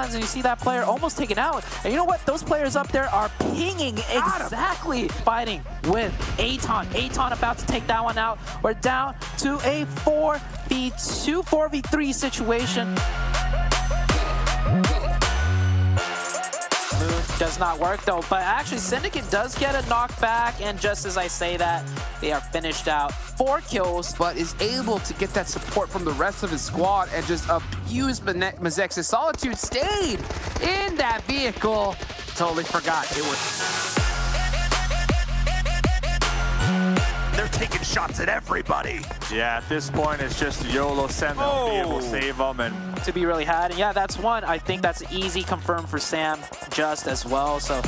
guns, and you see that player almost taken out. And you know what? Those players up there are pinging exactly, fighting with Aton. Aton about to take that one out. We're down to a 4v2, 4v3 situation. Does not work though, but actually Syndicate does get a knockback, and just as I say that, they are finished out. 4 kills. But is able to get that support from the rest of his squad and just abuse Mazex's Solitude. Stayed in that vehicle. Totally forgot it was. They're taking shots at everybody. Yeah, at this point, it's just YOLO send them, be able to save them, and to be really had. And yeah, that's one. I think that's easy confirmed for Sam just as well. So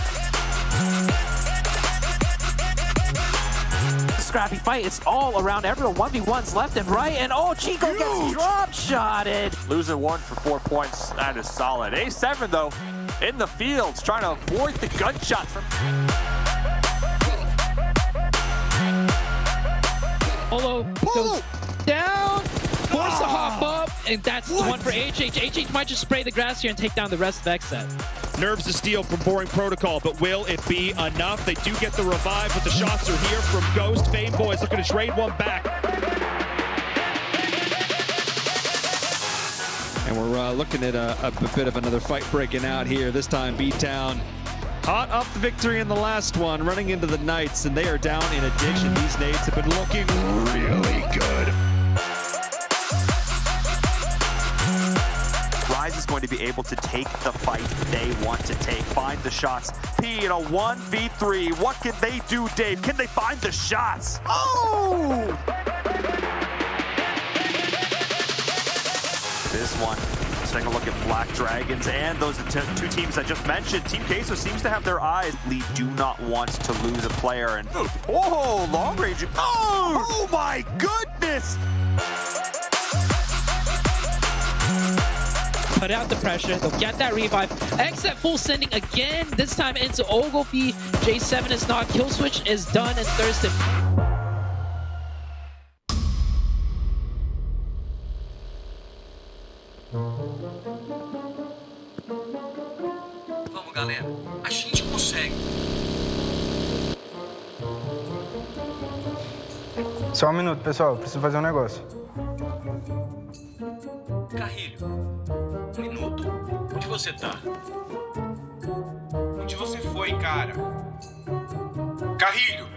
scrappy fight. It's all around everyone. 1v1s left and right. And oh, Chico gets drop shotted. losing 1 for 4 points. That is solid. A7 though, in the fields, trying to avoid the gunshots from. Polo goes down, forced to hop up, and that's the one for HH. HH might just spray the grass here and take down the rest of XSET. Nerves to steal from Boring Protocol, but will it be enough? They do get the revive, but the shots are here from Ghost. Fame Boys looking to trade one back. And we're looking at a bit of another fight breaking out here. This time B-Town hot up the victory in the last one, running into the Knights, and they are down in addition. These nades have been looking really good. Rise is going to be able to take the fight they want to take, find the shots. P in a 1v3, what can they do, Dave? Can they find the shots? Oh! This one, let's take a look at Black Dragons and those two teams I just mentioned. Team Queso seems to have their eyes. Lee do not want to lose a player, and oh, long range. Oh my goodness! Put out the pressure, they'll get that revive. XSET full sending again, this time into Ogilvy. J7 is not, kill switch is done, and Thurston. Vamos, galera. A gente consegue. Só um minuto, pessoal. Preciso fazer um negócio. Carrilho, 1 minuto. Onde você tá? Onde você foi, cara? Carrilho!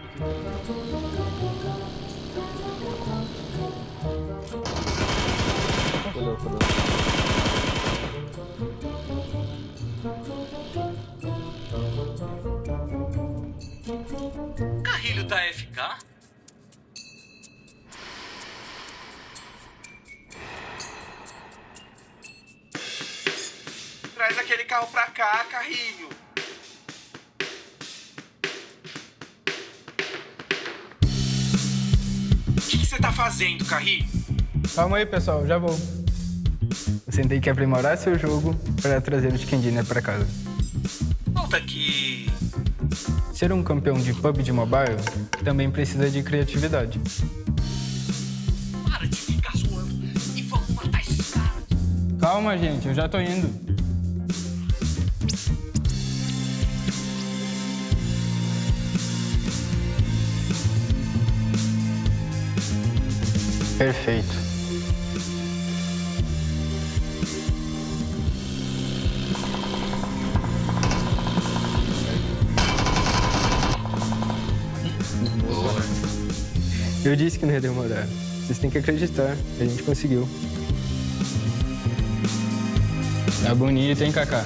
Carrilho tá FK? Traz aquele carro pra cá, Carrilho. O que você tá fazendo, Carrilho? Calma aí, pessoal. Já vou. Você tem que aprimorar seu jogo para trazer o Chicken Dinner para casa. Volta aqui. Ser um campeão de PUBG Mobile também precisa de criatividade. Para de ficar zoando e vamos matar esses caras. Calma, gente. Eu já tô indo. Perfeito. Eu disse que não ia demorar. Vocês têm que acreditar. A gente conseguiu. Tá bonito, hein, Kaká?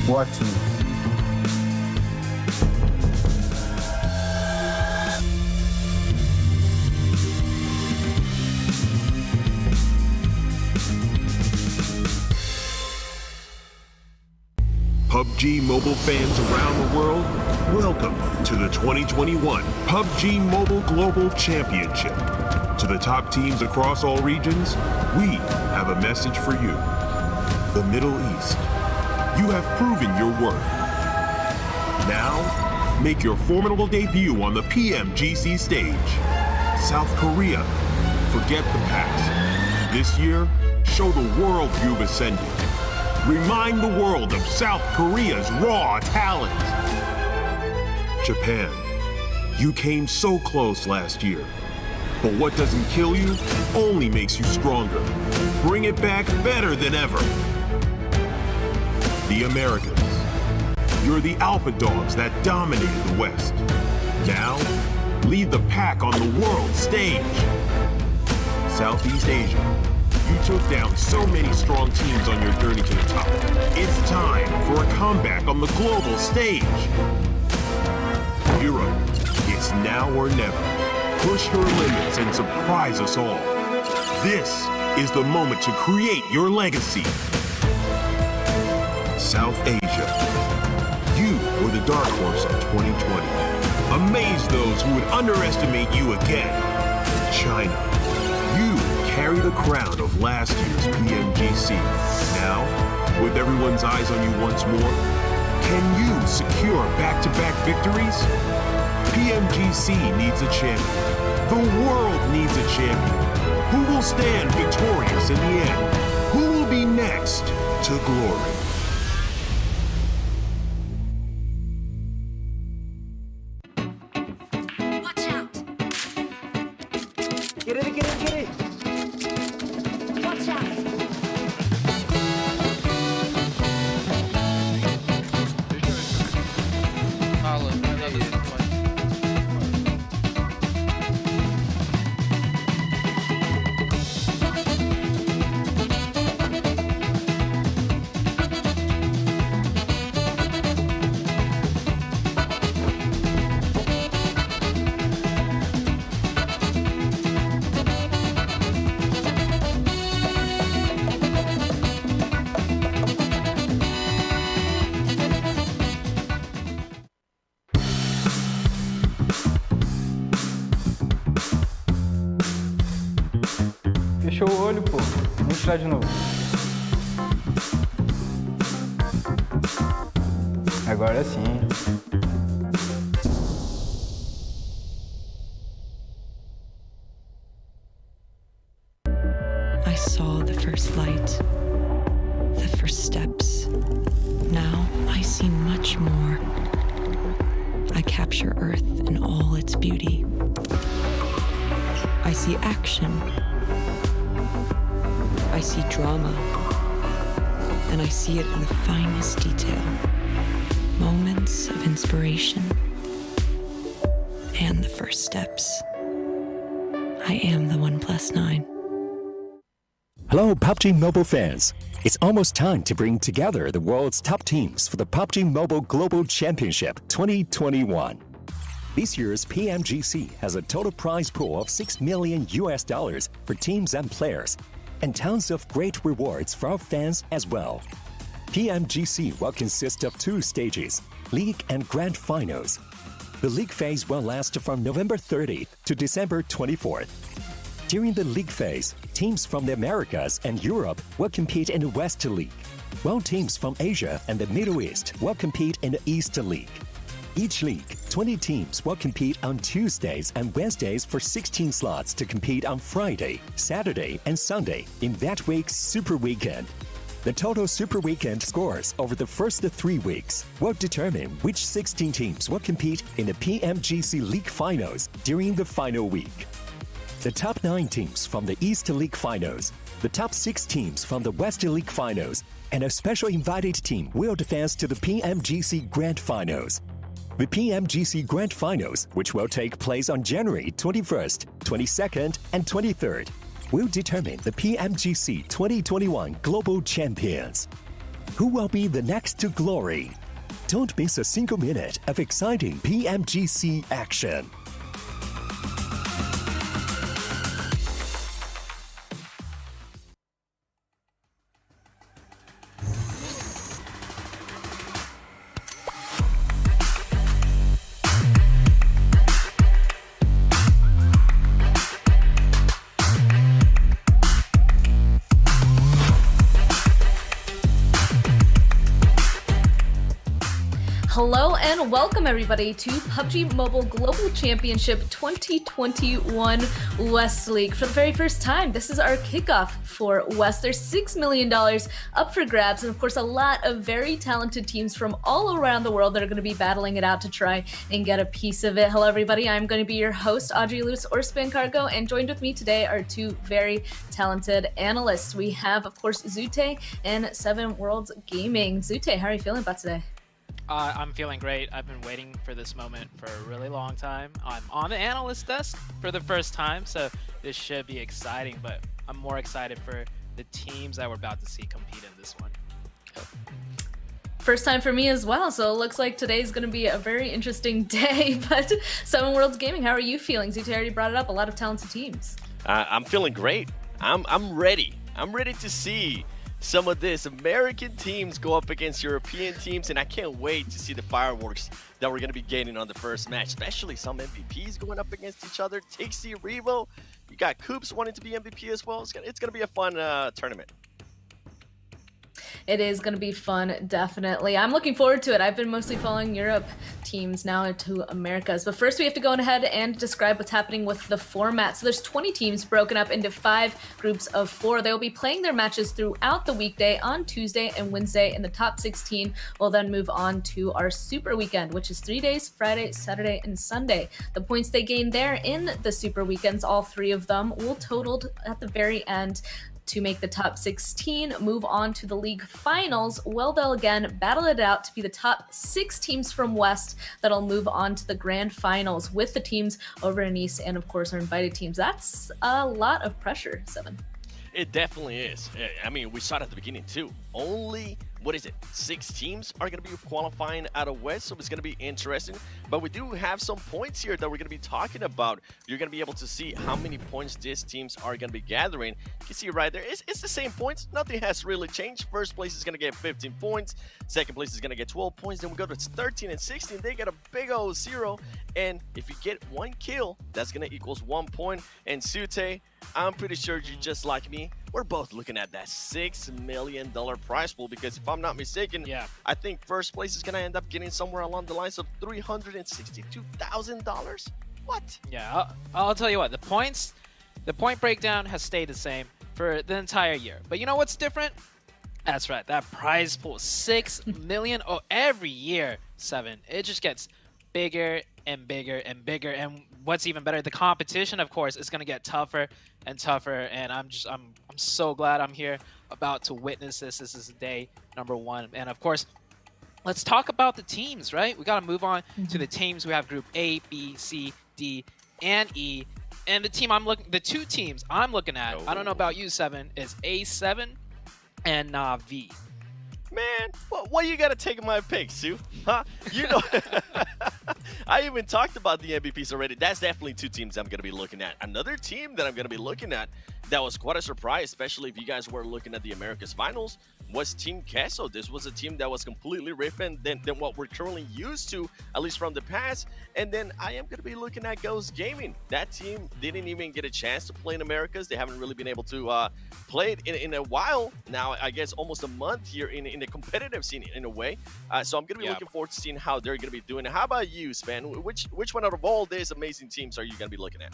Ótimo. PUBG Mobile fans around the world, welcome to the 2021 PUBG Mobile Global Championship. To the top teams across all regions, we have a message for you. The Middle East. You have proven your worth. Now, Make your formidable debut on the PMGC stage. South Korea, forget the past. This year, show the world you've ascended. Remind the world of South Korea's raw talent. Japan, you came so close last year. But what doesn't kill you only makes you stronger. Bring it back better than ever. The Americans, you're the alpha dogs that dominated the West. Now, lead the pack on the world stage. Southeast Asia, you took down so many strong teams on your journey to the top. It's time for a comeback on the global stage. Europe, it's now or never. Push your limits and surprise us all. This is the moment to create your legacy. South Asia, you were the dark horse of 2020. Amaze those who would underestimate you again. China, you carry the crown of last year's PMGC. Now, with everyone's eyes on you once more, can you secure back-to-back victories? PMGC needs a champion. The world needs a champion. Who will stand victorious in the end? Who will be next to glory? Watch out! Get it, get it, get it! Watch out! Fechou o olho, pô. Vamos tirar de novo. Agora sim. I saw the first light, the first steps. Now I see much more. I capture Earth in all its beauty. I see action. I see drama. And I see it in the finest detail. Moments of inspiration. And the first steps. I am the 1+9. Hello, PUBG Mobile fans. It's almost time to bring together the world's top teams for the PUBG Mobile Global Championship 2021. This year's PMGC has a total prize pool of $6 million for teams and players, and tons of great rewards for our fans as well. PMGC will consist of 2 stages, League and Grand Finals. The League phase will last from November 30th to December 24th. During the League phase, teams from the Americas and Europe will compete in the West League, while teams from Asia and the Middle East will compete in the East League. Each league, 20 teams will compete on Tuesdays and Wednesdays for 16 slots to compete on Friday, Saturday, and Sunday in that week's Super Weekend. The total Super Weekend scores over the first 3 weeks will determine which 16 teams will compete in the PMGC League Finals during the final week. The top 9 teams from the East League Finals, the top 6 teams from the West League Finals, and a special invited team will advance to the PMGC Grand Finals. The PMGC Grand Finals, which will take place on January 21st, 22nd, and 23rd, will determine the PMGC 2021 Global Champions. Who will be the next to glory? Don't miss a single minute of exciting PMGC action. Hello and welcome everybody to PUBG Mobile Global Championship 2021 West League. For the very first time, this is our kickoff for West. There's $6 million up for grabs, and of course a lot of very talented teams from all around the world that are going to be battling it out to try and get a piece of it. Hello everybody, I'm going to be your host, Audrey Lewis or Spin Cargo, and joined with me today are two very talented analysts. We have, of course, Zute and 7 Worlds Gaming. Zute, how are you feeling about today? I'm feeling great. I've been waiting for this moment for a really long time. I'm on the analyst desk for the first time, so this should be exciting, but I'm more excited for the teams that we're about to see compete in this one. First time for me as well, so it looks like today's going to be a very interesting day. But 7 Worlds Gaming, how are you feeling? Zute already brought it up, a lot of talented teams. I'm feeling great. I'm ready. I'm ready to see some of these American teams go up against European teams, and I can't wait to see the fireworks that we're going to be getting on the first match, especially some MVPs going up against each other. Tixie, Revo, you got Coops wanting to be MVP as well. It's going to be a fun tournament. It is going to be fun, definitely. I'm looking forward to it. I've been mostly following Europe teams now to Americas. But first we have to go ahead and describe what's happening with the format. So there's 20 teams broken up into 5 groups of 4. They'll be playing their matches throughout the weekday on Tuesday and Wednesday, and the top 16 will then move on to our Super Weekend, which is 3 days, Friday, Saturday, and Sunday. The points they gain there in the Super Weekends, all 3 of them, will totaled at the very end to make the top 16 move on to the league finals. Well, they'll again battle it out to be the top 6 teams from West that'll move on to the grand finals with the teams over in East and of course our invited teams. That's a lot of pressure, 7. It definitely is. I mean, we saw it at the beginning too. Only, 6 teams are going to be qualifying out of West, so it's going to be interesting. But we do have some points here that we're going to be talking about. You're going to be able to see how many points these teams are going to be gathering. You can see right there, it's the same points. Nothing has really changed. First place is going to get 15 points. Second place is going to get 12 points. Then we go to 13 and 16. They get a big old 0. And if you get 1 kill, that's going to equals 1 point. And Zute, I'm pretty sure you just like me. We're both looking at that $6 million prize pool because if I'm not mistaken, I think first place is going to end up getting somewhere along the lines of $362,000. What? Yeah, I'll tell you what, the point breakdown has stayed the same for the entire year. But you know what's different? That's right, that prize pool, $6 million every year, 7. It just gets bigger and bigger and bigger, and what's even better, the competition, of course, is going to get tougher and tougher, and I'm so glad I'm here about to witness this. This is day number 1, and of course, let's talk about the teams, right? We got to move on to the teams. We have Group A, B, C, D, and E, and the 2 teams I'm looking at, I don't know about you, 7, is A7 and Na'Vi. Man, why you gotta take my pick, Sue? Huh? You know, I even talked about the MVPs already. That's definitely 2 teams I'm gonna be looking at. Another team that I'm gonna be looking at that was quite a surprise, especially if you guys were looking at the Americas Finals, was Team Queso. This was a team that was completely different than what we're currently used to, at least from the past. And then I am going to be looking at Ghost Gaming. That team didn't even get a chance to play in Americas. They haven't really been able to play it in a while now, I guess almost a month here in the competitive scene in a way. So I'm going to be looking forward to seeing how they're going to be doing. How about you, Sven? Which one out of all these amazing teams are you going to be looking at?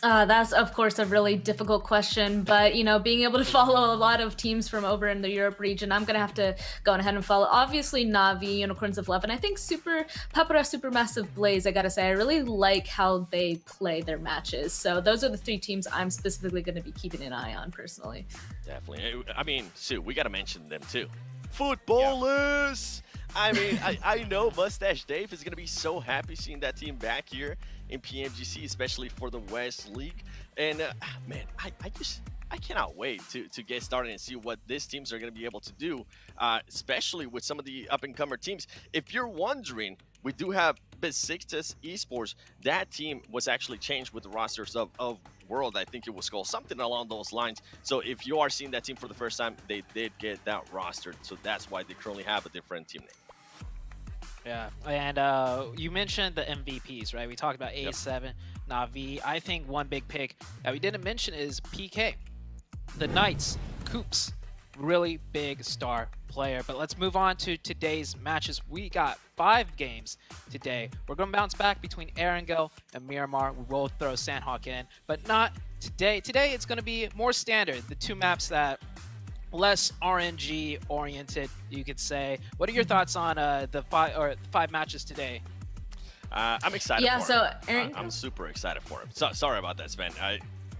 That's, of course, a really difficult question, but, you know, being able to follow a lot of teams from over in the Europe region, I'm going to have to go ahead and follow, obviously, Na'Vi, Unicorns of Love, and I think Papara Supermassive Blaze, I gotta say, I really like how they play their matches. So those are the 3 teams I'm specifically going to be keeping an eye on, personally. Definitely. I mean, Sue, we got to mention them, too. Footballers! I mean, I know Mustache Dave is going to be so happy seeing that team back here in PMGC, especially for the West League. And man, I cannot wait to get started and see what these teams are going to be able to do, especially with some of the up-and-comer teams. If you're wondering, we do have Besiktas Esports. That team was actually changed with the rosters of World. I think it was called something along those lines. So if you are seeing that team for the first time, they did get that rostered. So that's why they currently have a different team name. Yeah, and you mentioned the MVPs, right? We talked about A7, Na'Vi. I think one big pick that we didn't mention is PK. The Knights, Coops, really big star player. But let's move on to today's matches. We got 5 games today. We're going to bounce back between Erangel and Miramar. We will throw Sandhawk in, but not today. Today it's going to be more standard. The 2 maps that less RNG oriented, you could say. What are your thoughts on the 5 matches today? I'm excited. Yeah, for so him. I'm super excited for him. So sorry about that, Sven.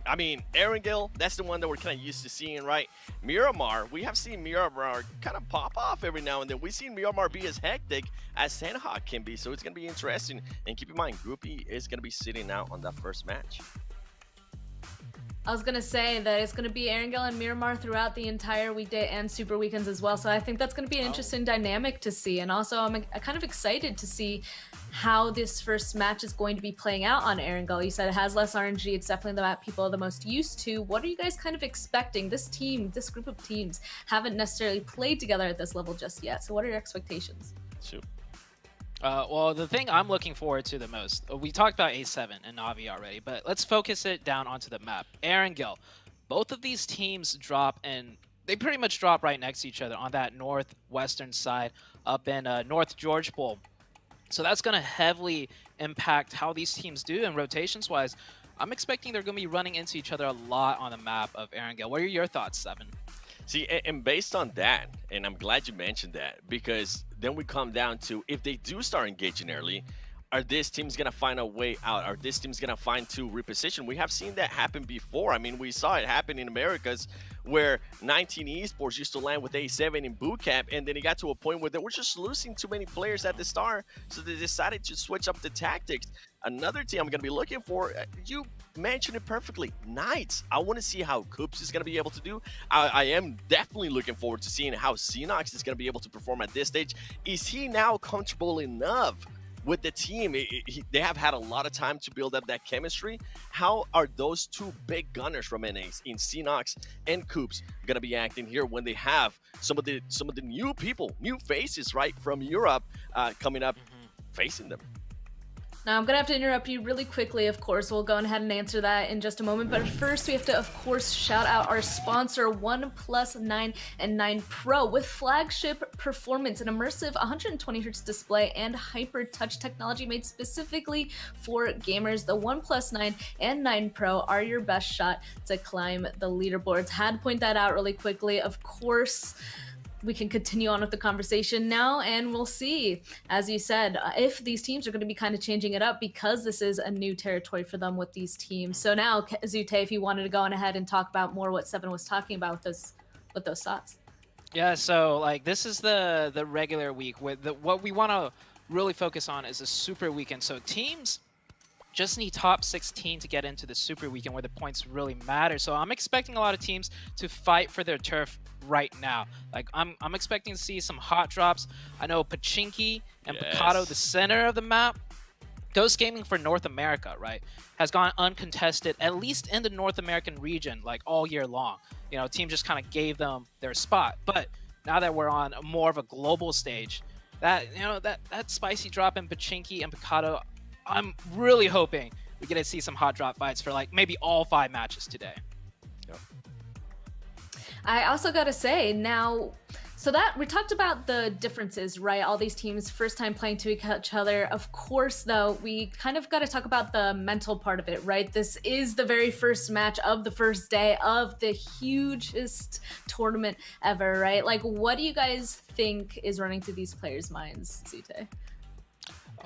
I mean, Erangel, that's the one that we're kind of used to seeing, right? Miramar, we have seen Miramar kind of pop off every now and then. We've seen Miramar be as hectic as Sandhawk can be, so it's going to be interesting. And keep in mind, Group E is going to be sitting out on that first match. I was going to say that it's going to be Erangel and Miramar throughout the entire weekday and super weekends as well. So I think that's going to be an interesting dynamic to see. And also, I'm kind of excited to see how this first match is going to be playing out on Erangel. You said it has less RNG. It's definitely the map people are the most used to. What are you guys kind of expecting? This group of teams haven't necessarily played together at this level just yet. So what are your expectations? Shoot. Well, the thing I'm looking forward to the most, we talked about A7 and Navi already, but let's focus it down onto the map. Erangel, both of these teams drop, and they pretty much drop right next to each other on that northwestern side up in North George Bowl. So that's going to heavily impact how these teams do, and rotations-wise, I'm expecting they're going to be running into each other a lot on the map of Erangel. What are your thoughts, Seven? See, and based on that, and I'm glad you mentioned that, because then we come down to, if they do start engaging early, are these teams going to find a way out? Are these teams going to find to reposition? We have seen that happen before. I mean, we saw it happen in Americas where 19 Esports used to land with A7 in boot camp, and then it got to a point where they were just losing too many players at the start, so they decided to switch up the tactics. Another team I'm going to be looking for, you mentioned it perfectly, Knights. I want to see how Coops is going to be able to do. I am definitely looking forward to seeing how Xenox is going to be able to perform at this stage. Is he now comfortable enough with the team? They have had a lot of time to build up that chemistry. How are those 2 big gunners from NAs in Xenox and Coops going to be acting here when they have some of the new people, new faces, right, from Europe coming up facing them? Now, I'm going to have to interrupt you really quickly, of course. We'll go ahead and answer that in just a moment. But first, we have to, of course, shout out our sponsor, OnePlus 9 and 9 Pro. With flagship performance, an immersive 120Hz display, and hyper touch technology made specifically for gamers, the OnePlus 9 and 9 Pro are your best shot to climb the leaderboards. Had to point that out really quickly. Of course, we can continue on with the conversation now, and we'll see, as you said, if these teams are going to be kind of changing it up, because this is a new territory for them with these teams. So now, Zute, if you wanted to go on ahead and talk about more what Seven was talking about with those thoughts. Yeah, so like this is the regular week. With what we want to really focus on is the super weekend. So teams just need top 16 to get into the super weekend where the points really matter. So I'm expecting a lot of teams to fight for their turf right now. Like I'm expecting to see some hot drops. I know Pachinki and Picado, the center of the map. Ghost Gaming for North America, right, has gone uncontested, at least in the North American region, like all year long. You know, team just kind of gave them their spot. But now that we're on more of a global stage, that spicy drop in Pachinki and Picado, I'm really hoping we get to see some hot drop fights for like maybe all 5 matches today. I also got to say now, so that we talked about the differences, right? All these teams first time playing to each other. Of course, though, we kind of got to talk about the mental part of it, right? This is the very first match of the first day of the hugest tournament ever, right? Like, what do you guys think is running through these players' minds, Zute?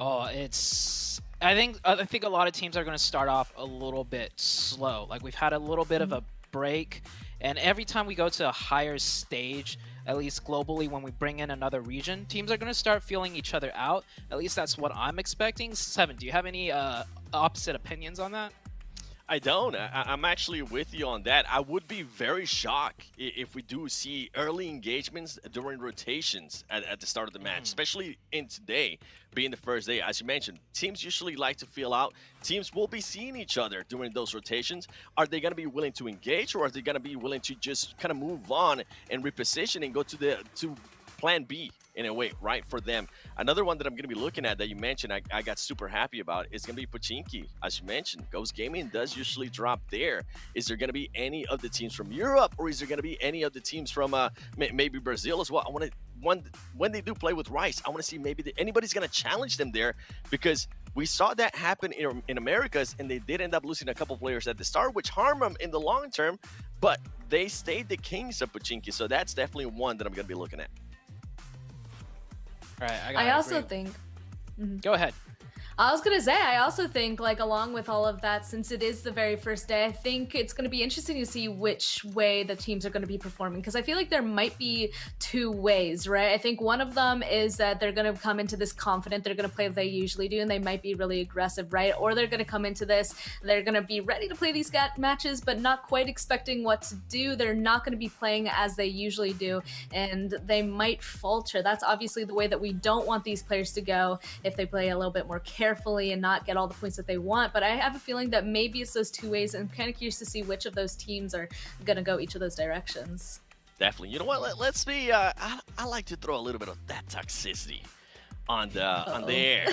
Oh, I think a lot of teams are going to start off a little bit slow. Like we've had a little bit of a break, and every time we go to a higher stage, at least globally, when we bring in another region, teams are going to start feeling each other out. At least that's what I'm expecting. Seven, do you have any opposite opinions on that? I don't. I'm actually with you on that. I would be very shocked if we do see early engagements during rotations at the start of the match, especially in today being the first day. As you mentioned, teams usually like to feel out. Teams will be seeing each other during those rotations. Are they going to be willing to engage, or are they going to be willing to just kind of move on and reposition and go to plan B in a way, right, for them. Another one that I'm going to be looking at that you mentioned, I got super happy about, is going to be PUBG. As you mentioned, Ghost Gaming does usually drop there. Is there going to be any of the teams from Europe, or is there going to be any of the teams from maybe Brazil as well? I want to, when they do play with Rice, I want to see maybe anybody's going to challenge them there, because we saw that happen in Americas, and they did end up losing a couple players at the start, which harmed them in the long term, but they stayed the kings of PUBG, so that's definitely one that I'm going to be looking at. All right, I also think. Go ahead. I was gonna say, I also think, like, along with all of that, since it is the very first day, I think it's gonna be interesting to see which way the teams are gonna be performing, because I feel like there might be two ways, right? I think one of them is that they're gonna come into this confident, they're gonna play what they usually do, and they might be really aggressive, right? Or they're gonna come into this, they're gonna be ready to play these matches, but not quite expecting what to do. They're not gonna be playing as they usually do, and they might falter. That's obviously the way that we don't want these players to go if they play a little bit more carefully and not get all the points that they want. But I have a feeling that maybe it's those two ways, and I'm kind of curious to see which of those teams are going to go each of those directions. Definitely. You know what? Let's be. I like to throw a little bit of that toxicity on the air.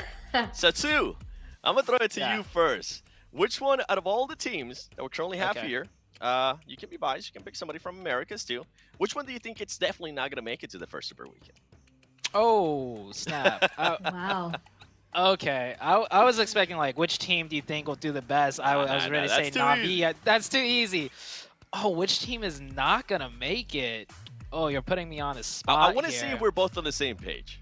So, Sue, I'm gonna throw it to you first. Which one out of all the teams that we currently have here? You can be biased. You can pick somebody from Americas too. Which one do you think it's definitely not gonna make it to the first Super Weekend? Oh, snap. Wow. Okay, I was expecting, like, which team do you think will do the best? I was ready to say Navi. That's too easy. Oh, which team is not gonna make it? Oh, you're putting me on a spot. I want to see if we're both on the same page.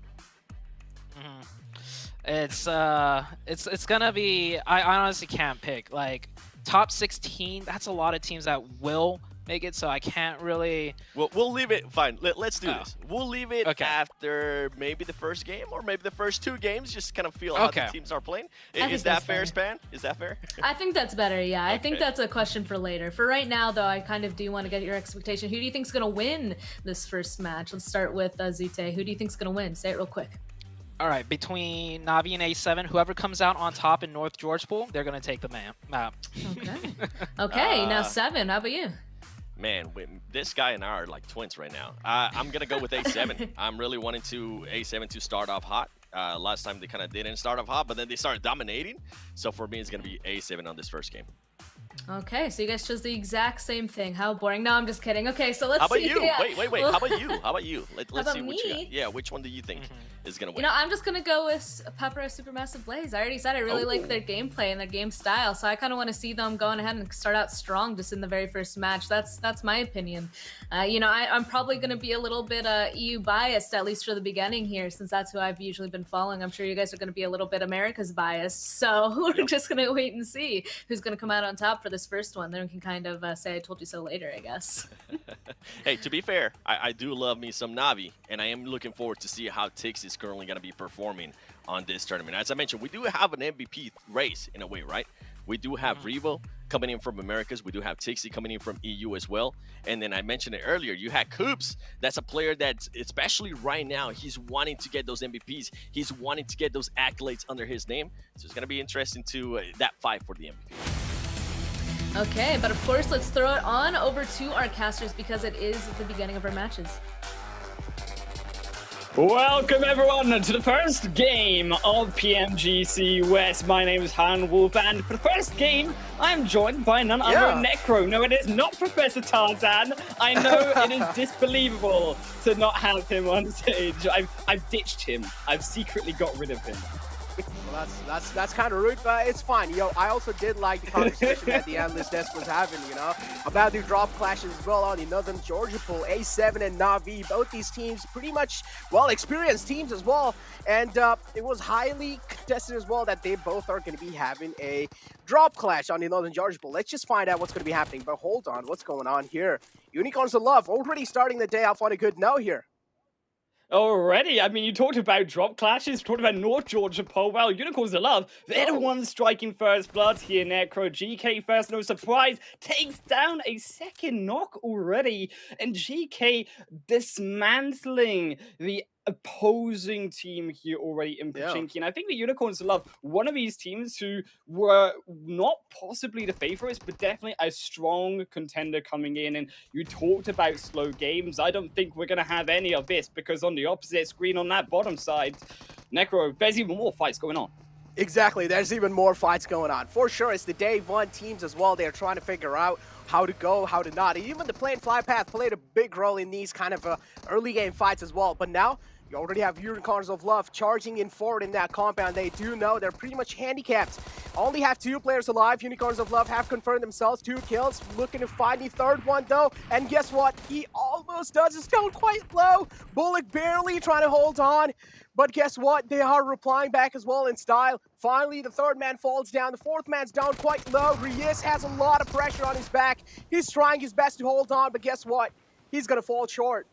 It's gonna be. I honestly can't pick. Like, top 16. That's a lot of teams that will make it, so I can't really. We'll leave it. Fine. Let's do this. We'll leave it after maybe the first game, or maybe the first two games. Just kind of feel how the teams are playing. Is that fair, Span? Is that fair? I think that's better. Yeah, I think that's a question for later. For right now, though, I kind of do want to get your expectation. Who do you think's gonna win this first match? Let's start with Zute. Who do you think's gonna win? Say it real quick. All right, between Navi and A7, whoever comes out on top in North George Pool, they're gonna take the map. Okay. Okay. Now 7. How about you? Man, this guy and I are like twins right now. I'm going to go with A7. I'm really wanting A7 to start off hot. Last time they kind of didn't start off hot, but then they started dominating. So for me, it's going to be A7 on this first game. Okay, so you guys chose the exact same thing. How boring. No, I'm just kidding. Okay, so let's see. How about you? Yeah. Wait. Well, How about you? How about you? Let's see what you me? got. Yeah, which one do you think is going to win? You know, I'm just going to go with Pepper Supermassive Blaze. I already said I really like their gameplay and their game style, so I kind of want to see them going ahead and start out strong just in the very first match. That's my opinion. You know, I'm probably going to be a little bit EU biased, at least for the beginning here, since that's who I've usually been following. I'm sure you guys are going to be a little bit America's biased, so we're just going to wait and see who's going to come out on top for this first one. Then we can kind of say I told you so later, I guess. Hey, to be fair, I do love me some Navi, and I am looking forward to see how Tix is currently going to be performing on this tournament. As I mentioned, we do have an MVP race in a way, right? We do have Revo coming in from Americas. We do have Tixie coming in from EU as well. And then I mentioned it earlier, you had Coops. That's a player that, especially right now, he's wanting to get those MVPs. He's wanting to get those accolades under his name. So it's going to be interesting to that fight for the MVP. Okay, but of course, let's throw it on over to our casters because it is the beginning of our matches. Welcome everyone to the first game of PMGC West. My name is Han Wolf, and for the first game, I'm joined by none other than Necro. No, it is not Professor Tarzan. I know it is disbelievable to not have him on stage. I've ditched him. I've secretly got rid of him. Well, that's kind of rude, but it's fine. Yo, I also did like the conversation that the analyst desk was having, you know, about the drop clashes as well on the Northern Georgia pool. A7 and Navi, both these teams pretty much, well, experienced teams as well. And it was highly contested as well that they both are going to be having a drop clash on the Northern Georgia pool. Let's just find out what's going to be happening. But hold on, what's going on here? Unicorns of Love already starting the day off on a good note here. Already? I mean, you talked about drop clashes, you talked about North Georgia pole. Well, Unicorns of Love, they're the ones striking first blood here. Necro, GK first, no surprise, takes down a second knock already. And GK dismantling the opposing team here already in Pochinki. And I think the Unicorns love one of these teams who were not possibly the favorites, but definitely a strong contender coming in. And you talked about slow games. I don't think we're going to have any of this, because on the opposite screen on that bottom side, Necro, there's even more fights going on. Exactly, there's even more fights going on. For sure, it's the day one teams as well. They're trying to figure out how to go, how to not. Even the plane fly path played a big role in these kind of early game fights as well. But now, you already have Unicorns of Love charging in forward in that compound. They do know they're pretty much handicapped. Only have 2 players alive. Unicorns of Love have confirmed themselves. 2 kills. Looking to find the third one though. And guess what? He almost does. It's down quite low. Bullock barely trying to hold on. But guess what? They are replying back as well in style. Finally, the third man falls down. The fourth man's down quite low. Reyes has a lot of pressure on his back. He's trying his best to hold on, but guess what? He's going to fall short.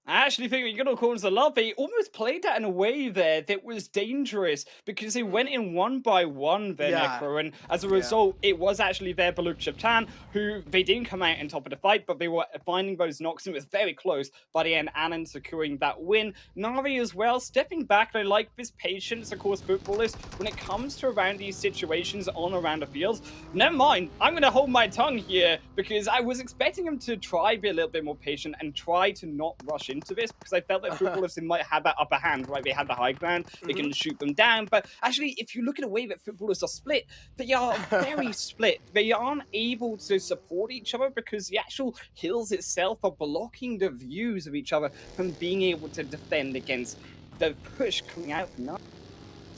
I actually think Unicorns of Love, they almost played that in a way there that was dangerous, because they went in one by one there, Necro, and as a result, it was actually their Baluk Chaptan, who they didn't come out on top of the fight, but they were finding those knocks, and it was very close by the end, Annan securing that win. Navi as well, stepping back. I like this patience, of course, footballers, when it comes to around these situations on around the fields. Never mind, I'm going to hold my tongue here, because I was expecting him to try be a little bit more patient and try to not rush into this, because I felt that footballers might have that upper hand, right? They have the high ground, they can shoot them down. But actually, if you look at the way that footballers are split, they are very split. They aren't able to support each other, because the actual hills itself are blocking the views of each other from being able to defend against the push coming out from now.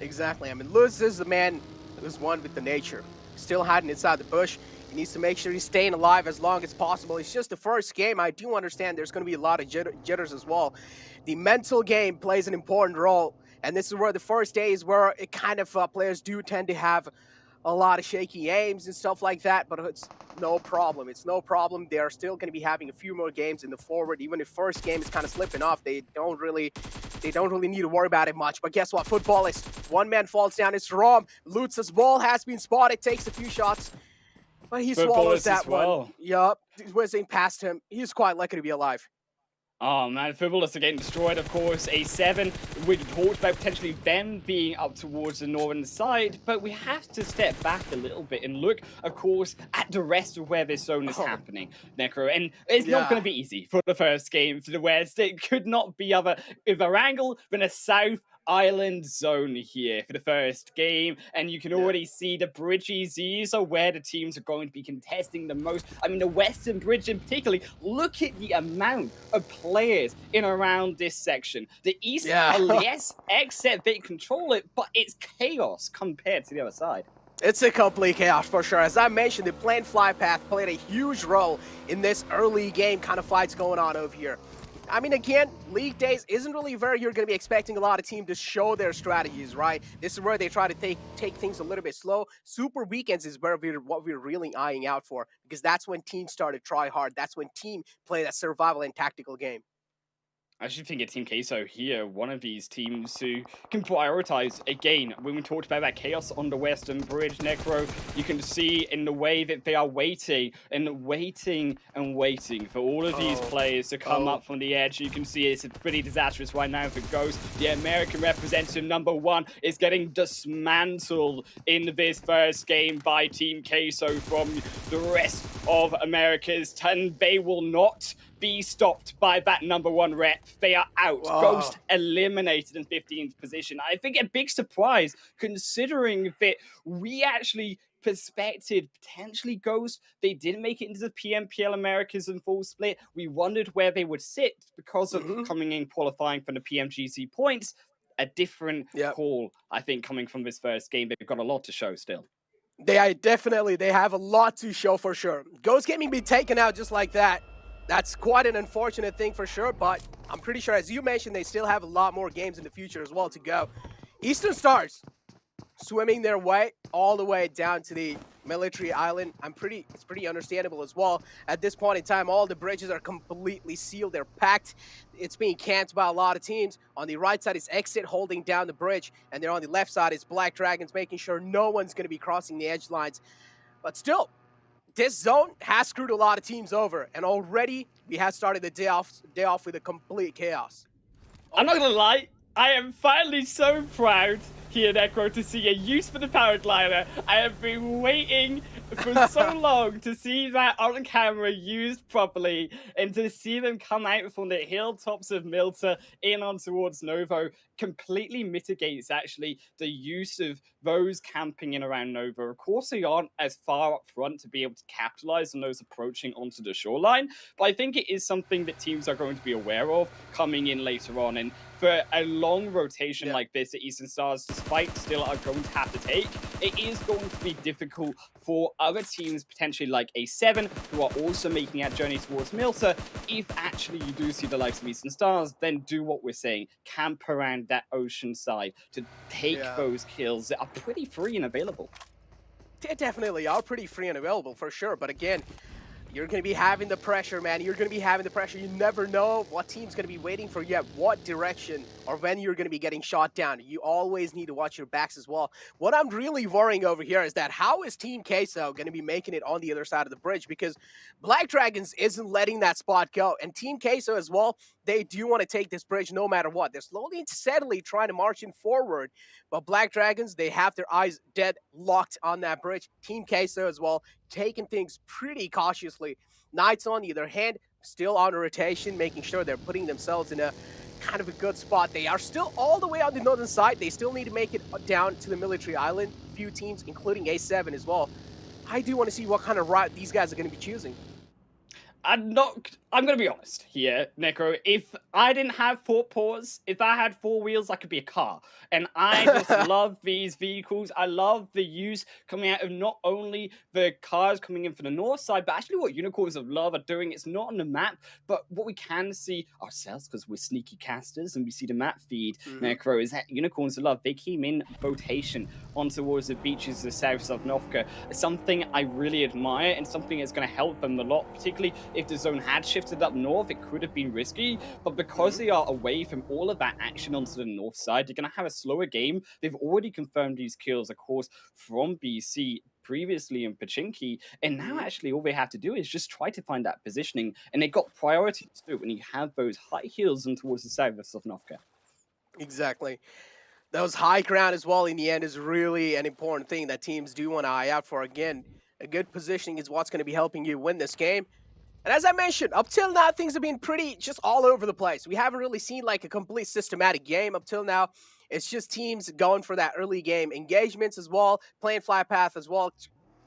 Exactly. I mean, Luz is the man who's one with the nature. Still hiding inside the bush. He needs to make sure he's staying alive as long as possible. It's just the first game. I do understand there's going to be a lot of jitters as well. The mental game plays an important role. And this is where the first day is where it kind of players do tend to have a lot of shaky aims and stuff like that. But it's no problem. It's no problem. They are still going to be having a few more games in the forward. Even if first game is kind of slipping off, they don't really need to worry about it much. But guess what? Football is one man falls down. It's Rom. Lutz's ball has been spotted. Takes a few shots. But he swallows that one. Yup, whizzing past him. He's quite lucky to be alive. Oh man, footballers are getting destroyed, of course. A7, we talked about potentially them being up towards the northern side, but we have to step back a little bit and look, of course, at the rest of where this zone is happening, Necro. And it's not going to be easy for the first game for the West. It could not be other with Erangel than a South Island zone here for the first game, and you can already see the bridges. These are where the teams are going to be contesting the most. I mean, the Western Bridge in particular, look at the amount of players in around this section. The East, yes, except they control it, but it's chaos compared to the other side. It's a complete chaos for sure. As I mentioned, the plane fly path played a huge role in this early game kind of fights going on over here. I mean, again, league days isn't really where you're going to be expecting a lot of teams to show their strategies, right? This is where they try to take things a little bit slow. Super weekends is where what we're really eyeing out for, because that's when teams start to try hard. That's when team play that survival and tactical game. I actually think Team Queso here, one of these teams who can prioritize. Again, when we talked about that chaos on the Western Bridge, Necro, you can see in the way that they are waiting and waiting and waiting for all of these players to come up from the edge. You can see it's pretty disastrous right now for Ghost. The American representative #1 is getting dismantled in this first game by Team Queso from the rest of America's, and they will not be stopped by that #1 rep. They are out. Ghost eliminated in 15th position. I think a big surprise, considering that we actually perspected potentially Ghost. They didn't make it into the PMPL Americas in full split. We wondered where they would sit because of coming in qualifying from the PMGC points. A different call, I think, coming from this first game. They've got a lot to show still. They have a lot to show for sure. Ghost Gaming be taken out just like that. That's quite an unfortunate thing for sure, but I'm pretty sure, as you mentioned, they still have a lot more games in the future as well to go. Eastern Stars swimming their way all the way down to the military island. It's pretty understandable as well. At this point in time, all the bridges are completely sealed. They're packed. It's being camped by a lot of teams. On the right side is Exit holding down the bridge, and then on the left side is Black Dragons making sure no one's going to be crossing the edge lines. But still, this zone has screwed a lot of teams over, and already we have started the day off with a complete chaos. I'm not gonna lie, I am finally so proud here, Necro, to see a use for the paraglider. I have been waiting for so long to see that on camera used properly and to see them come out from the hilltops of Milta in on towards Novo completely mitigates actually the use of those camping in around Nova. Of course, they aren't as far up front to be able to capitalize on those approaching onto the shoreline, but I think it is something that teams are going to be aware of coming in later on. And for a long rotation like this that Eastern Stars, despite still are going to have to take, it is going to be difficult for other teams, potentially like A7, who are also making that journey towards Milta. If actually you do see the likes of Eastern Stars, then do what we're saying, camp around that ocean side to take those kills that are pretty free and available. They definitely are pretty free and available for sure, but again, you're going to be having the pressure, man. You're going to be having the pressure. You never know what team's going to be waiting for you at what direction or when you're going to be getting shot down. You always need to watch your backs as well. What I'm really worrying over here is that how is Team Queso going to be making it on the other side of the bridge? Because Black Dragons isn't letting that spot go. And Team Queso as well, they do want to take this bridge no matter what. They're slowly and steadily trying to march in forward. But Black Dragons, they have their eyes dead locked on that bridge. Team Queso as well, taking things pretty cautiously. Knights, on the other hand, still on a rotation, making sure they're putting themselves in a kind of a good spot. They are still all the way on the northern side. They still need to make it down to the military island. A few teams, including A7 as well. I do want to see what kind of route these guys are going to be choosing. I'm going to be honest here, Necro. If I didn't have 4 paws, if I had 4 wheels, I could be a car. And I just love these vehicles. I love the use coming out of not only the cars coming in from the north side, but actually what Unicorns of Love are doing. It's not on the map, but what we can see ourselves, because we're sneaky casters and we see the map feed, Necro, is that Unicorns of Love, they came in rotation on towards the beaches of South Sovnovka. It's something I really admire and something that's going to help them a lot, particularly if the zone had shifted up north. It could have been risky, but because they are away from all of that action onto the north side, you're going to have a slower game. They've already confirmed these kills, of course, from BC previously in Pachinki, and now actually all they have to do is just try to find that positioning, and they got priority to do it when you have those high hills and towards the south of Sovnovka. Exactly. Those high ground as well in the end is really an important thing that teams do want to eye out for. Again, a good positioning is what's going to be helping you win this game. And as I mentioned, up till now, things have been pretty just all over the place. We haven't really seen like a complete systematic game up till now. It's just teams going for that early game engagements as well, playing fly path as well,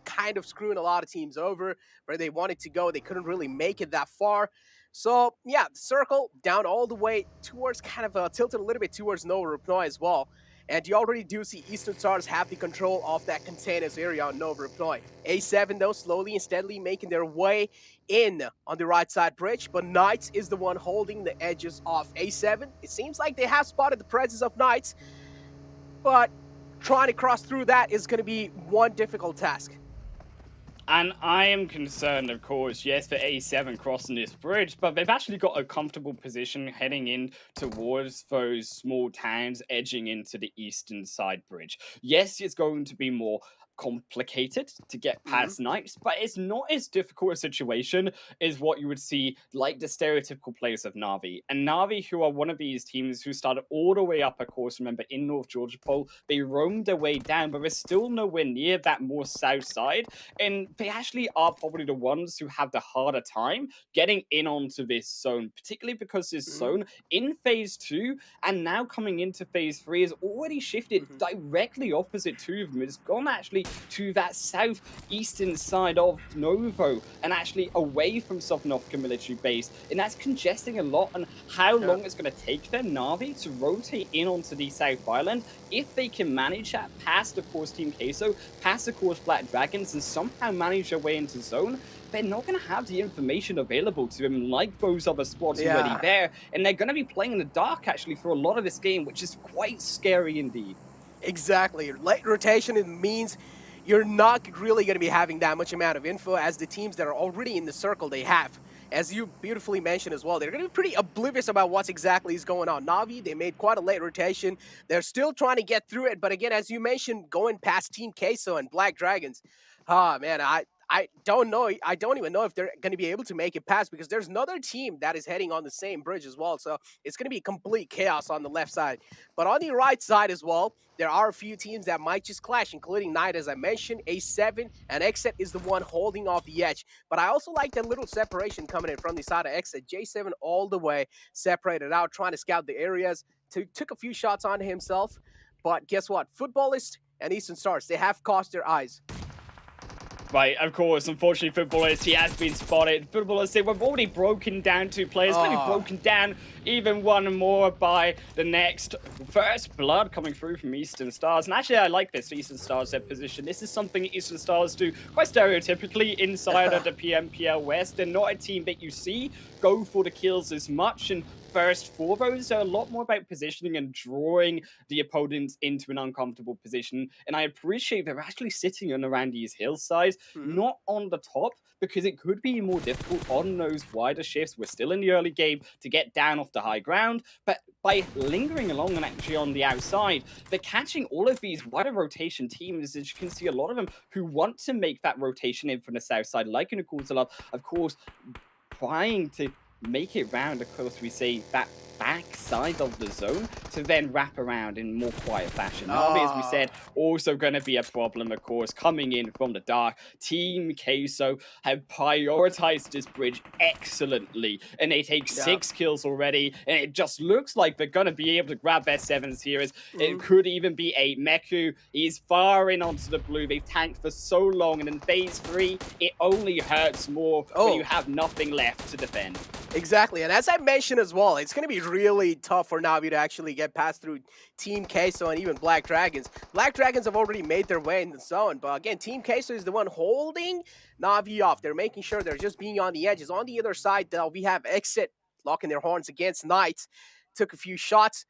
kind of screwing a lot of teams over where they wanted to go. They couldn't really make it that far. So yeah, the circle down all the way towards kind of tilted a little bit towards Nova Rupnoy as well. And you already do see Eastern Stars have the control of that containers area on Nova Rupnoy. A7 though slowly and steadily making their way in on the right side bridge, but Knights is the one holding the edges off A7. It seems like they have spotted the presence of Knights, but trying to cross through that is going to be one difficult task. And I am concerned, of course, yes, for A7 crossing this bridge, but they've actually got a comfortable position heading in towards those small towns edging into the eastern side bridge. Yes, it's going to be more complicated to get past Knights, but it's not as difficult a situation as what you would see like the stereotypical players of Na'Vi. And Na'Vi, who are one of these teams who started all the way up, of course, remember, in North Georgia Pole, they roamed their way down, but they're still nowhere near that more south side. And they actually are probably the ones who have the harder time getting in onto this zone, particularly because this zone in phase 2 and now coming into phase 3 has already shifted directly opposite to them. It's gone actually to that southeastern side of Novo and actually away from Sovnovka military base, and that's congesting a lot on how long it's going to take their Na'Vi to rotate in onto the South Island. If they can manage that past, of course, Team Queso, past, of course, Black Dragons, and somehow manage their way into zone, they're not going to have the information available to them like those other squads already there, and they're going to be playing in the dark actually for a lot of this game, which is quite scary indeed. Exactly. Late rotation, it means you're not really going to be having that much amount of info as the teams that are already in the circle they have. As you beautifully mentioned as well, they're going to be pretty oblivious about what exactly is going on. Na'Vi, they made quite a late rotation. They're still trying to get through it. But again, as you mentioned, going past Team Queso and Black Dragons, man, I I don't know. I don't even know if they're going to be able to make it past because there's another team that is heading on the same bridge as well. So it's going to be complete chaos on the left side. But on the right side as well, there are a few teams that might just clash, including Knight, as I mentioned. A7 and Exit is the one holding off the edge. But I also like that little separation coming in from the side of Exit. J7 all the way separated out, trying to scout the areas. Took a few shots on himself. But guess what? Footballist and Eastern Stars, they have cost their eyes. Right, of course, unfortunately, Footballist, he has been spotted. Footballist, we've already broken down 2 players, going to be broken down even one more by the next First Blood coming through from Eastern Stars. And actually, I like this Eastern Stars position. This is something Eastern Stars do quite stereotypically inside of the PMPL West. They're not a team that you see go for the kills as much, and first 4 rows are a lot more about positioning and drawing the opponents into an uncomfortable position. And I appreciate they're actually sitting on around these hillsides, not on the top, because it could be more difficult on those wider shifts. We're still in the early game to get down off the high ground, but by lingering along and actually on the outside, they're catching all of these wider rotation teams. As you can see, a lot of them who want to make that rotation in from the south side, like in Akulzalov, of course, trying to make it round, of course, we say that back side of the zone to then wrap around in more quiet fashion. Navi, as we said, also going to be a problem, of course, coming in from the dark. Team Queso have prioritized this bridge excellently, and they take 6 kills already, and it just looks like they're going to be able to grab their 7s here. It could even be a Meku. He's far in onto the blue. They've tanked for so long, and in phase 3, it only hurts more when you have nothing left to defend. Exactly, and as I mentioned as well, it's going to be really tough for Navi to actually get past through Team Queso and even Black Dragons. Black Dragons have already made their way in the zone, but again, Team Queso is the one holding Navi off. They're making sure they're just being on the edges. On the other side, though, we have Exit locking their horns against Knight. Took a few shots.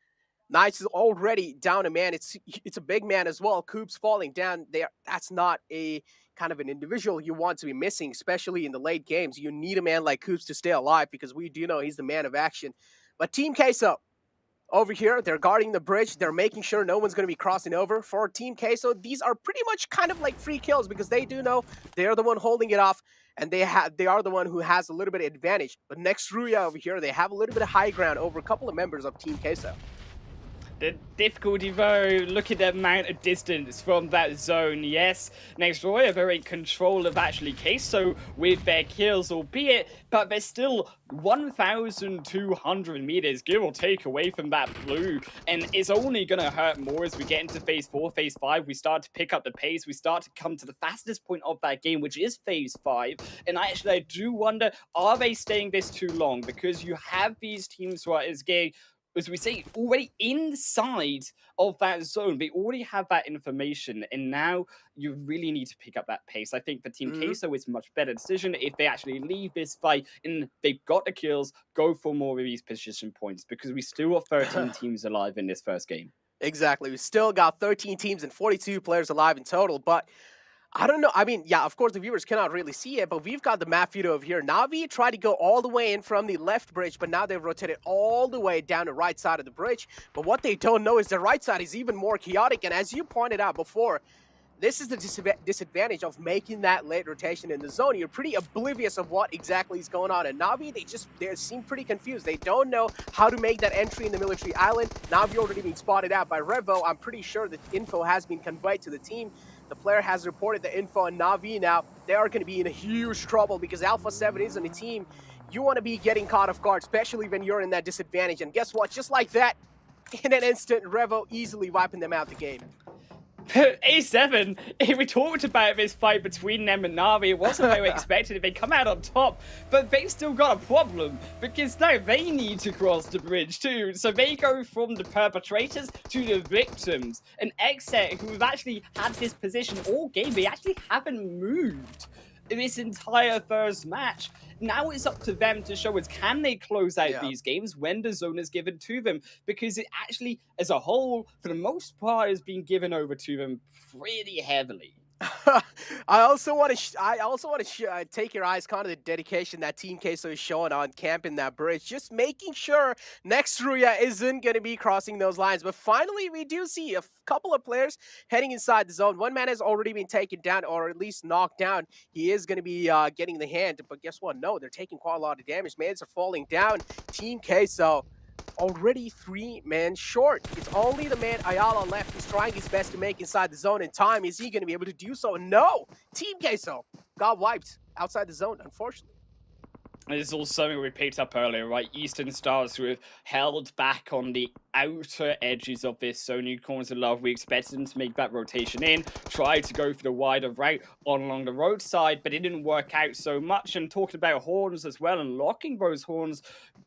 Knight is already down a man. It's a big man as well. Coop's falling down there. That's not a kind of an individual you want to be missing, especially in the late games. You need a man like Coops to stay alive because we do know he's the man of action. But Team Queso, over here, they're guarding the bridge. They're making sure no one's going to be crossing over. For Team Queso, these are pretty much kind of like free kills because they do know they're the one holding it off, and they are the one who has a little bit of advantage. But next Ruya over here, they have a little bit of high ground over a couple of members of Team Queso. The difficulty, though, look at the amount of distance from that zone. Yes, next Roy are very in control of actually Queso with their kills, albeit, but they're still 1,200 meters, give or take, away from that blue. And it's only going to hurt more as we get into phase 4, phase 5. We start to pick up the pace. We start to come to the fastest point of that game, which is phase 5. And I do wonder, are they staying this too long? Because you have these teams who are as we say, already inside of that zone. They already have that information, and now you really need to pick up that pace. I think for Team Queso, it's a much better decision if they actually leave this fight and they've got the kills, go for more of these position points, because we still got 13 teams alive in this first game. Exactly. We still got 13 teams and 42 players alive in total, but I don't know. I mean, yeah, of course, the viewers cannot really see it, but we've got the map view over here. Navi tried to go all the way in from the left bridge, but now they've rotated all the way down the right side of the bridge. But what they don't know is the right side is even more chaotic. And as you pointed out before, this is the disadvantage of making that late rotation in the zone. You're pretty oblivious of what exactly is going on. And Navi, they seem pretty confused. They don't know how to make that entry in the military island. Navi already being spotted out by Revo. I'm pretty sure the info has been conveyed to the team. The player has reported the info, and Navi now, they are going to be in a huge trouble because Alpha 7 is on the team. You want to be getting caught off guard, especially when you're in that disadvantage. And guess what? Just like that, in an instant, Revo easily wiping them out the game. A7, we talked about this fight between them and Navi. It wasn't what we expected. They come out on top, but they've still got a problem because now they need to cross the bridge too. So they go from the perpetrators to the victims. And Exet, who have actually had this position all game, they actually haven't moved this entire first match. Now it's up to them to show us, can they close out these games when the zone is given to them? Because it actually, as a whole, for the most part, has been given over to them pretty heavily. I also want to take your eyes kind of the dedication that Team Queso is showing on camping that bridge, just making sure next Ruya isn't going to be crossing those lines. But finally, we do see a couple of players heading inside the zone. One man has already been taken down, or at least knocked down. He is going to be getting the hand, but guess what? No, they're taking quite a lot of damage. Mans are falling down. Team Queso already 3 men short. It's only the man Ayala left who's trying his best to make inside the zone in time. Is he going to be able to do so? No! Team Queso got wiped outside the zone, unfortunately. This is also something we picked up earlier, right? Eastern Stars who have held back on the outer edges of this zone. Unicorns of Love, we expected them to make that rotation in, try to go for the wider route along the roadside, but it didn't work out so much. And talking about horns as well and locking those horns,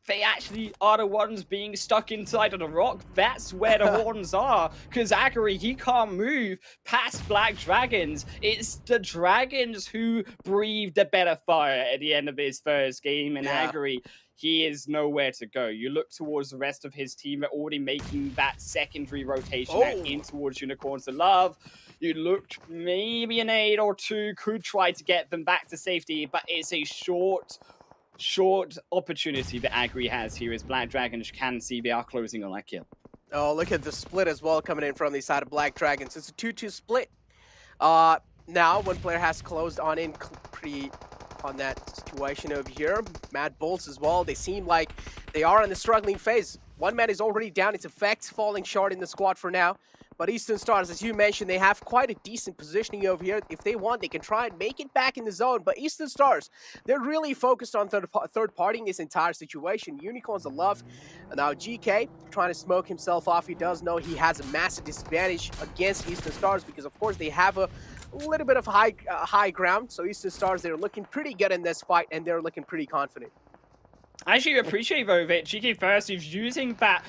they actually are the ones being stuck inside of the rock. That's where the horns are, because Agari, he can't move past Black Dragons. It's the Dragons who breathed a better fire at the end of his first game, and Agari, he is nowhere to go. You look towards the rest of his team, they're already making that secondary rotation out in towards Unicorns of Love. You looked, maybe an 8 or 2 could try to get them back to safety, but it's a short opportunity that Agri has here as Black Dragons can see they are closing on that kill. Oh, look at the split as well coming in from the side of Black Dragons. It's a 2-2 split. Now, one player has closed on in pretty on that situation over here. Mad Bulls as well. They seem like they are in the struggling phase. One man is already down. It's effects falling short in the squad for now. But Eastern Stars, as you mentioned, they have quite a decent positioning over here. If they want, they can try and make it back in the zone. But Eastern Stars, they're really focused on third-partying this entire situation. Unicorns of Love. Now, GK trying to smoke himself off. He does know he has a massive disadvantage against Eastern Stars because, of course, they have a little bit of high ground. So Eastern Stars, they're looking pretty good in this fight, and they're looking pretty confident. I actually appreciate, though, that GK First is using that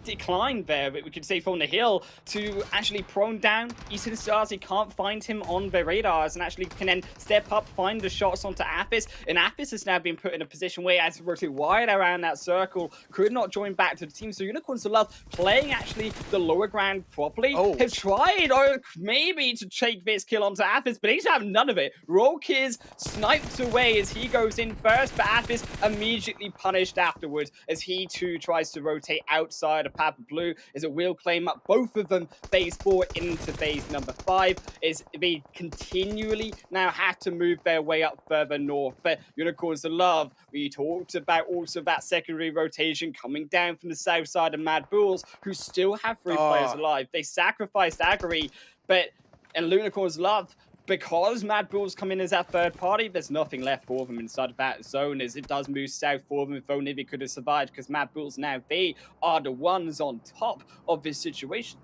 decline there, but we could say from the hill to actually prone down Eastern Stars. He can't find him on the radars and actually can then step up, find the shots onto Apis, and Apis has now been put in a position where he has to rotate wide around that circle, could not join back to the team. So Unicorns of Love playing actually the lower ground properly, have tried or maybe to take this kill onto Apis, but he's have none of it. Rokiz sniped away as he goes in first, but Apis immediately punished afterwards as he too tries to rotate outside of Papa Blue, as it will claim up both of them phase 4 into phase number 5, as they continually now have to move their way up further north. But Unicorns of Love, we talked about also that secondary rotation coming down from the south side of Mad Bulls, who still have 3 players alive. They sacrificed Agari, and Unicorns of Love, because Mad Bulls come in as that third party, there's nothing left for them inside of that zone as it does move south for them. If only they could have survived, because Mad Bulls now, they are the ones on top of this situation.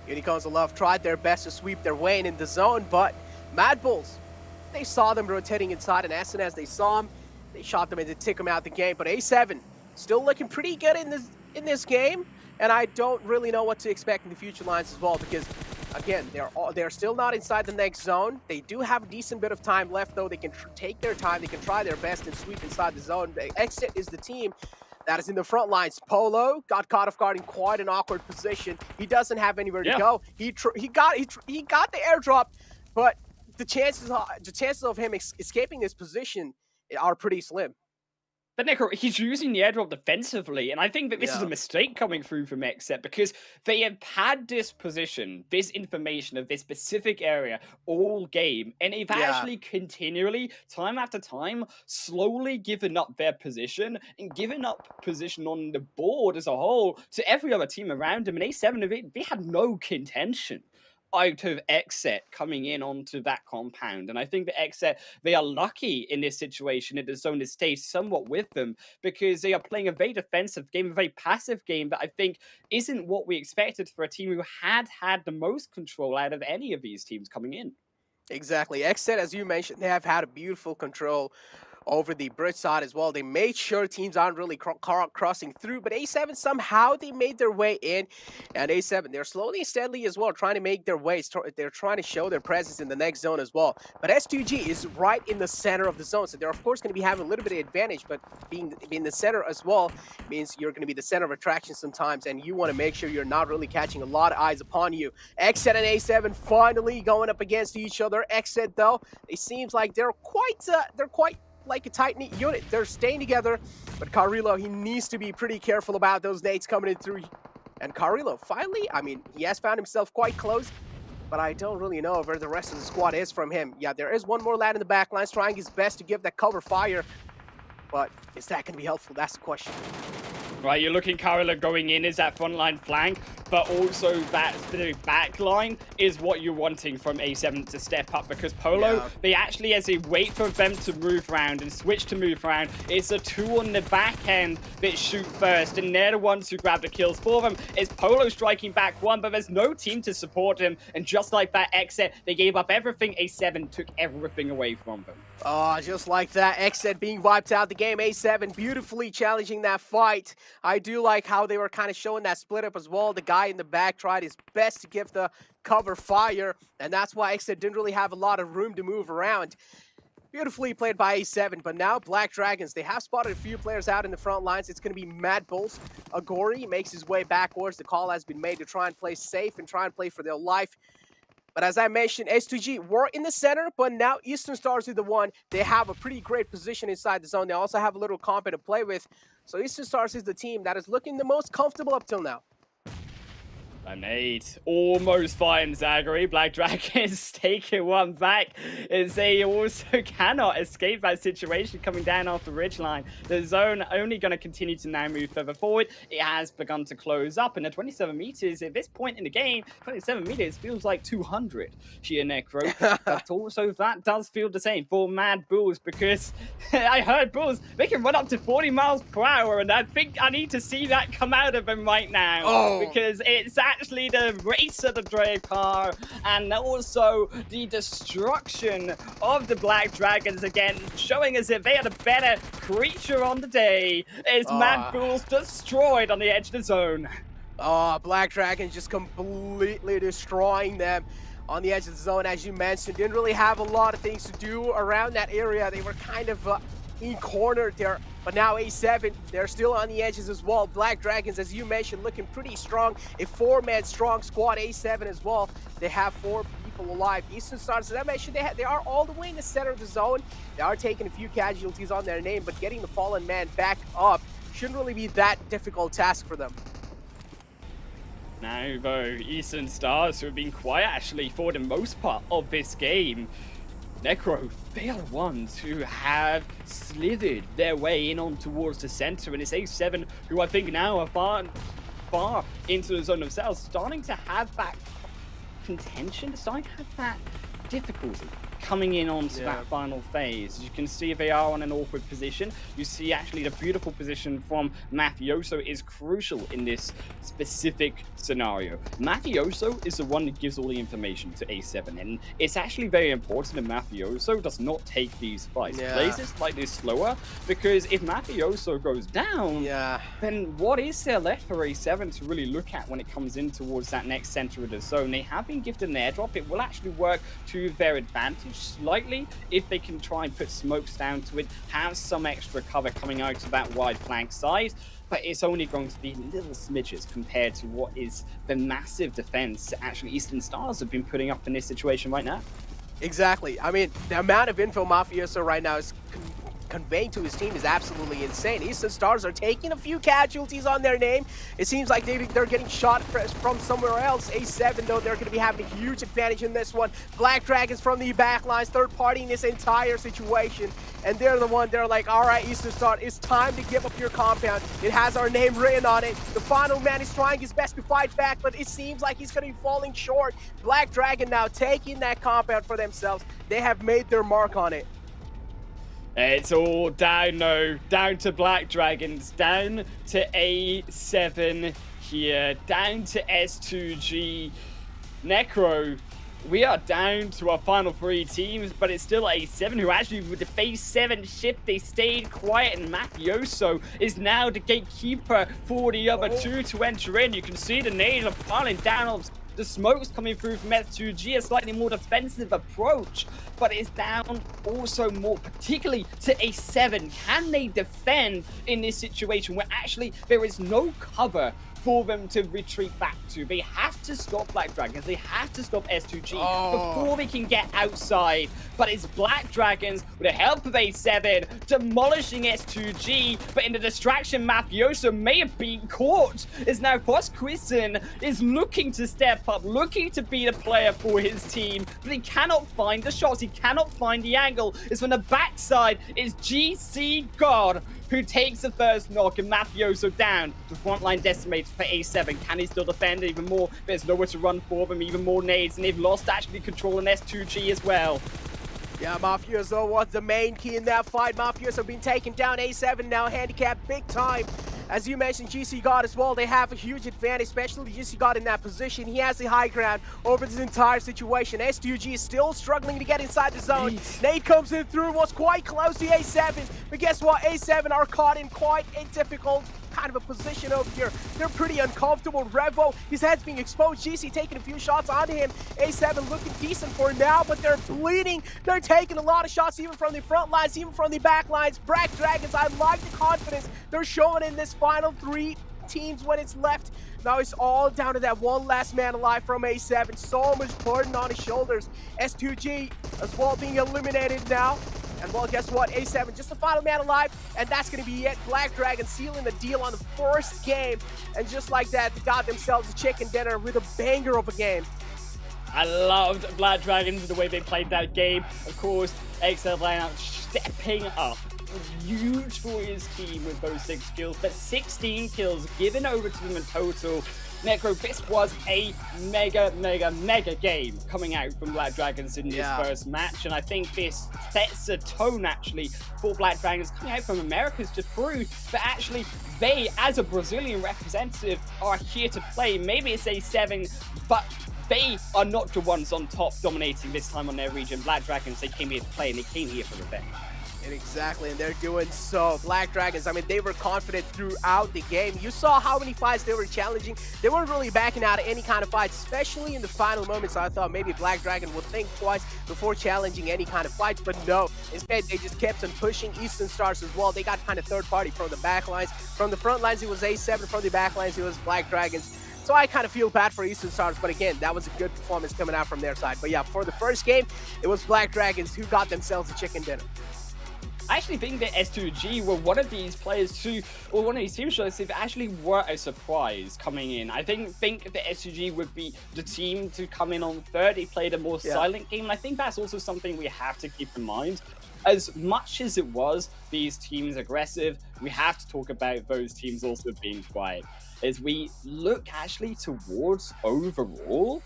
Unicorns of Love tried their best to sweep their way in the zone, but Mad Bulls, they saw them rotating inside, and as soon as they saw them, they shot them and they took them out the game. But A7 still looking pretty good in this game, and I don't really know what to expect in the future lines as well, because again, they're still not inside the next zone. They do have a decent bit of time left, though. They can take their time. They can try their best and sweep inside the zone. Exit is the team that is in the front lines. Polo got caught off guard in quite an awkward position. He doesn't have anywhere to go. He got the airdrop, but the chances of him escaping this position are pretty slim. But Nico, he's using the airdrop defensively, and I think that this is a mistake coming through from Exet, because they have had this position, this information of this specific area all game, and they've actually continually, time after time, slowly given up their position and given up position on the board as a whole to every other team around them. And A7, they had no contention out of Exet coming in onto that compound. And I think that Exet, they are lucky in this situation that the zone has stayed somewhat with them, because they are playing a very defensive game, a very passive game that I think isn't what we expected for a team who had the most control out of any of these teams coming in. Exactly. Exet, as you mentioned, they have had a beautiful control over the bridge side as well. They made sure teams aren't really crossing through, but A7 somehow they made their way in, and A7 they're slowly and steadily as well trying to make their way. They're trying to show their presence in the next zone as well. But S2G is right in the center of the zone, so they're of course going to be having a little bit of advantage. But being the center as well means you're going to be the center of attraction sometimes, and you want to make sure you're not really catching a lot of eyes upon you. XZ and A7 finally going up against each other. XZ though, it seems like they're quite like a tight-knit unit. They're staying together, but Carrillo, he needs to be pretty careful about those nades coming in through. And Carrillo, finally, I mean, he has found himself quite close, but I don't really know where the rest of the squad is from him. Yeah, there is one more lad in the back lines trying his best to give that cover fire, but is that going to be helpful? That's the question. Right, you're looking Carrillo going in as that frontline flank, but also that specific back line is what you're wanting from A7 to step up, because Polo, they actually, as they wait for them to move around and switch to move around, it's the two on the back end that shoot first, and they're the ones who grab the kills for them. It's Polo striking back one, but there's no team to support him, and just like that exit, they gave up everything. A7 took everything away from them. Oh, just like that, XZ being wiped out the game. A7 beautifully challenging that fight. I do like how they were kind of showing that split up as well. The guy in the back tried his best to give the cover fire, and that's why XZ didn't really have a lot of room to move around. Beautifully played by A7, but now Black Dragons, they have spotted a few players out in the front lines. It's going to be Mad Bulls. Agori makes his way backwards. The call has been made to try and play safe and try and play for their life. But as I mentioned, S2G were in the center, but now Eastern Stars are the one. They have a pretty great position inside the zone. They also have a little comp to play with. So Eastern Stars is the team that is looking the most comfortable up till now. A nade almost finds Zagori. Black Dragons taking one back as they also cannot escape that situation coming down off the ridgeline. The zone only going to continue to now move further forward. It has begun to close up, and at 27 meters at this point in the game, 27 meters feels like 200 here, Necro. But also that does feel the same for Mad Bulls, because I heard Bulls, they can run up to 40 miles per hour, and I think I need to see that come out of them right now, because it's actually the race of the Dre car, and also the destruction of the Black Dragons again, showing as if they are the better creature on the day, as Mad Bulls destroyed on the edge of the zone. Black Dragons just completely destroying them on the edge of the zone, as you mentioned. Didn't really have a lot of things to do around that area. They were kind of cornered there. But now A7, they're still on the edges as well. Black Dragons, as you mentioned, looking pretty strong. A 4-man strong squad, A7 as well. They have 4 people alive. Eastern Stars, as I mentioned, they are all the way in the center of the zone. They are taking a few casualties on their name, but getting the fallen man back up shouldn't really be that difficult task for them. Now, though, Eastern Stars, who have been quiet actually for the most part of this game, Necro, they are the ones who have slithered their way in on towards the center, and it's A7 who I think now are far into the zone themselves, starting to have that contention, starting to have that difficulty coming in onto that final phase. You can see they are on an awkward position. You see actually the beautiful position from Mafioso is crucial in this specific scenario. Mafioso is the one that gives all the information to A7, and it's actually very important that Mafioso does not take these fights. Plays it slightly slower, because if Mafioso goes down, then what is there left for A7 to really look at when it comes in towards that next center of the zone? They have been gifted an airdrop. It will actually work to their advantage slightly if they can try and put smokes down to it, have some extra cover coming out to that wide flank side, but it's only going to be little smidges compared to what is the massive defense actually Eastern Stars have been putting up in this situation right now. Exactly. I mean, the amount of info Mafioso right now is conveying to his team is absolutely insane. Eastern Stars are taking a few casualties on their name. It seems like they're getting shot from somewhere else. A7, though, they're going to be having a huge advantage in this one. Black Dragons from the back lines, third party in this entire situation. And they're the one, they're like, all right, Eastern Star, it's time to give up your compound. It has our name written on it. The final man is trying his best to fight back, but it seems like he's going to be falling short. Black Dragon now taking that compound for themselves. They have made their mark on it. It's all down, no, down to Black Dragons, down to A7 here, down to S2G. Necro, we are down to our final 3 teams, but it's still A7 who actually, with the phase 7 shift, they stayed quiet, and Mafioso is now the gatekeeper for the other 2 to enter in. You can see the nades are piling down. The smoke's coming through from S2G, a slightly more defensive approach, but it's down also more particularly to A7. Can they defend in this situation where actually there is no cover for them to retreat back to? They have to stop Black Dragons, they have to stop S2G before they can get outside. But it's Black Dragons, with the help of A7, demolishing S2G, but in the distraction, Mafioso may have been caught. Is now Quisten is looking to step up, looking to be the player for his team, but he cannot find the shots, he cannot find the angle. It's from the backside, it's GC God who takes the first knock, and Mafioso down. The frontline decimated for A7. Can he still defend even more? There's nowhere to run for them, even more nades, and they've lost actually control in S2G as well. Yeah, Mafioso was the main key in that fight. Mafioso been taken down. A7 now handicapped big time. As you mentioned, GC God as well, they have a huge advantage, especially GC God in that position. He has the high ground over this entire situation. S2G is still struggling to get inside the zone. Nate comes in through, was quite close to A7, but guess what? A7 are caught in quite a difficult kind of a position over here. They're pretty uncomfortable. Revo, his head's being exposed. GC taking a few shots onto him. A7 looking decent for now, but they're bleeding. They're taking a lot of shots even from the front lines, even from the back lines. Black Dragons, I like the confidence they're showing in this final 3 teams when it's left. Now it's all down to that one last man alive from A7. So much burden on his shoulders. S2G as well being eliminated now. And well, guess what? A7, just the final man alive, and that's going to be it. Black Dragon sealing the deal on the first game. And just like that, they got themselves a chicken dinner with a banger of a game. I loved Black Dragons, the way they played that game. Of course, XL lineup stepping up. Huge for his team with those 6 kills, but 16 kills given over to them in total. Necro, this was a mega game coming out from Black Dragons in this first match, and I think this sets a tone actually for Black Dragons coming out from Americas to prove that actually they, as a Brazilian representative, are here to play. Maybe it's A7, but they are not the ones on top dominating this time on their region. Black Dragons, they came here to play, and they came here for revenge. And exactly, and they're doing so. Black Dragons, I mean, they were confident throughout the game. You saw how many fights they were challenging. They weren't really backing out of any kind of fight, especially in the final moments. I thought maybe Black Dragon would think twice before challenging any kind of fights, but no. Instead, they just kept on pushing. Eastern Stars as well. They got kind of third party from the back lines. From the front lines, it was A7. From the back lines, it was Black Dragons. So I kind of feel bad for Eastern Stars, but again, that was a good performance coming out from their side. But yeah, for the first game, it was Black Dragons who got themselves a chicken dinner. I actually think that S2G were one of these players who, or one of these teams, should I say, that actually were a surprise coming in. I think that S2G would be the team to come in on third. They played a more silent game, and I think that's also something we have to keep in mind. As much as it was these teams aggressive, we have to talk about those teams also being quiet. As we look actually towards overall,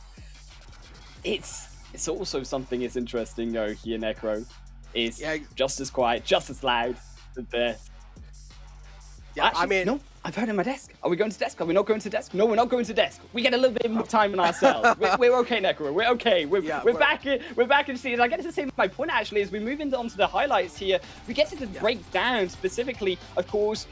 it's also something that's interesting though here, Necro. Is just as quiet, just as loud as this. Yeah, actually, I mean, no, I've heard in my desk. Are we going to desk? Are we not going to desk? No, we're not going to desk. We get a little bit more time on ourselves. we're okay, Necro. We're okay. We're back. We're back in season. I get to say my point actually as we move onto the highlights here. We get to break down specifically, of course,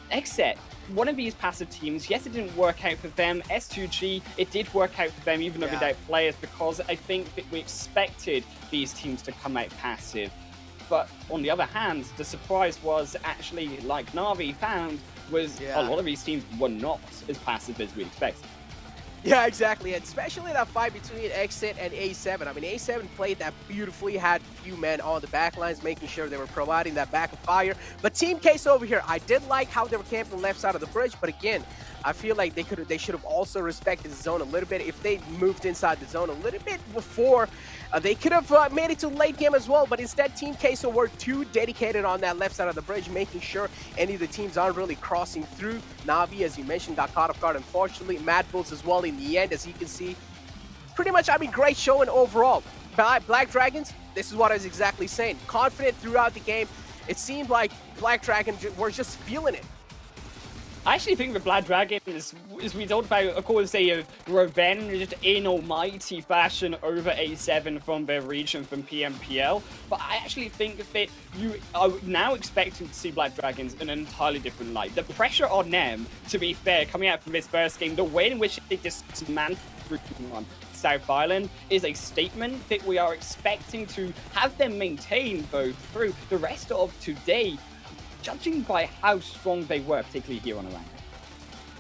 Exet. One of these passive teams, yes, it didn't work out for them. S2G, it did work out for them, even though without players, because I think that we expected these teams to come out passive. But on the other hand, the surprise was actually, like Na'Vi found, was a lot of these teams were not as passive as we expected. Yeah, exactly, and especially that fight between Exit and A7. I mean, A7 played that beautifully, had few men on the back lines, making sure they were providing that backup fire. But Team Case over here, I did like how they were camping left side of the bridge, but again, I feel like they should have also respected the zone a little bit. If they moved inside the zone a little bit before, they could have made it to late game as well, but instead Team Queso were too dedicated on that left side of the bridge, making sure any of the teams aren't really crossing through. Na'Vi, as you mentioned, got caught off guard, unfortunately. Mad Bulls as well in the end, as you can see. Pretty much, I mean, great showing overall. Black Dragons, this is what I was exactly saying. Confident throughout the game. It seemed like Black Dragons were just feeling it. I actually think the Black Dragons, as we talked about, of course, they have revenged in almighty fashion over A7 from their region, from PMPL. But I actually think that you are now expecting to see Black Dragons in an entirely different light. The pressure on them, to be fair, coming out from this first game, the way in which they dismantled on South Island is a statement that we are expecting to have them maintain, though, through the rest of today, judging by how strong they were, particularly here on Erangel.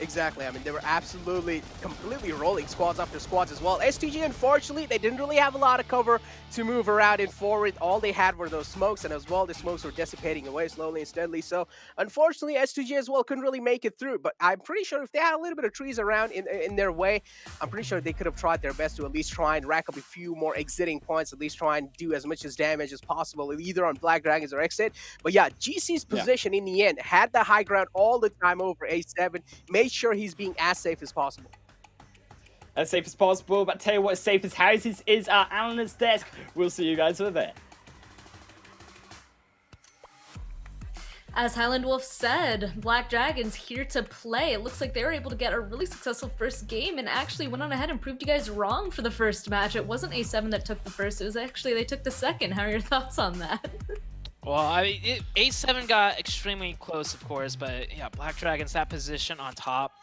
Exactly. I mean, they were absolutely, completely rolling squads after squads as well. STG, unfortunately, they didn't really have a lot of cover to move around in forward. All they had were those smokes, and as well, the smokes were dissipating away slowly and steadily. So, unfortunately, STG as well couldn't really make it through. But I'm pretty sure if they had a little bit of trees around in their way, I'm pretty sure they could have tried their best to at least try and rack up a few more exiting points, at least try and do as much as damage as possible, either on Black Dragons or Exit. But yeah, GC's position in the end had the high ground all the time over A7. Made sure he's being as safe as possible. As safe as possible, but tell you what, as safe as houses is our analyst desk. We'll see you guys over there. As Highland Wolf said, Black Dragons here to play. It looks like they were able to get a really successful first game and actually went on ahead and proved you guys wrong for the first match. It wasn't A7 that took the first, it was actually they took the second. How are your thoughts on that? Well, I mean, A7 got extremely close, of course, but yeah, Black Dragons, that position on top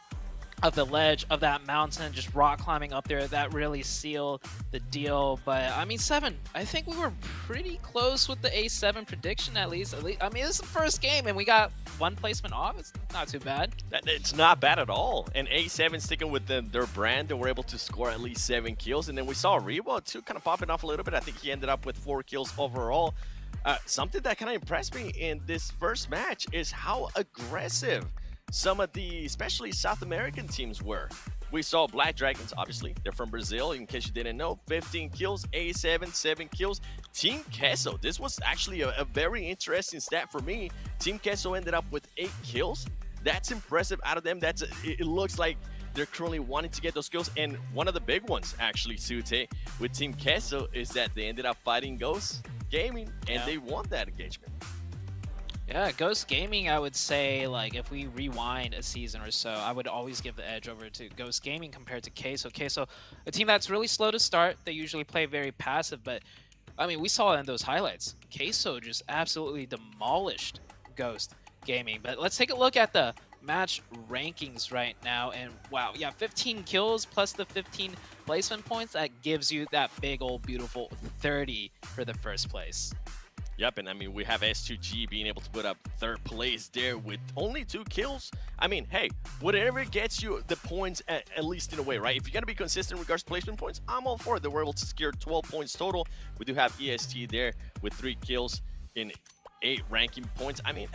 of the ledge of that mountain, just rock climbing up there, that really sealed the deal. But I mean, 7, I think we were pretty close with the A7 prediction at least. I mean, this is the first game and we got one placement off. It's not too bad. It's not bad at all. And A7 sticking with their brand, they were able to score at least 7 kills. And then we saw Rebo too kind of popping off a little bit. I think he ended up with 4 kills overall. Something that kind of impressed me in this first match is how aggressive some of the, especially South American teams were. We saw Black Dragons, obviously, they're from Brazil, in case you didn't know, 15 kills, A7, 7 kills. Team Queso, this was actually a very interesting stat for me. Team Queso ended up with 8 kills. That's impressive out of them. It looks like they're currently wanting to get those kills. And one of the big ones, actually, Sute, with Team Queso is that they ended up fighting Ghost Gaming, and they won that engagement. Yeah, Ghost Gaming, I would say, like, if we rewind a season or so, I would always give the edge over to Ghost Gaming compared to Queso. Queso, a team that's really slow to start. They usually play very passive, but, I mean, we saw in those highlights, Queso just absolutely demolished Ghost Gaming. But let's take a look at the match rankings right now, and wow, yeah, 15 kills plus the 15 placement points, that gives you that big old beautiful 30 for the first place. Yep, and I mean, we have S2G being able to put up 3rd place there with only 2 kills. I mean, hey, whatever gets you the points, at least in a way, right? If you're going to be consistent in regards to placement points, I'm all for it. They were able to secure 12 points total. We do have EST there with 3 kills in 8 ranking points. I mean,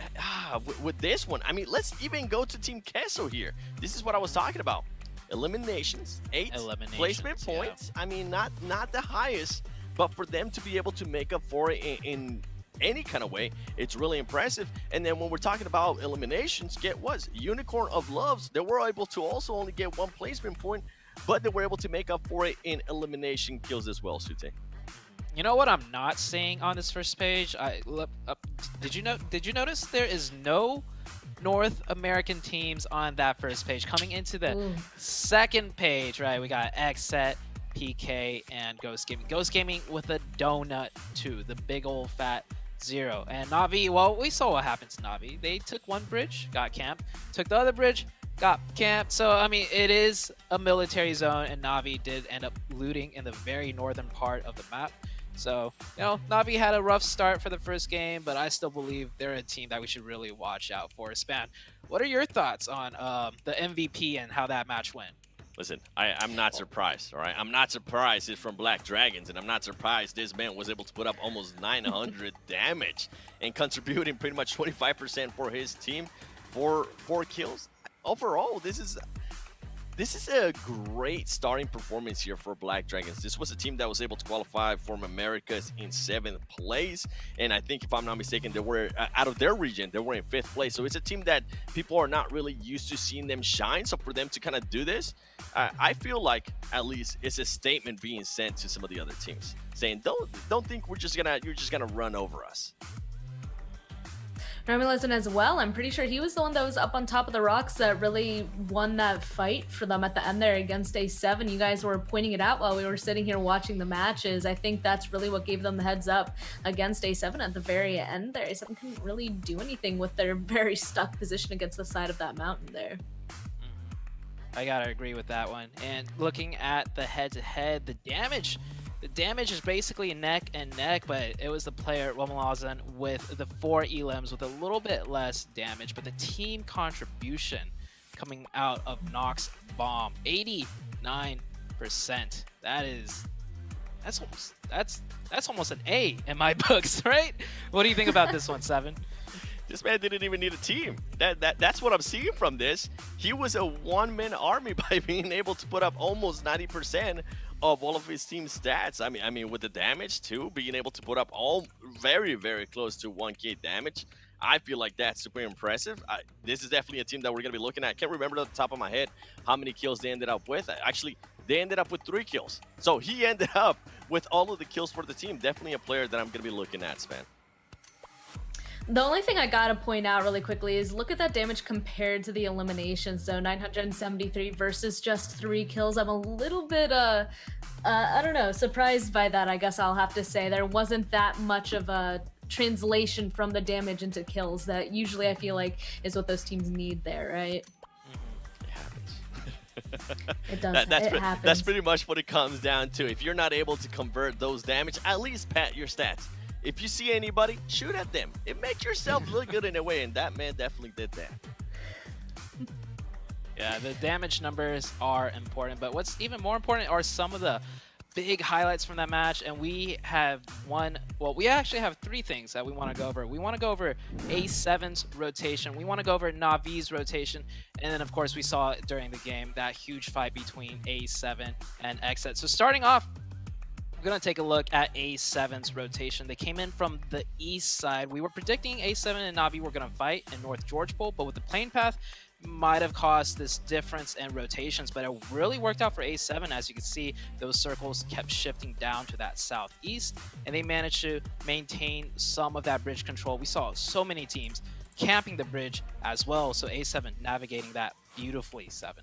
with this one, I mean, let's even go to Team Queso here. This is what I was talking about. Eliminations, 8 placement points. I mean, not the highest, but for them to be able to make up for it in any kind of way, it's really impressive. And then when we're talking about eliminations, get what? Unicorn of Loves, they were able to also only get 1 placement point, but they were able to make up for it in elimination kills as well, Sute. You know what I'm not seeing on this first page? Did you notice there is no North American teams on that first page? Coming into the second page, right? We got Xset, PK, and Ghost Gaming. Ghost Gaming with a donut too, the big old fat 0. And Na'Vi, well, we saw what happened to Na'Vi. They took one bridge, got camped, took the other bridge, got camped. So, I mean, it is a military zone, and Na'Vi did end up looting in the very northern part of the map. So, you know, Na'Vi had a rough start for the first game, but I still believe they're a team that we should really watch out for. Span, what are your thoughts on the MVP and how that match went? Listen, I'm not surprised, all right? I'm not surprised it's from Black Dragons, and I'm not surprised this man was able to put up almost 900 damage and contributing pretty much 25% for his team for 4 kills. Overall, this is a great starting performance here for Black Dragons. This was a team that was able to qualify for Americas in 7th place. And I think, if I'm not mistaken, they were, out of their region, they were in 5th place. So it's a team that people are not really used to seeing them shine. So for them to kind of do this, I feel like at least it's a statement being sent to some of the other teams saying, don't think you're just gonna run over us. Romulan as well. I'm pretty sure he was the one that was up on top of the rocks that really won that fight for them at the end there against A7. You guys were pointing it out while we were sitting here watching the matches. I think that's really what gave them the heads up against A7 at the very end there. A7 couldn't really do anything with their very stuck position against the side of that mountain there. I gotta agree with that one. And looking at the head-to-head, the damage is basically neck and neck, but it was the player Romulan with the 4 elims with a little bit less damage. But the team contribution coming out of Nox Bomb, 89%. That's almost an A in my books, right? What do you think about this one, Seven? This man didn't even need a team. That's what I'm seeing from this. He was a one-man army by being able to put up almost 90% of all of his team stats. I mean, with the damage too, being able to put up all very, very close to 1K damage. I feel like that's super impressive. This is definitely a team that we're going to be looking at. I can't remember off the top of my head how many kills they ended up with. Actually, they ended up with 3 kills. So he ended up with all of the kills for the team. Definitely a player that I'm going to be looking at, Sven. The only thing I gotta point out really quickly is look at that damage compared to the eliminations. So 973 versus just 3 kills. I'm a little bit, I don't know, surprised by that, I guess I'll have to say. There wasn't that much of a translation from the damage into kills that usually I feel like is what those teams need there, right? It happens. It does. It happens. That's pretty much what it comes down to. If you're not able to convert those damage, at least pat your stats. If you see anybody, shoot at them. It makes yourself look good in a way, and that man definitely did that. Yeah, the damage numbers are important, but what's even more important are some of the big highlights from that match, and we have we actually have 3 things that we want to go over. We want to go over A7's rotation, we want to go over Navi's rotation, and then of course we saw during the game that huge fight between A7 and Xset. So starting off, we're going to take a look at A7's rotation. They came in from the east side. We were predicting A7 and Navi were going to fight in North Georgepol, but with the plane path, might have caused this difference in rotations, but it really worked out for A7. As you can see, those circles kept shifting down to that southeast, and they managed to maintain some of that bridge control. We saw so many teams camping the bridge as well, so A7 navigating that beautifully, 7.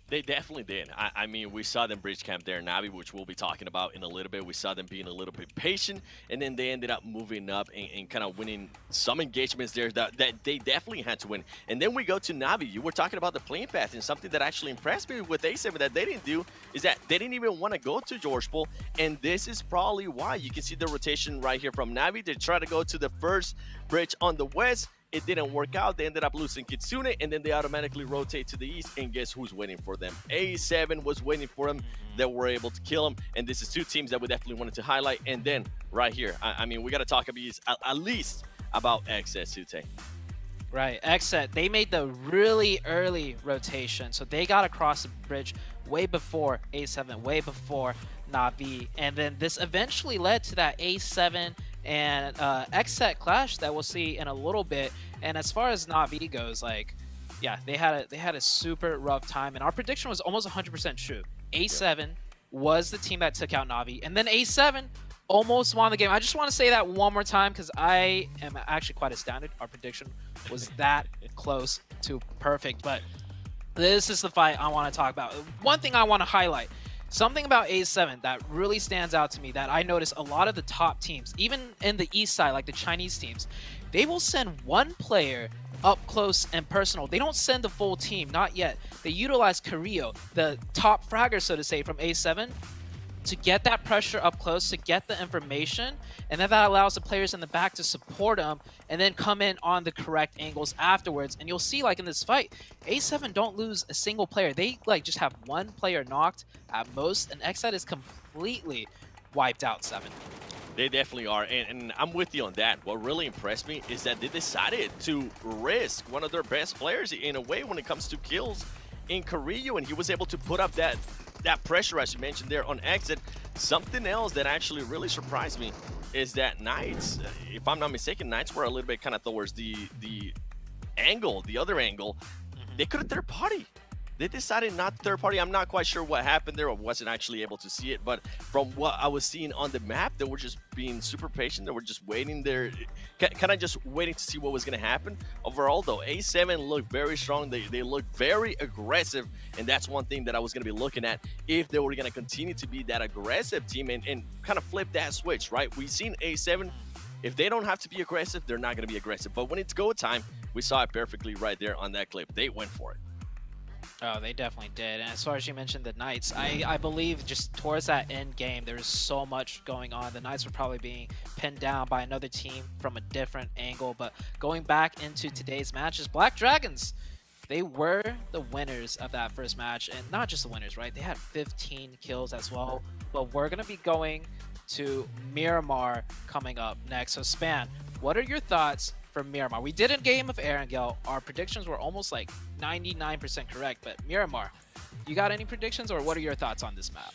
They definitely did. I mean, we saw them bridge camp there in Navi, which we'll be talking about in a little bit. We saw them being a little bit patient, and then they ended up moving up and kind of winning some engagements there that they definitely had to win. And then we go to Navi. You were talking about the plane path, and something that actually impressed me with A7 that they didn't do is that they didn't even want to go to Georgepol, and this is probably why. You can see the rotation right here from Navi. They try to go to the first bridge on the west. It didn't work out. They ended up losing Kitsune, and then they automatically rotate to the east, and guess who's waiting for them? A7 was waiting for them. They were able to kill them, and this is 2 teams that we definitely wanted to highlight. And then right here, I mean, we got to talk at least about Xset, Sute. Right, Xset, they made the really early rotation, so they got across the bridge way before A7, way before Navi, and then this eventually led to that A7 and Xset clash that we'll see in a little bit. And as far as Navi goes, like, yeah, they had a super rough time, and our prediction was almost 100% true. A7 was the team that took out Navi, and then A7 almost won the game. I just want to say that one more time because I am actually quite astounded. Our prediction was that close to perfect, but this is the fight I want to talk about. One thing I want to highlight. Something about A7 that really stands out to me that I notice a lot of the top teams, even in the east side, like the Chinese teams, they will send one player up close and personal. They don't send the full team, not yet. They utilize Carrillo, the top fragger, so to say, from A7, to get that pressure up close, to get the information, and then that allows the players in the back to support them and then come in on the correct angles afterwards. And you'll see, like in this fight, A7 don't lose a single player. They like just have one player knocked at most, and Xset is completely wiped out, 7. They definitely are, and I'm with you on that. What really impressed me is that they decided to risk one of their best players in a way when it comes to kills in Carrillo, and he was able to put up that pressure, as you mentioned there, on Xset. Something else that actually really surprised me is that Knights, if I'm not mistaken, Knights were a little bit kind of towards the angle, the other angle. They couldn't third party. They decided not third party. I'm not quite sure what happened there. I wasn't actually able to see it, but from what I was seeing on the map, they were just being super patient. They were just waiting there, kind of just waiting to see what was going to happen. Overall, though, A7 looked very strong. They looked very aggressive, and that's one thing that I was going to be looking at if they were going to continue to be that aggressive team and kind of flip that switch, right? We've seen A7. If they don't have to be aggressive, they're not going to be aggressive. But when it's go time, we saw it perfectly right there on that clip. They went for it. Oh, they definitely did. And as far as you mentioned the Knights, I believe just towards that end game, there was so much going on. The Knights were probably being pinned down by another team from a different angle. But going back into today's matches, Black Dragons, they were the winners of that first match. And not just the winners, right? They had 15 kills as well. But we're going to be going to Miramar coming up next. So Span, what are your thoughts for Miramar? We did a game of Erangel. Our predictions were almost like 99% correct, but Miramar, you got any predictions, or what are your thoughts on this map?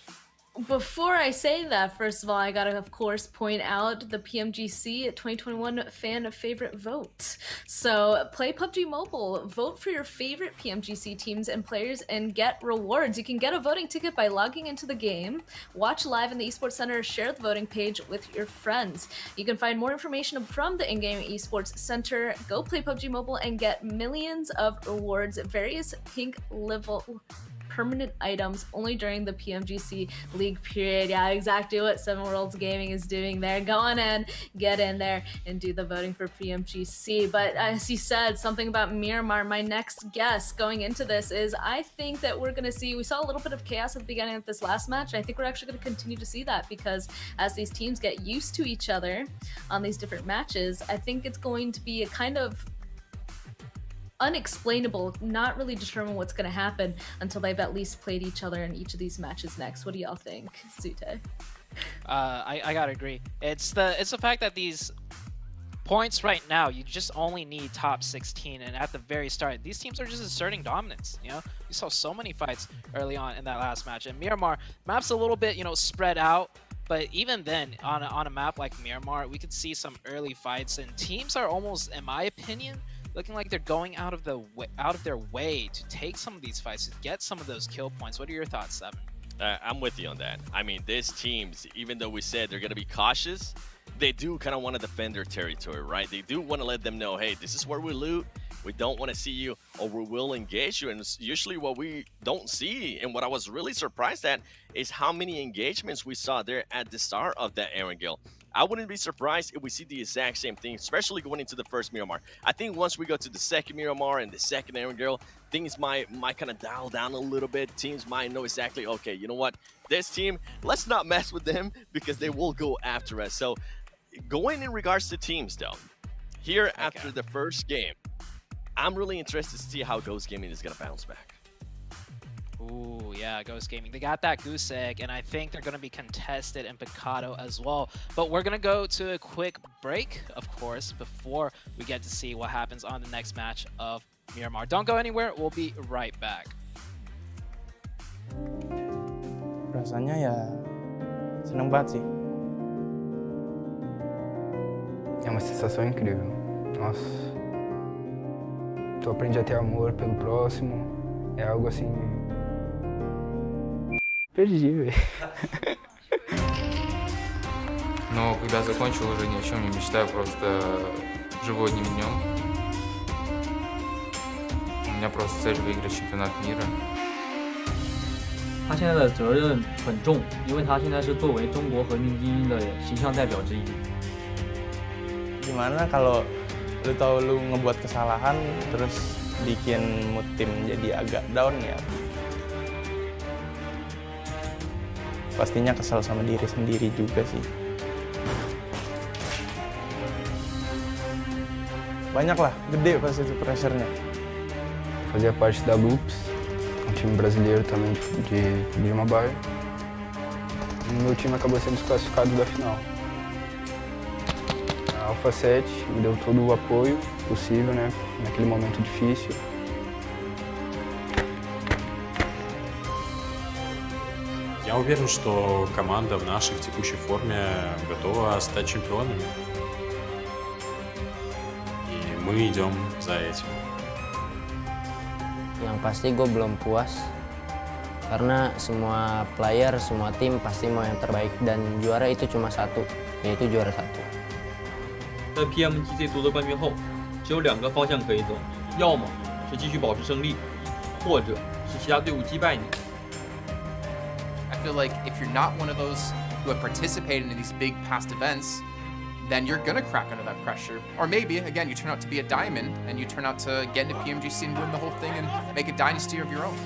Before I say that, first of all, I gotta, of course, point out the PMGC 2021 fan favorite vote. So play PUBG Mobile, vote for your favorite PMGC teams and players, and get rewards. You can get a voting ticket by logging into the game, watch live in the Esports Center, share the voting page with your friends. You can find more information from the in-game Esports Center, go play PUBG Mobile, and get millions of rewards, various pink level permanent items only during the PMGC League period. Yeah, exactly what Seven Worlds Gaming is doing there. Go on and get in there and do the voting for PMGC. But as you said, something about Miramar, my next guess going into this is I think that we're going to see, we saw a little bit of chaos at the beginning of this last match, and I think we're actually going to continue to see that because as these teams get used to each other on these different matches, I think it's going to be a kind of unexplainable, not really determine what's going to happen until they've at least played each other in each of these matches next. What do y'all think, Zute? I gotta agree. It's the fact that these points right now, you just only need top 16, and at the very start, these teams are just asserting dominance. You know, we saw so many fights early on in that last match, and Miramar map's a little bit, you know, spread out. But even then, on a map like Miramar, we could see some early fights, and teams are almost, in my opinion, looking like they're going out of their way to take some of these fights, to get some of those kill points. What are your thoughts, Seven? I'm with you on that. I mean, these teams, even though we said they're going to be cautious, they do kind of want to defend their territory, right? They do want to let them know, hey, this is where we loot. We don't want to see you, or we will engage you. And usually what we don't see, and what I was really surprised at, is how many engagements we saw there at the start of that Erangel. I wouldn't be surprised if we see the exact same thing, especially going into the first Miramar. I think once we go to the second Miramar and the second Erangel, things might kind of dial down a little bit. Teams might know exactly, okay, you know what? This team, let's not mess with them because they will go after us. So going in regards to teams, though, here after the first game, I'm really interested to see how Ghost Gaming is going to bounce back. Ooh, yeah, Ghost Gaming. They got that goose egg, and I think they're going to be contested in Picado as well. But we're going to go to a quick break, of course, before we get to see what happens on the next match of Miramar. Don't go anywhere. We'll be right back. Rasanya ya seneng banget sih. É uma sensação incrível. Nossa. Tu aprende a ter amor pelo próximo. É algo assim. Perdi, velho. Но когда закончил, уже ни о чем не мечтаю, просто живу одним днем. У меня просто цель выиграть чемпионат мира. 他现在的责任很重，因为他现在是作为中国革命精英的形象代表之一。 Gimana kalau lu tahu lu ngebuat kesalahan terus bikin mood tim jadi agak down ya? Pastinya kesal sama diri sendiri juga sih. Banyak lah, gede pasti itu pressure-nya. Fazia parte da Loops, um time brasileiro também de PUBG Mobile. E meu time acabou sendo desclassificado da final. A Alpha 7 me deu todo o apoio possível, né, naquele momento difícil. Я уверен, что команда в нашей текущей форме готова стать чемпионами. И мы идем за этим. Yang pasti gue belum puas karena semua player, semua tim pasti mau yang terbaik dan juara itu cuma satu, yaitu juara satu. 在 PMGC 夺得冠军后，只有2个方向可以走，要么是继续保持胜利，或者是其他队伍击败你。 I feel like if you're not one of those who have participated in these big past events, then you're gonna crack under that pressure. Or maybe, again, you turn out to be a diamond and you turn out to get into PMGC and win the whole thing and make a dynasty of your own.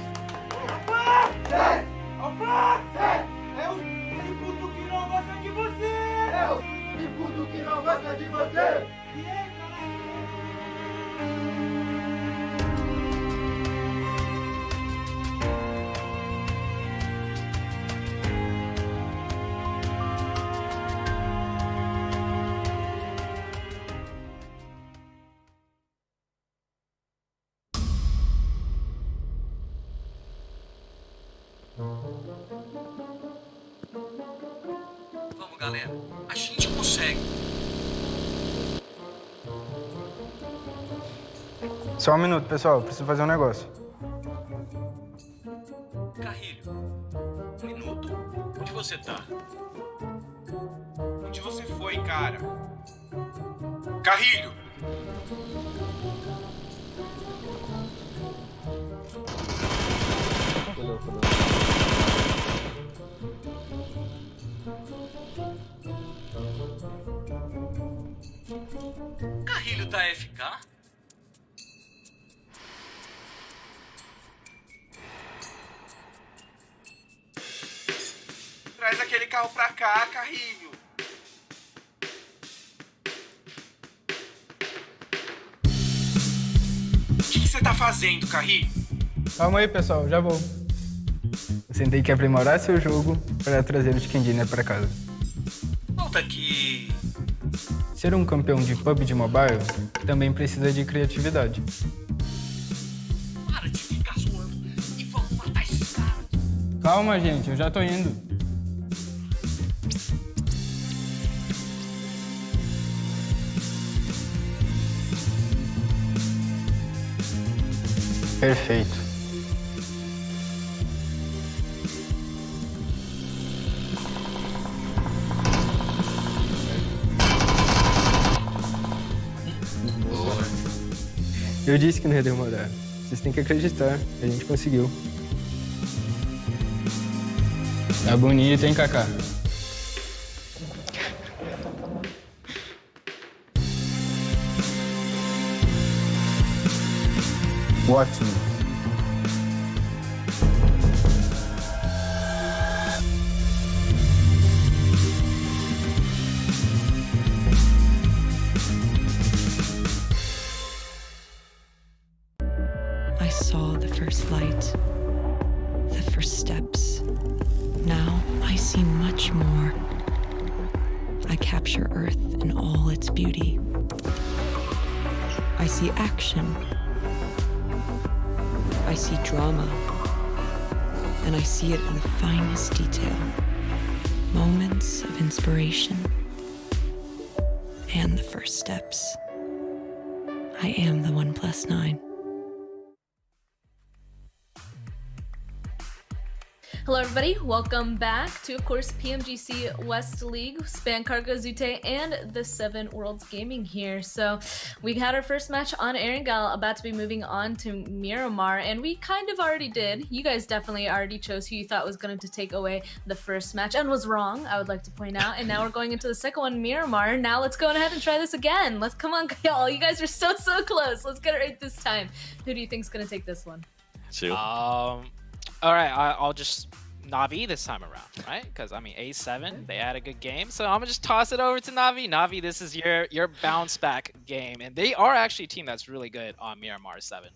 Vamos, galera. A gente consegue. Só um minuto, pessoal. Preciso fazer um negócio. Carrilho, um minuto? Onde você tá? Onde você foi, cara? Carrilho! Carrilho tá FK? Traz aquele carro pra cá, Carrilho. O que você tá fazendo, Carrilho? Calma aí, pessoal. Já vou. Você tem que aprimorar seu jogo para trazer o Chicken Dinner para casa. Volta aqui. Ser um campeão de PUBG Mobile também precisa de criatividade. Para de ficar zoando e vamos matar esses caras. Calma, gente. Eu já tô indo. Perfeito. Eu disse que não ia demorar. Vocês têm que acreditar. A gente conseguiu. Tá bonito, hein, Kaká? Ótimo. I saw the first light, the first steps. Now I see much more. I capture Earth in all its beauty. I see action. I see drama. And I see it in the finest detail. Moments of inspiration. And the first steps. I am the 1+9. Hello everybody, welcome back to, of course, PMGC West League, Span Cargo Zute, and the 7 Worlds Gaming here. So we had our first match on Erangel, about to be moving on to Miramar, and we kind of already did. You guys definitely already chose who you thought was going to take away the first match, and was wrong, I would like to point out. And now we're going into the second one, Miramar. Now let's go ahead and try this again. Let's, come on, y'all. You guys are so close. Let's get it right this time. Who do you think is going to take this one? Two. All right, I'll just Na'Vi this time around, right? Because I mean, A7, they had a good game, so I'm gonna just toss it over to Na'Vi. Na'Vi, this is your bounce back game, and they are actually a team that's really good on Miramar 7.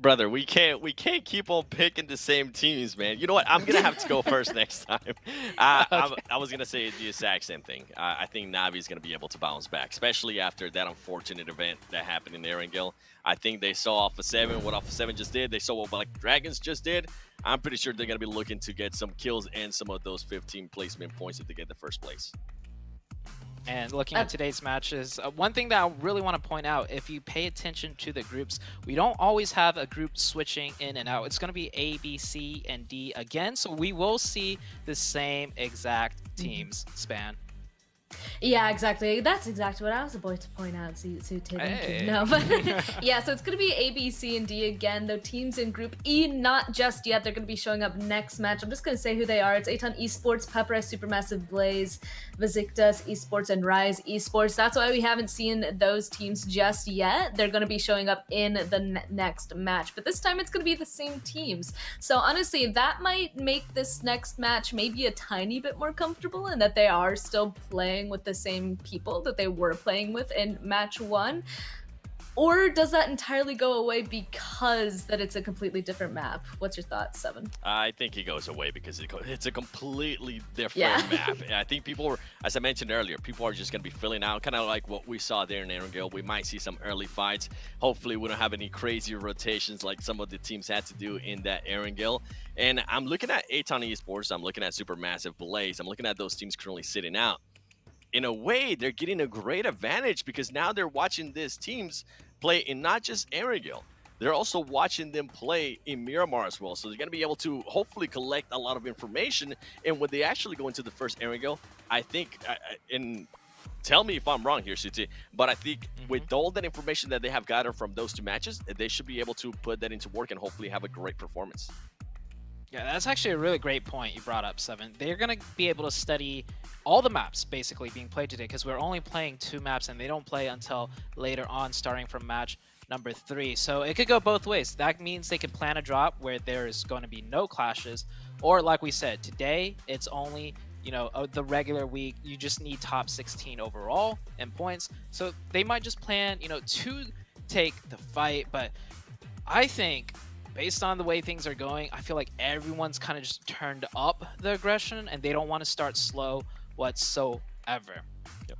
Brother, we can't keep on picking the same teams, man. You know what? I'm gonna have to go first next time. I was gonna say the exact same thing. I think Na'Vi's gonna be able to bounce back, especially after that unfortunate event that happened in Erangel. I think they saw Alpha 7 what Alpha 7 just did. They saw what Black Dragons just did. I'm pretty sure they're gonna be looking to get some kills and some of those 15 placement points if they get the first place. And looking at today's matches, one thing that I really want to point out, if you pay attention to the groups, we don't always have a group switching in and out. It's going to be A, B, C, and D again. So we will see the same exact teams span. Yeah, exactly. That's exactly what I was about to point out. Hey. No, but yeah, so it's going to be A, B, C, and D again. Though teams in Group E, not just yet. They're going to be showing up next match. I'm just going to say who they are. It's Aton Esports, Pepper, Supermassive Blaze, Besiktas Esports, and Rise Esports. That's why we haven't seen those teams just yet. They're going to be showing up in the next match. But this time it's going to be the same teams. So honestly, that might make this next match maybe a tiny bit more comfortable in that they are still playing with the same people that they were playing with in match 1. Or does that entirely go away because that it's a completely different map? What's your thoughts, Seven? I think it goes away because it's a completely different map. And I think people, as I mentioned earlier, people are just going to be filling out, kind of like what we saw there in Erangel. We might see some early fights. Hopefully, we don't have any crazy rotations like some of the teams had to do in that Erangel. And I'm looking at Aton Esports. I'm looking at Supermassive Blaze. I'm looking at those teams currently sitting out. In a way, they're getting a great advantage because now they're watching these teams play in not just Erangel. They're also watching them play in Miramar as well. So they're going to be able to hopefully collect a lot of information. And when they actually go into the first Erangel, I think, and tell me if I'm wrong here, Suti, but I think with all that information that they have gathered from those 2 matches, they should be able to put that into work and hopefully have a great performance. Yeah, that's actually a really great point you brought up, Seven. They're going to be able to study all the maps basically being played today because we're only playing 2 maps and they don't play until later on, starting from match number 3. So it could go both ways. That means they could plan a drop where there is going to be no clashes, or like we said, today it's only, you know, the regular week. You just need top 16 overall in points. So they might just plan, you know, to take the fight. But I think, based on the way things are going, I feel like everyone's kind of just turned up the aggression and they don't want to start slow whatsoever. Yep.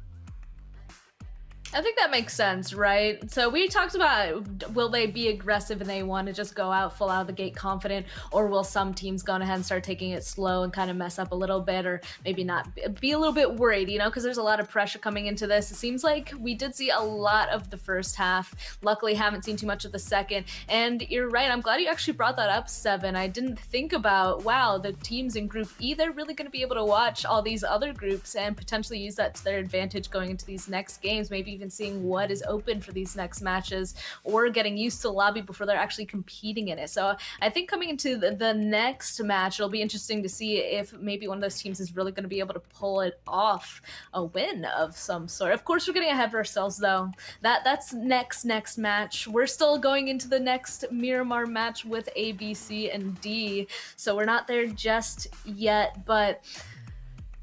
I think that makes sense, right? So we talked about, will they be aggressive and they want to just go out full out of the gate confident, or will some teams go ahead and start taking it slow and kind of mess up a little bit, or maybe not, be a little bit worried, you know, because there's a lot of pressure coming into this. It seems like we did see a lot of the first half. Luckily, haven't seen too much of the second. And you're right, I'm glad you actually brought that up, Seven. I didn't think about, wow, the teams in Group E, they're really going to be able to watch all these other groups and potentially use that to their advantage going into these next games, maybe even seeing what is open for these next matches or getting used to the lobby before they're actually competing in it. So I think coming into the next match, it'll be interesting to see if maybe one of those teams is really going to be able to pull it off, a win of some sort. Of course, we're getting ahead of ourselves though. That's next match. We're still going into the next Miramar match with A, B, C, and D. So we're not there just yet, but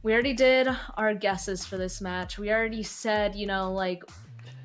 we already did our guesses for this match. We already said, you know, like,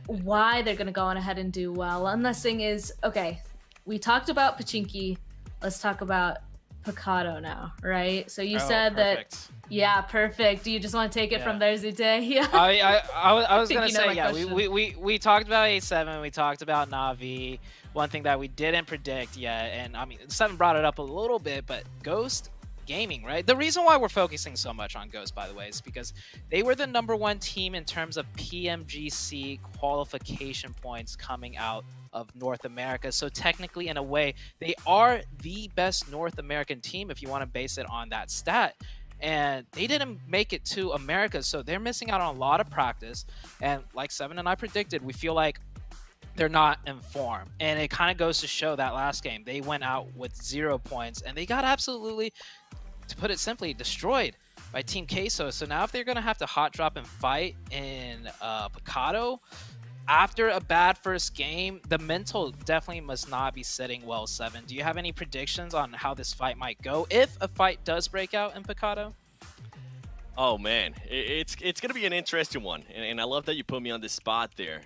why they're going to go on ahead and do well. And this thing is, okay, we talked about Pachinki. Let's talk about Picado now, right? So you said perfect. that, yeah, perfect. Do you just want to take it from there, Zute? Yeah. I was going to think you know say, my yeah, question. we talked about A7, we talked about Na'Vi. One thing that we didn't predict yet, and I mean, Seven brought it up a little bit, but Ghost Gaming, right? The reason why we're focusing so much on Ghost, by the way, is because they were the #1 team in terms of PMGC qualification points coming out of North America. So technically, in a way, they are the best North American team if you want to base it on that stat. And they didn't make it to America, so they're missing out on a lot of practice. And like Seven and I predicted, we feel like they're not in form. And it kind of goes to show that last game, they went out with 0 points and they got absolutely, to put it simply, destroyed by Team Queso. So now if they're going to have to hot drop and fight in Picado, after a bad first game, the mental definitely must not be sitting well, Seven. Do you have any predictions on how this fight might go if a fight does break out in Picado? Oh man, it's going to be an interesting one, and I love that you put me on this spot there.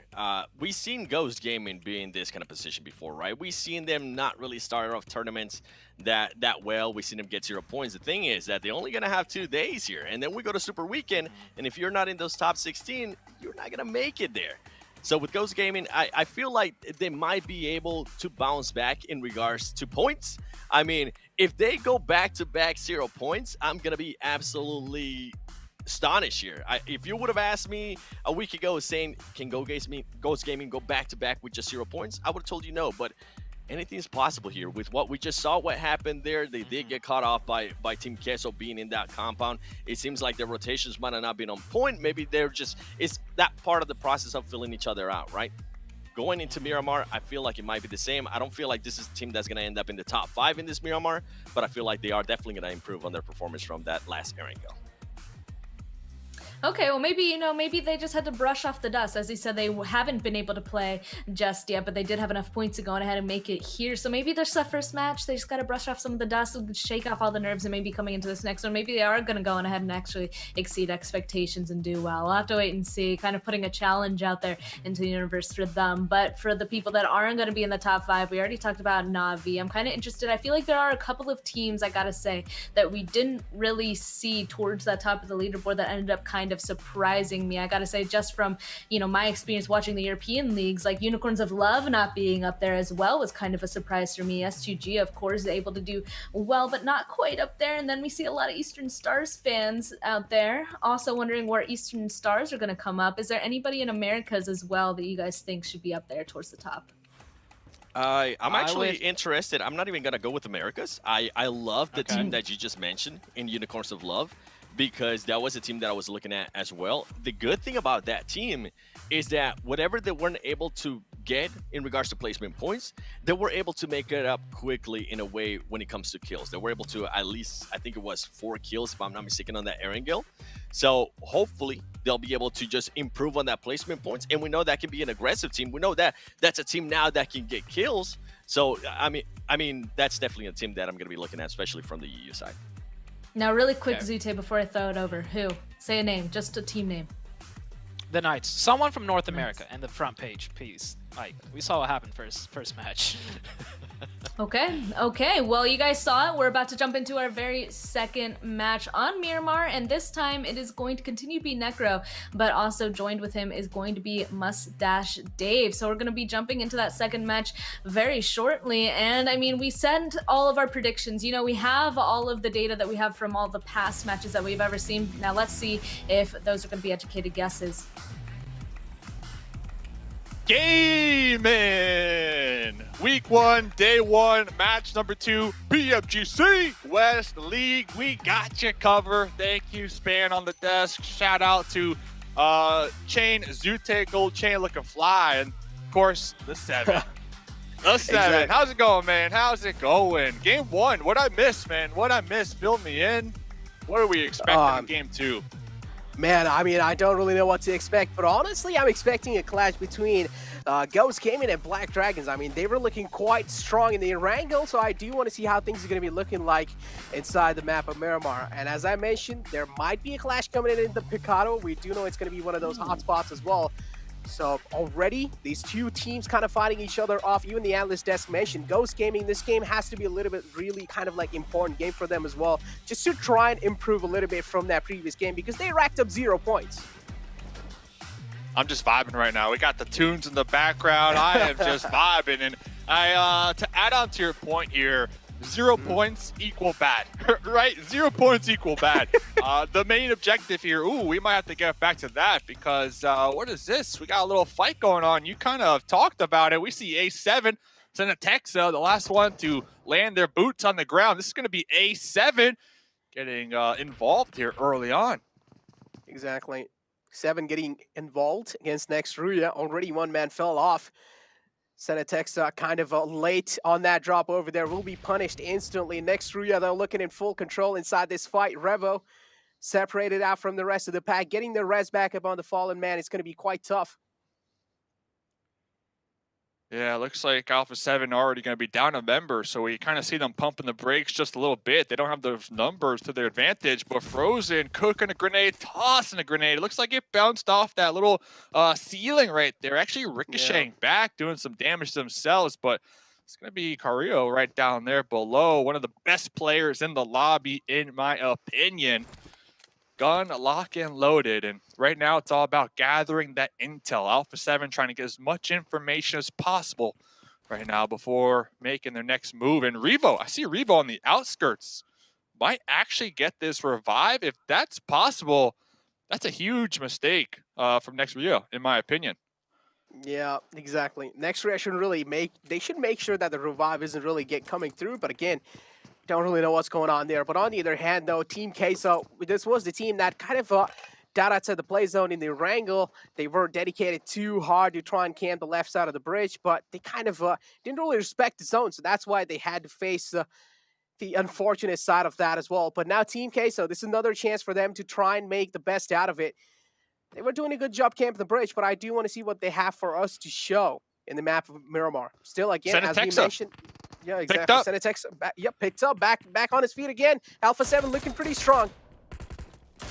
We've seen Ghost Gaming be in this kind of position before, right? We've seen them not really start off tournaments that well. We've seen them get 0 points. The thing is that they're only going to have 2 days here, and then we go to Super Weekend, and if you're not in those top 16, you're not going to make it there. So with Ghost Gaming, I feel like they might be able to bounce back in regards to points. I mean, if they go back-to-back 0 points, I'm going to be absolutely astonished here. If you would have asked me a week ago saying, can Ghost Gaming go back-to-back with just 0 points, I would have told you no, but anything is possible here. With what we just saw, what happened there, they did get caught off by Team Queso being in that compound. It seems like their rotations might have not been on point. Maybe they're just, it's that part of the process of filling each other out, right? Going into Miramar, I feel like it might be the same. I don't feel like this is a team that's going to end up in the top 5 in this Miramar, but I feel like they are definitely going to improve on their performance from that last Erangel. Okay, well, maybe, you know, maybe they just had to brush off the dust. As he said, they haven't been able to play just yet, but they did have enough points to go ahead and make it here. So maybe there's that first match. They just got to brush off some of the dust, shake off all the nerves, and maybe coming into this next one, maybe they are going to go on ahead and actually exceed expectations and do well. We'll have to wait and see, kind of putting a challenge out there into the universe for them. But for the people that aren't going to be in the top 5, we already talked about Na'Vi. I'm kind of interested. I feel like there are a couple of teams, I got to say, that we didn't really see towards that top of the leaderboard that ended up kind of surprising me. I gotta say, just from, you know, my experience watching the European leagues, like Unicorns of Love not being up there as well was kind of a surprise for me. S2G, of course, is able to do well, but not quite up there. And then we see a lot of Eastern Stars fans out there also wondering where Eastern Stars are going to come up. Is there anybody in Americas as well that you guys think should be up there towards the top? I'm actually interested. I'm not even going to go with Americas. I love the team that you just mentioned in Unicorns of Love, because that was a team that I was looking at as well. The good thing about that team is that whatever they weren't able to get in regards to placement points, they were able to make it up quickly in a way when it comes to kills. They were able to at least, I think it was 4 kills, if I'm not mistaken, on that Erangel. So hopefully they'll be able to just improve on that placement points. And we know that can be an aggressive team. We know that that's a team now that can get kills. So, I mean, that's definitely a team that I'm going to be looking at, especially from the EU side. Now, really quick, Zute, before I throw it over. Who? Say a name, just a team name. The Knights. Someone from North America and the front page, please. Like, we saw what happened first match. Okay. Well, you guys saw it. We're about to jump into our very second match on Miramar, and this time it is going to continue to be Necro, but also joined with him is going to be Mustache Dave. So we're going to be jumping into that second match very shortly, and I mean, we sent all of our predictions. You know, we have all of the data that we have from all the past matches that we've ever seen. Now let's see if those are going to be educated guesses. Gaming! Week 1, day 1, match number 2, PMGC West League. We got you covered. Thank you, Span on the desk. Shout out to Chain, Zute, Gold Chain looking fly, and of course, the 7. The 7. Exactly. How's it going, man? How's it going? Game 1, what'd I miss, man? What'd I miss? Fill me in. What are we expecting in Game 2? Man, I mean, I don't really know what to expect, but honestly, I'm expecting a clash between Ghost Gaming and Black Dragons. I mean, they were looking quite strong in the Erangel, so I do want to see how things are going to be looking like inside the map of Miramar. And as I mentioned, there might be a clash coming in the Picado. We do know it's going to be one of those hotspots as well. So already, these two teams kind of fighting each other off. Even the analyst desk mentioned Ghost Gaming. This game has to be a little bit really kind of like important game for them as well, just to try and improve a little bit from that previous game, because they racked up 0 points. I'm just vibing right now. We got the tunes in the background. I am just vibing. And to add on to your point here, 0 points equal bad, right? 0 points equal bad. The main objective here, we might have to get back to that, because what is this? We got a little fight going on. You kind of talked about it. We see A7 send a Texa, the last one to land their boots on the ground. This is going to be A7 getting involved here early on. Exactly. 7 getting involved against Nextruya. Already one man fell off. Senatexa kind of late on that drop over there, will be punished instantly. Nextruya, they're looking in full control inside this fight. Revo separated out from the rest of the pack, getting the res back up on the fallen man. It's going to be quite tough. Yeah, looks like Alpha 7 already going to be down a member, so we kind of see them pumping the brakes just a little bit. They don't have those numbers to their advantage, but Frozen cooking a grenade, tossing a grenade. It looks like it bounced off that little ceiling right there, actually ricocheting back, doing some damage to themselves, but it's going to be Carrillo right down there below, one of the best players in the lobby, in my opinion. Gun lock and loaded, and right now it's all about gathering that intel. Alpha 7 trying to get as much information as possible right now before making their next move. And Revo, I see Revo on the outskirts, might actually get this revive. If that's possible, That's a huge mistake from Next Rio, in my opinion. Yeah, exactly. Next reaction really they should make sure that the revive isn't really coming through, but again, don't really know what's going on there. But on the other hand, though, Team Queso, this was the team that kind of got outside the play zone in the Erangel. They were dedicated too hard to try and camp the left side of the bridge, but they kind of didn't really respect the zone, so that's why they had to face the unfortunate side of that as well. But now Team Queso, this is another chance for them to try and make the best out of it. They were doing a good job camping the bridge, but I do want to see what they have for us to show in the map of Miramar. Still, again, as we mentioned, yeah, exactly. Senatex, picked up, back on his feet again. Alpha 7 looking pretty strong.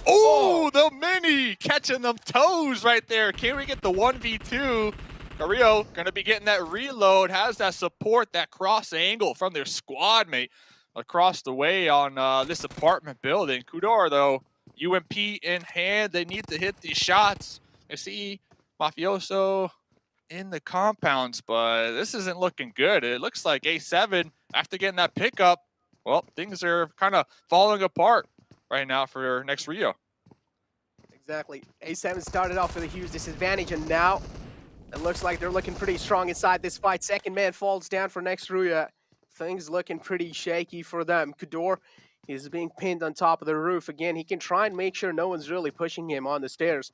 Oh, the mini catching them toes right there. Can we get the 1v2? Carrillo going to be getting that reload, has that support, that cross angle from their squad mate across the way on this apartment building. Kudor, though, UMP in hand. They need to hit these shots. I see Mafioso in the compounds, but this isn't looking good. It looks like A7, after getting that pickup, well, things are kind of falling apart right now for Next Rio. Exactly. A7 started off with a huge disadvantage, and now it looks like they're looking pretty strong inside this fight. Second man falls down for Next Rio. Things looking pretty shaky for them. Kudor is being pinned on top of the roof. Again, he can try and make sure no one's really pushing him on the stairs.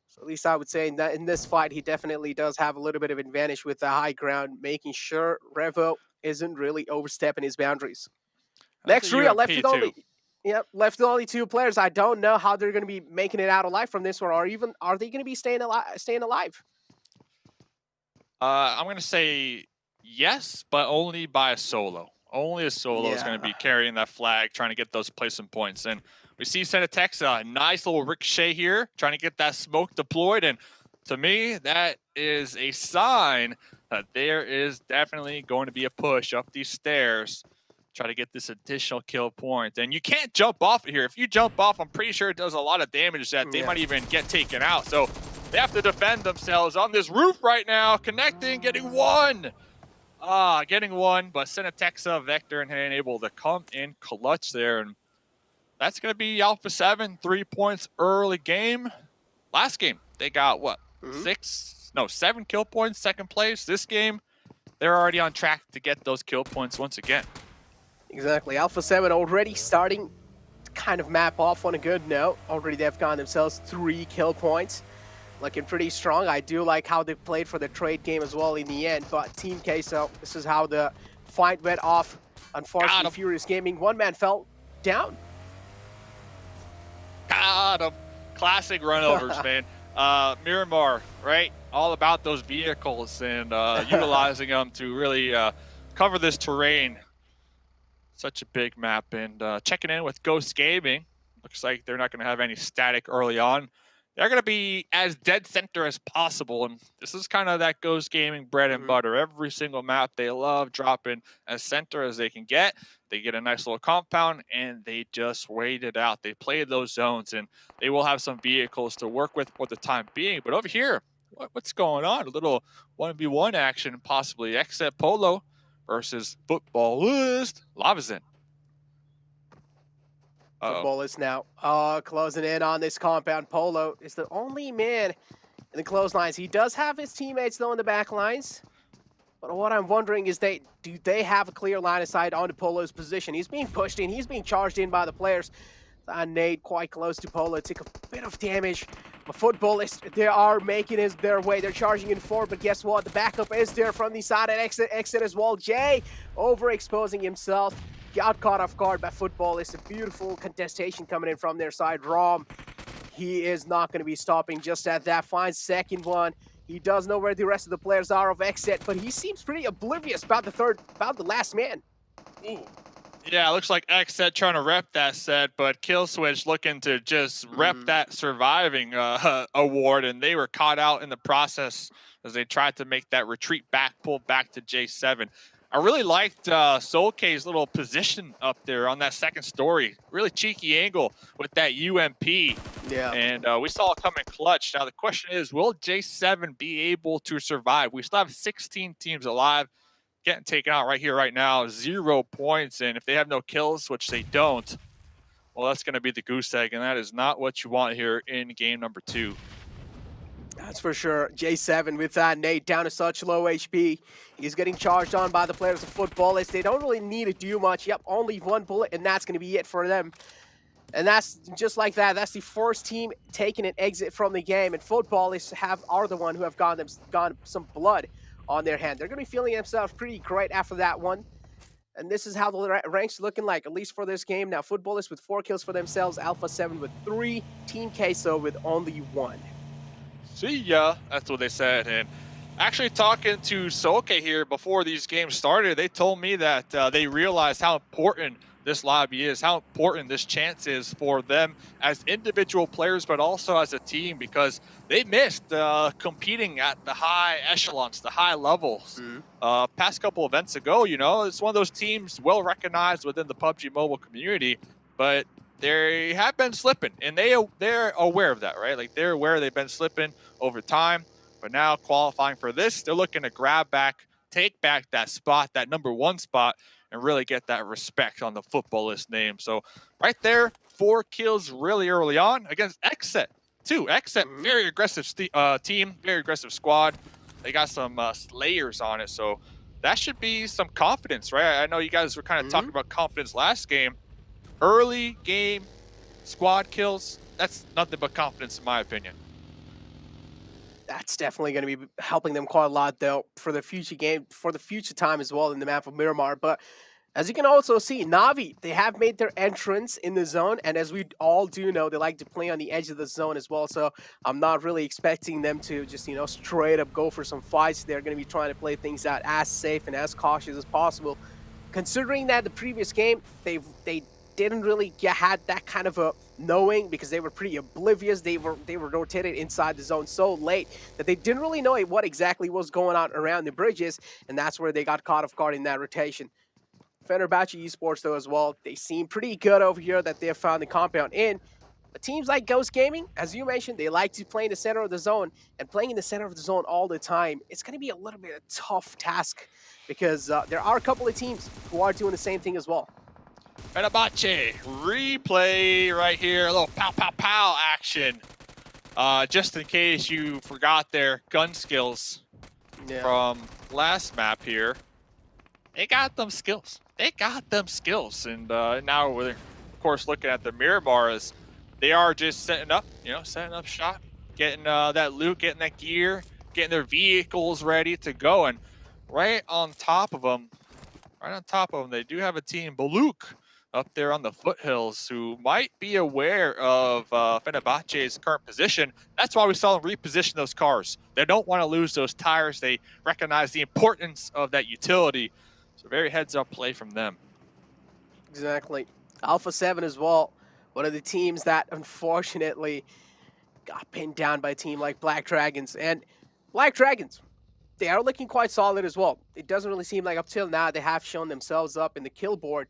So at least I would say that in this fight, he definitely does have a little bit of advantage with the high ground, making sure Revo isn't really overstepping his boundaries. Next Rio left with only two players. I don't know how they're going to be making it out alive from this one, or even are they going to be staying alive? I'm going to say yes, but only by a solo. Only a solo is going to be carrying that flag, trying to get those placement points. And we see Senatex, a nice little ricochet here, trying to get that smoke deployed. And to me, that is a sign that there is definitely going to be a push up these stairs, try to get this additional kill point. And you can't jump off it here. If you jump off, I'm pretty sure it does a lot of damage that they might even get taken out. So they have to defend themselves on this roof right now, connecting, getting one. Getting one, but Senatexa, Vector, and hand able to come in clutch there. And that's going to be Alpha 7, 3 points early game. Last game, they got what? 7 kill points, second place. This game, they're already on track to get those kill points once again. Exactly. Alpha 7 already starting to kind of map off on a good note. Already they've gotten themselves 3 kill points. Looking pretty strong. I do like how they played for the trade game as well in the end. But Team Queso, this is how the fight went off. Unfortunately, Furious Gaming, one man fell down. Got him. Classic runovers, man. Miramar, right? All about those vehicles and utilizing them to really cover this terrain. Such a big map. And checking in with Ghost Gaming. Looks like they're not going to have any static early on. They're going to be as dead center as possible, and this is kind of that Ghost Gaming bread and butter. Every single map, they love dropping as center as they can get. They get a nice little compound, and they just wait it out. They play those zones, and they will have some vehicles to work with for the time being. But over here, what's going on? A little 1v1 action, possibly. Except Polo versus Footballist Lavazin. Football is now closing in on this compound. Polo is the only man in the clotheslines. He does have his teammates, though, in the back lines. But what I'm wondering is do they have a clear line of sight onto Polo's position? He's being pushed in. He's being charged in by the players. Nade quite close to Polo. Took a bit of damage. But Footballists, they are making their way. They're charging in forward, but guess what? The backup is there from the side and exit as well. Jay overexposing himself. Got caught off guard by Footballist. A beautiful contestation coming in from their side. Rom, he is not going to be stopping just at that. Finds second one. He does know where the rest of the players are of exit, but he seems pretty oblivious about the last man. Ooh. Yeah, it looks like Xset trying to rep that set, but Killswitch looking to just rep that surviving award, and they were caught out in the process as they tried to make that retreat back, pull back to J7. I really liked Soul K's little position up there on that second story. Really cheeky angle with that UMP. Yeah. And we saw it come in clutch. Now the question is, will J7 be able to survive? We still have 16 teams alive. Getting taken out right here, right now. 0 points. And if they have no kills, which they don't, well, that's going to be the goose egg, and that is not what you want here in game number 2. That's for sure. J7 with that Nate down to such low HP. He's getting charged on by the players of Footballists. They don't really need to do much. Yep, only 1 bullet, and that's going to be it for them. And that's just like that. That's the first team taking an exit from the game. And Footballists are the one who have gone some blood on their hand. They're going to be feeling themselves pretty great after that one. And this is how the ranks looking like, at least for this game. Now, Footballists with 4 kills for themselves. Alpha 7 with 3. Team Queso with only 1. See ya. That's what they said. And actually talking to Soke here before these games started, they told me that they realized how important this lobby is, how important this chance is for them as individual players, but also as a team, because they missed competing at the high echelons, the high levels. Past couple events ago, you know, it's one of those teams well recognized within the PUBG Mobile community, but they have been slipping, and they're aware of that, right? Like, they're aware they've been slipping over time, but now qualifying for this, they're looking to grab back, take back that spot, that #1 spot, and really get that respect on the Footballlist name. So right there, 4 kills really early on against Xset too. Xset, very aggressive team, very aggressive squad. They got some slayers on it, so that should be some confidence, right? I know you guys were kind of talking about confidence last game. Early game squad kills, that's nothing but confidence in my opinion. That's definitely going to be helping them quite a lot, though, for the future game, for the future time as well in the map of Miramar. But as you can also see, Na'Vi, they have made their entrance in the zone, and as we all do know, they like to play on the edge of the zone as well. So I'm not really expecting them to just, you know, straight up go for some fights. They're going to be trying to play things out as safe and as cautious as possible. Considering that the previous game, they didn't really had that kind of a knowing, because they were pretty oblivious. They were rotated inside the zone so late that they didn't really know what exactly was going on around the bridges, and that's where they got caught off guard in that rotation. Fenerbahce Esports, though, as well, they seem pretty good over here that they have found the compound in. But teams like Ghost Gaming, as you mentioned, they like to play in the center of the zone, and playing in the center of the zone all the time, it's going to be a little bit of a tough task, because there are a couple of teams who are doing the same thing as well. Fenerbahce, replay right here, a little pow pow pow action. Just in case you forgot their gun skills from last map here. They got them skills. They got them skills. And now we're, of course, looking at the Miramar as they are just setting up, you know, setting up shop, getting that loot, getting that gear, getting their vehicles ready to go. And right on top of them, they do have a team, Baluk, up there on the foothills, who might be aware of Fenerbahce's current position. That's why we saw them reposition those cars. They don't want to lose those tires. They recognize the importance of that utility. So very heads-up play from them. Exactly. Alpha 7 as well, one of the teams that unfortunately got pinned down by a team like Black Dragons. And Black Dragons, they are looking quite solid as well. It doesn't really seem like up till now they have shown themselves up in the kill board.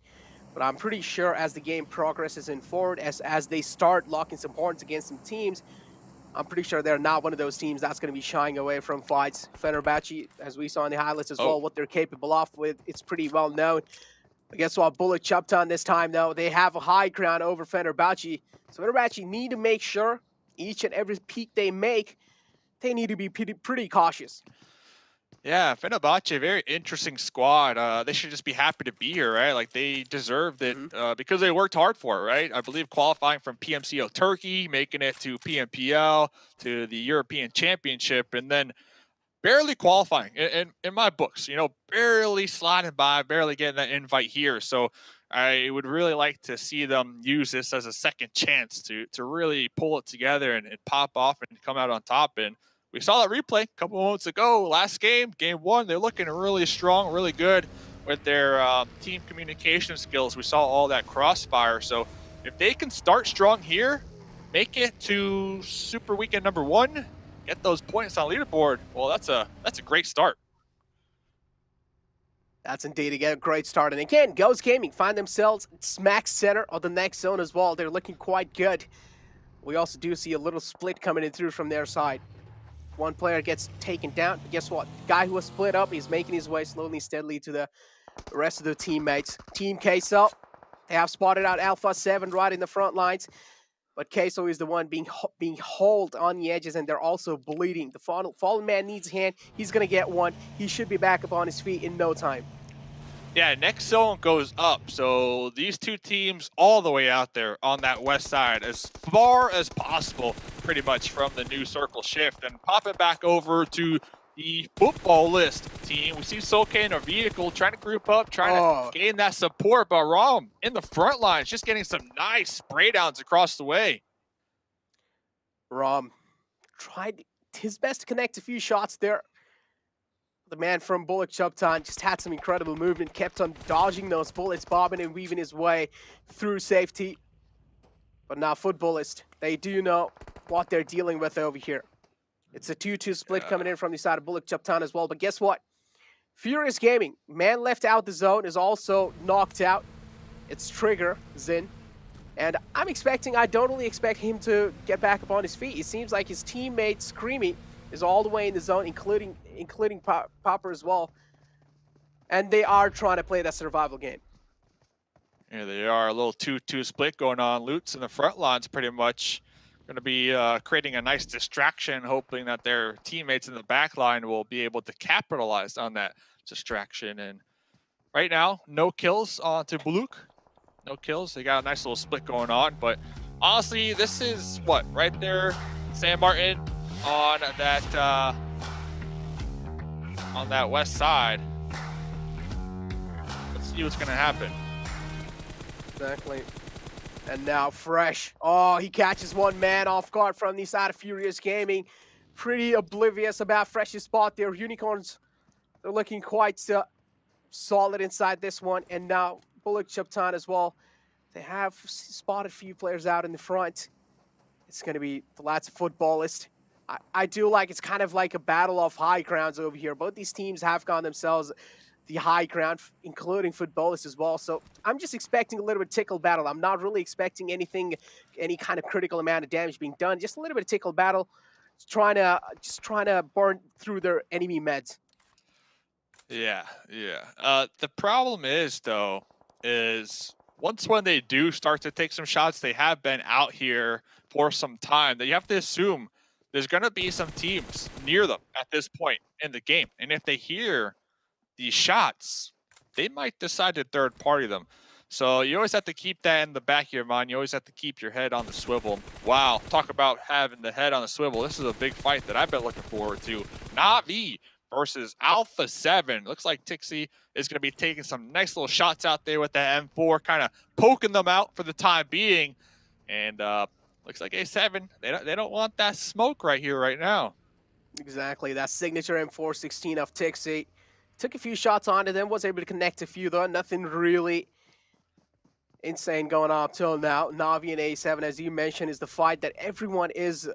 But I'm pretty sure as the game progresses in forward, as they start locking some horns against some teams, I'm pretty sure they're not one of those teams that's going to be shying away from fights. Fenerbahce, as we saw in the highlights as well, what they're capable of with, it's pretty well known. But guess what? Bullet chopped on this time, though. They have a high ground over Fenerbahce. So Fenerbahce need to make sure each and every peak they make, they need to be pretty cautious. Yeah, Fenerbahce, very interesting squad. They should just be happy to be here, right? Like, they deserved it because they worked hard for it, right? I believe qualifying from PMCO Turkey, making it to PMPL, to the European Championship, and then barely qualifying in my books, you know, barely sliding by, barely getting that invite here. So I would really like to see them use this as a second chance to really pull it together and pop off and come out on top. And we saw that replay a couple moments ago. Last game, game 1, they're looking really strong, really good with their team communication skills. We saw all that crossfire. So if they can start strong here, make it to Super Weekend number 1, get those points on leaderboard, well, that's a great start. That's indeed a great start. And again, Ghost Gaming find themselves smack center of the next zone as well. They're looking quite good. We also do see a little split coming in through from their side. One player gets taken down, but guess what? The guy who was split up, he's making his way slowly, steadily to the rest of the teammates. Team Queso, They have spotted out Alpha 7 right in the front lines. But Queso is the one being hauled on the edges, and they're also bleeding. The fallen man needs a hand. He's going to get one. He should be back up on his feet in no time. Yeah, next zone goes up. So these two teams all the way out there on that west side, as far as possible, pretty much from the new circle shift. And pop it back over to the football list team. We see Soke in a vehicle trying to group up, trying to gain that support. But Rom in the front lines, just getting some nice spray downs across the way. Rom tried his best to connect a few shots there. The man from Bullock Chupton just had some incredible movement, kept on dodging those bullets, bobbing and weaving his way through safety. But now Footballist, they do know what they're dealing with over here. It's a 2-2 split coming in from the side of Bullock Chupton as well. But guess what? Furious Gaming, man left out the zone, is also knocked out. It's Trigger, Zin. And I don't really expect him to get back up on his feet. It seems like his teammate, Screamy, is all the way in the zone, including Popper as well. And they are trying to play that survival game. Here they are, a little 2-2 split going on. Lutz in the front lines pretty much going to be creating a nice distraction, hoping that their teammates in the back line will be able to capitalize on that distraction. And right now, no kills onto Buluk. No kills. They got a nice little split going on. But honestly, this is what? Right there, San Martin on that west side. Let's see what's going to happen. Exactly. And now Fresh. Oh, he catches one man off guard from the side of Furious Gaming. Pretty oblivious about Fresh's spot there. Unicorns, they're looking quite solid inside this one. And now Bullock Chupton as well. They have spotted a few players out in the front. It's going to be the lads of Footballist. I do like, it's kind of like a battle of high grounds over here. Both these teams have gone themselves the high ground, including Footballist as well. So I'm just expecting a little bit of tickle battle. I'm not really expecting any kind of critical amount of damage being done. Just a little bit of tickle battle, just trying to burn through their enemy meds. Yeah. The problem is, though, when they do start to take some shots, they have been out here for some time, that you have to assume there's going to be some teams near them at this point in the game. And if they hear these shots, they might decide to third party them. So you always have to keep that in the back of your mind. You always have to keep your head on the swivel. Wow, talk about having the head on the swivel. This is a big fight that I've been looking forward to. Na'Vi versus Alpha 7. Looks like Tixie is going to be taking some nice little shots out there with the M4, kind of poking them out for the time being. And looks like A7, they don't want that smoke right here, right now. Exactly, that signature M416 of Tixie. Took a few shots onto them, was able to connect a few though. Nothing really insane going on up till now. Na'Vi and A7, as you mentioned, is the fight that everyone is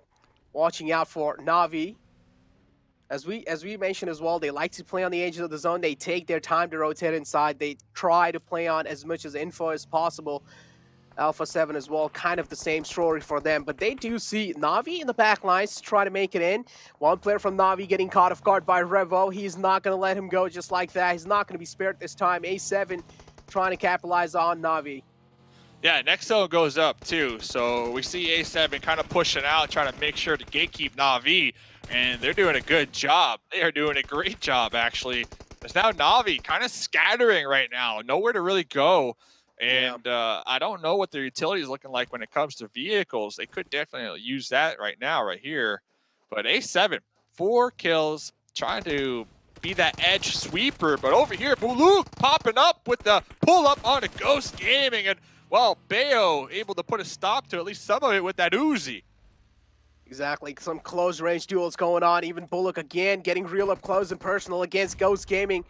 watching out for. Na'Vi, as we mentioned as well, they like to play on the edges of the zone. They take their time to rotate inside. They try to play on as much as info as possible. Alpha 7 as well, kind of the same story for them. But they do see Na'Vi in the back lines try to make it in. One player from Na'Vi getting caught off guard by Revo. He's not going to let him go just like that. He's not going to be spared this time. A7 trying to capitalize on Na'Vi. Yeah, next zone goes up too. So we see A7 kind of pushing out, trying to make sure to gatekeep Na'Vi. And they're doing a good job. They are doing a great job, actually. There's now Na'Vi kind of scattering right now. Nowhere to really go. And I don't know what their utility is looking like when it comes to vehicles. They could definitely use that right now, right here. But A7, 4 kills, trying to be that edge sweeper. But over here, Buluk popping up with the pull-up on a Ghost Gaming. And, well, Bayo able to put a stop to at least some of it with that Uzi. Exactly, some close-range duels going on. Even Bullock again getting real up close and personal against Ghost Gaming.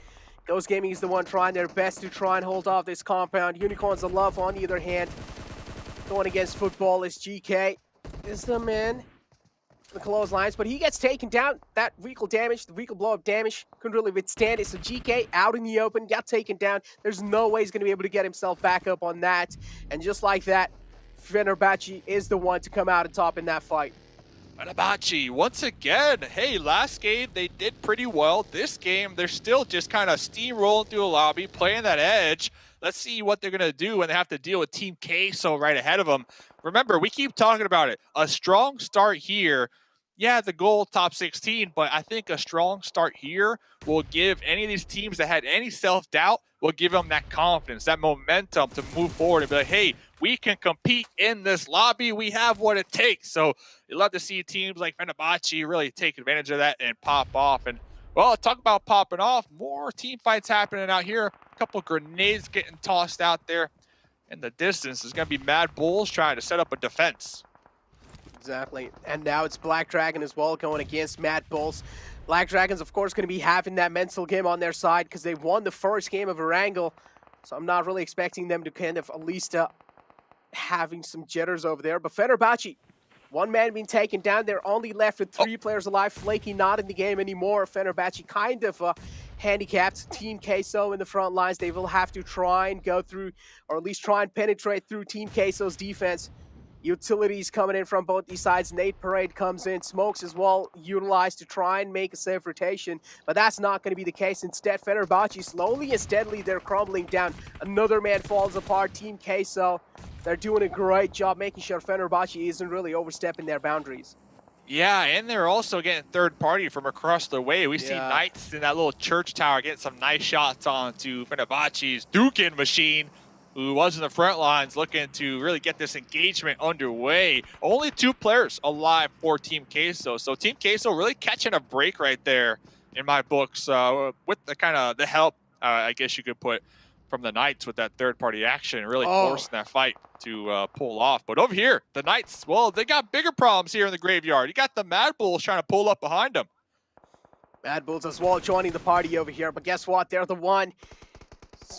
Ghost Gaming is the one trying their best to try and hold off this compound. Unicorns of Love on the other hand, going against Footballist. GK is the man. The clotheslines, but he gets taken down. That vehicle damage, the vehicle blow-up damage, couldn't really withstand it. So GK out in the open, got taken down. There's no way he's going to be able to get himself back up on that. And just like that, Fenerbahce is the one to come out on top in that fight. Fenerbahce, once again, hey, last game they did pretty well. This game, they're still just kind of steamrolling through the lobby, playing that edge. Let's see what they're going to do when they have to deal with Team Queso right ahead of them. Remember, we keep talking about it. A strong start here. Yeah, the goal, top 16, but I think a strong start here will give any of these teams that had any self-doubt, will give them that confidence, that momentum to move forward and be like, hey, we can compete in this lobby. We have what it takes. So you love to see teams like Fenerbahce really take advantage of that and pop off. And, well, talk about popping off. More team fights happening out here. A couple grenades getting tossed out there in the distance. There's going to be Mad Bulls trying to set up a defense. Exactly. And now it's Black Dragon as well going against Mad Bulls. Black Dragon's, of course, going to be having that mental game on their side because they won the first game of Erangel. So I'm not really expecting them to kind of at least having some jitters over there. But Fenerbahce, one man being taken down. They're only left with 3 players alive. Flaky not in the game anymore. Fenerbahce kind of handicapped. Team Queso in the front lines. They will have to try and go through, or at least try and penetrate through Team Queso's defense. Utilities coming in from both these sides. Nate Parade comes in. Smokes as well utilized to try and make a safe rotation. But that's not going to be the case. Instead, Fenerbahce slowly and steadily, they're crumbling down. Another man falls apart. Team Queso, they're doing a great job making sure Fenerbahce isn't really overstepping their boundaries. Yeah, and they're also getting third party from across the way. We see Knights in that little church tower getting some nice shots onto Fenerbahce's Dukin machine, who was in the front lines looking to really get this engagement underway. Only 2 players alive for Team Queso. So Team Queso really catching a break right there in my books with the kind of the help, I guess you could put, from the Knights with that third-party action, really forcing that fight to pull off. But over here, the Knights, well, they got bigger problems here in the graveyard. You got the Mad Bulls trying to pull up behind them. Mad Bulls as well joining the party over here. But guess what? They're the one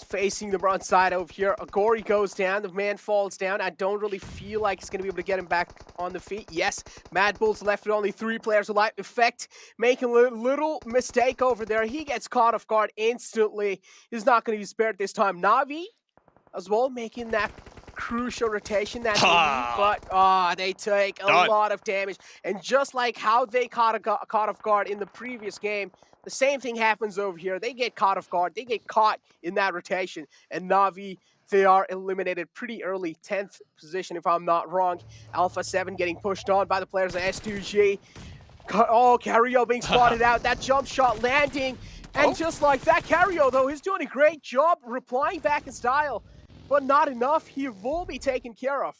facing the front side over here. Agori goes down. The man falls down. I don't really feel like he's going to be able to get him back on the feet. Yes, Mad Bulls left with only 3 players alive. Effect making a little mistake over there. He gets caught off guard instantly. He's not going to be spared this time. Navi as well making that crucial rotation that they need, but they take a lot of damage. And just like how they caught off guard in the previous game, the same thing happens over here. They get caught off guard. They get caught in that rotation. And Navi, they are eliminated pretty early. 10th position, if I'm not wrong. Alpha 7 getting pushed on by the players of S2G. Oh, Cario being spotted out. That jump shot landing. And just like that, Cario, though, he's doing a great job replying back in style. But not enough. He will be taken care of.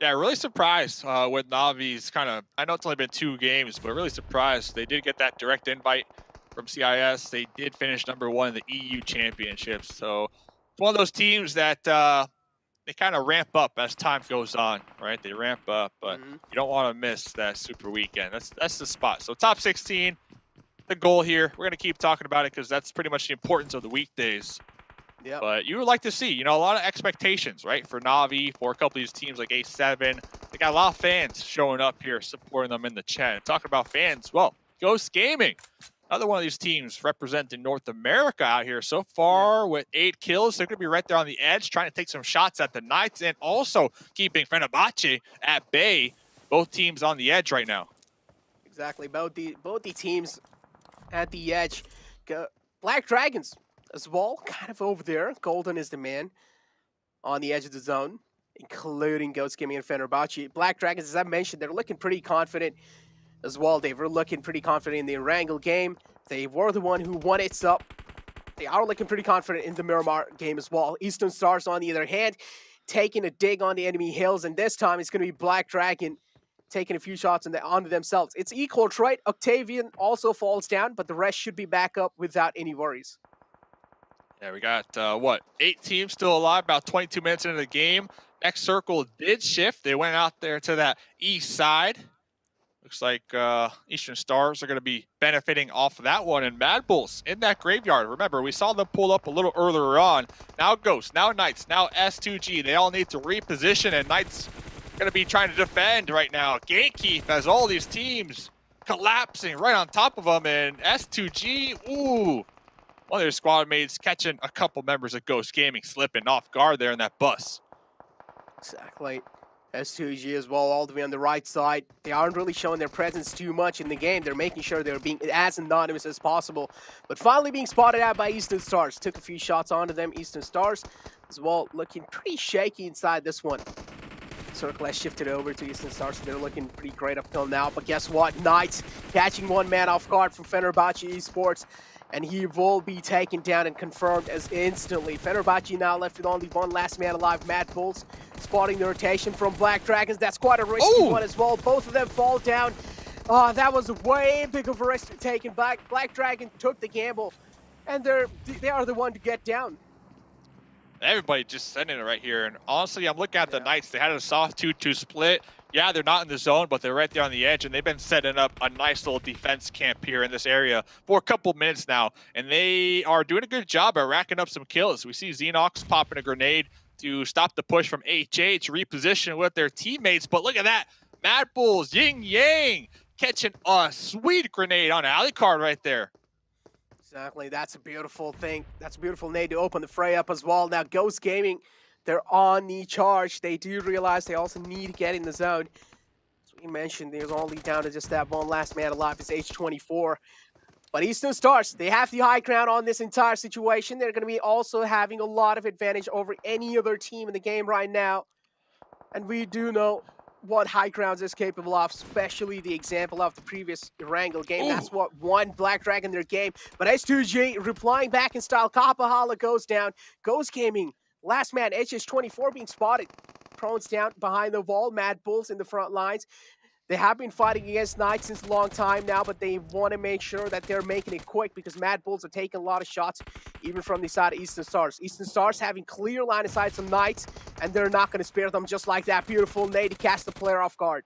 Yeah, really surprised with Navi's kind of, I know it's only been 2 games, but really surprised. They did get that direct invite from CIS. They did finish #1 in the EU Championships. So it's one of those teams that they kind of ramp up as time goes on, right? They ramp up, but you don't want to miss that super weekend. That's the spot. So top 16, the goal here. We're going to keep talking about it because that's pretty much the importance of the weekdays. Yep. But you would like to see, you know, a lot of expectations, right? For Navi, for a couple of these teams like A7. They got a lot of fans showing up here, supporting them in the chat. Talking about fans, well, Ghost Gaming, another one of these teams representing North America out here so far with 8 kills. They're going to be right there on the edge, trying to take some shots at the Knights and also keeping Fenerbahce at bay. Both teams on the edge right now. Exactly. Both the teams at the edge. Black Dragons as well, kind of over there. Golden is the man on the edge of the zone, including Ghost Gaming and Fenerbahce. Black Dragons, as I mentioned, they're looking pretty confident as well. They were looking pretty confident in the Erangel game. They were the one who won it, so they are looking pretty confident in the Miramar game as well. Eastern Stars, on the other hand, taking a dig on the enemy hills, and this time it's going to be Black Dragon taking a few shots onto themselves. It's equal, right? Octavian also falls down, but the rest should be back up without any worries. Yeah, we got, 8 teams still alive, about 22 minutes into the game. Next circle did shift. They went out there to that east side. Looks like Eastern Stars are going to be benefiting off of that one. And Mad Bulls in that graveyard. Remember, we saw them pull up a little earlier on. Now Ghost, now Knights, now S2G. They all need to reposition, and Knights going to be trying to defend right now. Gatekeep as all these teams collapsing right on top of them. And S2G, ooh. One of their squad mates catching a couple members of Ghost Gaming slipping off guard there in that bus. Exactly. S2G as well, all the way on the right side. They aren't really showing their presence too much in the game. They're making sure they're being as anonymous as possible. But finally being spotted out by Eastern Stars. Took a few shots onto them. Eastern Stars as well, looking pretty shaky inside this one. Circle has shifted over to Eastern Stars, so they're looking pretty great up till now. But guess what? Knights catching one man off guard from Fenerbahce Esports, and he will be taken down and confirmed as instantly. Fenerbahce now left with only one last man alive, Mad Bulls, spotting the rotation from Black Dragons. That's quite a risky one as well. Both of them fall down. That was way big of a risk taken. Black Dragon took the gamble, and they are the one to get down. Everybody just sending it right here. And honestly, I'm looking at the Knights. They had a soft 2-2 split. Yeah, they're not in the zone, but they're right there on the edge, and they've been setting up a nice little defense camp here in this area for a couple minutes now. And they are doing a good job at racking up some kills. We see Xenox popping a grenade to stop the push from HH, reposition with their teammates. But look at that. Mad Bulls, Yin Yang, catching a sweet grenade on Alucard right there. Exactly, that's a beautiful thing. That's a beautiful nade to open the fray up as well. Now, Ghost Gaming, they're on the charge. They do realize they also need to get in the zone. As we mentioned, there's only down to just that one last man alive. It's H24. But Eastern Stars, they have the high ground on this entire situation. They're going to be also having a lot of advantage over any other team in the game right now. And we do know what high grounds is capable of, especially the example of the previous Erangel game. That's what won Black Dragon their game. But S2G replying back in style. Kapahala goes down. Ghost Gaming, last man, HS24 being spotted. Prone's down behind the wall. Mad Bulls in the front lines. They have been fighting against Knights since a long time now, but they want to make sure that they're making it quick because Mad Bulls are taking a lot of shots, even from the side of Eastern Stars. Eastern Stars having clear line of sight some Knights, and they're not going to spare them just like that. Beautiful nade to catch the player off guard.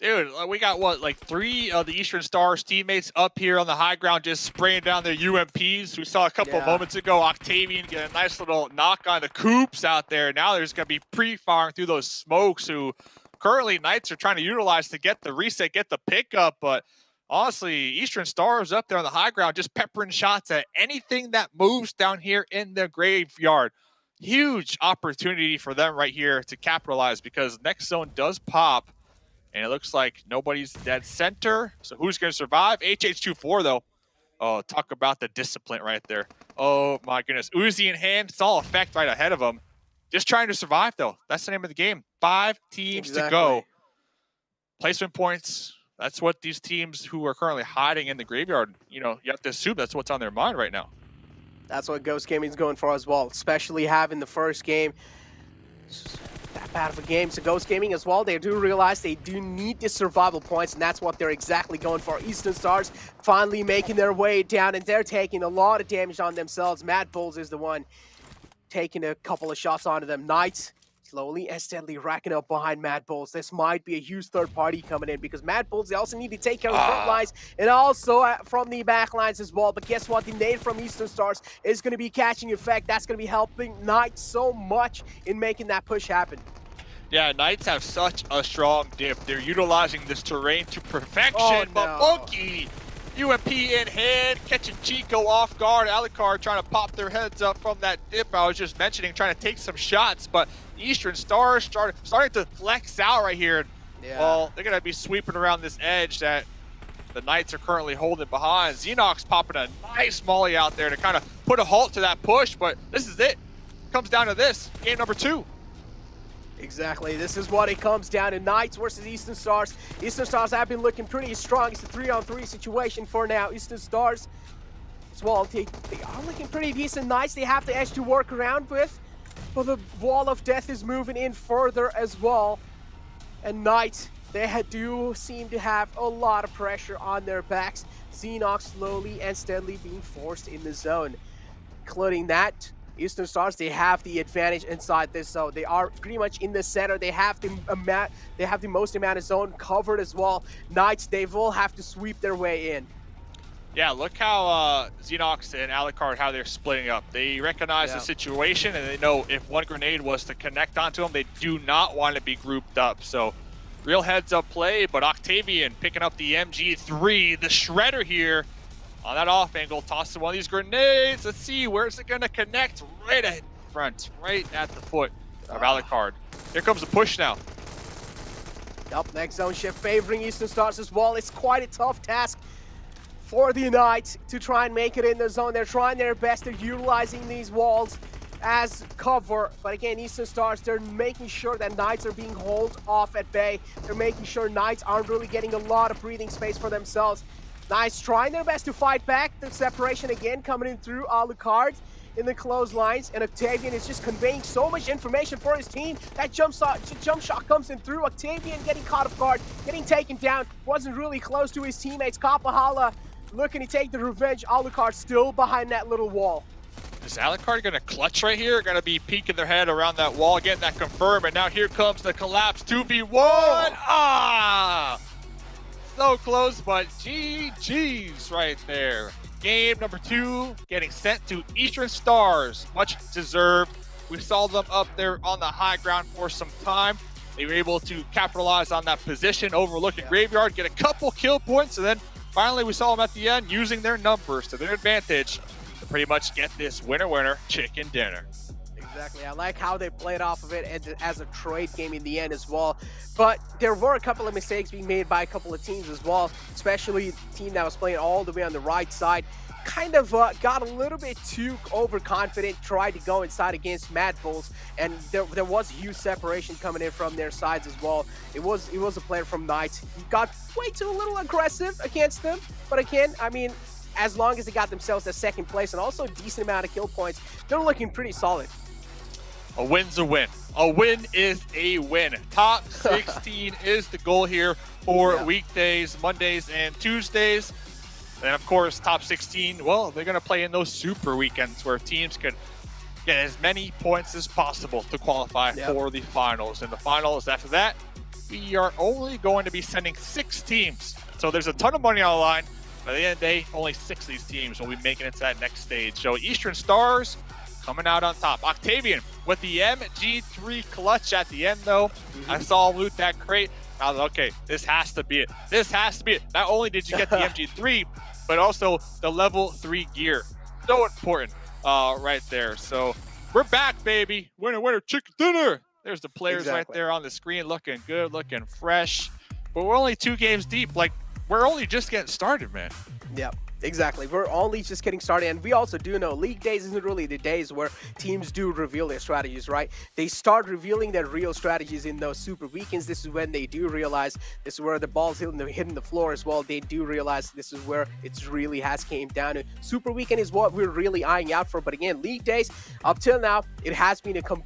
Dude, we got, what, like 3 of the Eastern Stars teammates up here on the high ground just spraying down their UMPs. We saw a couple of moments ago, Octavian get a nice little knock on the Coops out there. Now there's going to be pre-firing through those smokes who currently Knights are trying to utilize to get the reset, get the pickup. But honestly, Eastern Stars up there on the high ground just peppering shots at anything that moves down here in the graveyard. Huge opportunity for them right here to capitalize because next zone does pop. And it looks like nobody's dead center. So who's going to survive? HH24, though. Oh, talk about the discipline right there. Oh, my goodness. Uzi in hand. It's all effect right ahead of him. Just trying to survive, though. That's the name of the game. 5 teams to go. Placement points. That's what these teams who are currently hiding in the graveyard, you know, you have to assume that's what's on their mind right now. That's what Ghost Gaming is going for as well, especially having the first game. That bad of a game. So Ghost Gaming as well, they do realize they do need the survival points, and that's what they're exactly going for. Eastern Stars finally making their way down, and they're taking a lot of damage on themselves. Mad Bulls is the one taking a couple of shots onto them. Knights slowly and steadily racking up behind Mad Bulls. This might be a huge third party coming in because Mad Bulls, they also need to take care of the front lines and also from the back lines as well. But guess what? The nade from Eastern Stars is going to be catching effect. That's going to be helping Knights so much in making that push happen. Yeah, Knights have such a strong dip. They're utilizing this terrain to perfection, but Monkey, UMP in hand, catching Chico off guard. Alucard trying to pop their heads up from that dip I was just mentioning, trying to take some shots, but Eastern Stars starting to flex out right here. Well, they're going to be sweeping around this edge that the Knights are currently holding behind. Xenox popping a nice molly out there to kind of put a halt to that push, but this is it. Comes down to this, game number 2. Exactly, this is what it comes down to. Knights versus Eastern Stars. Eastern Stars have been looking pretty strong. It's a 3-on-3 situation for now. Eastern Stars as well, they are looking pretty decent. Knights, they have the edge to work around with, but the wall of death is moving in further as well. And Knights, they do seem to have a lot of pressure on their backs. Xenox slowly and steadily being forced in the zone. Including that, Eastern Stars, they have the advantage inside this zone. They are pretty much in the center. They have the most amount of zone covered as well. Knights, they will have to sweep their way in. Yeah, look how Xenox and Alucard, how they're splitting up. They recognize the situation, and they know if one grenade was to connect onto them, they do not want to be grouped up. So, real heads-up play, but Octavian picking up the MG3, the shredder here. On that off angle, tossing one of these grenades. Let's see, where's it going to connect? Right in front, right at the foot of Alucard. Here comes the push now. Up next zone shift favoring Eastern Stars as well. It's quite a tough task for the Knights to try and make it in the zone. They're trying their best. They're utilizing these walls as cover. But again, Eastern Stars, they're making sure that Knights are being held off at bay. They're making sure Knights aren't really getting a lot of breathing space for themselves. Knights trying their best to fight back. The separation again coming in through Alucard in the close lines, and Octavian is just conveying so much information for his team. That jump shot comes in through. Octavian getting caught off guard, getting taken down. Wasn't really close to his teammates. Kapahala looking to take the revenge. Alucard still behind that little wall. Is Alucard going to clutch right here? Going to be peeking their head around that wall, getting that confirmed, and now here comes the collapse 2v1. Ah! So close, but GG's right there. Game number 2 getting sent to Eastern Stars. Much deserved. We saw them up there on the high ground for some time. They were able to capitalize on that position overlooking Graveyard, get a couple kill points, and then finally we saw them at the end using their numbers to their advantage to pretty much get this winner chicken dinner. Exactly. I like how they played off of it as a trade game in the end as well. But there were a couple of mistakes being made by a couple of teams as well, especially the team that was playing all the way on the right side. Kind of got a little bit too overconfident, tried to go inside against Mad Bulls, and there was huge separation coming in from their sides as well. It was a player from Knights. He got way too a little aggressive against them, but again, I mean, as long as they got themselves a second place and also a decent amount of kill points, they're looking pretty solid. A win's a win. A win is a win. Top 16 is the goal here for weekdays, Mondays, and Tuesdays. And of course, top 16, well, they're going to play in those super weekends where teams can get as many points as possible to qualify for the finals. And the finals after that, we are only going to be sending 6 teams. So there's a ton of money on the line. By the end of the day, only 6 of these teams will be making it to that next stage. So Eastern Stars coming out on top. Octavian with the MG3 clutch at the end, though. I saw him loot that crate. I was like, okay, this has to be it. This has to be it. Not only did you get the MG3, but also the level 3 gear. So important right there. So we're back, baby. Winner, chicken dinner. There's the players right there on the screen looking good, looking fresh. But we're only 2 games deep. Like, we're only just getting started, man. Yep. Exactly. We're only just getting started, and we also do know League Days isn't really the days where teams do reveal their strategies, right? They start revealing their real strategies in those super weekends. This is when they do realize this is where the ball's hitting the floor as well. They do realize this is where it really has came down to. Super weekend is what we're really eyeing out for, but again, League Days, up till now, it has been a complete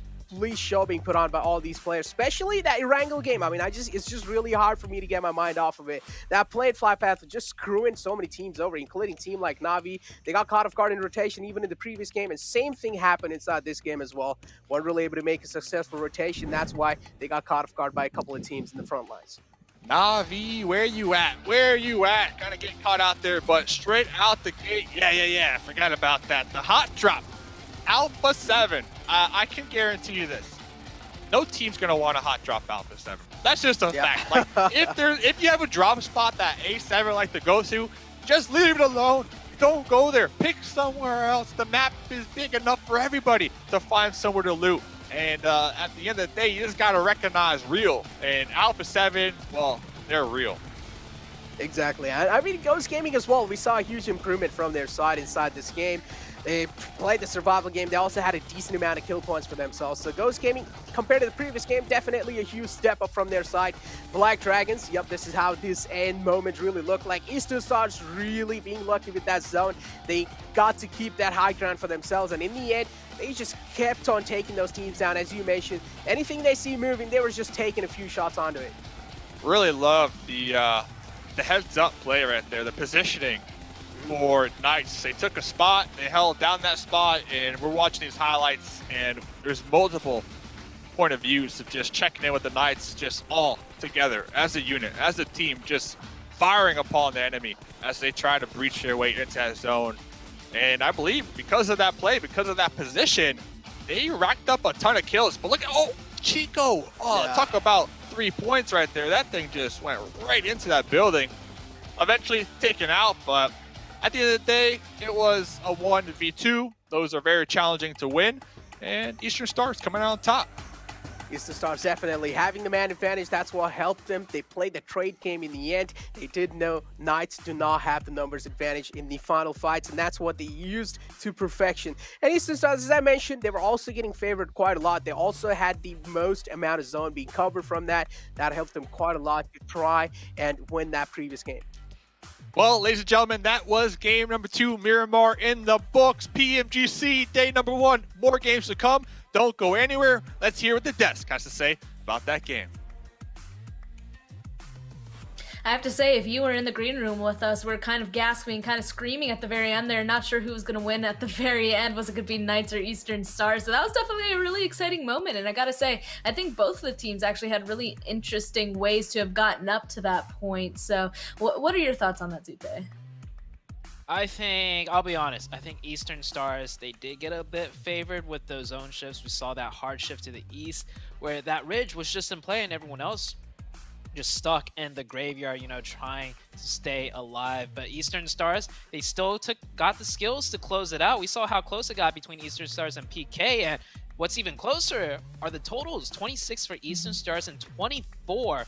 show being put on by all these players, especially that Erangel game. I mean, it's just really hard for me to get my mind off of it. That play at Flypath was just screwing so many teams over, including team like Na'Vi. They got caught off guard in rotation even in the previous game, and same thing happened inside this game as well. Weren't really able to make a successful rotation. That's why they got caught off guard by a couple of teams in the front lines. Na'Vi, where you at? Where you at? Kind of getting caught out there, but straight out the gate. Yeah. Forgot about that. The hot drop. Alpha 7. I can guarantee you this. No team's going to want a hot drop Alpha 7. That's just a fact. Like, if you have a drop spot that A7 like to go to, just leave it alone. Don't go there. Pick somewhere else. The map is big enough for everybody to find somewhere to loot. And at the end of the day, you just got to recognize real. And Alpha 7, well, they're real. Exactly. I mean, Ghost Gaming as well. We saw a huge improvement from their side inside this game. They played the survival game. They also had a decent amount of kill points for themselves. So Ghost Gaming, compared to the previous game, definitely a huge step up from their side. Black Dragons, yep, this is how this end moment really looked like. Eastern Stars really being lucky with that zone. They got to keep that high ground for themselves. And in the end, they just kept on taking those teams down. As you mentioned, anything they see moving, they were just taking a few shots onto it. Really love the heads-up play right there, the positioning for Knights. They took a spot, they held down that spot, and we're watching these highlights, and there's multiple point of views of just checking in with the Knights, just all together as a unit, as a team, just firing upon the enemy as they try to breach their way into that zone. And I believe because of that play, because of that position, they racked up a ton of kills. But look at, Chico, talk about 3 points right there. That thing just went right into that building. Eventually taken out, but at the end of the day, it was a 1v2. Those are very challenging to win, and Eastern Stars coming out on top. Eastern Stars definitely having the man advantage. That's what helped them. They played the trade game in the end. They did know Knights do not have the numbers advantage in the final fights, and that's what they used to perfection. And Eastern Stars, as I mentioned, they were also getting favored quite a lot. They also had the most amount of zone being covered from that. That helped them quite a lot to try and win that previous game. Well, ladies and gentlemen, that was game number 2, Miramar in the books. PMGC day number 1. More games to come. Don't go anywhere. Let's hear what the desk has to say about that game. I have to say, if you were in the green room with us, we're kind of gasping, kind of screaming at the very end there, not sure who was going to win at the very end. Was it going to be Knights or Eastern Stars? So that was definitely a really exciting moment. And I got to say, I think both of the teams actually had really interesting ways to have gotten up to that point. So what are your thoughts on that, Zupe? I think, I'll be honest, I think Eastern Stars, they did get a bit favored with those zone shifts. We saw that hard shift to the east, where that ridge was just in play and everyone else just stuck in the graveyard, you know, trying to stay alive. But Eastern Stars, they still got the skills to close it out. We saw how close it got between Eastern Stars and PK, and what's even closer are the totals. 26 for Eastern Stars and 24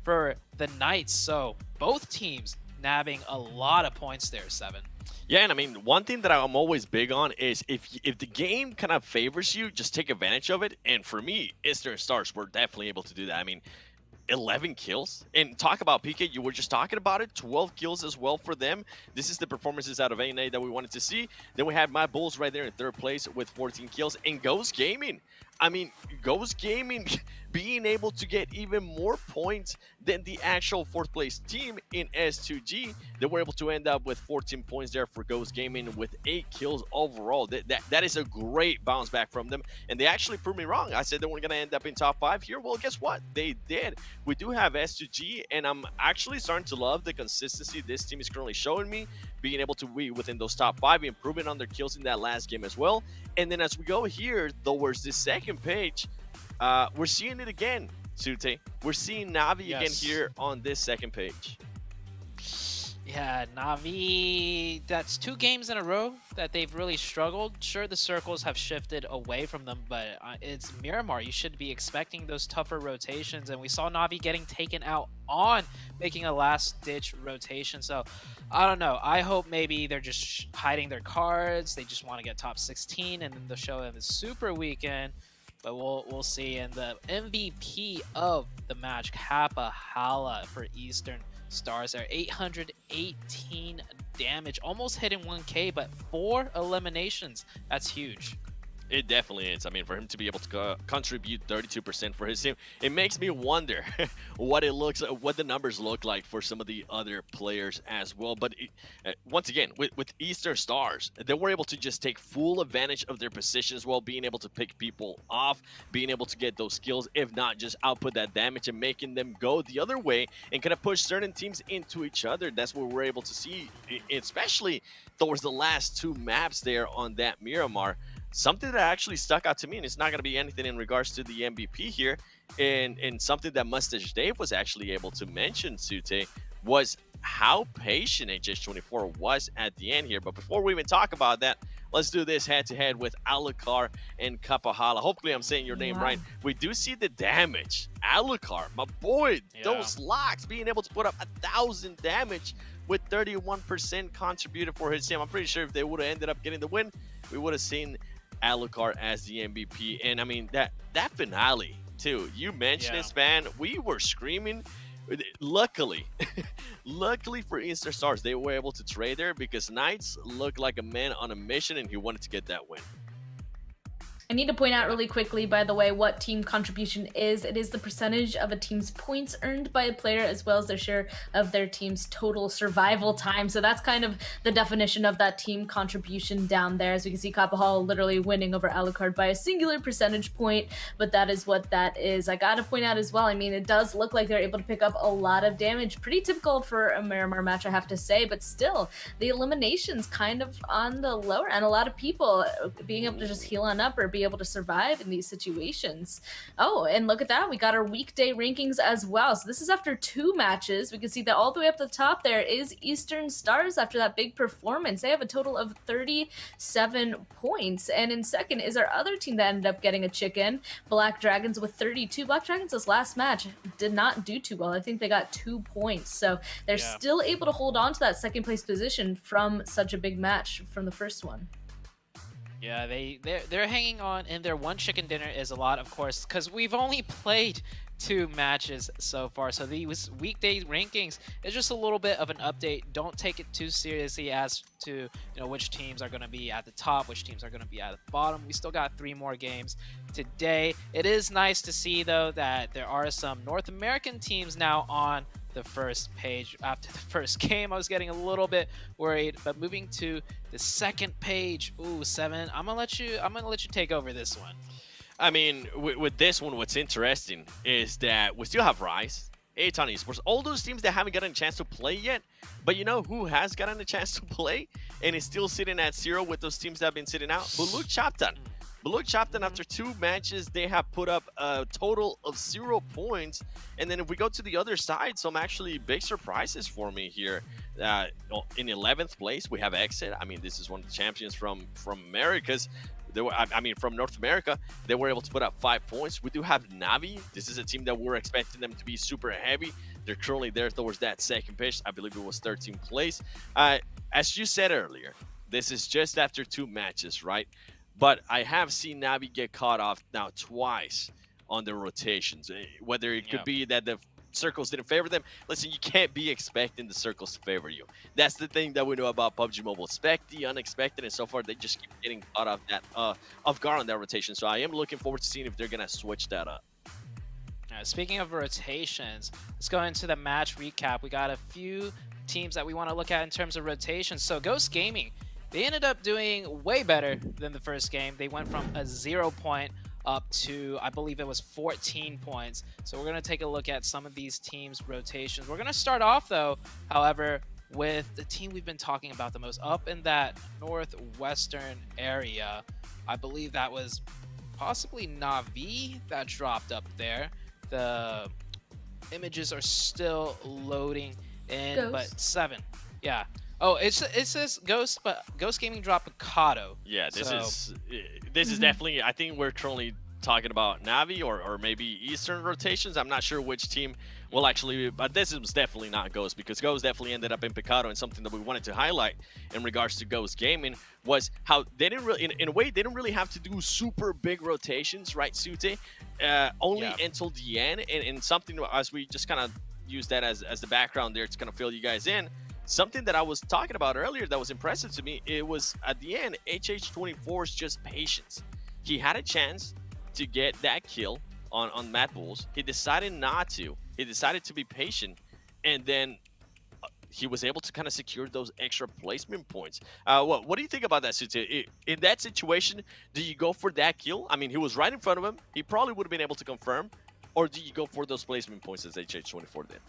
for the Knights. So both teams nabbing a lot of points there, 7. Yeah, and I mean, one thing that I'm always big on is if the game kind of favors you, just take advantage of it. And for me, Eastern Stars were definitely able to do that. I mean, 11 kills. And talk about PK, you were just talking about it, 12 kills as well for them. This is the performances out of ANA that we wanted to see. Then we had my Bulls right there in 3rd place with 14 kills. And Ghost Gaming, I mean, Ghost Gaming being able to get even more points than the actual 4th place team in S2G. They were able to end up with 14 points there for Ghost Gaming with 8 kills overall. That is a great bounce back from them. And they actually proved me wrong. I said they weren't going to end up in top 5 here. Well, guess what? They did. We do have S2G, and I'm actually starting to love the consistency this team is currently showing me, being able to be within those top 5, improving on their kills in that last game as well. And then as we go here towards this second page, we're seeing it again, Sute. We're seeing Navi again here on this second page. Yeah, Navi, that's 2 games in a row that they've really struggled. Sure, the circles have shifted away from them, but it's Miramar. You should be expecting those tougher rotations, and we saw Navi getting taken out on making a last-ditch rotation. So, I don't know. I hope maybe they're just hiding their cards. They just want to get top 16, and then they'll show them the Super Weekend. But we'll see. And the MVP of the match, Kappa Hala for Eastern Stars, are 818 damage, almost hitting 1K, but 4 eliminations. That's huge. It definitely is. I mean, for him to be able to contribute 32% for his team, it makes me wonder what the numbers look like for some of the other players as well. But once again, with Eastern Stars, they were able to just take full advantage of their positions while being able to pick people off, being able to get those skills, if not just output that damage and making them go the other way and kind of push certain teams into each other. That's what we're able to see, especially towards the last 2 maps there on that Miramar. Something that actually stuck out to me, and it's not going to be anything in regards to the MVP here, and something that Mustache Dave was actually able to mention, Sute, was how patient HH24 was at the end here. But before we even talk about that, let's do this head-to-head with Alucard and Kapahala. Hopefully I'm saying your name right. We do see the damage. Alucard, my boy, those locks, being able to put up 1,000 damage with 31% contributed for his team. I'm pretty sure if they would have ended up getting the win, we would have seen Alucard as the MVP. And I mean, that finale too, you mentioned it, Span. We were screaming. Luckily for Eastern Stars, they were able to trade there because Knights looked like a man on a mission and he wanted to get that win. I need to point out really quickly, by the way, what team contribution is. It is the percentage of a team's points earned by a player as well as their share of their team's total survival time. So that's kind of the definition of that team contribution down there. As we can see, Kapahal literally winning over Alucard by a singular percentage point, but that is what that is. I gotta point out as well, I mean, it does look like they're able to pick up a lot of damage. Pretty typical for a Miramar match, I have to say, but still, the eliminations kind of on the lower end. A lot of people being able to just heal on up or be able to survive in these situations. Oh, and look at that. We got our weekday rankings as well. So this is after 2 matches. We can see that all the way up to the top there is Eastern Stars after that big performance. They have a total of 37 points. And in second is our other team that ended up getting a chicken, Black Dragons with 32. Black Dragons this last match did not do too well. I think they got 2 points. So they're still able to hold on to that second place position from such a big match from the first one. Yeah, they're hanging on, and their one chicken dinner is a lot, of course, because we've only played 2 matches so far. So these weekday rankings is just a little bit of an update. Don't take it too seriously as to which teams are going to be at the top, which teams are going to be at the bottom. We still got 3 more games today. It is nice to see though that there are some North American teams now on the first page. After the first game, I was getting a little bit worried, but moving to the second page, ooh, 7. I'm gonna let you take over this one. I mean, with this one, what's interesting is that we still have Rise, Aton Esports, all those teams that haven't gotten a chance to play yet. But you know who has gotten a chance to play and is still sitting at 0 with those teams that have been sitting out? Buluk Chaptan. Buluk Chaptan, after 2 matches, they have put up a total of 0 points. And then if we go to the other side, some actually big surprises for me here. In 11th place, we have Exit. I mean, this is one of the champions from Americas. From North America. They were able to put up 5 points. We do have Navi. This is a team that we're expecting them to be super heavy. They're currently there towards that second pitch. I believe it was 13th place. As you said earlier, this is just after 2 matches, right? But I have seen Navi get caught off now twice on the rotations. Whether it could be that the circles didn't favor them. Listen, you can't be expecting the circles to favor you. That's the thing that we know about PUBG Mobile. Expect the unexpected, and so far they just keep getting caught off guard on that rotation. So I am looking forward to seeing if they're gonna switch that up. Speaking of rotations, let's go into the match recap. We got a few teams that we want to look at in terms of rotations. So Ghost Gaming, they ended up doing way better than the first game. They went from a 0 point up to, I believe it was 14 points. So we're going to take a look at some of these teams' rotations. We're going to start off, though, however, with the team we've been talking about the most, up in that northwestern area. I believe that was possibly Navi that dropped up there. The images are still loading in, Ghost. but 7. Yeah. Oh, it says Ghost, but Ghost Gaming dropped Picado. Yeah, this is definitely, I think we're currently talking about Navi or maybe Eastern rotations. I'm not sure which team will actually, but this is definitely not Ghost, because Ghost definitely ended up in Picado, and something that we wanted to highlight in regards to Ghost Gaming was how they didn't really, in a way, they didn't really have to do super big rotations, right, Sute? Only until the end, and something as we just kind of use that as the background there to kind of fill you guys in. Something that I was talking about earlier that was impressive to me, it was at the end, HH24's just patience. He had a chance to get that kill on Matt Bulls. He decided not to. He decided to be patient, and then he was able to kind of secure those extra placement points. What do you think about that, Sute? In that situation, do you go for that kill? I mean, he was right in front of him. He probably would have been able to confirm. Or do you go for those placement points as HH24 did?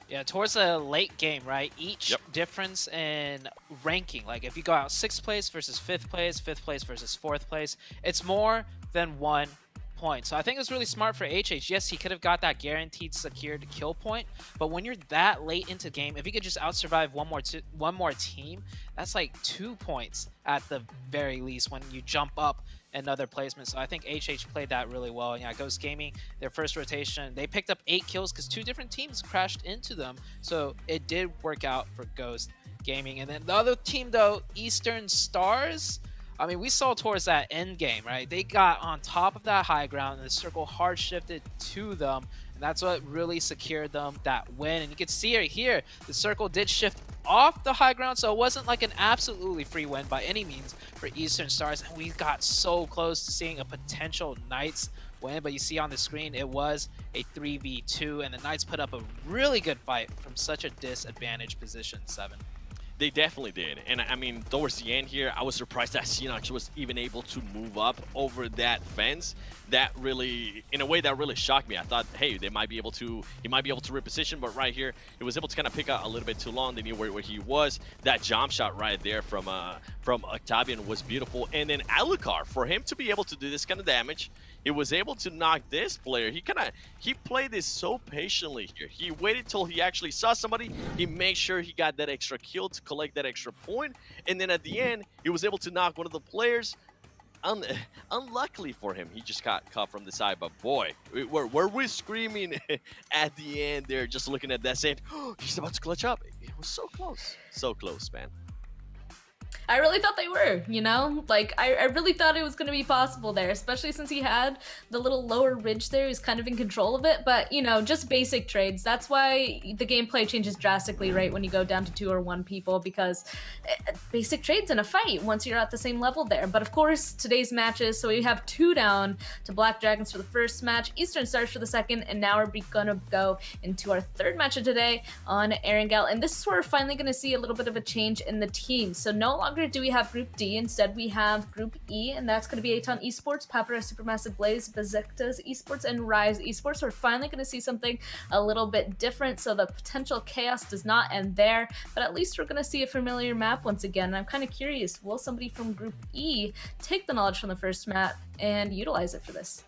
Yeah, towards the late game, right? Each difference in ranking, like if you go out 6th place versus 5th place, 5th place versus 4th place, it's more than 1 point. So I think it was really smart for HH. Yes, he could have got that guaranteed secured kill point, but when you're that late into the game, if you could just out-survive one more team, that's like 2 points at the very least when you jump up another placement. So I think HH played that really well. And yeah, Ghost Gaming, their first rotation, they picked up 8 kills because 2 different teams crashed into them. So it did work out for Ghost Gaming. And then the other team, though, Eastern Stars, I mean, we saw towards that end game, right? They got on top of that high ground, and the circle hard shifted to them. And that's what really secured them that win. And you can see it here, the circle did shift off the high ground, so it wasn't like an absolutely free win by any means for Eastern Stars. And we got so close to seeing a potential Knights win, but you see on the screen, it was a 3v2, and the Knights put up a really good fight from such a disadvantaged position, 7. They definitely did. And I mean, towards the end here, I was surprised that Sinox was even able to move up over that fence. That really, in a way, that really shocked me. I thought, hey, he might be able to reposition, but right here, he was able to kind of pick out a little bit too long. They knew where he was. That jump shot right there from Octavian was beautiful. And then Alucard, for him to be able to do this kind of damage, he was able to knock this player. He played this so patiently here. He waited till he actually saw somebody. He made sure he got that extra kill to collect that extra point. And then at the end, he was able to knock one of the players. Unluckily for him, he just got caught from the side. But boy, were we screaming at the end there, just looking at that saying, oh, he's about to clutch up. It was so close, man. I really thought they were, you know? Like, I really thought it was going to be possible there, especially since he had the little lower ridge there. He was kind of in control of it, but, you know, just basic trades. That's why the gameplay changes drastically, right, when you go down to 2 or 1 people, because basic trades in a fight once you're at the same level there. But, of course, today's matches, so we have 2 down to Black Dragons for the first match, Eastern Stars for the second, and now we're going to go into our third match of today on Erangel. And this is where we're finally going to see a little bit of a change in the team. So no longer do we have Group D, instead we have Group E, and that's going to be Aton Esports, Papara Supermassive Blaze, Besiktas Esports, and Rise Esports. We're finally going to see something a little bit different, so the potential chaos does not end there, but at least we're going to see a familiar map once again. And I'm kind of curious, will somebody from Group E take the knowledge from the first map and utilize it for this?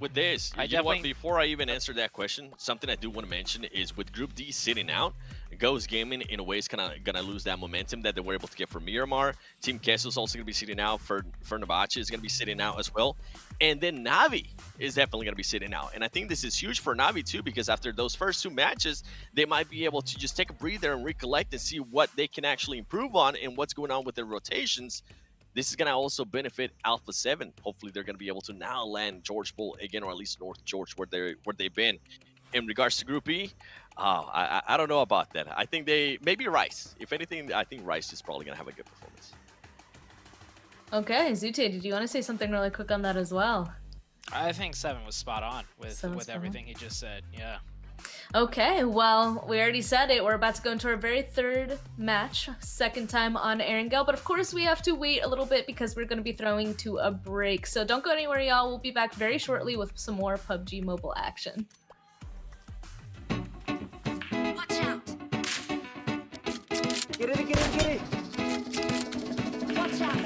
With this, you know what, before I even answer that question, something I do want to mention is with Group D sitting out, Ghost Gaming in a way is kind of going to lose that momentum that they were able to get from Miramar. Team Queso is also going to be sitting out. Fenerbahce is going to be sitting out as well. And then Navi is definitely going to be sitting out. And I think this is huge for Navi too, because after those first 2 matches, they might be able to just take a breather and recollect and see what they can actually improve on and what's going on with their rotations. This is going to also benefit Alpha 7. Hopefully, they're going to be able to now land George Bull again, or at least North George, where they've been. In regards to Group E, I don't know about that. I think maybe Rice. If anything, I think Rice is probably going to have a good performance. Okay, Zute, did you want to say something really quick on that as well? I think 7 was spot on with everything he just said. Yeah. Okay, well, we already said it. We're about to go into our very third match, second time on Erangel, but of course we have to wait a little bit because we're going to be throwing to a break. So don't go anywhere, y'all. We'll be back very shortly with some more PUBG Mobile action. Watch out! Get it! Watch out!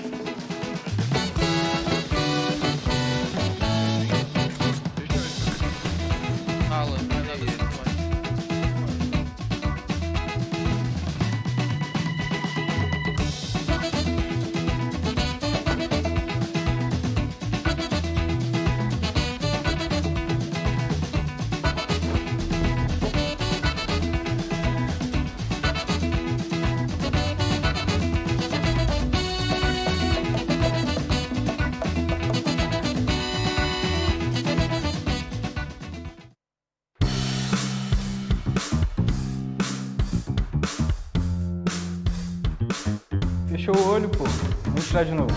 Fechou o olho, pô. Vamos tirar de novo.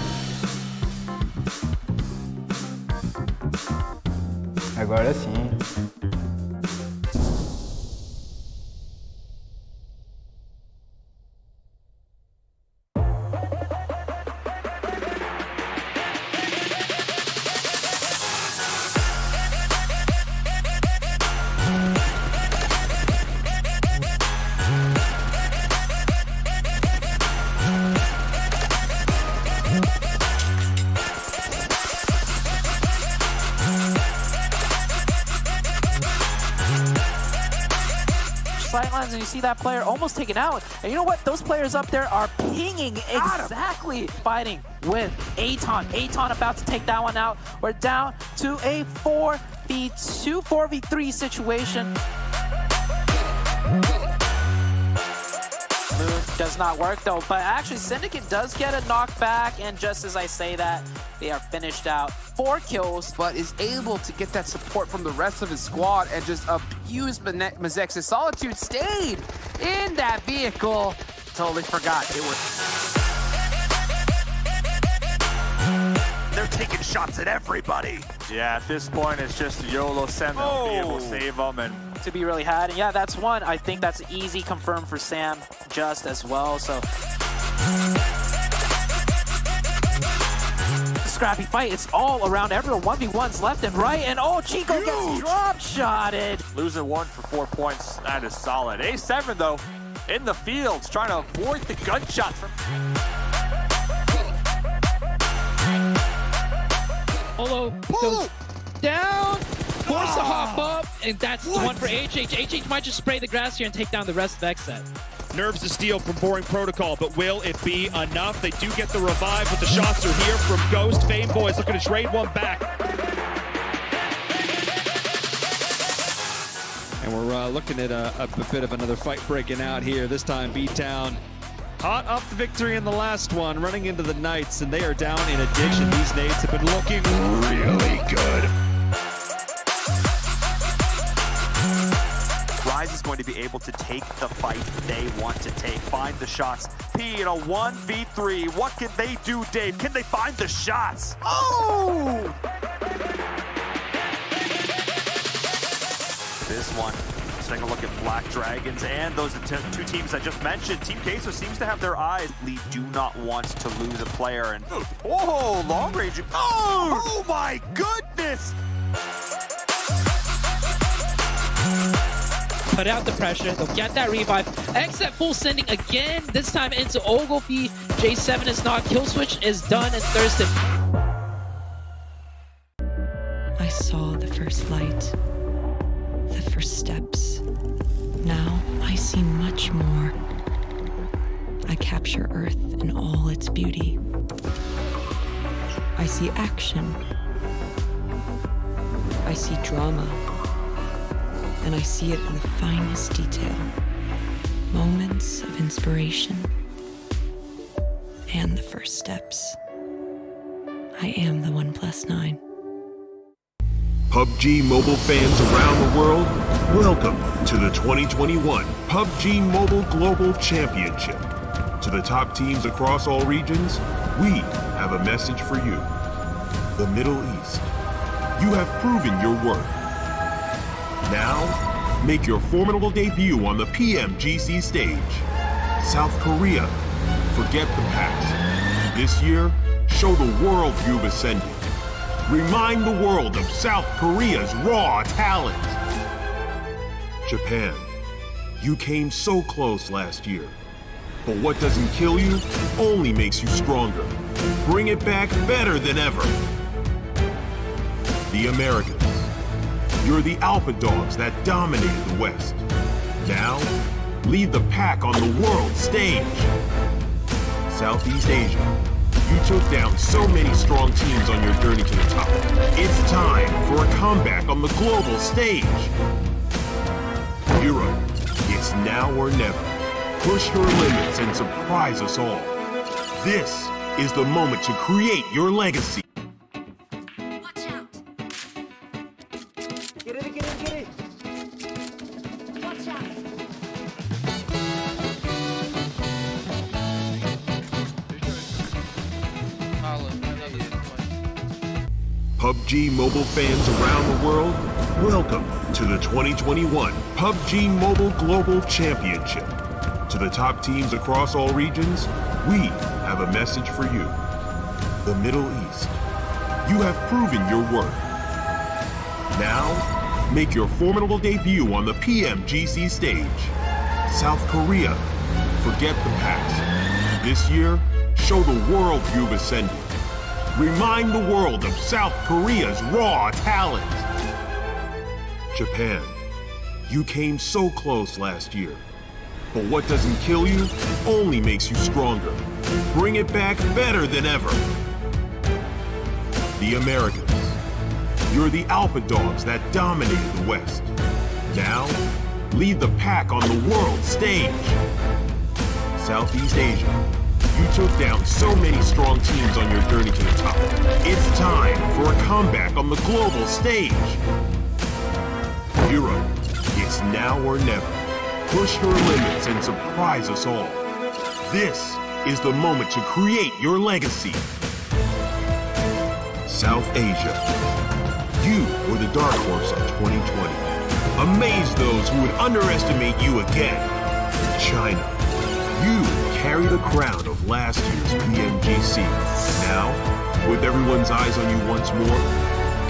Agora sim. Sidelines, and you see that player almost taken out. And you know what? Those players up there are pinging exactly, fighting with Aton. Aton about to take that one out. We're down to a 4v2, 4v3 situation. Move does not work though, but actually Syndicate does get a knockback, and just as I say that, they are finished out. 4 kills. But is able to get that support from the rest of his squad and just abuse Mazex's Solitude. Stayed in that vehicle. Totally forgot it was. they're taking shots at everybody. Yeah, at this point, it's just YOLO send them, be able to save them, and to be really had. And yeah, that's one. I think that's easy confirmed for Sam just as well. So scrappy fight. It's all around everyone. 1v1s left and right. And oh, Chico gets drop shotted. Losing 1 for 4 points. That is solid. A7 though, in the fields, trying to avoid the gunshot from. Olo goes down, forced to hop up, and that's the one for HH. HH might just spray the grass here and take down the rest of XSET. Nerves to steal from Boring Protocol, but will it be enough? They do get the revive, but the shots are here from Ghost. Fame Boys looking to trade one back. And we're looking at a bit of another fight breaking out here. This time, B-Town hot off the victory in the last one, running into the Knights, and they are down in addiction. These nades have been looking really good. Rise is going to be able to take the fight they want to take. Find the shots. P in a 1v3. What can they do, Dave? Can they find the shots? Oh! This one. Let's take a look at Black Dragons and those two teams I just mentioned. Team Queso seems to have their eyes. Lee do not want to lose a player. And oh, long range. Oh my goodness! Put out the pressure. They'll get that revive. XSET full sending again, this time into Ogilvy. J7 is not. Kill switch is done, and Thurston. I saw the first light, the first steps. Now I see much more. I capture Earth in all its beauty. I see action. I see drama. And I see it in the finest detail. Moments of inspiration. And the first steps. I am the 1+9. PUBG Mobile fans around the world, welcome to the 2021 PUBG Mobile Global Championship. To the top teams across all regions, we have a message for you. The Middle East. You have proven your worth. Now, make your formidable debut on the PMGC stage. South Korea, forget the past. This year, show the world you've ascended. Remind the world of South Korea's raw talent. Japan, you came so close last year. But what doesn't kill you only makes you stronger. Bring it back better than ever. The Americans. You're the alpha dogs that dominated the West. Now, lead the pack on the world stage. Southeast Asia. You took down so many strong teams on your journey to the top. It's time for a comeback on the global stage. Europe, it's now or never. Push your limits and surprise us all. This is the moment to create your legacy. PUBG Mobile fans around the world, welcome to the 2021 PUBG Mobile Global Championship. To the top teams across all regions, we have a message for you. The Middle East. You have proven your worth. Now, make your formidable debut on the PMGC stage. South Korea, forget the past. This year, show the world you've ascended. Remind the world of South Korea's raw talent. Japan, you came so close last year. But what doesn't kill you only makes you stronger. Bring it back better than ever. The Americans. You're the alpha dogs that dominated the West. Now, lead the pack on the world stage. Southeast Asia. You took down so many strong teams on your journey to the top. It's time for a comeback on the global stage. Europe, it's now or never. Push your limits and surprise us all. This is the moment to create your legacy. South Asia. You were the dark horse of 2020. Amaze those who would underestimate you again. China. You carry the crown of last year's PMGC. Now, with everyone's eyes on you once more,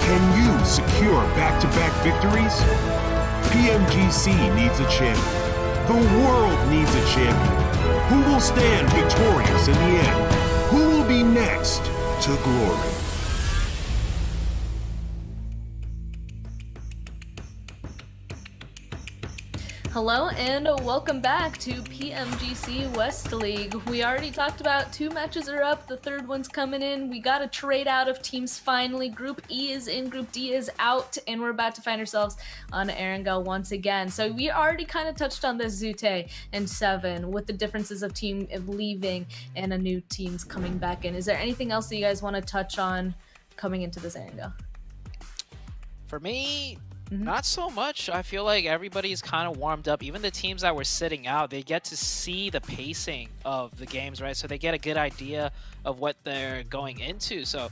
can you secure back-to-back victories? PMGC needs a champion. The world needs a champion. Who will stand victorious in the end? Who will be next to glory? Hello and welcome back to PMGC West League. We already talked about 2 matches are up, the third one's coming in. We got a trade out of teams finally. Group E is in, Group D is out, and we're about to find ourselves on Erangel once again. So we already kind of touched on this, Zute and Seven, with the differences of team leaving and a new team's coming back in. Is there anything else that you guys want to touch on coming into this Erangel? For me, not so much. I feel like everybody's kind of warmed up. Even the teams that were sitting out, they get to see the pacing of the games, right? So they get a good idea of what they're going into. So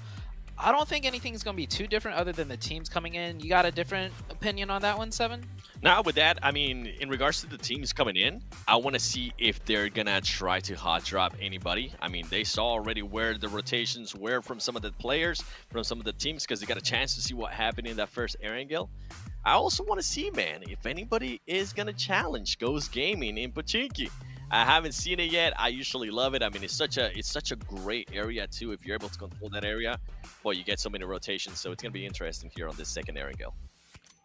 I don't think anything's going to be too different other than the teams coming in. You got a different opinion on that one, Seven? Now with that, I mean, in regards to the teams coming in, I want to see if they're going to try to hot drop anybody. I mean, they saw already where the rotations were from some of the players, from some of the teams, because they got a chance to see what happened in that first Erangel. I also want to see, man, if anybody is going to challenge Ghost Gaming in Pochinki. I haven't seen it yet. I usually love it. I mean, it's such a great area too. If you're able to control that area, well, you get so many rotations. So it's going to be interesting here on this second Erangel.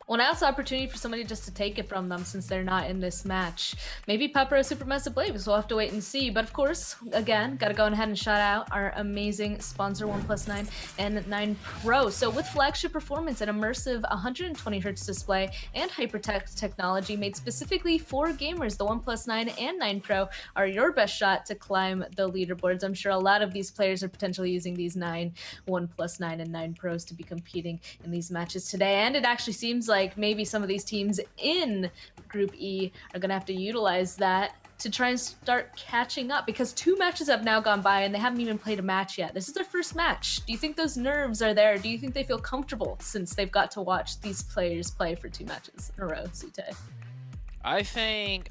Well, now it's an opportunity for somebody just to take it from them since they're not in this match. Maybe Pepper or Supermassive Blaze, we'll have to wait and see. But of course, again, got to go ahead and shout out our amazing sponsor, 1+9 and 9 Pro. So with flagship performance, an immersive 120Hz display and hypertext technology made specifically for gamers, the 1+9 and 9 Pro are your best shot to climb the leaderboards. I'm sure a lot of these players are potentially using these 1+9 and 9 Pros to be competing in these matches today. And it actually seems like maybe some of these teams in Group E are going to have to utilize that to try and start catching up, because 2 matches have now gone by and they haven't even played a match yet. This is their first match. Do you think those nerves are there? Do you think they feel comfortable since they've got to watch these players play for 2 matches in a row, Zute? I think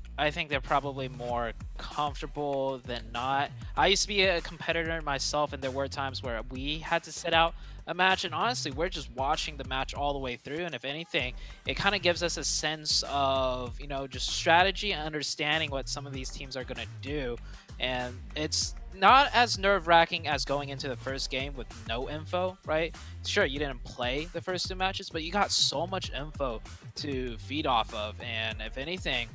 they're probably more comfortable than not. I used to be a competitor myself, and there were times where we had to sit out a match, and honestly, we're just watching the match all the way through, and if anything, it kind of gives us a sense of, you know, just strategy and understanding what some of these teams are going to do, and it's not as nerve-wracking as going into the first game with no info, right? Sure, you didn't play the first 2 matches, but you got so much info to feed off of, and if anything,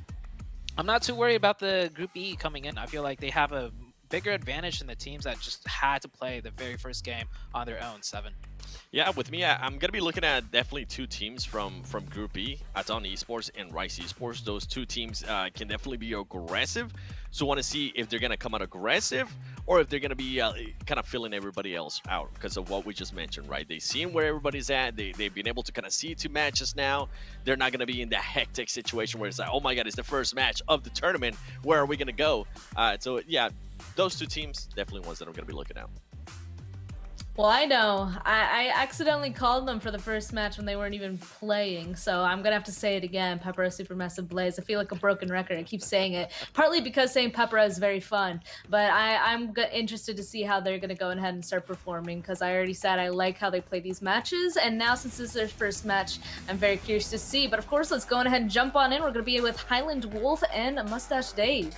I'm not too worried about the Group E coming in. I feel like they have a bigger advantage than the teams that just had to play the very first game on their own. Seven. Yeah, with me, I'm going to be looking at definitely 2 teams from Group E, Aton Esports and Rice Esports. Those 2 teams can definitely be aggressive. So I want to see if they're going to come out aggressive or if they're going to be kind of filling everybody else out because of what we just mentioned, right? They've seen where everybody's at. They've been able to kind of see 2 matches now. They're not going to be in that hectic situation where it's like, oh my God, it's the first match of the tournament. Where are we going to go? So yeah, those 2 teams, definitely ones that I'm going to be looking at. Well, I know. I accidentally called them for the first match when they weren't even playing, so I'm going to have to say it again. Pepper Supermassive Blaze. I feel like a broken record. I keep saying it, partly because saying Pepper is very fun, but I'm interested to see how they're going to go ahead and start performing, because I already said I like how they play these matches, and now since this is their first match, I'm very curious to see. But of course, let's go ahead and jump on in. We're going to be with Highland Wolf and Mustache Dave.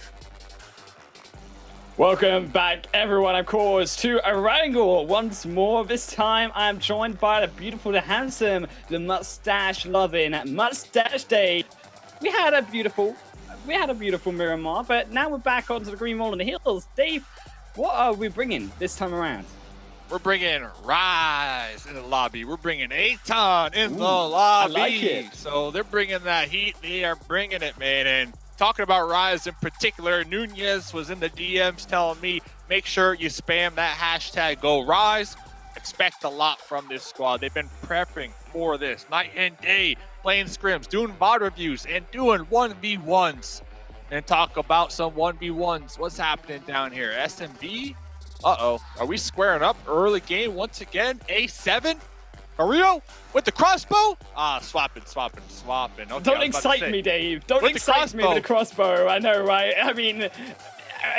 Welcome back, everyone, of course, to Erangel once more. This time, I am joined by the beautiful, the handsome, the mustache-loving Mustache Dave. We had a beautiful Miramar, but now we're back onto the green wall in the hills. Dave, what are we bringing this time around? We're bringing Rise in the lobby. We're bringing Aton in the lobby. I like it. So they're bringing that heat. They are bringing it, man. And talking about Rise in particular, Nunez was in the DMs telling me, make sure you spam that hashtag GoRise. Expect a lot from this squad. They've been prepping for this night and day, playing scrims, doing VOD reviews, and doing 1v1s. And talk about some 1v1s. What's happening down here? SMB Uh-oh. Are we squaring up early game once again? A7? Carrillo with the crossbow? Ah, swapping. Okay, Don't excite me, Dave. Don't excite me with the crossbow. I know, right? I mean,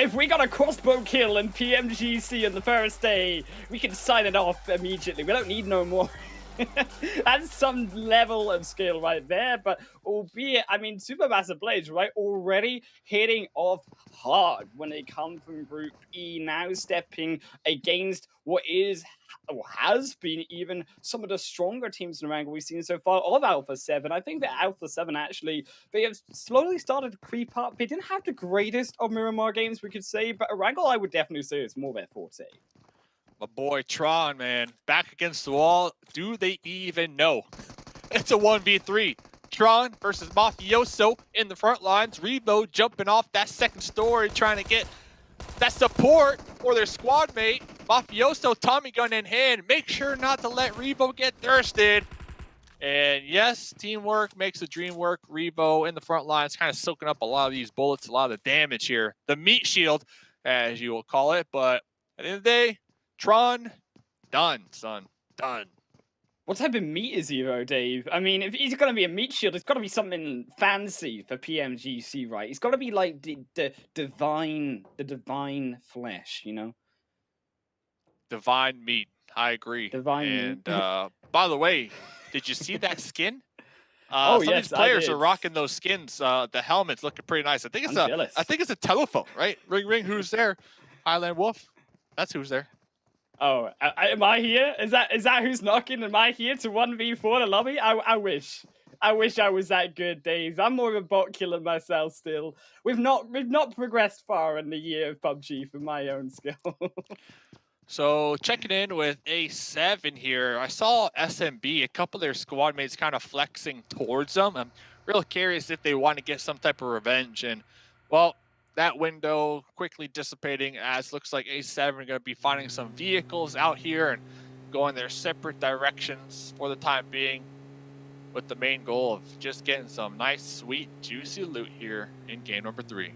if we got a crossbow kill in PMGC on the first day, we can sign it off immediately. We don't need no more. That's some level of skill right there, but albeit, I mean, Supermassive Blades, right, already hitting off hard when they come from Group E, now stepping against what is, or has been even some of the stronger teams in Erangel we've seen so far of Alpha 7. I think that Alpha 7 actually, they have slowly started to creep up. They didn't have the greatest of Miramar games, we could say, but Erangel, I would definitely say, is more their forte. My boy Tron, man, back against the wall. Do they even know? It's a 1v3. Tron versus Mafioso in the front lines. Rebo jumping off that second story, trying to get that support for their squad mate. Mafioso, Tommy gun in hand. Make sure not to let Rebo get thirsted. And yes, teamwork makes the dream work. Rebo in the front lines, kind of soaking up a lot of these bullets, a lot of the damage here. The meat shield, as you will call it. But at the end of the day, Tron, done, son, done. What type of meat is he, though, Dave? I mean, if he's going to be a meat shield, it's got to be something fancy for PMGC, right? It's got to be like the divine flesh, you know? Divine meat. I agree. Divine meat. And by the way, did you see that skin? Oh, some yes, of these players I are did. rocking those skins. The helmet's looking pretty nice. I think it's a telephone, right? Ring, who's there? Highland Wolf. That's who's there. Oh, am I here? Is that who's knocking? Am I here to 1v4 the lobby? I wish. I wish I was that good, Dave. I'm more of a bot killer myself still. We've not progressed far in the year of PUBG for my own skill. So checking in with A7 here. I saw SMB, a couple of their squad mates kind of flexing towards them. I'm real curious if they want to get some type of revenge. And, well, that window quickly dissipating as looks like A7 are going to be finding some vehicles out here and going their separate directions for the time being, with the main goal of just getting some nice, sweet, juicy loot here in game number 3.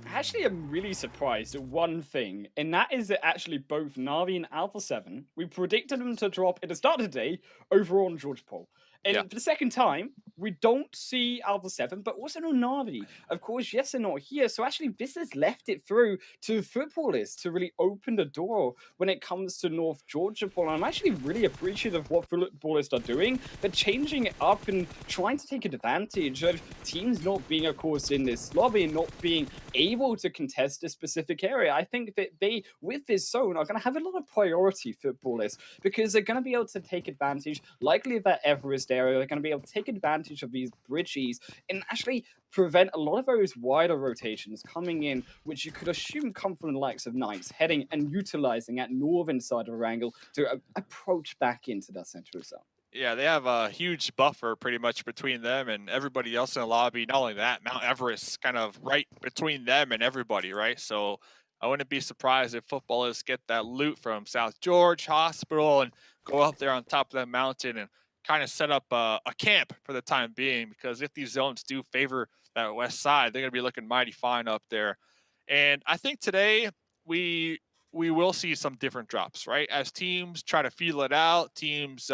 Actually, I'm really surprised at one thing, and that is that actually both Na'Vi and Alpha 7, we predicted them to drop at the start of the day over on George Paul. And for the second time, we don't see Alpha 7, but also no Na'Vi. Of course, yes, they're not here. So actually, this has left it through to footballers to really open the door when it comes to North Georgia Ball. I'm actually really appreciative of what footballers are doing. They're changing it up and trying to take advantage of teams not being, of course, in this lobby and not being able to contest a specific area. I think that they, with this zone, are going to have a lot of priority, footballers, because they're going to be able to take advantage, likely of that Everest area. They're going to be able to take advantage of these bridges and actually prevent a lot of those wider rotations coming in, which you could assume come from the likes of Knights, heading and utilizing that northern side of Erangel to approach back into that central zone. Yeah, they have a huge buffer pretty much between them and everybody else in the lobby. Not only that, Mount Everest kind of right between them and everybody, right? So I wouldn't be surprised if footballers get that loot from South George Hospital and go up there on top of that mountain and kind of set up a camp for the time being, because if these zones do favor that west side, they're going to be looking mighty fine up there. And I think today we will see some different drops, right? As teams try to feel it out, teams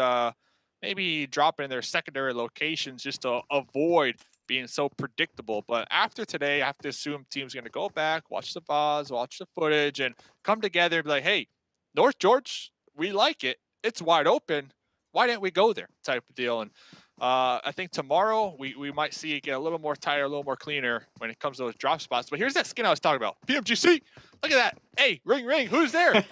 maybe drop in their secondary locations just to avoid being so predictable. But after today, I have to assume teams are going to go back, watch the VODs, watch the footage, and come together and be like, hey, North George, we like it. It's wide open. Why didn't we go there? Type of deal. And I think tomorrow we might see it get a little more tighter, a little more cleaner when it comes to those drop spots. But here's that skin I was talking about. PMGC. Look at that. Hey, ring, who's there?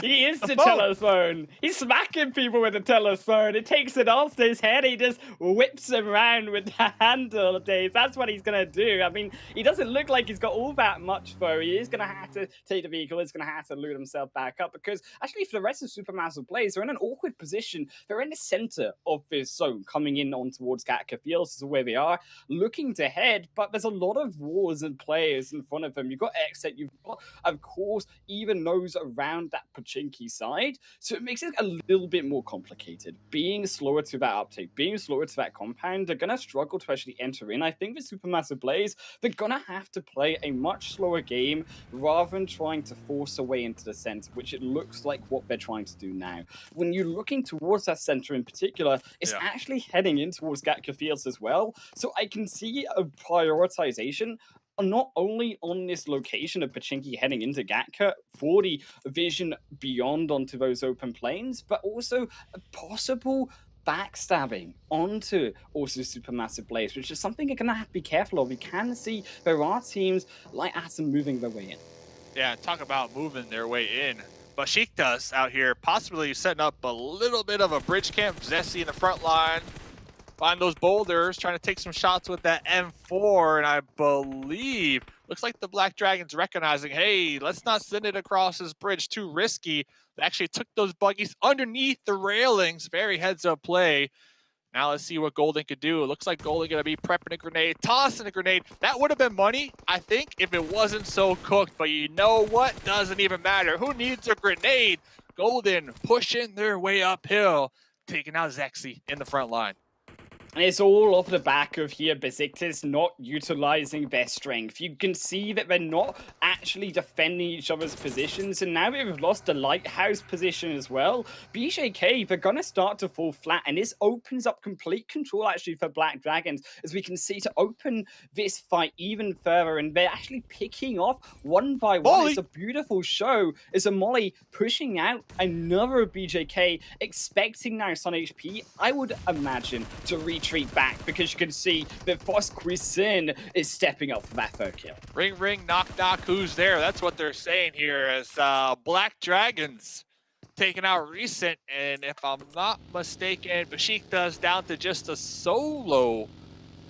He is the telephone. He's smacking people with the telephone. It takes it off his head. He just whips him around with the handle, Dave. That's what he's going to do. I mean, he doesn't look like he's got all that much, though. He is going to have to take the vehicle. He's going to have to loot himself back up, because actually for the rest of Supermassive Blaze, they're in an awkward position. They're in the center of this zone, coming in on towards Gatka Fields. This is where they are, looking to head, but there's a lot of wars and players in front of them. You've got Exet, you've got of course, even those around that Pochinki side. So it makes it a little bit more complicated. Being slower to that uptake, being slower to that compound, they're going to struggle to actually enter in. I think with Supermassive Blaze, they're going to have to play a much slower game rather than trying to force a way into the center, which it looks like what they're trying to do now. When you're looking towards that center in particular, it's actually heading in towards Gatka Fields as well. So I can see a prioritization not only on this location of Pochinki heading into Gatka for the vision beyond onto those open plains, but also a possible backstabbing onto also Supermassive Blaze, which is something you're going to have to be careful of. We can see there are teams like Atom moving their way in. Yeah, talk about moving their way in. Besiktas out here possibly setting up a little bit of a bridge camp. Zessi in the front line. Find those boulders, trying to take some shots with that M4, and I believe, looks like the Black Dragons recognizing, hey, let's not send it across this bridge, too risky. They actually took those buggies underneath the railings, very heads-up play. Now let's see what Golden could do. It looks like Golden gonna be prepping a grenade, tossing a grenade. That would have been money, I think, if it wasn't so cooked, but you know what? Doesn't even matter. Who needs a grenade? Golden pushing their way uphill, taking out Zexy in the front line. And it's all off the back of here Besiktas not utilizing their strength. You can see that they're not actually defending each other's positions, and now they've lost the lighthouse position as well. BJK, they're going to start to fall flat, and this opens up complete control actually for Black Dragons, as we can see, to open this fight even further, and they're actually picking off one by one. Molly. It's a beautiful show. It's a Molly pushing out another BJK, expecting now Sun HP, I would imagine, to retreat back, because you can see that Foss Cuisin is stepping up for that third kill. Ring, ring, knock, knock, who's there? That's what they're saying here as Black Dragons taking out Recent, and if I'm not mistaken, Besiktas down to just a solo,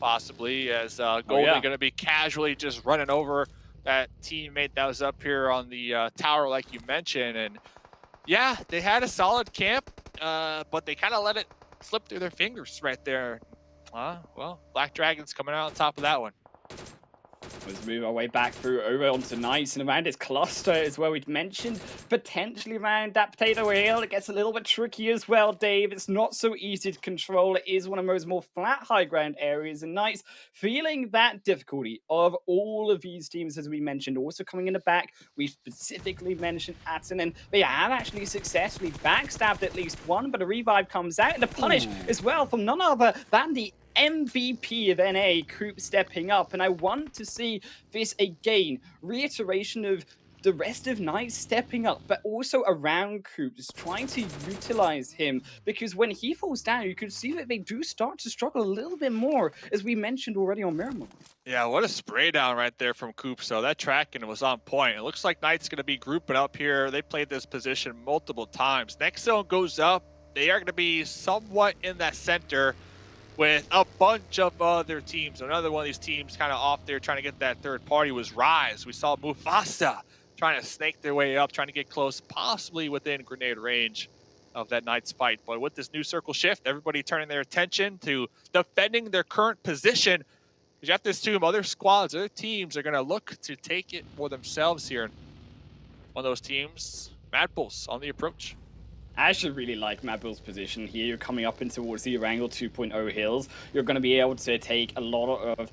possibly, as Golden going to be casually just running over that teammate that was up here on the tower, like you mentioned. And yeah, they had a solid camp, but they kind of let it slip through their fingers right there. Well, Black Dragons coming out on top of that one. Let's move our way back through over onto Nice, and around this cluster is where we'd mentioned potentially around that potato hill. It gets a little bit tricky as well, Dave. It's not so easy to control. It is one of those more flat high ground areas, and Nice feeling that difficulty of all of these teams, as we mentioned, also coming in the back. We specifically mentioned Atten, and they have actually successfully backstabbed at least one, but a revive comes out, and a punish as well from none other than the MVP of NA, Coop, stepping up. And I want to see this again, reiteration of the rest of Nice stepping up, but also around Coop, just trying to utilize him, because when he falls down, you can see that they do start to struggle a little bit more, as we mentioned already on Miramar. Yeah, what a spray down right there from Coop. So that tracking was on point. It looks like Knight's going to be grouping up here. They played this position multiple times. Next zone goes up. They are going to be somewhat in that center with a bunch of other teams. Another one of these teams kind of off there trying to get that third party was Rise. We saw Mufasa trying to snake their way up, trying to get close, possibly within grenade range of that Knight's fight. But with this new circle shift, everybody turning their attention to defending their current position. Because you have to assume other squads, other teams are going to look to take it for themselves here. One of those teams, Mad Bulls on the approach. I actually really like Mad Bull's position here. You're coming up in towards the Erangel 2.0 hills. You're going to be able to take a lot of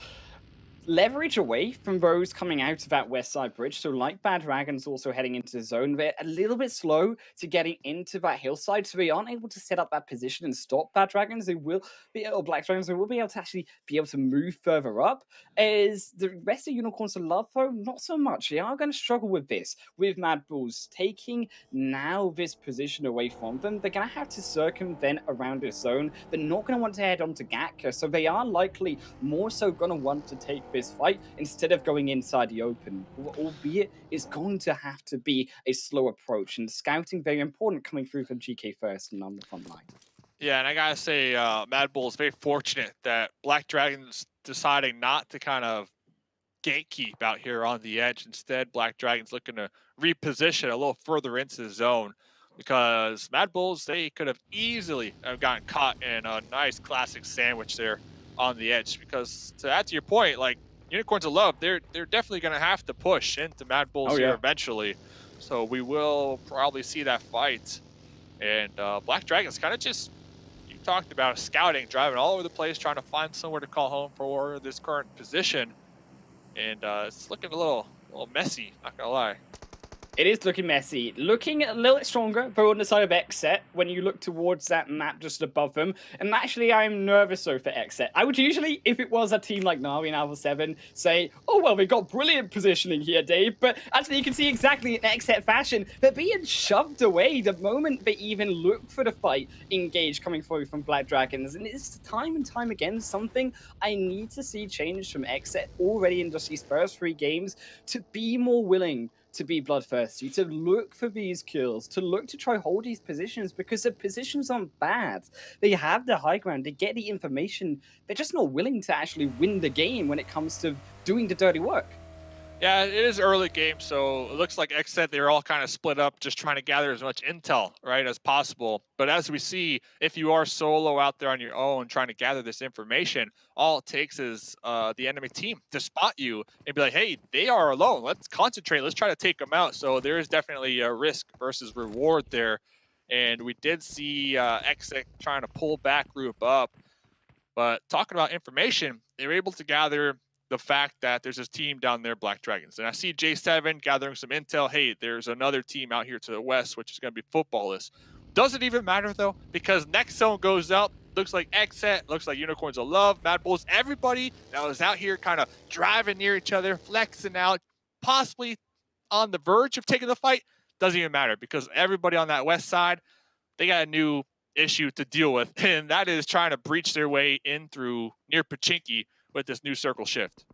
leverage away from those coming out of that west side bridge. So like Bad Dragons also heading into the zone, they're a little bit slow to getting into that hillside, so they aren't able to set up that position and stop Bad Dragons. They will be, or Black Dragons, they will be able to actually be able to move further up. As the rest of Unicorns of Love, though, not so much. They are going to struggle with this, with Mad Bulls taking now this position away from them. They're going to have to circumvent around this zone. They're not going to want to head on to Gatka, so they are likely more so going to want to take this fight instead of going inside the open, albeit it's going to have to be a slow approach, and scouting very important coming through from GK first and on the front line. Yeah, and I gotta say, Mad Bull is very fortunate that Black Dragons deciding not to kind of gatekeep out here on the edge. Instead, Black Dragons looking to reposition a little further into the zone, because Mad Bulls, they could have easily have gotten caught in a nice classic sandwich there on the edge. Because to add to your point, like, Unicorns of Love, they're definitely going to have to push into Mad Bulls here eventually. So we will probably see that fight. And Black Dragons kind of just, you talked about scouting, driving all over the place, trying to find somewhere to call home for this current position. And it's looking a little messy, not going to lie. It is looking messy. Looking a little bit stronger, but on the side of Xset, when you look towards that map just above them. And actually, I'm nervous though for Xset. I would usually, if it was a team like Na'Vi and Alpha 7, say, oh, well, we got brilliant positioning here, Dave. But actually, you can see exactly in Xset fashion, they're being shoved away the moment they even look for the fight engage coming through from Black Dragons. And it's time and time again something I need to see change from Xset already in just these first 3 games to be more willing to be bloodthirsty, to look for these kills, to look to try hold these positions, because the positions aren't bad. They have the high ground, they get the information, they're just not willing to actually win the game when it comes to doing the dirty work. Yeah, it is early game, so it looks like Xset, they're all kind of split up, just trying to gather as much intel, right, as possible. But as we see, if you are solo out there on your own trying to gather this information, all it takes is the enemy team to spot you and be like, hey, they are alone. Let's concentrate. Let's try to take them out. So there is definitely a risk versus reward there. And we did see Xset trying to pull back group up. But talking about information, they were able to gather the fact that there's this team down there, Black Dragons. And I see J7 gathering some intel. Hey, there's another team out here to the west, which is going to be footballless. Doesn't even matter, though, because next zone goes up. Looks like Xset, looks like Unicorns of Love, Mad Bulls, everybody that was out here kind of driving near each other, flexing out, possibly on the verge of taking the fight. Doesn't even matter, because everybody on that west side, they got a new issue to deal with, and that is trying to breach their way in through near Pachinki with this new circle shift.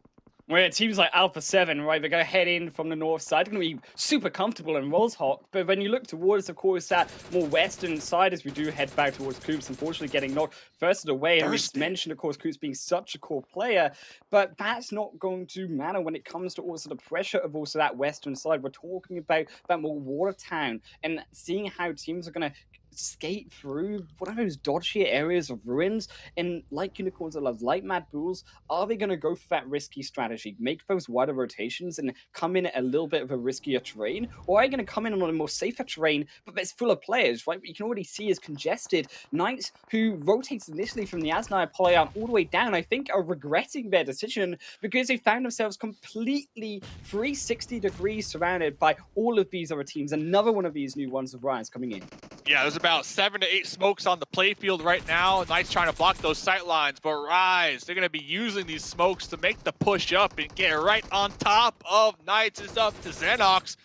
Where it seems like Alpha 7, right, they're going to head in from the north side. They're going to be super comfortable in Roshawk. But when you look towards, of course, that more western side, as we do head back towards Coops, unfortunately getting knocked first away. And we mentioned, of course, Coops being such a core player. But that's not going to matter when it comes to also the pressure of also that western side. We're talking about that more Watertown and seeing how teams are going to skate through one of those dodgy areas of ruins, and like Unicorns of Love, like Mad Bulls, are they going to go for that risky strategy, make those wider rotations and come in at a little bit of a riskier terrain, or are they going to come in on a more safer terrain but it's full of players, right? What you can already see is congested. Knights, who rotates initially from the Asnai Polygon all the way down, I think are regretting their decision because they found themselves completely 360 degrees surrounded by all of these other teams. Another one of these new ones of Ryan's coming in. Yeah, there's about 7 to 8 smokes on the playfield right now. Knights trying to block those sight lines, but Rise, they're going to be using these smokes to make the push up and get right on top of Knights. It's up to Xenox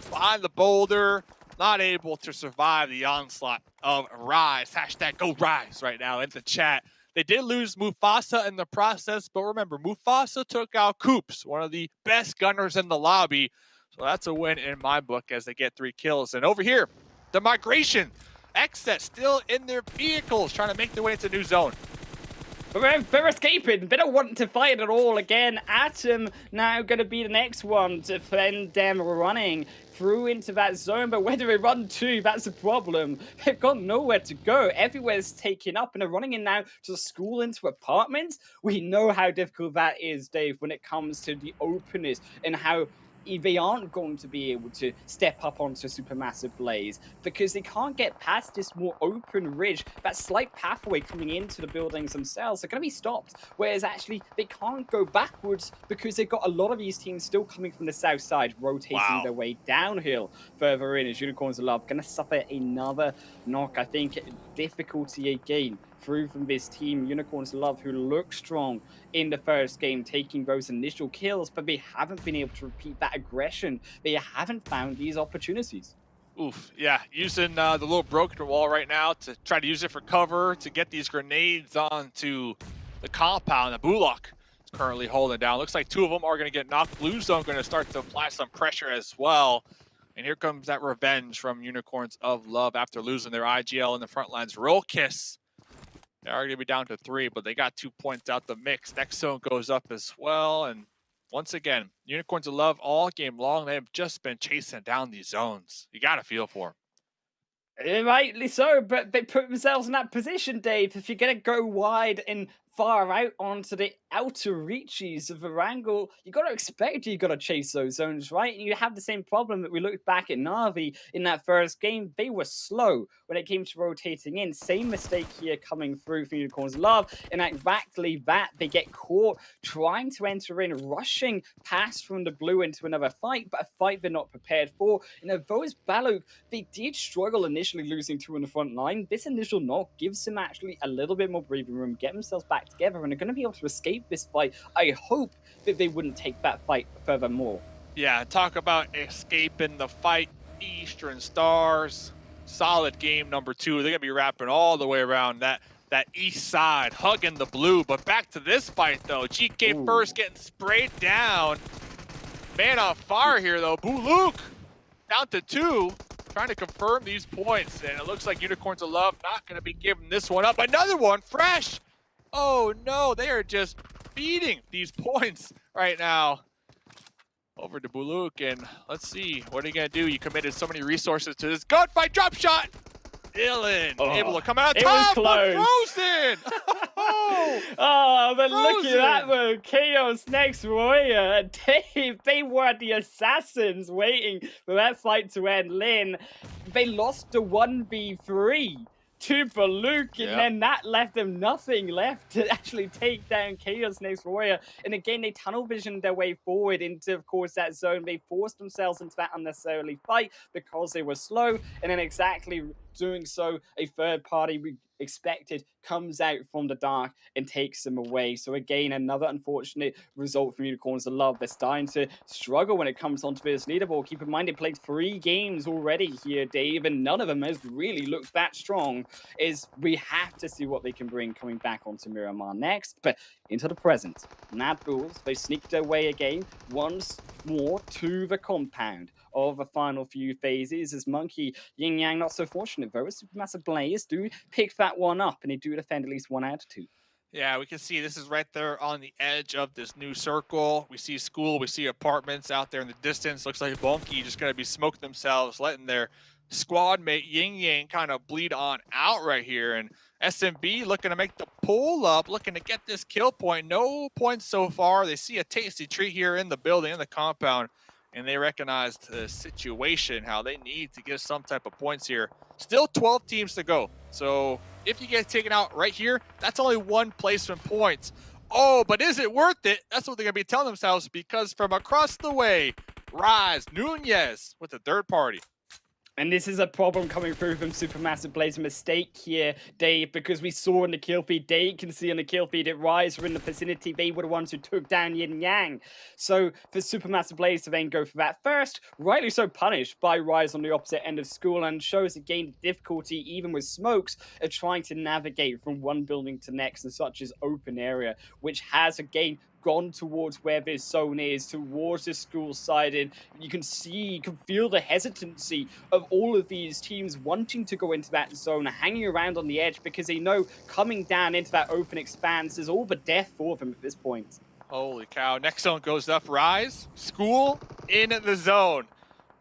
behind the boulder, not able to survive the onslaught of Rise. Hashtag go Rise right now in the chat. They did lose Mufasa in the process, but remember, Mufasa took out Coops, one of the best gunners in the lobby. So that's a win in my book as they get 3 kills. And over here, the migration. Xset still in their vehicles trying to make their way into new zone. But they're escaping. They don't want to fight at all again. Atom now going to be the next one to defend them running through into that zone. But where do they run to? That's the problem. They've got nowhere to go. Everywhere's taken up and they're running in now to the school, into apartments. We know how difficult that is, Dave, when it comes to the openness and how they aren't going to be able to step up onto Supermassive Blaze because they can't get past this more open ridge, that slight pathway coming into the buildings themselves. They're going to be stopped, whereas actually they can't go backwards because they've got a lot of these teams still coming from the south side, rotating their way downhill further in as Unicorns of Love going to suffer another knock. I think difficulty again through from this team, Unicorns of Love, who look strong in the first game, taking those initial kills, but they haven't been able to repeat that aggression. They haven't found these opportunities. Oof, yeah, using the little broken wall right now to try to use it for cover, to get these grenades onto the compound. The Bullock is currently holding down. Looks like 2 of them are going to get knocked. Blue Zone going to start to apply some pressure as well. And here comes that revenge from Unicorns of Love after losing their IGL in the front lines. Roll Kiss. They're already going to be down to 3, but they got 2 points out the mix. Next zone goes up as well. And once again, Unicorns of Love all game long, they have just been chasing down these zones. You got to feel for them. Rightly so, but they put themselves in that position, Dave. If you're going to go wide and far out onto the outer reaches of Erangel, you got to expect you got to chase those zones, right? And you have the same problem that we looked back at Na'Vi in that first game. They were slow when it came to rotating in. Same mistake here coming through from Unicorns Love. And exactly that, they get caught trying to enter in, rushing past from the blue into another fight, but a fight they're not prepared for. And those Baluk, they did struggle initially losing 2 on the front line. This initial knock gives them actually a little bit more breathing room, get themselves back together, and they're going to be able to escape this fight. I hope that they wouldn't take that fight furthermore. Yeah, talk about escaping the fight. Eastern Stars, solid game number 2. They're going to be wrapping all the way around that east side, hugging the blue. But back to this fight, though. GK first getting sprayed down. Man on fire here, though. Buluk down to 2, trying to confirm these points. And it looks like Unicorns of Love not going to be giving this one up. Another one, fresh. Oh, no, they are just feeding these points right now. Over to Buluk, and let's see, what are you going to do? You committed so many resources to this gunfight. Drop shot! Dylan able to come out top, but Frozen! Oh, but look at that though. Chaos next warrior. They were the assassins waiting for that fight to end. Lin, they lost the 1v3 to Baluk, and then that left them nothing left to actually take down Chaos Next Warrior. And again, they tunnel visioned their way forward into, of course, that zone. They forced themselves into that unnecessarily fight because they were slow, and then exactly doing so, a third party we expected comes out from the dark and takes them away. So again, another unfortunate result from Unicorns of Love. They're starting to struggle when it comes onto this leaderboard. Keep in mind, they played 3 games already here, Dave, and none of them has really looked that strong. We have to see what they can bring coming back onto Miramar next. But into the present, Mad Bulls, they sneaked their way again once more to the compound of the final few phases, as Monkey, Yin Yang not so fortunate though, as Supermassive Blaze do pick that one up, and they do defend at least 1 out of 2. Yeah, we can see this is right there on the edge of this new circle. We see school, we see apartments out there in the distance. Looks like Monkey just gonna be smoking themselves, letting their squad mate Yin Yang kind of bleed on out right here. And SMB looking to make the pull up, looking to get this kill point. No points so far. They see a tasty treat here in the building, in the compound, and they recognize the situation, how they need to get some type of points here. Still 12 teams to go. So if you get taken out right here, that's only 1 placement point. Oh, but is it worth it? That's what they're going to be telling themselves, because from across the way, Rise Nunez with the third party. And this is a problem coming through from Supermassive Blaze. A mistake here, Dave, because we saw in the kill feed, Dave can see in the kill feed that Rise were in the vicinity. They were the ones who took down Yin Yang. So for Supermassive Blaze to then go for that first, rightly so punished by Rise on the opposite end of school, and shows again the difficulty, even with smokes, of trying to navigate from one building to next in such as open area, which has again gone towards where this zone is, towards the school side, and you can feel the hesitancy of all of these teams wanting to go into that zone, hanging around on the edge, because they know coming down into that open expanse is all but death for them at this point. Holy cow. Next zone goes up. Rise, school in the zone.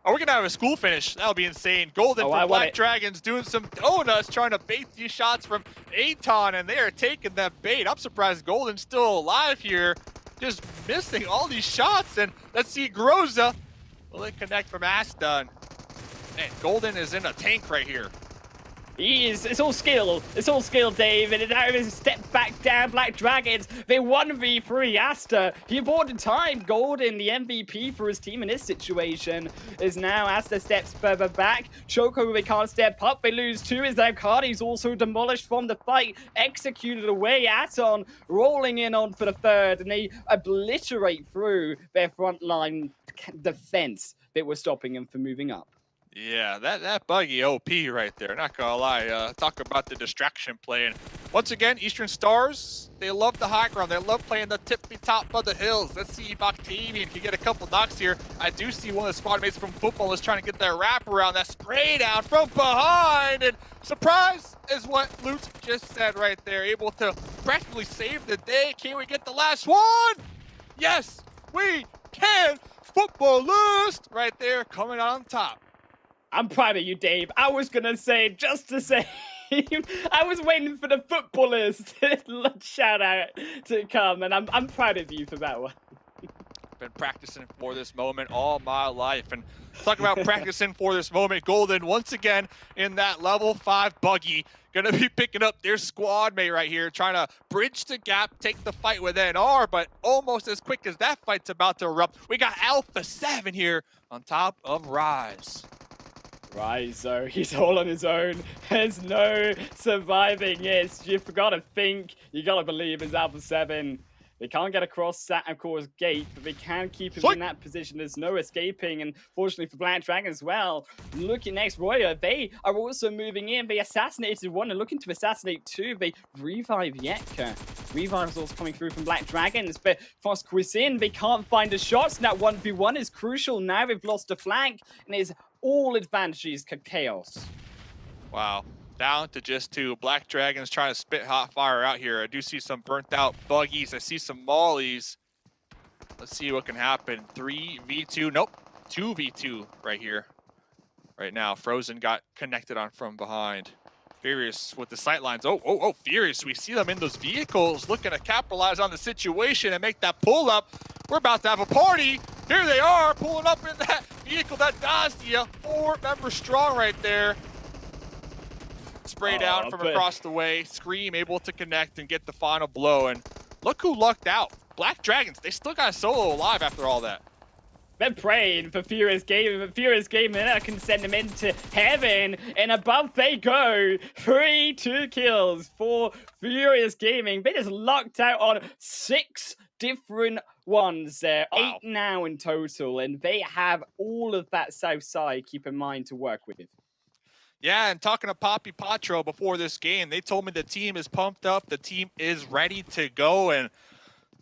Are we going to have a school finish? That'll be insane. Golden from Black Dragons doing some donuts, trying to bait these shots from Aton, and they are taking that bait. I'm surprised Golden's still alive here, just missing all these shots. And let's see Groza. Will it connect from Aston? Man, Golden is in a tank right here. He is. It's all skill. It's all skill, Dave. And now he's stepped back down. Black Dragons, they 1v3 Asta. He bought time. Golden, the MVP for his team in this situation, is now Asta steps further back. Choco, they can't step up. They lose 2 as their Cardi's also demolished from the fight. Executed away. Aton rolling in on for the third. And they obliterate through their front line defense that were stopping them from moving up. Yeah, that buggy OP right there, not gonna lie. Talk about the distraction play. And once again, Eastern Stars, they love the high ground. They love playing the tippy top of the hills. Let's see if Octavian can get a couple knocks here. I do see one of the squad mates from football is trying to get that wrap around, that spray down from behind. And surprise is what Lutz just said right there. Able to practically save the day. Can we get the last one? Yes, we can. Footballist right there coming on top. I'm proud of you, Dave. I was going to say, just to say, team. I was waiting for the footballers to shout out to come, and I'm proud of you for that one. Been practicing for this moment all my life. And talk about practicing for this moment, Golden once again in that level 5 buggy, gonna be picking up their squad mate right here, trying to bridge the gap, take the fight with NR, but almost as quick as that fight's about to erupt, we got Alpha 7 here on top of Rise. Rise, so he's all on his own. There's no surviving. Yes, you forgotta think. You gotta believe it's Alpha 7. They can't get across that, of course, gate, but they can keep him in that position. There's no escaping, and fortunately for Black Dragon as well, looking next, Royer, they are also moving in. They assassinated one and looking to assassinate two. They revive Yetka. Revive results coming through from Black Dragons, but for Squizin, they can't find the shots. That 1v1 is crucial. Now they've lost a flank, and it's all advantages to Chaos. Wow. Down to just 2. Black Dragons trying to spit hot fire out here. I do see some burnt out buggies. I see some mollies. Let's see what can happen. 3v2. Nope. 2v2 right here. Right now. Frozen got connected on from behind. Furious with the sightlines. Oh, Furious. We see them in those vehicles looking to capitalize on the situation and make that pull up. We're about to have a party. Here they are pulling up in that vehicle. That Dazia. 4 members strong right there. Spray down from across the way. Scream able to connect and get the final blow. And look who lucked out. Black Dragons. They still got Solo alive after all that. They're praying for Furious Gaming, but Furious Gaming can send them into heaven. And above they go. 3-2 kills for Furious Gaming. They just lucked out on 6 different ones there. Wow. 8 now in total. And they have all of that south side, keep in mind, to work with. Yeah, and talking to Poppy Patro before this game, they told me the team is pumped up, the team is ready to go, and,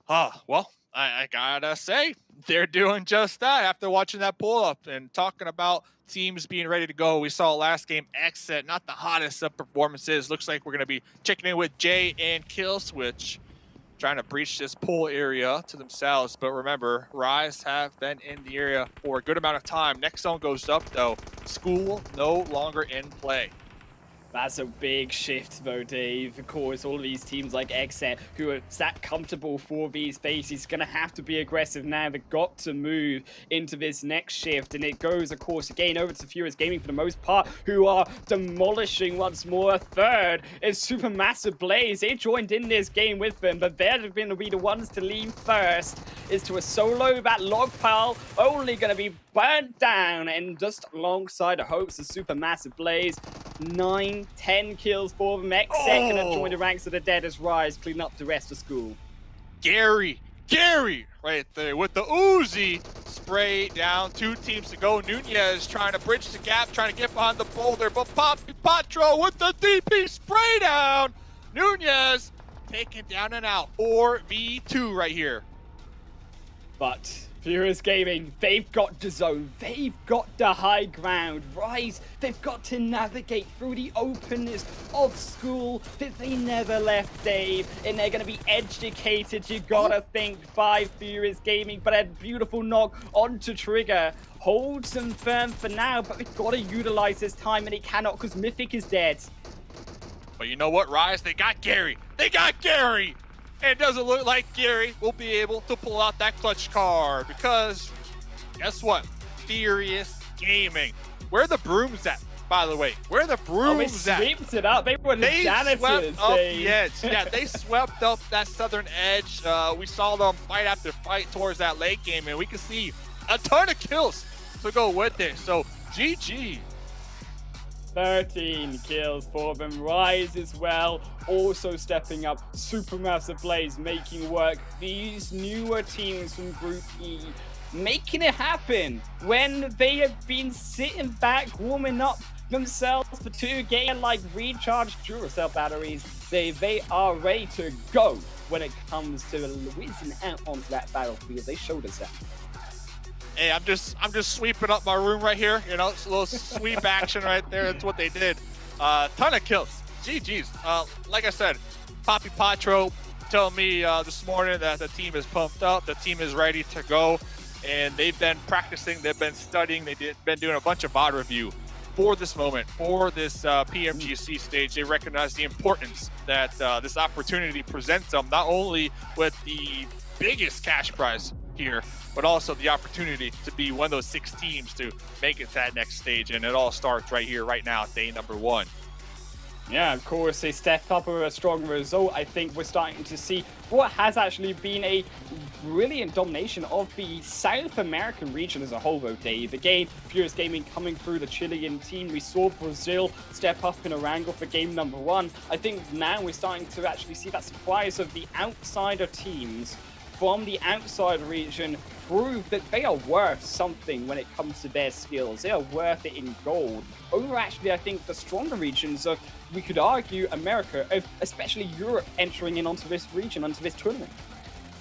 well, I gotta say, they're doing just that after watching that pull-up and talking about teams being ready to go. We saw last game Exit, not the hottest of performances. Looks like we're gonna be checking in with Jay and Killswitch, trying to breach this pool area to themselves. But remember, Rise have been in the area for a good amount of time. Next zone goes up, though. School no longer in play. That's a big shift, though, Dave. Of course, all of these teams like Exet, who are sat comfortable for these spaces, going to have to be aggressive now. They've got to move into this next shift. And it goes, of course, again over to Furious Gaming for the most part, who are demolishing once more. Third is Supermassive Blaze. They joined in this game with them, but they're going to be the ones to leave first. Is to a solo. That log pile only going to be burnt down, and just alongside the hopes of Supermassive Blaze. 9-10 kills for them. Second and joined the ranks of the dead as Rise clean up the rest of school. Gary right there with the Uzi. Spray down. 2 teams to go. Nunez trying to bridge the gap, trying to get behind the boulder, but Poppy Patro with the DP spray down. Nunez taken down and out. 4v2 right here. But Furious Gaming, they've got the zone, they've got the high ground. Rise, they've got to navigate through the openness of school that they never left, Dave. And they're going to be educated, you gotta think, by Furious Gaming. But a beautiful knock onto Trigger. Holds them firm for now, but we've got to utilize this time, and it cannot because Mythic is dead. But you know what, Rise? They got Gary. They got Gary! And it doesn't look like Gary will be able to pull out that clutch card because, guess what? Furious Gaming. Where are the brooms at, by the way? Where are the brooms at? They swept it up. They were the janitors. Swept up the edge. Yeah, they swept up that southern edge. We saw them fight after fight towards that late game, and we can see a ton of kills to go with it. So, GG. 13 kills for them. Rise as well, also stepping up. Supermassive Blaze making work. These newer teams from Group E making it happen when they have been sitting back, warming up themselves for 2 games like recharged Duracell batteries. They are ready to go when it comes to whizzing out onto that battlefield. They showed us that. Hey, I'm just sweeping up my room right here. You know, it's a little sweep action right there. That's what they did. Ton of kills. GG's. Like I said, Poppy Patro telling me this morning that the team is pumped up. The team is ready to go. And they've been practicing. They've been studying. They've been doing a bunch of VOD review. for this moment, for this PMGC stage. They recognize the importance that this opportunity presents them, not only with the biggest cash prize here, but also the opportunity to be one of those 6 teams to make it to that next stage. And it all starts right here, right now, day number 1. Yeah, of course, a step up with a strong result. I think we're starting to see what has actually been a brilliant domination of the South American region as a whole, though, Dave. Again, Furious Gaming coming through the Chilean team. We saw Brazil step up in Erangel for game number 1. I think now we're starting to actually see that surprise of the outsider teams from the outside region prove that they are worth something when it comes to their skills. They are worth it in gold. Over actually, I think, the stronger regions of, we could argue, America, especially Europe, entering in onto this region, onto this tournament.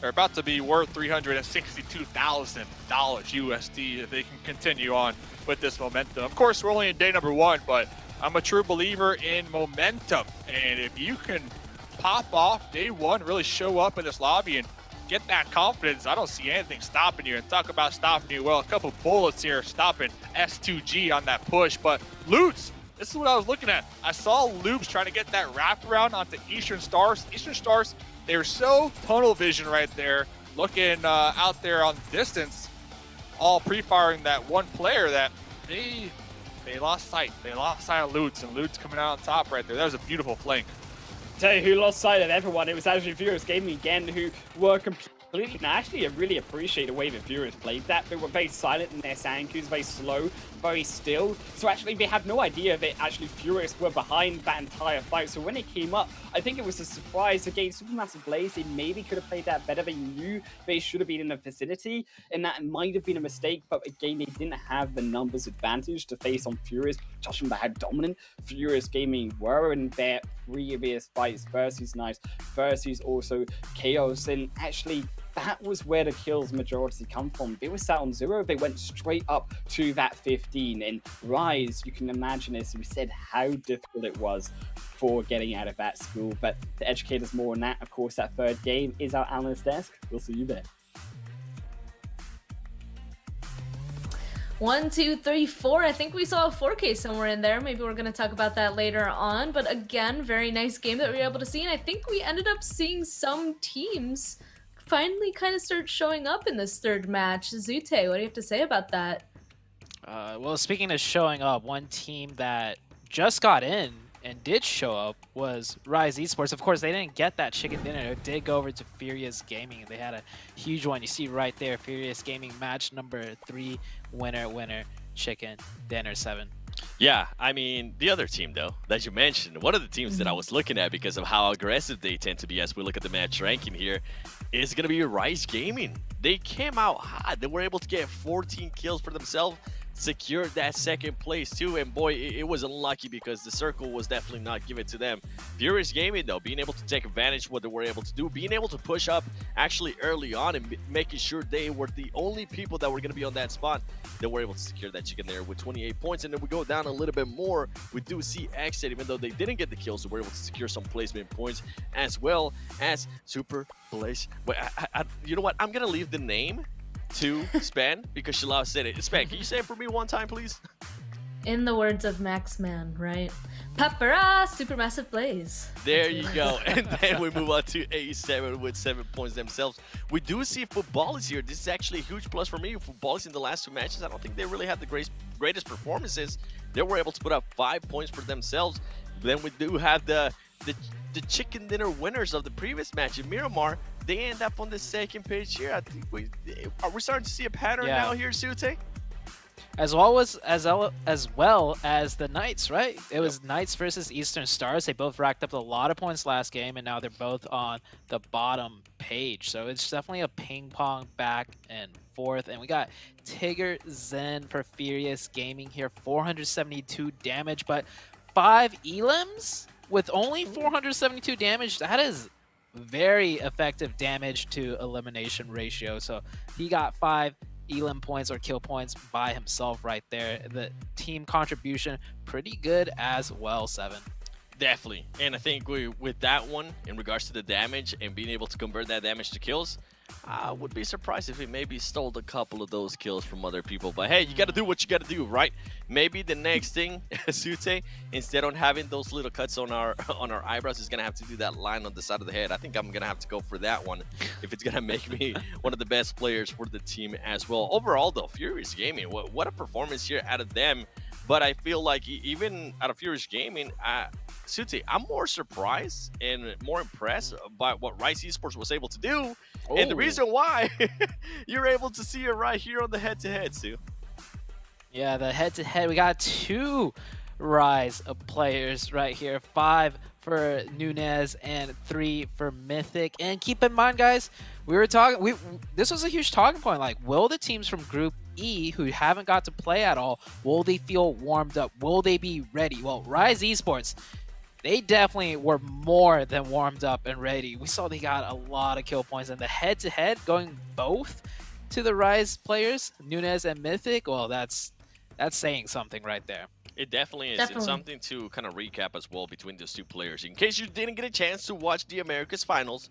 They're about to be worth $362,000 USD if they can continue on with this momentum. Of course, we're only in day number 1, but I'm a true believer in momentum. And if you can pop off day 1, really show up in this lobby and get that confidence, I don't see anything stopping you. And talk about stopping you, well, a couple bullets here stopping S2G on that push. But Loops, this is what I was looking at. I saw Loops trying to get that wraparound onto Eastern Stars. Eastern Stars, they're so tunnel vision right there, looking out there on the distance, all pre-firing that one player that they lost sight. They lost sight of Lutz, and Lutz coming out on top right there. That was a beautiful flank. Tell you who lost sight of everyone, it was actually Furious Gaming again, who were completely, and actually I really appreciate the way that Furious played that. They were very silent in their Sankus, very slow, very still. So actually they had no idea that actually Furious were behind that entire fight. So when it came up, I think it was a surprise against Supermassive Blaze. They maybe could have played that better. They knew they should have been in the vicinity, and that might have been a mistake. But again, they didn't have the numbers advantage to face on Furious, judging by how dominant Furious Gaming were in their previous fights versus Knights, versus also Chaos. And actually, that was where the kills majority come from. They were sat on 0, they went straight up to that 15. And Rise, you can imagine, as we said, how difficult it was for getting out of that school. But to educate us more on that, of course, that third game is our analyst desk. We'll see you there. 1, 2, 3, 4. I think we saw a 4K somewhere in there. Maybe we're going to talk about that later on. But again, very nice game that we were able to see. And I think we ended up seeing some teams finally kind of start showing up in this third match. Zute, what do you have to say about that? Well, speaking of showing up, one team that just got in and did show up was Rise Esports. Of course, they didn't get that chicken dinner. It did go over to Furious Gaming. They had a huge one. You see right there, Furious Gaming match number 3, winner, chicken dinner 7. Yeah, I mean, the other team, though, that you mentioned, one of the teams that I was looking at because of how aggressive they tend to be as we look at the match ranking here, is going to be Rise Gaming. They came out hot. They were able to get 14 kills for themselves, secured that second place too, and boy, it was unlucky because the circle was definitely not given to them. Furious Gaming, though, being able to take advantage of what they were able to do, being able to push up actually early on and making sure they were the only people that were going to be on that spot, they were able to secure that chicken there with 28 points. And then we go down a little bit more, we do see Exit, even though they didn't get the kills, they were able to secure some placement points, as well as Super Blaze. Wait, you know what, I'm gonna leave the name to Span because Shalao said it. Span, can you say it for me one time, please? In the words of Max Man, right? Papara, Supermassive Blaze. There you go. And then we move on to A7 with 7 points themselves. We do see Football is here. This is actually a huge plus for me. Football is in the last 2 matches. I don't think they really had the greatest performances. They were able to put up 5 points for themselves. Then we do have the chicken dinner winners of the previous match in Miramar. They end up on the second page here. I think are we starting to see a pattern now here, Sute? As well as the Knights, right? It was Knights versus Eastern Stars. They both racked up a lot of points last game, and now they're both on the bottom page. So it's definitely a ping pong back and forth. And we got Tigger Zen for Furious Gaming here, 472 damage, but 5 elims with only 472 damage. That is very effective damage to elimination ratio. So he got 5 elim points or kill points by himself right there. The team contribution pretty good as well, 7. Definitely. And I think with that one, in regards to the damage and being able to convert that damage to kills, I would be surprised if he maybe stole a couple of those kills from other people. But hey, you got to do what you got to do, right? Maybe the next thing, Sute, instead of having those little cuts on our eyebrows, is gonna have to do that line on the side of the head. I think I'm gonna have to go for that one if it's gonna make me one of the best players for the team as well. Overall, though, Furious Gaming, what a performance here out of them. But I feel like even out of Furious Gaming, Sute, I'm more surprised and more impressed by what Rise Esports was able to do. And the reason why, you're able to see it right here on the head-to-head, Sue. Yeah, the head-to-head, we got 2 Rise players right here. 5 for Nunez and 3 for Mythic. And keep in mind, guys, we were talking, this was a huge talking point. Like, will the teams from Group E who haven't got to play at all, will they feel warmed up? Will they be ready? Well, Rise Esports, they definitely were more than warmed up and ready. We saw they got a lot of kill points, and the head-to-head going both to the Rise players, Nunez and Mythic, well, that's saying something right there. It definitely is. It's something to kind of recap as well between those 2 players. In case you didn't get a chance to watch the Americas Finals,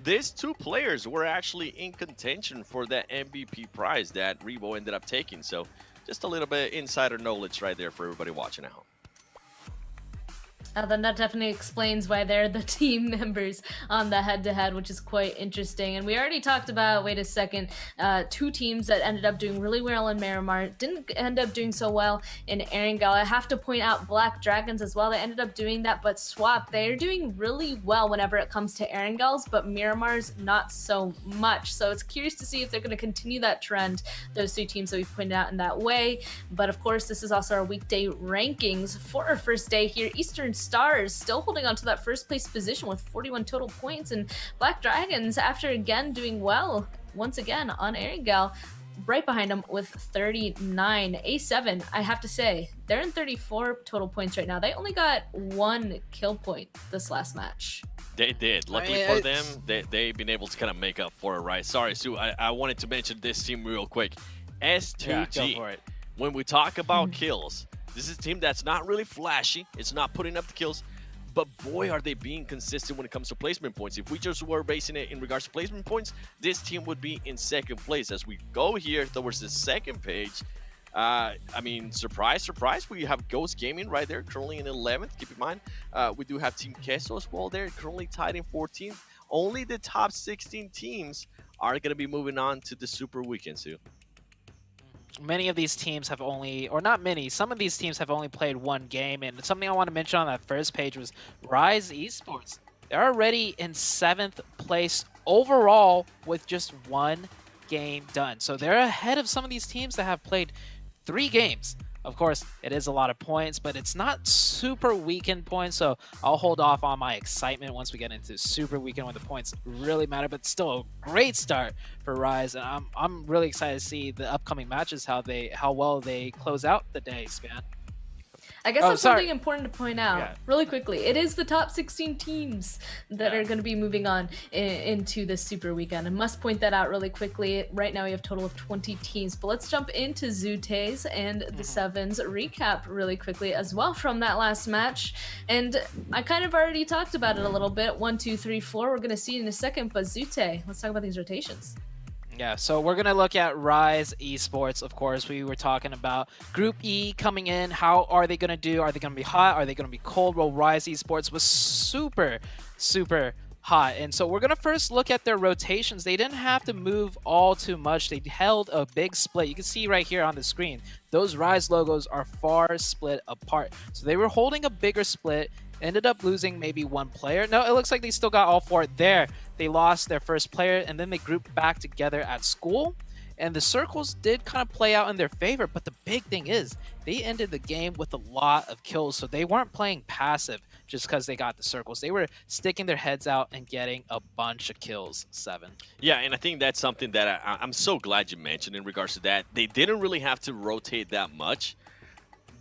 these 2 players were actually in contention for that MVP prize that Rebo ended up taking. So just a little bit insider knowledge right there for everybody watching at home. Then that definitely explains why they're the team members on the head-to-head, which is quite interesting. And we already talked about, wait a second, 2 teams that ended up doing really well in Miramar, didn't end up doing so well in Erangel. I have to point out Black Dragons as well. They ended up doing that, but Swap, they're doing really well whenever it comes to Erangel's, but Miramar's not so much. So it's curious to see if they're going to continue that trend, those 2 teams that we've pointed out in that way. But of course, this is also our weekday rankings for our first day here. Eastern Stars still holding on to that first place position with 41 total points, and Black Dragons, after again doing well once again on Erangel, right behind them with 39. A7, I have to say, they're in 34 total points right now. They only got 1 kill point this last match. They did. Luckily for them, they've been able to kind of make up for it, right? Sorry, Sue, I wanted to mention this team real quick. S2G. Yeah, go for it. When we talk about kills, this is a team that's not really flashy. It's not putting up the kills, but boy, are they being consistent when it comes to placement points. If we just were basing it in regards to placement points, this team would be in 2nd place. As we go here towards the 2nd page, I mean, surprise, surprise, we have Ghost Gaming right there, currently in 11th. Keep in mind, we do have Team Queso as well there, currently tied in 14th. Only the top 16 teams are going to be moving on to the Super Weekend, Sue. Many of these teams have only, or not many, some of these teams have only played 1 game. And something I want to mention on that first page was Rise Esports. They're already in 7th place overall with just 1 game done. So they're ahead of some of these teams that have played 3 games. Of course, it is a lot of points, but it's not super weekend points, so I'll hold off on my excitement once we get into super weekend when the points really matter, but still a great start for Rise, and I'm really excited to see the upcoming matches, how well they close out the day, Span. I guess that's something important to point out really quickly. It is the top 16 teams that are going to be moving on into the Super Weekend. I must point that out really quickly. Right now we have a total of 20 teams, but let's jump into Zute's and the Sevens recap really quickly as well from that last match. And I kind of already talked about it a little bit. 1, 2, 3, 4. We're going to see it in a second, but Zute, let's talk about these rotations. Yeah, so we're going to look at Rise Esports, of course. We were talking about Group E coming in. How are they going to do? Are they going to be hot? Are they going to be cold? Well, Rise Esports was super, super hot. And so we're going to first look at their rotations. They didn't have to move all too much. They held a big split. You can see right here on the screen, those Rise logos are far split apart. So they were holding a bigger split. Ended up losing maybe 1 player. No, it looks like they still got all 4 there. They lost their first player, and then they grouped back together at school. And the circles did kind of play out in their favor, but the big thing is they ended the game with a lot of kills, so they weren't playing passive just because they got the circles. They were sticking their heads out and getting a bunch of kills, 7. Yeah, and I think that's something that I'm so glad you mentioned in regards to that. They didn't really have to rotate that much.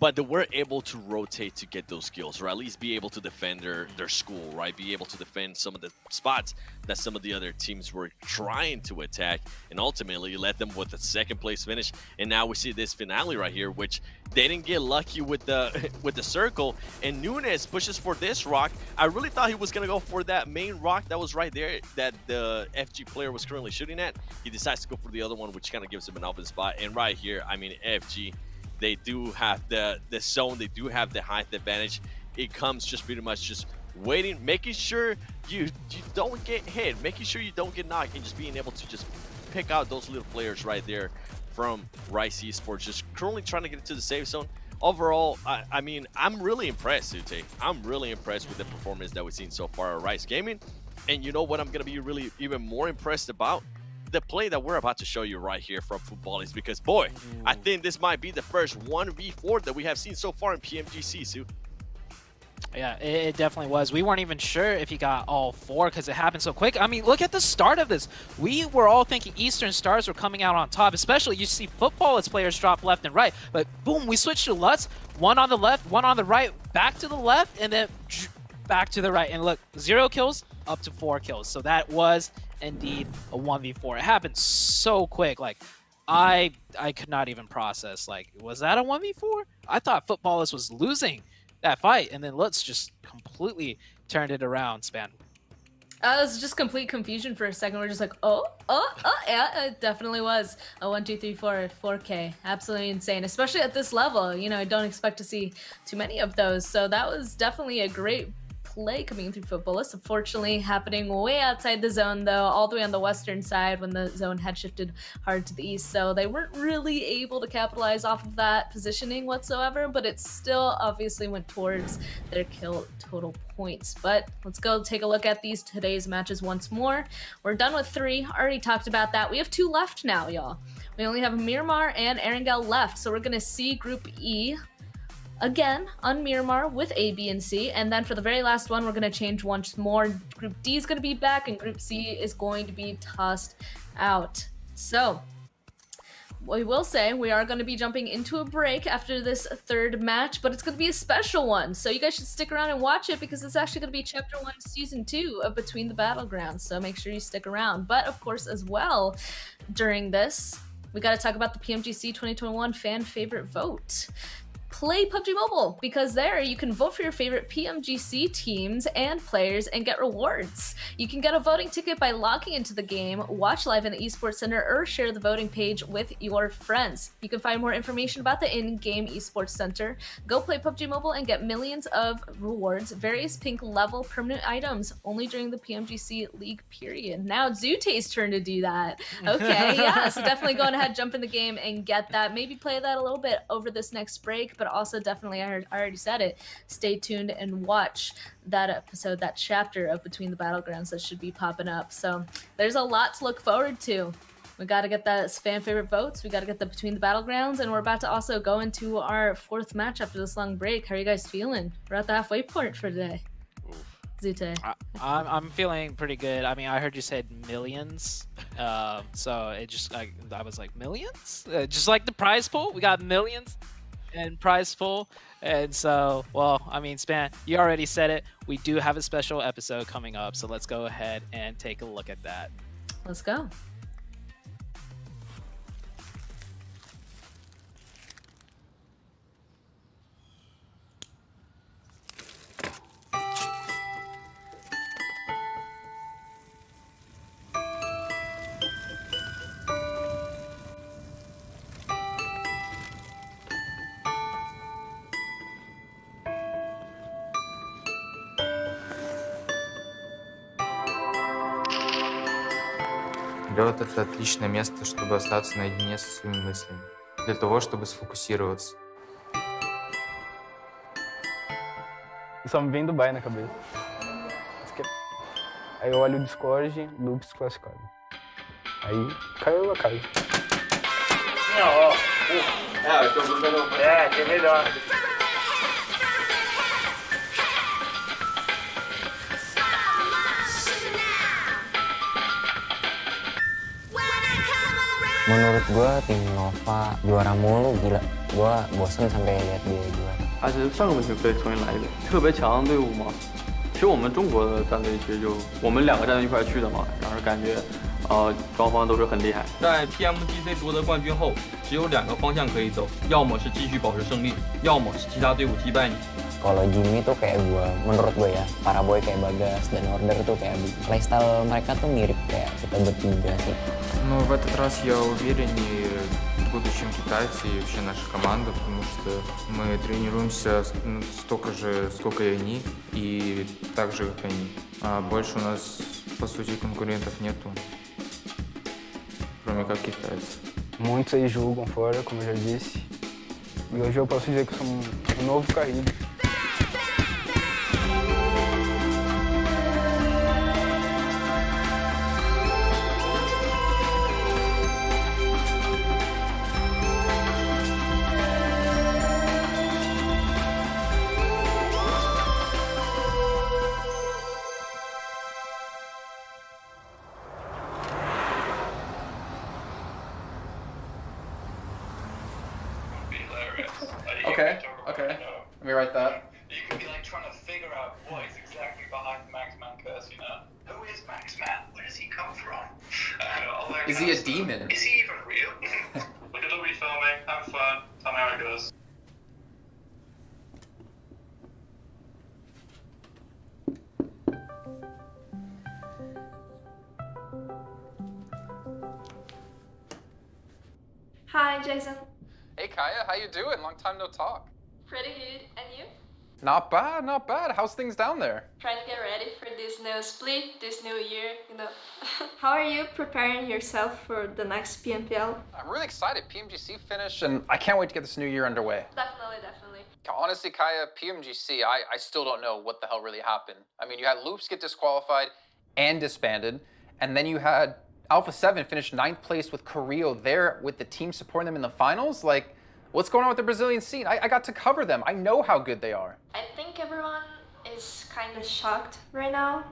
but they were able to rotate to get those kills, or at least be able to defend their school, right? Be able to defend some of the spots that some of the other teams were trying to attack, and ultimately led them with a second place finish. And now we see this finale right here, which they didn't get lucky with the circle, and Nunes pushes for this rock. I really thought he was gonna go for that main rock that was right there that the FG player was currently shooting at. He decides to go for the other one, which kind of gives him an open spot. And right here, I mean, FG, they do have the zone, they do have the height advantage. It comes just pretty much just waiting, making sure you don't get hit, making sure you don't get knocked, and just being able to just pick out those little players right there from Rice Esports, just currently trying to get into the safe zone. Overall, I mean, I'm really impressed, Ute. I'm really impressed with the performance that we've seen so far at Rice Gaming. And you know what I'm going to be really even more impressed about? The play that we're about to show you right here from Futbolis, because boy, I think this might be the first 1v4 that we have seen so far in PMGC, Sue. Yeah, it definitely was. We weren't even sure if he got all 4 because it happened so quick. I mean, look at the start of this. We were all thinking Eastern Stars were coming out on top, especially you see Futbolis players drop left and right. But boom, we switched to Lutz, one on the left, one on the right, back to the left, and then back to the right. And look, 0 kills up to 4 kills. So that was indeed a 1v4. It happened so quick. Like, I could not even process, like, was that a 1v4? I thought Futbolis was losing that fight, and then Lutz just completely turned it around, Span. It was just complete confusion for a second. We're just like, yeah, it definitely was a 1, 2, 3, 4, 4K. Absolutely insane, especially at this level. You know, I don't expect to see too many of those. So that was definitely a great play coming through Futbolis. Unfortunately, happening way outside the zone, though, all the way on the western side when the zone had shifted hard to the east. So they weren't really able to capitalize off of that positioning whatsoever, but it still obviously went towards their kill total points. But let's go take a look at today's matches once more. We're done with 3. Already talked about that. We have 2 left now, y'all. We only have Miramar and Erangel left. So we're going to see Group E again on Miramar with A, B, and C. And then for the very last one, we're going to change once more. Group D is going to be back, and Group C is going to be tossed out. So we will say we are going to be jumping into a break after this 3rd match, but it's going to be a special one. So you guys should stick around and watch it, because it's actually going to be Chapter 1, Season 2 of Between the Battlegrounds. So make sure you stick around. But of course, as well, during this, we got to talk about the PMGC 2021 fan favorite vote. Play PUBG Mobile, because there you can vote for your favorite PMGC teams and players and get rewards. You can get a voting ticket by logging into the game, watch live in the Esports Center, or share the voting page with your friends. You can find more information about the in-game Esports Center. Go play PUBG Mobile and get millions of rewards, various pink level permanent items, only during the PMGC League period. Now it's Zute's turn to do that. Okay, yeah, so definitely go ahead, jump in the game and get that. Maybe play that a little bit over this next break, but also definitely, I already said it, stay tuned and watch that episode, that chapter of Between the Battlegrounds that should be popping up. So there's a lot to look forward to. We got to get that fan favorite votes. We got to get the Between the Battlegrounds, and we're about to also go into our 4th match after this long break. How are you guys feeling? We're at the halfway point for today. Zute. I'm feeling pretty good. I mean, I heard you said millions, so it just I was like, millions? Just like the prize pool, we got millions and prize pool. And so, well, I mean, Span, you already said it. We do have a special episode coming up, so let's go ahead and take a look at that. Let's go. Лед — это отличное место, чтобы остаться наедине со своими мыслями, для того, чтобы сфокусироваться. Só me vem Dubai na cabeça. Aí eu olho o Discord, Loops classificado. Aí caiu a casa. Não, ó. Eu tô buscando. Que é melhor. Menurut gue tim Nova juara mulu, gila. gue bosen sampai lihat dia juara. 而且上个问题可以重新来一遍。特别强的队伍嘛，其实我们中国的战队其实就我们2个战队一块去的嘛，然后感觉双方都是很厉害。在 PMGC 夺得冠军后，只有2个方向可以走，要么是继续保持胜利，要么是其他队伍击败你。 Kalau Jimmy tuh kayak gue, menurut gue ya, para boy kayak Bagas dan Order tuh kayak playstyle mereka tuh mirip kayak kita bertiga sih. Но в этот раз я увереннее в будущем китайце и вообще наша команда, потому что мы тренируемся столько же, сколько и они, и так же, как они. А больше у нас, по сути, конкурентов нету, кроме как китайцев. Muitos aí julgam fora, como eu já disse. E hoje eu posso dizer que sou um novo carrilho. Okay, okay. Let me write that. You could be like trying to figure out what is exactly behind the Maxman curse, you know? Who is Maxman? Where does he come from? Is he a demon? Is he even real? Look at the refilming, have fun, tell me how it goes. Hi, Jason. Hey Kaya, how you doing? Long time no talk. Pretty good. And you? Not bad, not bad. How's things down there? Trying to get ready for this new split, this new year, you know. How are you preparing yourself for the next PMPL? I'm really excited. PMGC finished, and I can't wait to get this new year underway. Definitely, definitely. Honestly, Kaya, PMGC, I still don't know what the hell really happened. I mean, you had Loops get disqualified and disbanded, and then you had Alpha 7 finish 9th place with Carrillo there with the team supporting them in the finals. Like, what's going on with the Brazilian scene? I got to cover them. I know how good they are. I think everyone is kind of shocked right now.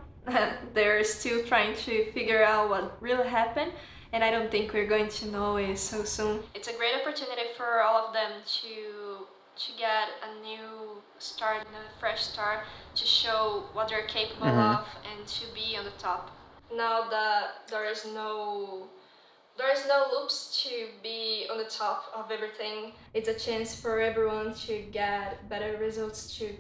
They're still trying to figure out what really happened, and I don't think we're going to know it so soon. It's a great opportunity for all of them to get a new start, a fresh start, to show what they're capable of and to be on the top. Now that there is no loops to be on the top of everything, it's a chance for everyone to get better results, to,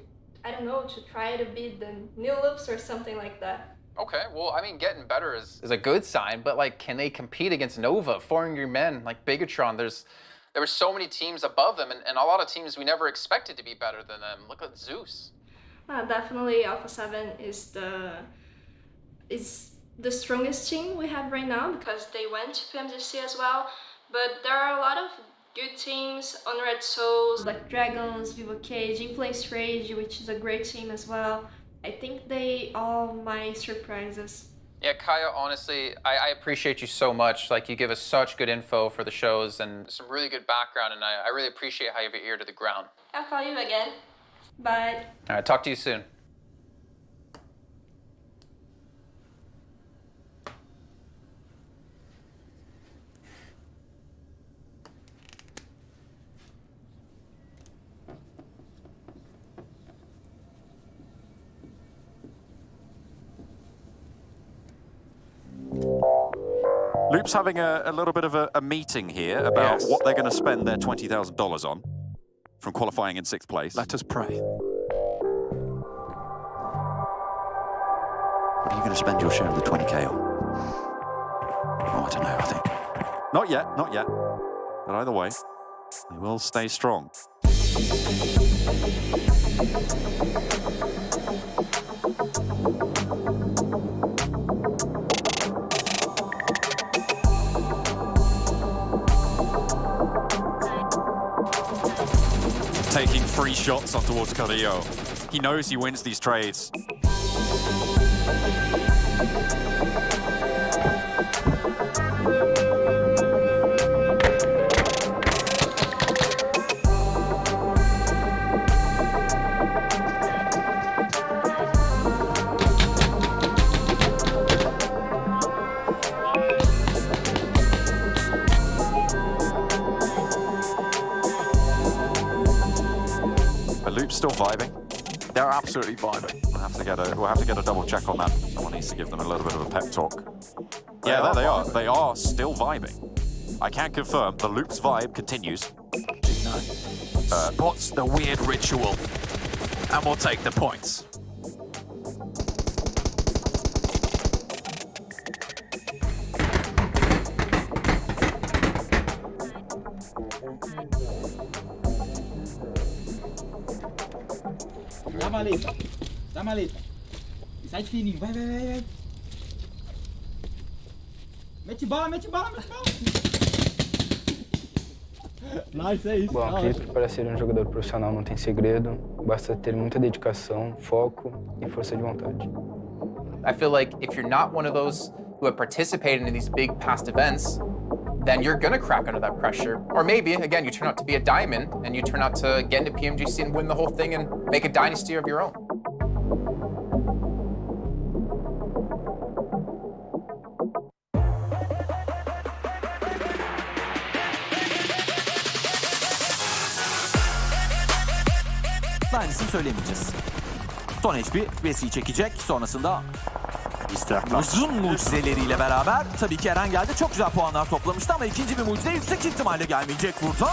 I don't know, to try to beat the new loops or something like that. Okay, well, I mean, getting better is a good sign, but like, can they compete against Nova, 4 Angry Men, like Bigatron? There were so many teams above them, and a lot of teams we never expected to be better than them. Look at Zeus. Definitely Alpha 7 is the strongest team we have right now, because they went to PMGC as well, but there are a lot of good teams on Red Souls, like Dragons, Vivo Cage, Influence Rage, which is a great team as well. I think they all might surprise us. Yeah, Kaya, honestly, I appreciate you so much. Like, you give us such good info for the shows and some really good background, and I really appreciate how you have your ear to the ground. I'll call you again. Bye. All right, talk to you soon. Loop's having a little bit of a meeting here about what they're going to spend their $20,000 on from qualifying in 6th place. Let us pray. What are you going to spend your share of the 20K on? Oh, I don't know, I think. Not yet, not yet. But either way, they will stay strong. Taking 3 shots on towards Carrillo. He knows he wins these trades. They're absolutely vibing. We'll have to get a double check on that. Someone needs to give them a little bit of a pep talk. Yeah, there they are. They are still vibing. I can confirm the Loops vibe continues. Spots the weird ritual, and we'll take the points. Dá maleta. Dá maleta. Sai de fininho. Vai, vai, vai, vai. Mete bala, mete bala, mete bala. Nice, é isso. Bom, acredito que para ser um jogador profissional não tem segredo. Basta ter muita dedicação, foco e força de vontade. I feel like if you're not one of those who have participated in these big past events, then you're gonna crack under that pressure. Or maybe, again, you turn out to be a diamond and you turn out to get into PMGC and win the whole thing and make a dynasty of your own. Aynısını söylemeyeceğiz. Son HP Vesi'yi çekecek. Sonrasında uzun mucizeleriyle beraber tabii ki Erangel de çok güzel puanlar toplamıştı ama ikinci bir mucize yüksek ihtimalle gelmeyecek burada.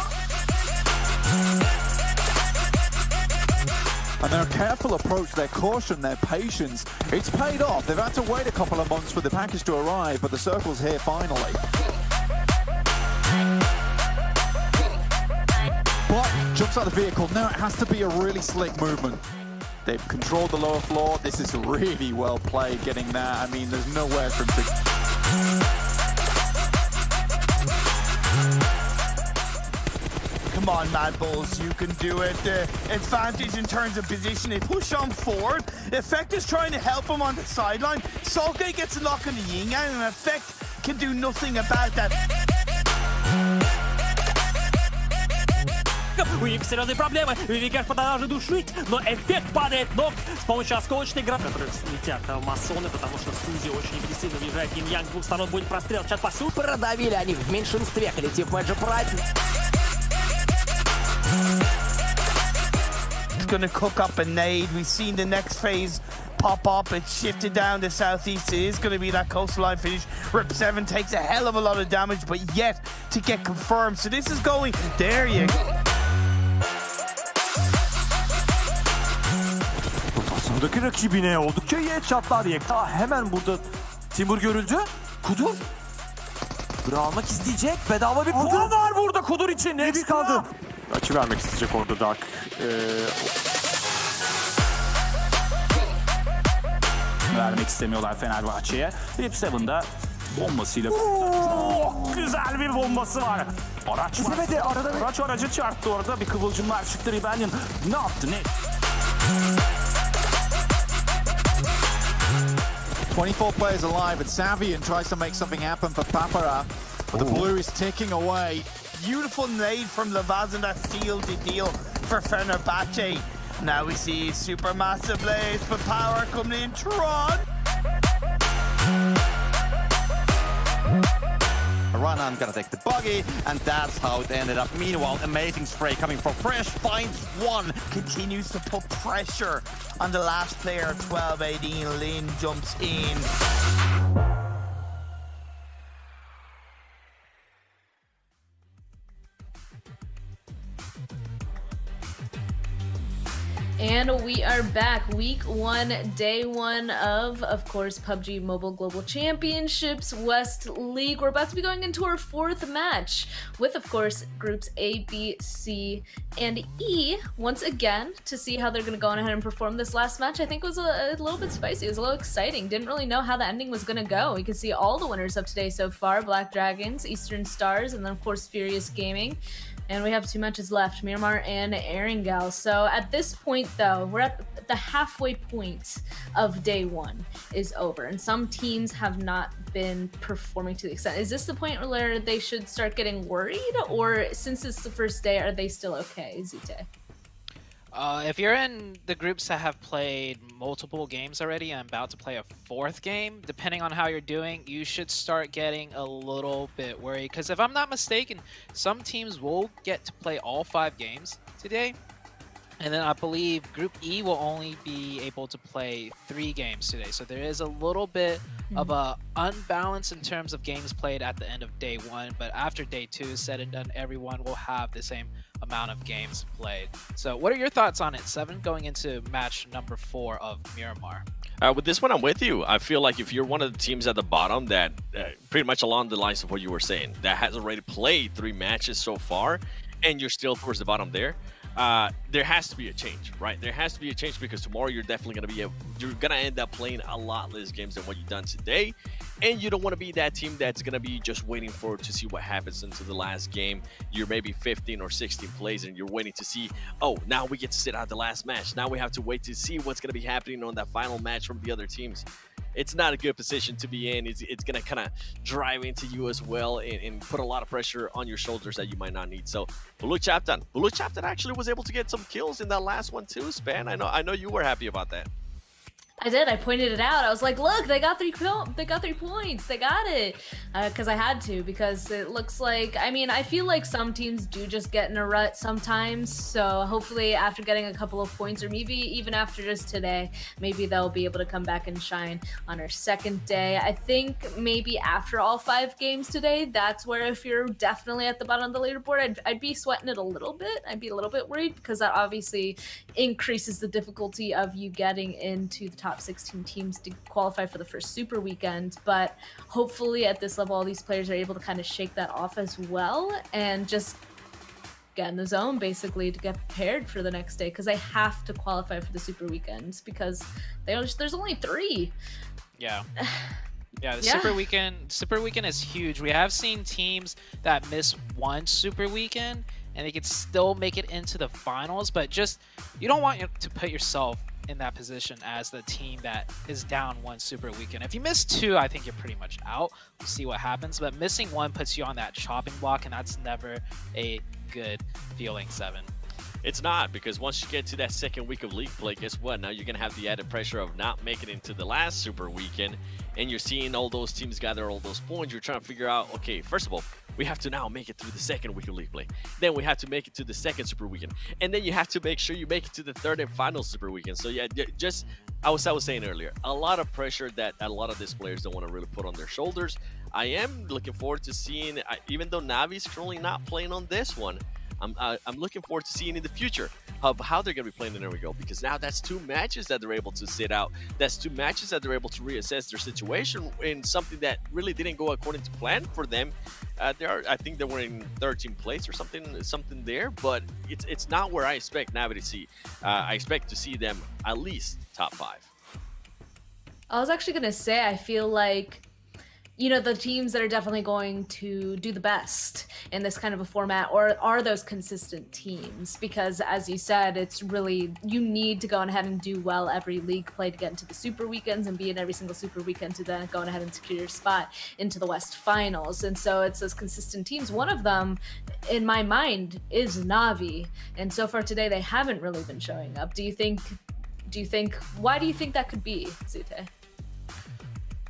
And their careful approach, their caution, their patience, it's paid off. They've had to wait a couple of months for the package to arrive, but the circle's here finally. But jumps out of the vehicle. Now it has to be a really slick movement. They've controlled the lower floor. This is really well played, getting that. I mean, there's nowhere for him to... Come on, Mad Bulls, you can do it. The advantage in terms of position, they push on forward. Effect is trying to help him on the sideline. Saltgate gets a lock on the yin yang, and Effect can do nothing about that. У них серьезные проблемы. Викаш продолжает душить, но эффект падает ног с помощью осколочной гранаты, которые слетят масоны, потому что Сузи очень агрессивно въезжает. Yin-Yang с двух сторон будет прострел. Чат по сути. Продавили они в меньшинстве. Коллектив Magic Pride. It's going to cook up a nade. We've seen the next phase pop up. It's shifted down to southeast. It is going to be that coastline finish. Rip 7 takes a hell of a lot of damage, but yet to get confirmed. So this is going... There you go. Rotasyondaki rakibine oldukça iyi headshotlar yekti. Hemen burada Timur görüldü. Kudur. Bura almak isteyecek. Bedava bir puan var burada Kudur için. Ne kaldı? Açı vermek isteyecek orada Dark. Vermek istemiyorlar Fenerbahçe'ye. Rip 7'da bombasıyla... güzel bir bombası var. Araç var. Aracı çarptı orada. Bir kıvılcımlar çıktı. Rebellion ne yaptı? Ne? 24 players alive, and Savian tries to make something happen for Papara. But the blue is ticking away. Beautiful nade from Lavaz, and that sealed the deal for Fenerbahce. Now we see Supermassive Blaze, but Power coming in. Tron! Ranan gonna take the buggy, and that's how it ended up. Meanwhile, amazing spray coming from Fresh, finds one. Continues to put pressure on the last player, 12-18. Lin jumps in. And we are back. Week 1, day 1 of course, PUBG Mobile Global Championships West League. We're about to be going into our 4th match with, of course, groups A, B, C, and E. Once again, to see how they're going to go on ahead and perform this last match. I think it was a little bit spicy. It was a little exciting. Didn't really know how the ending was going to go. You can see all the winners of today so far. Black Dragons, Eastern Stars, and then, of course, Furious Gaming. And we have 2 matches left, Miramar and Erangel. So at this point, though, we're at the halfway point of day 1 is over. And some teams have not been performing to the extent. Is this the point where they should start getting worried? Or since it's the first day, are they still okay, Zite? If you're in the groups that have played multiple games already and about to play a 4th game, depending on how you're doing, you should start getting a little bit worried. Because if I'm not mistaken, some teams will get to play all 5 games today. And then I believe Group E will only be able to play 3 games today. So there is a little bit of a unbalance in terms of games played at the end of day 1. But after day 2 is said and done, everyone will have the same amount of games played. So what are your thoughts on it, Seven, going into match number 4 of Miramar? With this one, I'm with you. I feel like if you're one of the teams at the bottom that, pretty much along the lines of what you were saying, that has already played 3 matches so far, and you're still towards the bottom there has to be a change, right? There has to be a change because tomorrow you're definitely you're gonna end up playing a lot less games than what you've done today, and you don't want to be that team that's gonna be just waiting to see what happens into the last game. You're maybe 15 or 16 plays and you're waiting to see, oh, now we get to sit out the last match. Now we have to wait to see what's gonna be happening on that final match from the other teams. It's not a good position to be in. It's going to kind of drive into you as well and put a lot of pressure on your shoulders that you might not need. So Bulu Chaptan actually was able to get some kills in that last one too, Span. I know you were happy about that. I did. I pointed it out. I was like, "Look, they got 3 points. They got it." Because I had to. Because it looks like, I mean, I feel like some teams do just get in a rut sometimes. So hopefully, after getting a couple of points, or maybe even after just today, maybe they'll be able to come back and shine on our second day. I think maybe after all 5 games today, that's where if you're definitely at the bottom of the leaderboard, I'd be sweating it a little bit. I'd be a little bit worried because that obviously increases the difficulty of you getting into the top 16 teams to qualify for the first Super Weekend. But hopefully at this level, all these players are able to kind of shake that off as well and just get in the zone basically to get prepared for the next day, because they have to qualify for the Super Weekends because there's only 3. Yeah. Yeah, the Super Weekend is huge. We have seen teams that miss 1 Super Weekend and they could still make it into the finals, but just you don't want to put yourself in that position as the team that is down 1 Super Weekend. If you miss 2, I think you're pretty much out. We'll see what happens, but missing 1 puts you on that chopping block, and that's never a good feeling, Seven. It's not, because once you get to that second week of league play, guess what? Now you're going to have the added pressure of not making it into the last Super Weekend, and you're seeing all those teams gather all those points. You're trying to figure out, okay, first of all, we have to now make it through the second week of league play. Then we have to make it to the second Super Weekend. And then you have to make sure you make it to the third and final Super Weekend. So yeah, just, I was saying earlier, a lot of pressure that a lot of these players don't want to really put on their shoulders. I am looking forward to seeing, even though Navi's currently not playing on this one, I'm looking forward to seeing in the future of how they're going to be playing in Erangel, because now that's 2 matches that they're able to sit out. That's 2 matches that they're able to reassess their situation in something that really didn't go according to plan for them. I think they were in 13th place or something there, but it's not where I expect Navi to see. I expect to see them at least top 5. I was actually going to say, I feel like, you know, the teams that are definitely going to do the best in this kind of a format are those consistent teams, because as you said, it's really, you need to go ahead and do well every league play to get into the Super Weekends and be in every single Super Weekend to then go ahead and secure your spot into the West Finals. And so it's those consistent teams. One of them, in my mind, is Navi. And so far today, they haven't really been showing up. Why do you think that could be, Zute?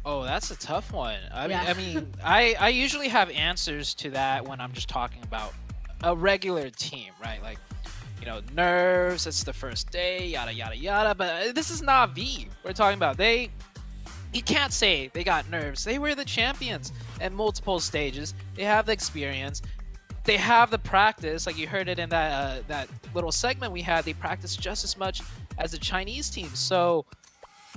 Oh, that's a tough one. I usually have answers to that when I'm just talking about a regular team, right? Like, you know, nerves, it's the first day, yada, yada, yada. But this is Navi we're talking about. You can't say they got nerves. They were the champions at multiple stages. They have the experience. They have the practice. Like you heard it in that little segment we had. They practice just as much as the Chinese team. So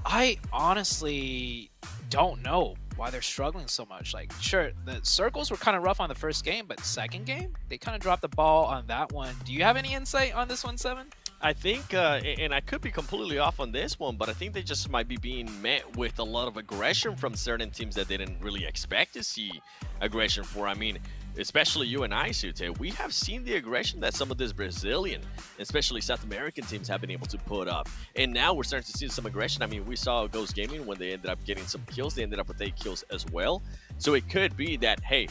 I honestly don't know why they're struggling so much. Like, sure, the circles were kind of rough on the first game, but second game, they kind of dropped the ball on that one. Do you have any insight on this one, Seven? I think, and I could be completely off on this one, but I think they just might be being met with a lot of aggression from certain teams that they didn't really expect to see aggression for. I mean, especially you and I, Sute, we have seen the aggression that some of these Brazilian, especially South American teams have been able to put up. And now we're starting to see some aggression. I mean, we saw Ghost Gaming when they ended up getting some kills. They ended up with 8 kills as well. So it could be that, hey,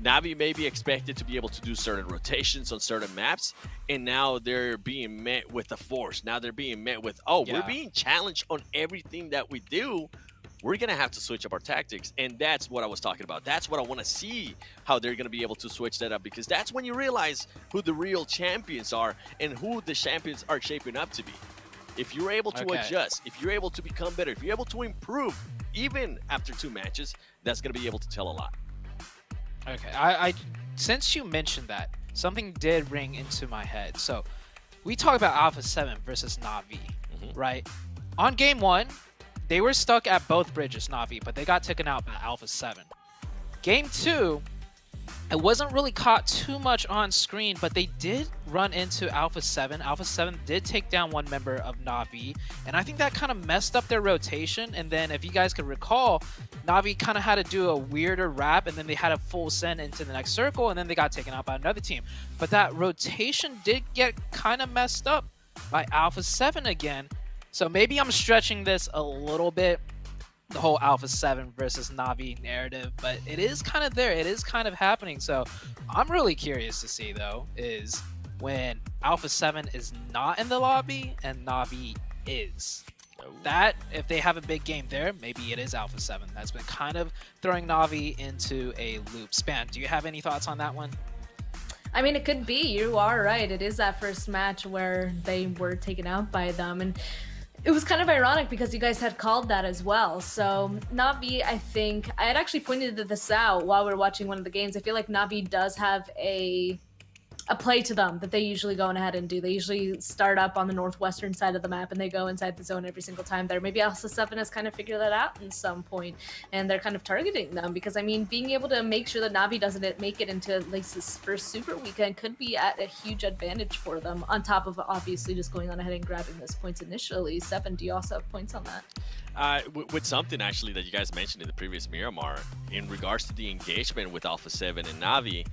Navi may be expected to be able to do certain rotations on certain maps, and now they're being met with a force. Now they're being met with, we're being challenged on everything that we do. we're going to have to switch up our tactics. And that's what I was talking about. That's what I want to see, how they're going to be able to switch that up, because that's when you realize who the real champions are and who the champions are shaping up to be. If you're able to adjust, if you're able to become better, if you're able to improve, even after 2 matches, that's going to be able to tell a lot. Okay, I since you mentioned that, something did ring into my head. So we talked about Alpha 7 versus Na'Vi, right? On game 1, they were stuck at both bridges, Na'Vi, but they got taken out by Alpha 7. Game 2, it wasn't really caught too much on screen, but they did run into Alpha 7. Alpha 7 did take down one member of Na'Vi, and I think that kind of messed up their rotation. And then if you guys could recall, Na'Vi kind of had to do a weirder wrap, and then they had a full send into the next circle, and then they got taken out by another team. But that rotation did get kind of messed up by Alpha 7 again. So maybe I'm stretching this a little bit, the whole Alpha 7 versus Na'Vi narrative, but it is kind of there. It is kind of happening. So I'm really curious to see, though, is when Alpha 7 is not in the lobby and Na'Vi is. That, if they have a big game there, maybe it is Alpha 7. That's been kind of throwing Na'Vi into a loop. Span, do you have any thoughts on that one? I mean, it could be. You are right. It is that first match where they were taken out by them. And it was kind of ironic because you guys had called that as well. So Na'Vi, I think, I had actually pointed this out while we were watching one of the games. I feel like Na'Vi does have a play to them that they usually go ahead and do. They usually start up on the northwestern side of the map and they go inside the zone every single time there. Maybe Alpha 7 has kind of figured that out in some point, and they're kind of targeting them because, I mean, being able to make sure that Na'Vi doesn't make it into at least this first super weekend could be at a huge advantage for them, on top of obviously just going on ahead and grabbing those points initially. 7, do you also have points on that? With something actually that you guys mentioned in the previous Miramar, in regards to the engagement with Alpha 7 and Na'Vi,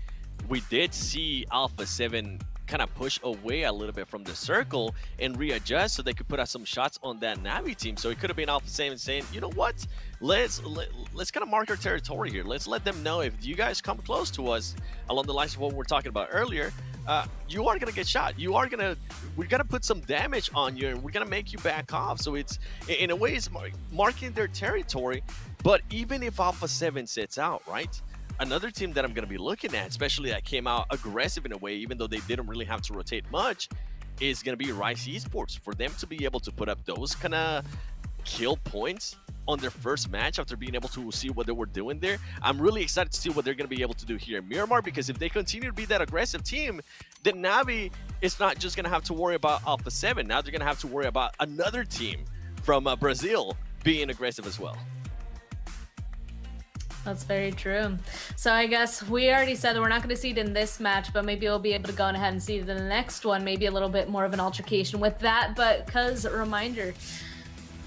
we did see Alpha 7 kind of push away a little bit from the circle and readjust so they could put out some shots on that Na'Vi team. So it could have been Alpha 7 saying, you know what, let's kind of mark our territory here. Let's let them know if you guys come close to us along the lines of what we were talking about earlier, you are gonna get shot. We're gonna put some damage on you and we're gonna make you back off. So it's, in a way, it's marking their territory. But even if Alpha 7 sits out, right? Another team that I'm going to be looking at, especially that came out aggressive in a way, even though they didn't really have to rotate much, is going to be Rise Esports. For them to be able to put up those kind of kill points on their first match after being able to see what they were doing there, I'm really excited to see what they're going to be able to do here in Miramar, because if they continue to be that aggressive team, then Na'Vi is not just going to have to worry about Alpha 7. Now they're going to have to worry about another team from Brazil being aggressive as well. That's very true. So I guess we already said that we're not going to see it in this match, but maybe we'll be able to go ahead and see it in the next one. Maybe a little bit more of an altercation with that. But because, a reminder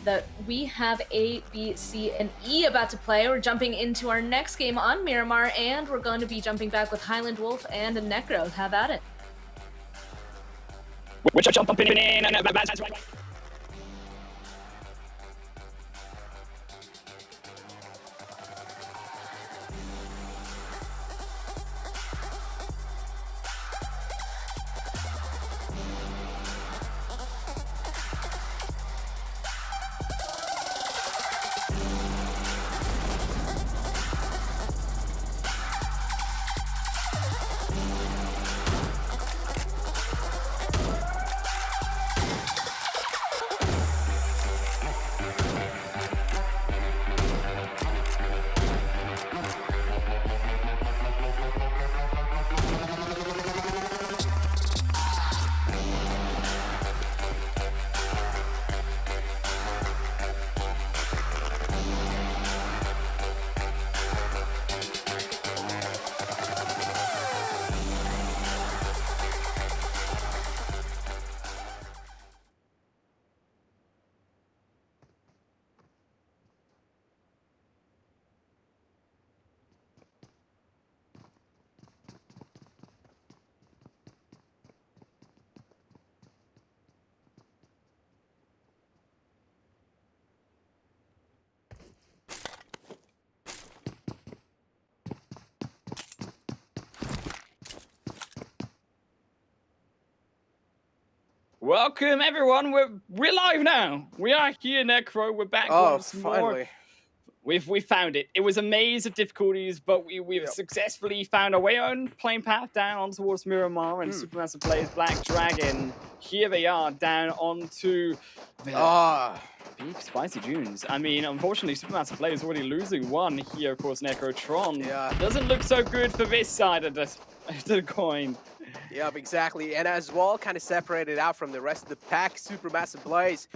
that we have A, B, C, and E about to play. We're jumping into our next game on Miramar, and we're going to be jumping back with Highland Wolf and Necro. Have at it. Which are jumping in and welcome everyone, we're live now. We are here, Necro. We're back once more. We found it. It was a maze of difficulties, but we've successfully found our way on playing path down on towards Miramar and Supermassive plays Black Dragon. Here they are down onto the big spicy dunes. I mean, unfortunately, Supermassive Play is already losing one here. Of course, Necrotron doesn't look so good for this side of the coin. Yep, exactly. And as well, kind of separated out from the rest of the pack. Supermassive Blaze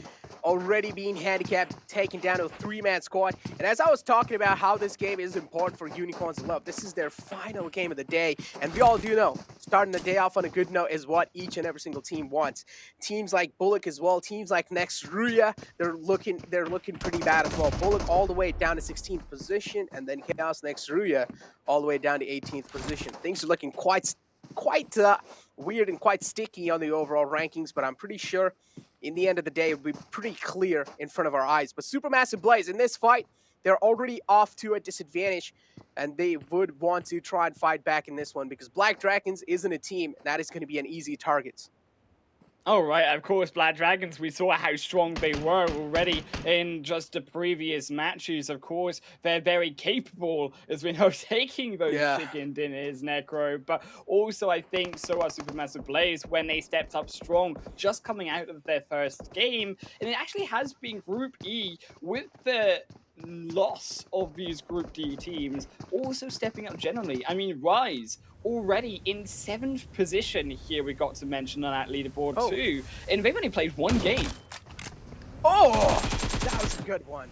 already being handicapped, taken down to a 3-man squad. And as I was talking about how this game is important for Unicorns of Love, this is their final game of the day. And we all do know, starting the day off on a good note is what each and every single team wants. Teams like Bullock as well, teams like Next Ruya, they're looking pretty bad as well. Bullock all the way down to 16th position, and then Chaos Next Ruya all the way down to 18th position. Things are looking quite weird and quite sticky on the overall rankings, but I'm pretty sure in the end of the day it'll be pretty clear in front of our eyes. But Supermassive Blaze in this fight, they're already off to a disadvantage, and they would want to try and fight back in this one because Black Dragons isn't a team that is going to be an easy target. Oh, right, of course, Black Dragons, we saw how strong they were already in just the previous matches. Of course, they're very capable, as we know, taking those chicken dinners, Necro. But also, I think, so are Supermassive Blaze when they stepped up strong, just coming out of their first game. And it actually has been Group E with the loss of these Group D teams, also stepping up generally. I mean, Rise already in 7th position here, we got to mention on that leaderboard too, and they've only played one game. That was a good one.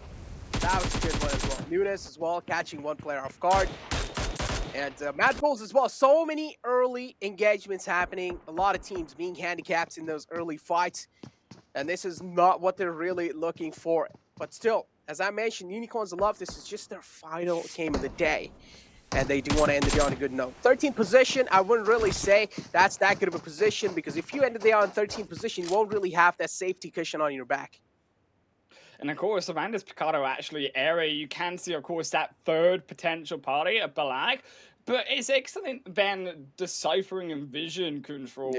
That was a good one as well. Nunes as well, catching one player off guard. And Mad Bulls as well. So many early engagements happening. A lot of teams being handicapped in those early fights. And this is not what they're really looking for. But still, as I mentioned, Unicorns of Love, this is just their final game of the day. And they do want to end the day on a good note. 13th position, I wouldn't really say that's that good of a position, because if you end the day on 13th position, you won't really have that safety cushion on your back. And of course, around this Picardo actually area, you can see, of course, that third potential party at Balag. But it's excellent then deciphering and vision control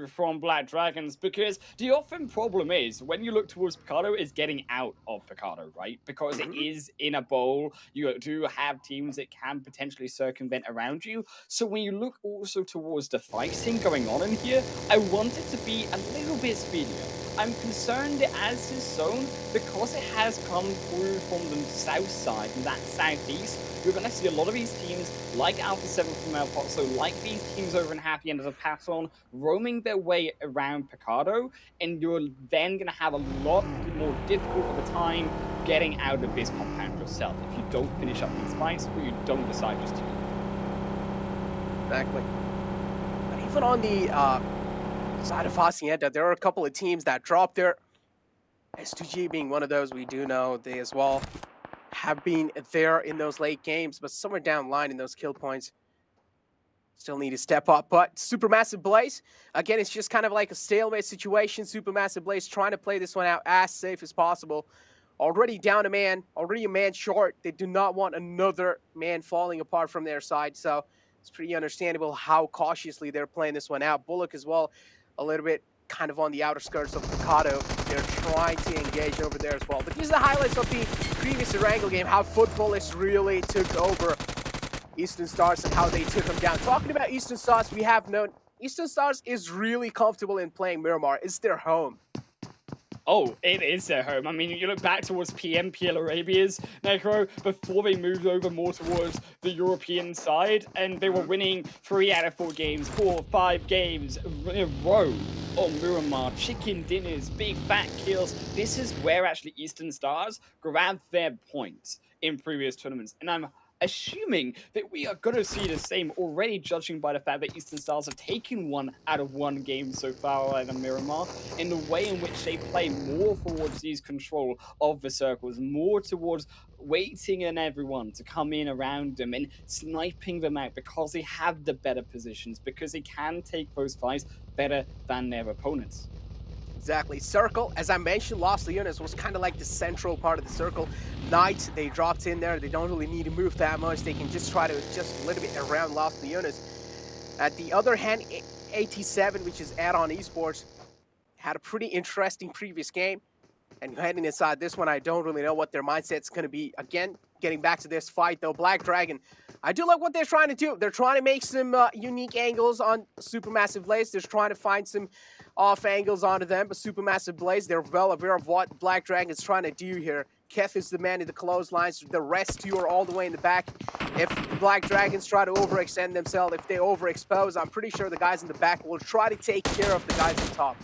from Black Dragons, because the often problem is when you look towards Picardo is getting out of Picardo, right? Because it is in a bowl. You do have teams that can potentially circumvent around you. So when you look also towards the fighting going on in here, I want it to be a little bit speedier. I'm concerned as this zone, because it has come through from the south side and that southeast, you're going to see a lot of these teams, like Alpha 7 from El Paso, like these teams over in Happy End of the Pass-On, roaming their way around Picardo, and you're then going to have a lot more difficult of a time getting out of this compound yourself if you don't finish up these fights or you don't decide just to leave. Exactly. But even on the side of Hacienda, there are a couple of teams that dropped there. S2G being one of those, we do know they as well have been there in those late games, but somewhere down the line in those kill points still need to step up. But Supermassive Blaze, again, it's just kind of like a stalemate situation. Supermassive Blaze trying to play this one out as safe as possible. Already down a man, already a man short. They do not want another man falling apart from their side, so it's pretty understandable how cautiously they're playing this one out. Bullock as well, a little bit kind of on the outer skirts of Picardo. They're trying to engage over there as well. But these are the highlights of the previous Erangel game, how Footballists really took over Eastern Stars and how they took them down. Talking about Eastern Stars, we have known Eastern Stars is really comfortable in playing Miramar. It's their home. Oh, it is their home. I mean, you look back towards PL Arabia's, Necro, before they moved over more towards the European side, and they were winning 3 out of 4 games, 4 or 5 games in a row on Miramar. Chicken dinners, big fat kills. This is where actually Eastern Stars grabbed their points in previous tournaments, and I'm assuming that we are going to see the same already, judging by the fact that Eastern Stars have taken 1 out of 1 game so far out of Miramar, in the way in which they play more towards these control of the circles, more towards waiting on everyone to come in around them and sniping them out because they have the better positions, because they can take those fights better than their opponents. Exactly. Circle, as I mentioned, Los Leones was kind of like the central part of the circle. Knight, they dropped in there. They don't really need to move that much. They can just try to adjust a little bit around Los Leones. At the other hand, 87, which is Add-On Esports, had a pretty interesting previous game. And heading inside this one, I don't really know what their mindset's going to be. Again, getting back to this fight, though, Black Dragon, I do like what they're trying to do. They're trying to make some unique angles on Supermassive Blaze. They're trying to find some off angles onto them, but Supermassive Blaze, they're well aware of what Black Dragon's trying to do here. Keth is the man in the clotheslines. The rest two are all the way in the back. If Black Dragons try to overextend themselves, if they overexpose, I'm pretty sure the guys in the back will try to take care of the guys on top.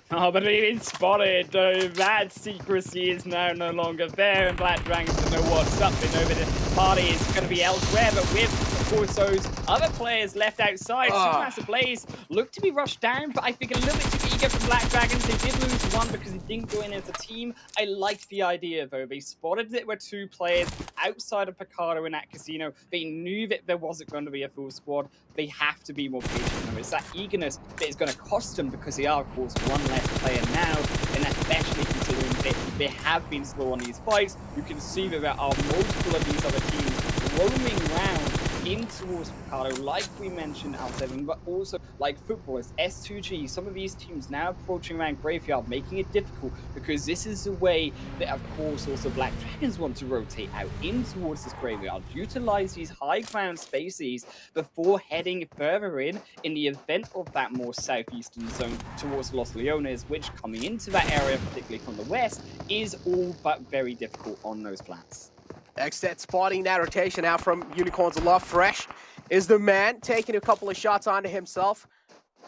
Oh, but they've been spotted, though. That secrecy is now no longer there, and Black Dragons don't know what's up. They know that the party is going to be elsewhere, but with, of course, those other players left outside, Supermassive Blaze looked to be rushed down, but I think a little bit too eager for Black Dragons. They did lose one because they didn't go in as a team. I liked the idea, though. They spotted that there were two players outside of Picardo in that casino. They knew that there wasn't going to be a full squad. They have to be more patient. It's that eagerness that is going to cost them because they are, of course, one less player now, and especially considering that they have been slow on these fights. You can see that there are multiple of these other teams roaming around in towards Picardo, like we mentioned, Al7, but also like footballers, S2G, some of these teams now approaching around Graveyard, making it difficult because this is the way that, of course, also Black Dragons want to rotate out in towards this Graveyard, utilize these high ground spaces before heading further in the event of that more southeastern zone towards Los Leones, which coming into that area, particularly from the west, is all but very difficult on those flats. Xtet spotting that rotation out from Unicorns Aloft. Fresh is the man, taking a couple of shots onto himself.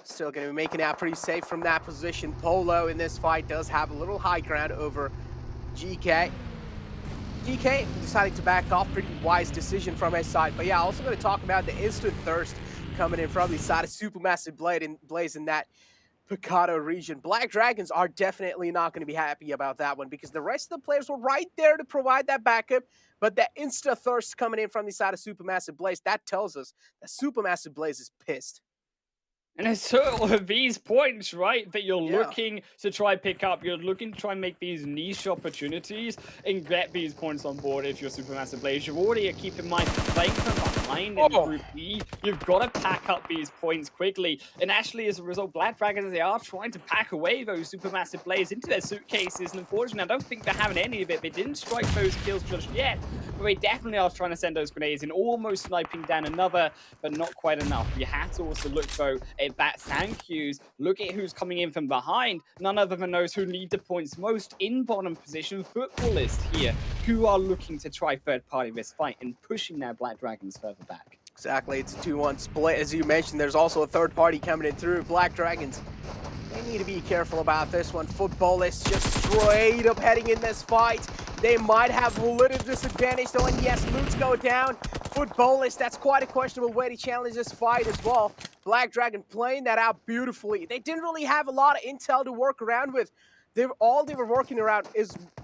Still going to be making out pretty safe from that position. Polo in this fight does have a little high ground over GK. GK deciding to back off, pretty wise decision from his side. But yeah, also going to talk about the instant thirst coming in from the side of Supermassive Blaze in that Picardo region. Black Dragons are definitely not going to be happy about that one because the rest of the players were right there to provide that backup, but that insta thirst coming in from the side of Supermassive Blaze, that tells us that Supermassive Blaze is pissed. And it's sort of these points, right, that you're looking to try pick up. You're looking to try and make these niche opportunities and get these points on board if you're Supermassive Blaze. You've already, keep in mind, playing from behind in Group E. You've got to pack up these points quickly. And actually, as a result, Black Dragons, they are trying to pack away those Supermassive Blaze into their suitcases. And unfortunately, I don't think they're having any of it. They didn't strike those kills just yet. But they definitely are trying to send those grenades in, almost sniping down another, but not quite enough. You have to also look, though, at that sound cues. Look at who's coming in from behind. None other than those who need the points most in bottom position footballists here, who are looking to try third party this fight and pushing their Black Dragons further back. Exactly, it's a 2-1 split. As you mentioned, there's also a third party coming in through. Black Dragons, they need to be careful about this one. Footballists just straight up heading in this fight. They might have a little disadvantage though, and yes, loots go down. Footballists, that's quite a questionable way to challenge this fight as well. Black Dragon playing that out beautifully. They didn't really have a lot of intel to work around with. All they were working around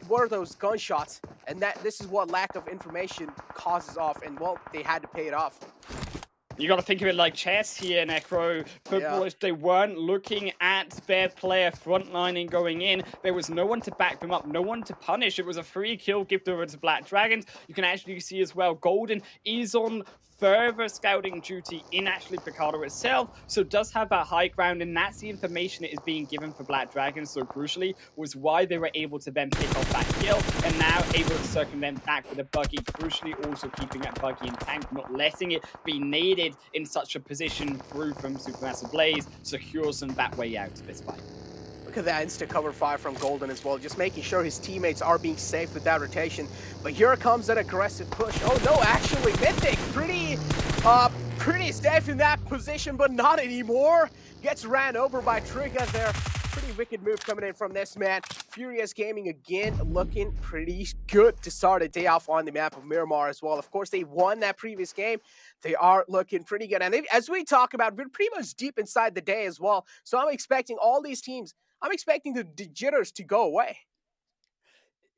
were those gunshots, and this is what lack of information causes off, and well, they had to pay it off. You got to think of it like chess here, Necro. Footballers, they weren't looking at their player frontlining going in. There was no one to back them up, no one to punish. It was a free kill gift over to Black Dragons. You can actually see as well, Golden is on further scouting duty in actually Picardo itself, so does have that high ground, and that's the information that is being given for Black Dragons. So crucially was why they were able to then pick off that kill, and now able to circumvent back with a buggy, crucially also keeping that buggy in tank, not letting it be needed in such a position through from Supermassive Blaze, secures them that way out of this fight. Look at that instant cover fire from Golden as well, just making sure his teammates are being safe with that rotation. But here comes that aggressive push. Oh no, actually Mythic pretty safe in that position, but not anymore. Gets ran over by Trigger there. Pretty wicked move coming in from this man. Furious Gaming again looking pretty good to start a day off on the map of Miramar as well. Of course, they won that previous game. They are looking pretty good. And as we talk about, we're pretty much deep inside the day as well. So I'm expecting all these teams, I'm expecting the jitters to go away.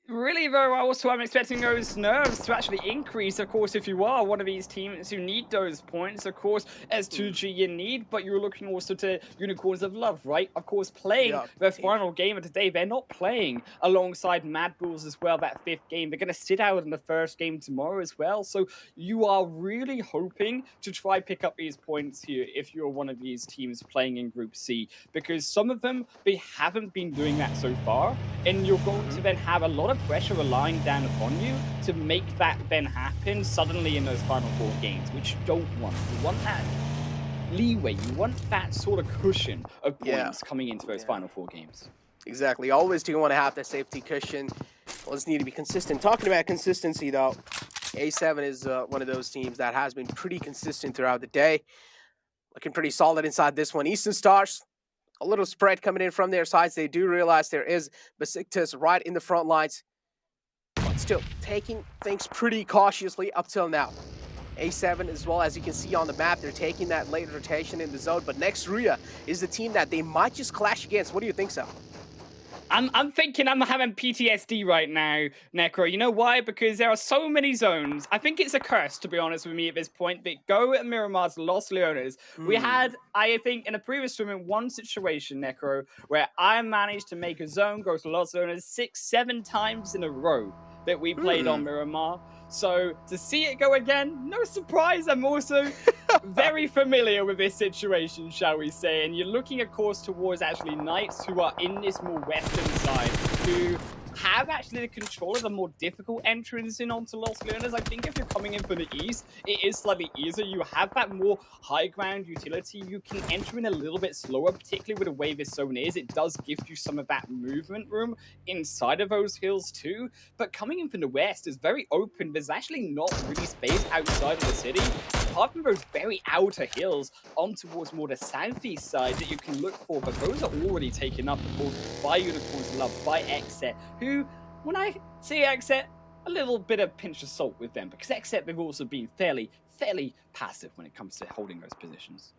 Really, though, also I'm expecting those nerves to actually increase. Of course, if you are one of these teams who need those points, of course, as 2G you need, but you're looking also to Unicorns of Love, right? Of course, playing their final game of the day. They're not playing alongside Mad Bulls as well, that fifth game. They're going to sit out in the first game tomorrow as well. So you are really hoping to try pick up these points here if you're one of these teams playing in Group C, because some of them, they haven't been doing that so far, and you're going to then have a lot of of pressure relying down upon you to make that then happen suddenly in those final 4 games, which you don't want. You want that leeway, you want that sort of cushion of points coming into those final 4 games. Exactly. Always do you want to have that safety cushion. Always need to be consistent. Talking about consistency, though, A7 is one of those teams that has been pretty consistent throughout the day. Looking pretty solid inside this one. Eastern Stars, a little spread coming in from their sides. They do realize there is Besiktas right in the front lines, but still taking things pretty cautiously up till now. A7 as well, as you can see on the map, they're taking that late rotation in the zone, but next Ria is the team that they might just clash against. What do you think, so? I'm thinking I'm having PTSD right now, Necro. You know why? Because there are so many zones. I think it's a curse, to be honest with me, at this point. But Go and Miramar's Los Leones. We had, I think, in a previous tournament, one situation, Necro, where I managed to make a zone go to Los Leones 6-7 times in a row that we played on Miramar. So to see it go again, no surprise. I'm also very familiar with this situation, shall we say. And you're looking, of course, towards actually Knights who are in this more western side, who have actually the control of the more difficult entrance in onto Los Leones. I think if you're coming in from the east, it is slightly easier. You have that more high ground utility. You can enter in a little bit slower, particularly with the way this zone is. It does give you some of that movement room inside of those hills too. But coming in from the west is very open. There's actually not really space outside of the city, apart from those very outer hills on towards more the southeast side that you can look for. But those are already taken up, of course, by Unicorns Love, by Exet, who, when I say Exet, a little bit of pinch of salt with them, because Exet, they've also been fairly passive when it comes to holding those positions.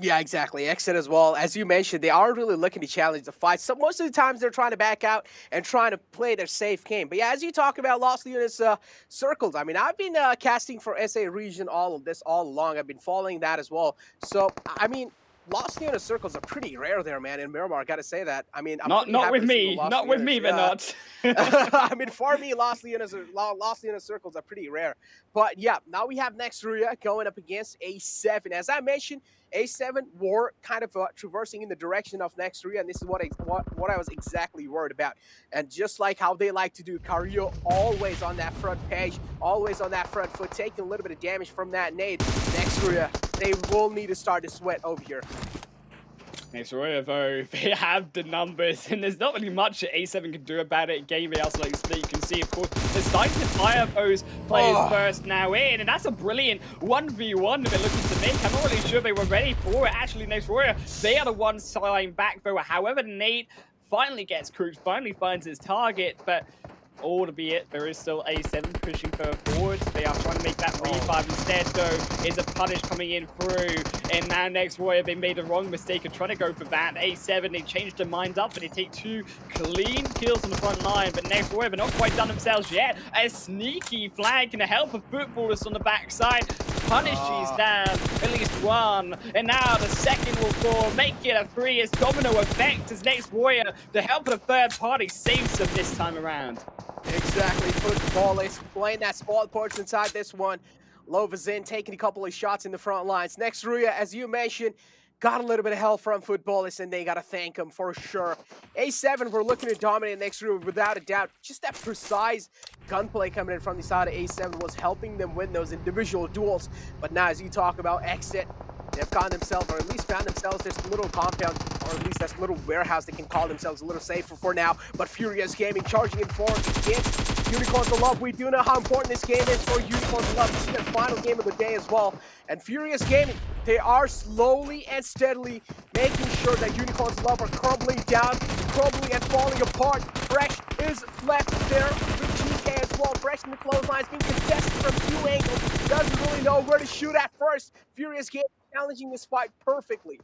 Yeah, exactly. Exit as well. As you mentioned, they aren't really looking to challenge the fight. So most of the times they're trying to back out and trying to play their safe game. But yeah, as you talk about Los Leones circles, I mean, I've been casting for SA region all along. I've been following that as well. So, I mean, Los Leones circles are pretty rare there, man. In Miramar, I gotta say that. I mean, I'm not with me. Not with me, they're not. I mean, for me, Los Leones circles are pretty rare. But yeah, now we have next Ria going up against A7. As I mentioned, A7 were kind of traversing in the direction of next Ria, and this is what I was exactly worried about. And just like how they like to do, Carrillo always on that front page, always on that front foot, taking a little bit of damage from that nade. Next Ria, they will need to start to sweat over here. Next Ria, though, they have the numbers, and there's not really much that A7 can do about it. Game else, like you can see, of course, they're starting to fire those players first now in, and that's a brilliant 1v1 that they're looking to make. I'm not really sure they were ready for it. Actually, next Ria, they are the ones sliding back, though. However, Nate finally gets Cruz, finally finds his target, but albeit there is still A7 pushing further forward. They are trying to make that 3-5 instead, though. Is a punish coming in through. And now next Warrior, they made the wrong mistake of trying to go for that. A7, they changed their mind up, but they take 2 clean kills on the front line. But next Warrior, they're not quite done themselves yet. A sneaky flag and a help of footballers on the backside. Punishes down at least 1. And now the second will fall, make it a 3 as domino effect as next Warrior, the help of the third party, saves them this time around. Exactly, football is playing that spot porch inside this one. Lova's in, taking a couple of shots in the front lines. Next, Ria, as you mentioned, got a little bit of help from Footballers, and they got to thank him for sure. A7 were looking to dominate next Ria without a doubt. Just that precise gunplay coming in from the side of A7 was helping them win those individual duels. But now, as you talk about Exit, they've found themselves, or at least found themselves, this little compound, or at least this little warehouse they can call themselves a little safer for now. But Furious Gaming charging in forward against Unicorns of Love. We do know how important this game is for Unicorns of Love. This is their final game of the day as well. And Furious Gaming, they are slowly and steadily making sure that Unicorns of Love are crumbling down, crumbling and falling apart. Fresh is left there with GK as well. Fresh in the clotheslines, being contested from 2 angles. Doesn't really know where to shoot at first. Furious Gaming challenging this fight perfectly.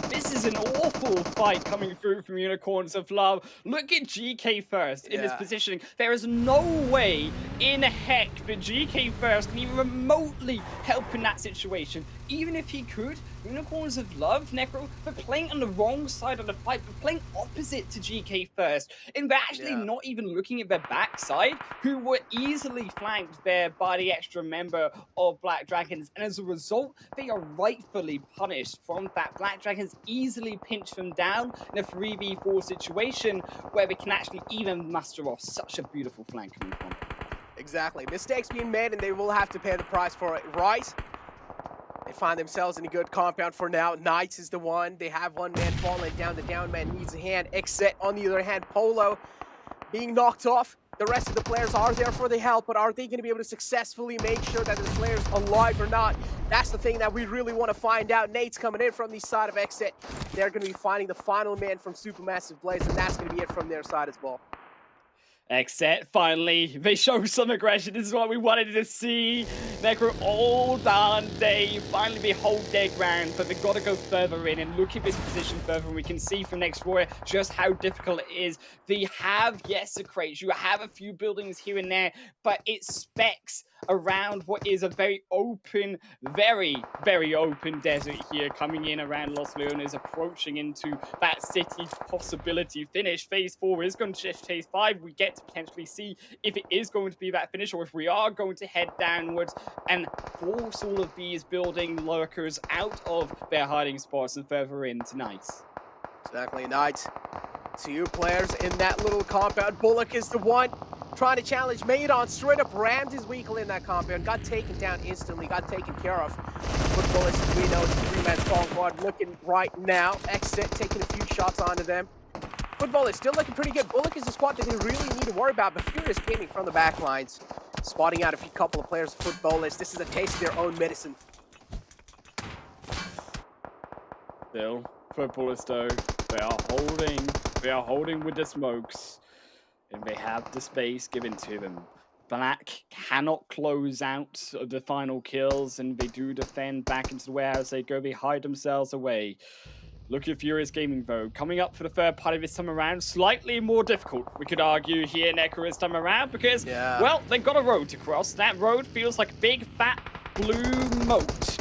This is an awful fight coming through from Unicorns of Love. Look at GK First in this positioning. There is no way in heck that GK First can even remotely help in that situation. even if he could, Unicorns of Love, Necro, but playing on the wrong side of the fight, but playing opposite to GK first, and they're actually not even looking at their backside, who were easily flanked there by the extra member of Black Dragons, and as a result, they are rightfully punished from that. Black Dragons easily pinch them down in a 3v4 situation where they can actually even muster off such a beautiful flank coming from. Exactly. Mistakes being made, and they will have to pay the price for it, right? They find themselves in a good compound for now. Knights is the one. They have one man falling down. The down man needs a hand. Exit, on the other hand, Polo being knocked off. The rest of the players are there for the help, but are they going to be able to successfully make sure that the player's alive or not? That's the thing that we really want to find out. Nate's coming in from the side of Exit. They're going to be finding the final man from Supermassive Blaze, and that's going to be it from their side as well. Exit, finally, they show some aggression. This is what we wanted to see. Necro all darn day. Finally, they hold their ground, but they've got to go further in and look at this position further. And we can see from Next Warrior just how difficult it is. They have, yes, a crate. You have a few buildings here and there, but it specs around what is a very open, very, very open desert here, coming in around Los Leones, approaching into that city possibility finish. Phase 4 is going to shift Phase 5. We get to potentially see if it is going to be that finish, or if we are going to head downwards and force all of these building lurkers out of their hiding spots and further in tonight. Exactly, Knight. 2 players in that little compound. Bullock is the one trying to challenge Maidon. Straight up rammed his vehicle in that compound. Got taken down instantly. Got taken care of. Football is, we know, the 3-man strong squad looking right now. Exit taking a few shots onto them. Football is still looking pretty good. Bullock is the squad that they really need to worry about, but Furious Gaming from the back lines, spotting out a couple of players of Football is. This is a taste of their own medicine. Still, Footballers though, they are holding with the smokes, and they have the space given to them. Black cannot close out the final kills, and they do defend back into the warehouse. They go, they hide themselves away. Look at Furious Gaming, though. Coming up for the third party this time around, slightly more difficult, we could argue, here in Necro this time around, because, well, they've got a road to cross. That road feels like a big, fat, blue moat.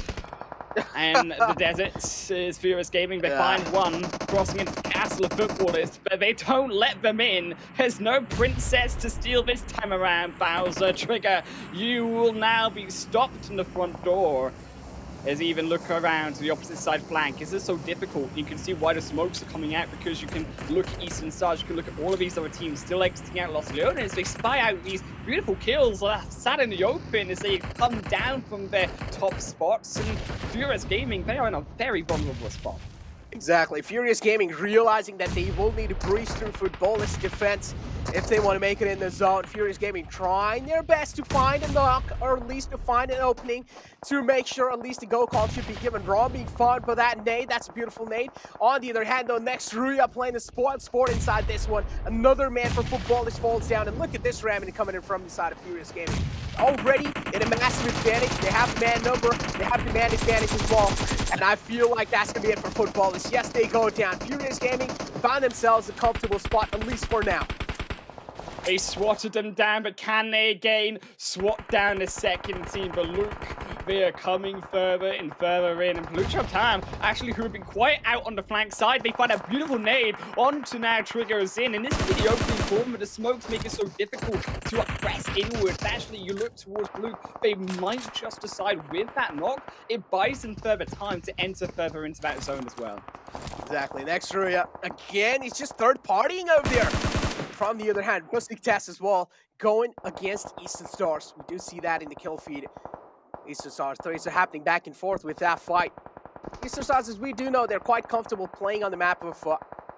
And the desert is Furious Gaming. They find one crossing into the castle of Footballers, but they don't let them in. There's no princess to steal this time around, Bowser. Trigger, you will now be stopped in the front door. As they even look around to the opposite side flank. Is this so difficult? You can see why the smokes are coming out, because you can look at Eastern Stars, you can look at all of these other teams still exiting out Los Leones. They spy out these beautiful kills sat in the open as they come down from their top spots. And Furious Gaming, they are in a very vulnerable spot. Exactly. Furious Gaming realizing that they will need to breeze through Footballers' defense if they want to make it in the zone. Furious Gaming trying their best to find a knock, or at least to find an opening to make sure at least the go call should be given. Raw being fought for that nade. That's a beautiful nade. On the other hand, though, next Ruya playing the sport inside this one. Another man for Footballers falls down, and look at this ramming coming in from the side of Furious Gaming. Already in a massive advantage. They have the man number, they have the man advantage as well, and I feel like that's gonna be it for Footballers. Yes, they go down. Furious Gaming found themselves a comfortable spot, at least for now. They swatted them down, but can they again swat down the second team? But look, they are coming further and further in. And Blue Time, actually, who have been quite out on the flank side, they find a beautiful nade onto now Triggers in. And this is the opening form, but the smokes make it so difficult to press inwards. Actually, you look towards Blue, they might just decide with that knock, it buys them further time to enter further into that zone as well. Exactly. Next Ruya, again, he's just third partying over there. From the other hand, Rustic Test as well, going against Eastern Stars. We do see that in the kill feed. Eastern Stars, threes are happening back and forth with that fight. Eastern Stars, as we do know, they're quite comfortable playing on the map of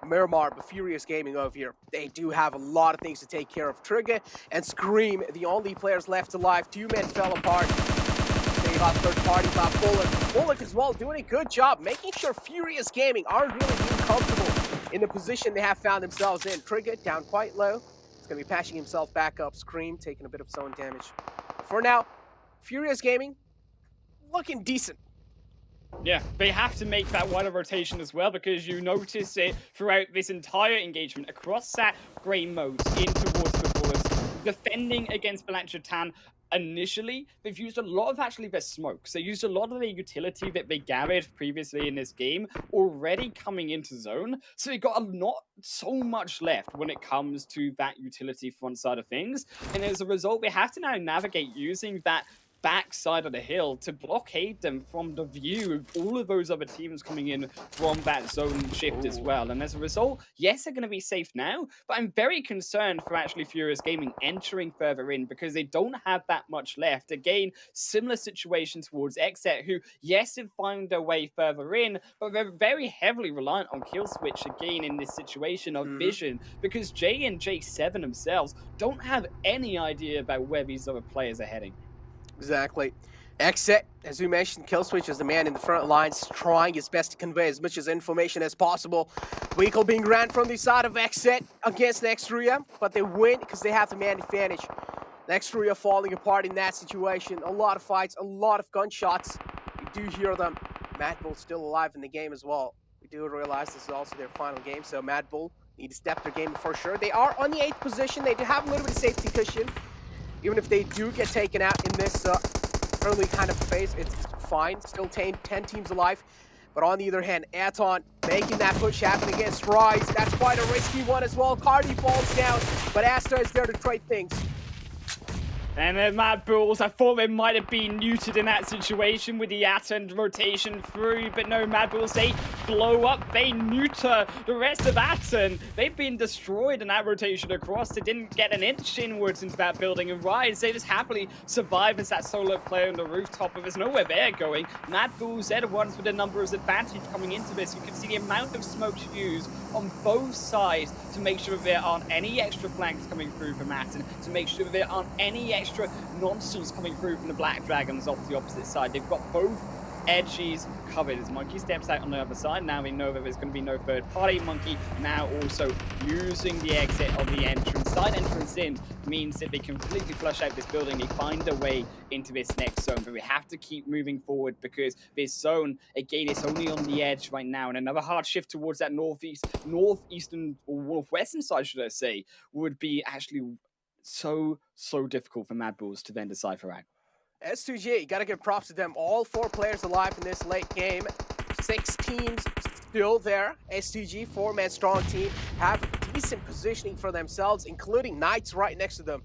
Miramar, but Furious Gaming over here. They do have a lot of things to take care of. Trigger and Scream, the only players left alive. 2 men fell apart. They got third party by Bullock. Bullock as well, doing a good job, making sure Furious Gaming aren't really being comfortable in the position they have found themselves in. Trigger down quite low. He's going to be patching himself back up. Scream taking a bit of zone damage. For now, Furious Gaming looking decent. Yeah, they have to make that wider rotation as well, because you notice it throughout this entire engagement across that grey moat in towards Footballers, defending against Blanchard Tan. initially, they've used a lot of actually their smokes. They used a lot of the utility that they gathered previously in this game already coming into zone. So they got not so much left when it comes to that utility front side of things. And as a result, they have to now navigate using that back side of the hill to blockade them from the view of all of those other teams coming in from that zone shift as well. And as a result, yes, they're going to be safe now, but I'm very concerned for actually Furious Gaming entering further in because they don't have that much left. Again, similar situation towards Xset, who, yes, have found their way further in, but they're very heavily reliant on kill switch again in this situation of vision, because Jay and J7 themselves don't have any idea about where these other players are heading. Exactly. Xset, as we mentioned, Killswitch is the man in the front lines, trying his best to convey as much as information as possible. Vehicle being ran from the side of Xset against Nextria, but they win because they have the man advantage. Nextria falling apart in that situation. A lot of fights, a lot of gunshots. We do hear them. Mad Bull still alive in the game as well. We do realize this is also their final game, so Mad Bull need to step their game for sure. They are on the 8th position. They do have a little bit of safety cushion. Even if they do get taken out in this early kind of phase, it's fine. Still 10 teams alive. But on the other hand, Aton making that push happen against Rise. That's quite a risky one as well. Cardi falls down, but Asta is there to trade things. And then Mad Bulls, I thought they might have been neutered in that situation with the Atom rotation through, but no, Mad Bulls, they blow up, they neuter the rest of Atom. They've been destroyed in that rotation across. They didn't get an inch inwards into that building, and Rise, they just happily survive as that solo player on the rooftop, but there's nowhere they're going. Mad Bulls, they're the ones with the numbers advantage coming into this. You can see the amount of smoke used on both sides to make sure that there aren't any extra flanks coming through from Atom, to make sure that there aren't any extra nonsense coming through from the Black Dragons off the opposite side. They've got both edges covered as Monkey steps out on the other side. Now we know that there's going to be no third party. Monkey now also using the exit of the entrance. Side entrance in means that they completely flush out this building. They find their way into this next zone, but we have to keep moving forward because this zone, again, is only on the edge right now. And another hard shift towards that northeastern or northwestern side, should I say, would be actually so difficult for Mad Bulls to then decipher out. S2G, you gotta give props to them. All 4 players alive in this late game. 6 teams still there. S2G, 4-man strong team, have decent positioning for themselves, including Knights right next to them.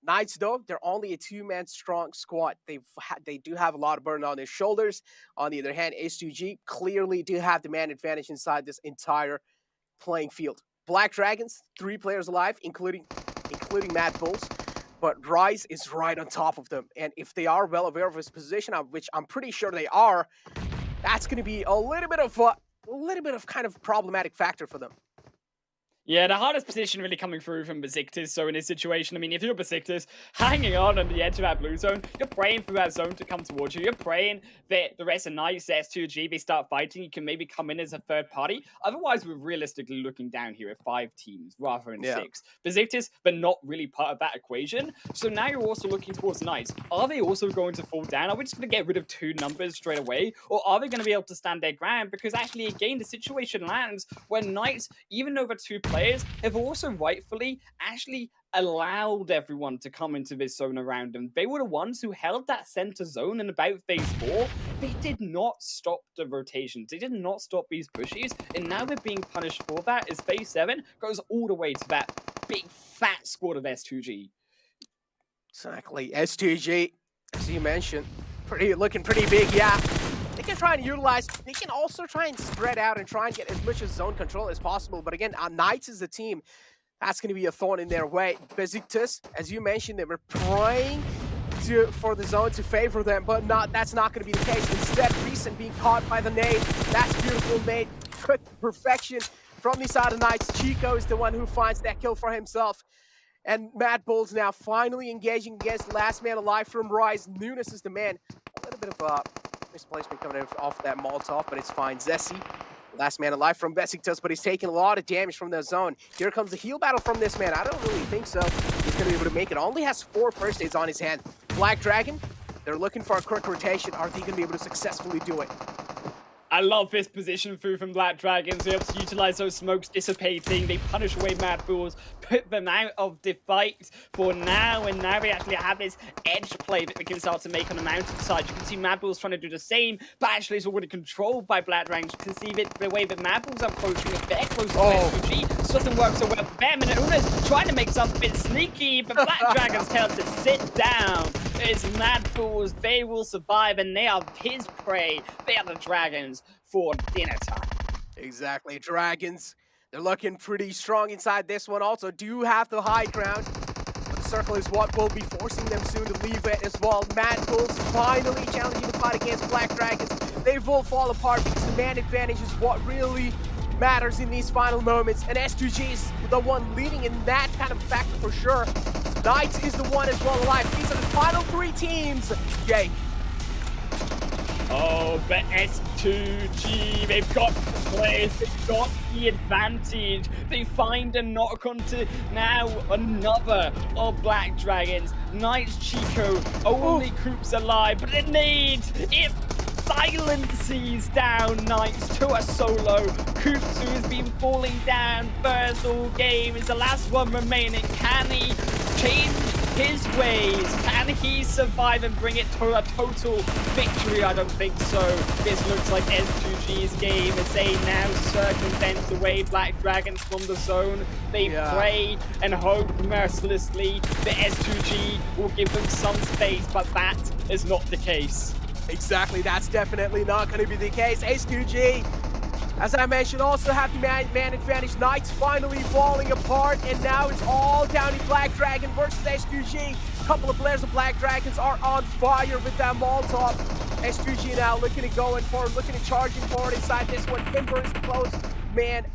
Knights, though, they're only a 2-man strong squad. They do have a lot of burden on their shoulders. On the other hand, S2G clearly do have the man advantage inside this entire playing field. Black Dragons, 3 players alive, including Mad Bulls, but Rise is right on top of them. And if they are well aware of his position, which I'm pretty sure they are, that's going to be a little bit of kind of problematic factor for them. Yeah, the hardest position really coming through from Besiktas. So in this situation, I mean, if you're Besiktas hanging on the edge of that blue zone, you're praying for that zone to come towards you. You're praying that the rest of Knights, S2G, they start fighting. You can maybe come in as a third party. Otherwise, we're realistically looking down here at 5 teams rather than 6. Besiktas, but not really part of that equation. So now you're also looking towards Knights. Are they also going to fall down? Are we just going to get rid of 2 numbers straight away? Or are they going to be able to stand their ground? Because actually, again, the situation lands when Knights, even over 2 players, have also rightfully actually allowed everyone to come into this zone around them. They were the ones who held that center zone in about phase 4. They did not stop the rotations. They did not stop these pushes, and now they're being punished for that as phase 7 goes all the way to that big fat squad of S2G. Exactly. S2G, as you mentioned, looking pretty big, yeah. They can try and utilize, they can also try and spread out and try and get as much of zone control as possible. But again, Knights is the team. That's going to be a thorn in their way. Besiktas, as you mentioned, they were praying for the zone to favor them, but that's not going to be the case. Instead, Recent being caught by the nade. That's beautiful nade. Quick perfection from the side of Knights. Chico is the one who finds that kill for himself. And Mad Bulls now finally engaging against last man alive from Rise. Nunes is the man. A little bit of misplacement coming off that Molotov, but it's fine. Zessi, last man alive from Besiktas, but he's taking a lot of damage from the zone. Here comes the heal battle from this man. I don't really think so. He's going to be able to make it. Only has 4 first aids on his hand. Black Dragon, they're looking for a quick rotation. Are they going to be able to successfully do it? I love this position through from Black Dragons. They're able to utilize those smokes dissipating. They punish away Mad Bulls, put them out of the fight for now, and now they actually have this edge play that they can start to make on the mountain side. You can see Mad Bulls trying to do the same, but actually it's already controlled by Black Dragons. You can see that the way that Mad Bulls are approaching it, they're close to SUG. So doesn't work so well for them, and Una's trying to make something sneaky, but Black Dragons tell him to sit down. It's Mad Bulls, they will survive, and they are his prey. They are the Dragons for dinner time. Exactly, Dragons. They're looking pretty strong inside this one. Also, do have the high ground. But the circle is what will be forcing them soon to leave it as well. Mad Bulls finally challenging the fight against Black Dragons. They will fall apart because the man advantage is what really matters in these final moments. And S2G is the one leading in that kind of factor for sure. Knights is the one as well alive. These are the final 3 teams. Jake. Oh, but S2G, they've got the players, they've got the advantage. They find a knock onto now another of Black Dragons. Knights Chico only Coops alive, but it silences down Knights to a solo. Coops, who has been falling down first all game, is the last one remaining. Can he change his ways? Can he survive and bring it to a total victory? I don't think so. This looks like S2G's game as they now circumvent away Black Dragons from the zone. They pray and hope mercilessly that S2G will give them some space, but that is not the case. Exactly, that's definitely not going to be the case. S2G, as I mentioned, also have the man advantage. Knights finally falling apart, and now it's all down to Black Dragon versus S2G. A couple of players of Black Dragons are on fire with that Molotov. S2G now looking at going forward, looking at charging forward inside this one. Timber is close, man.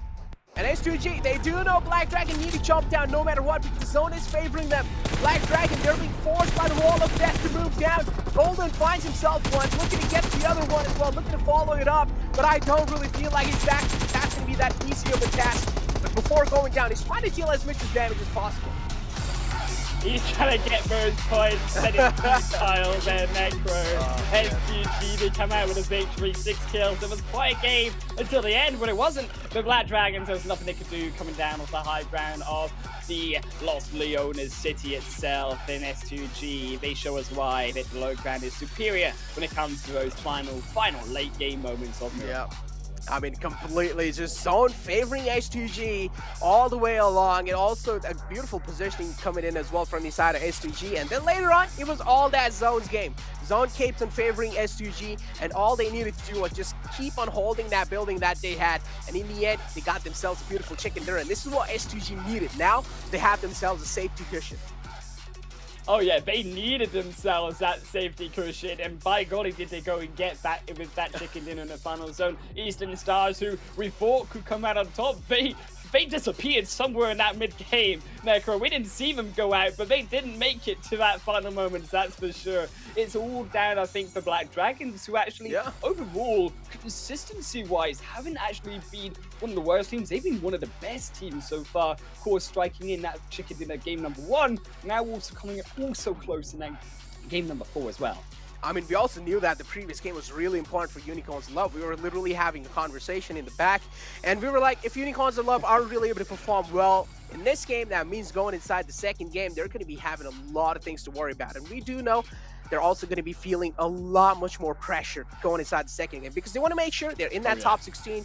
And S2G, they do know Black Dragon need to jump down no matter what because the zone is favoring them. Black Dragon, they're being forced by the wall of death to move down. Golden finds himself one, looking to get the other one as well, looking to follow it up. But I don't really feel like that's going to be that easy of a task. But before going down, he's trying to deal as much damage as possible. He's trying to get those points, set it futile there, Necro. S2G, they come out with a victory, 6 kills. It was quite a game until the end, but it wasn't. The Black Dragons, there was nothing they could do coming down off the high ground of the Los Leones city itself. In S2G, they show us why that the low ground is superior when it comes to those final late game moments of Miramar. Yeah. I mean, completely just zone favoring S2G all the way along, and also a beautiful positioning coming in as well from the side of S2G. And then later on, it was all that zone's game. Zone kept on favoring S2G, and all they needed to do was just keep on holding that building that they had. And in the end, they got themselves a beautiful chicken dinner. And this is what S2G needed. Now, they have themselves a safety cushion. Oh yeah, they needed themselves that safety cushion, and by golly did they go and get that with that chicken dinner in the final zone. Eastern Stars, who we thought could come out on top, they disappeared somewhere in that mid-game, Necro. We didn't see them go out, but they didn't make it to that final moment, that's for sure. It's all down, I think, for Black Dragons, who actually, overall, consistency-wise, haven't actually been one of the worst teams. They've been one of the best teams so far. Of course, striking in that chicken dinner game number 1, now also coming also close in that game number 4 as well. I mean, we also knew that the previous game was really important for Unicorns Love. We were literally having a conversation in the back, and we were like, if Unicorns Love aren't really able to perform well in this game, that means going inside the second game, they're going to be having a lot of things to worry about. And we do know they're also going to be feeling a lot much more pressure going inside the second game because they want to make sure they're in that top 16.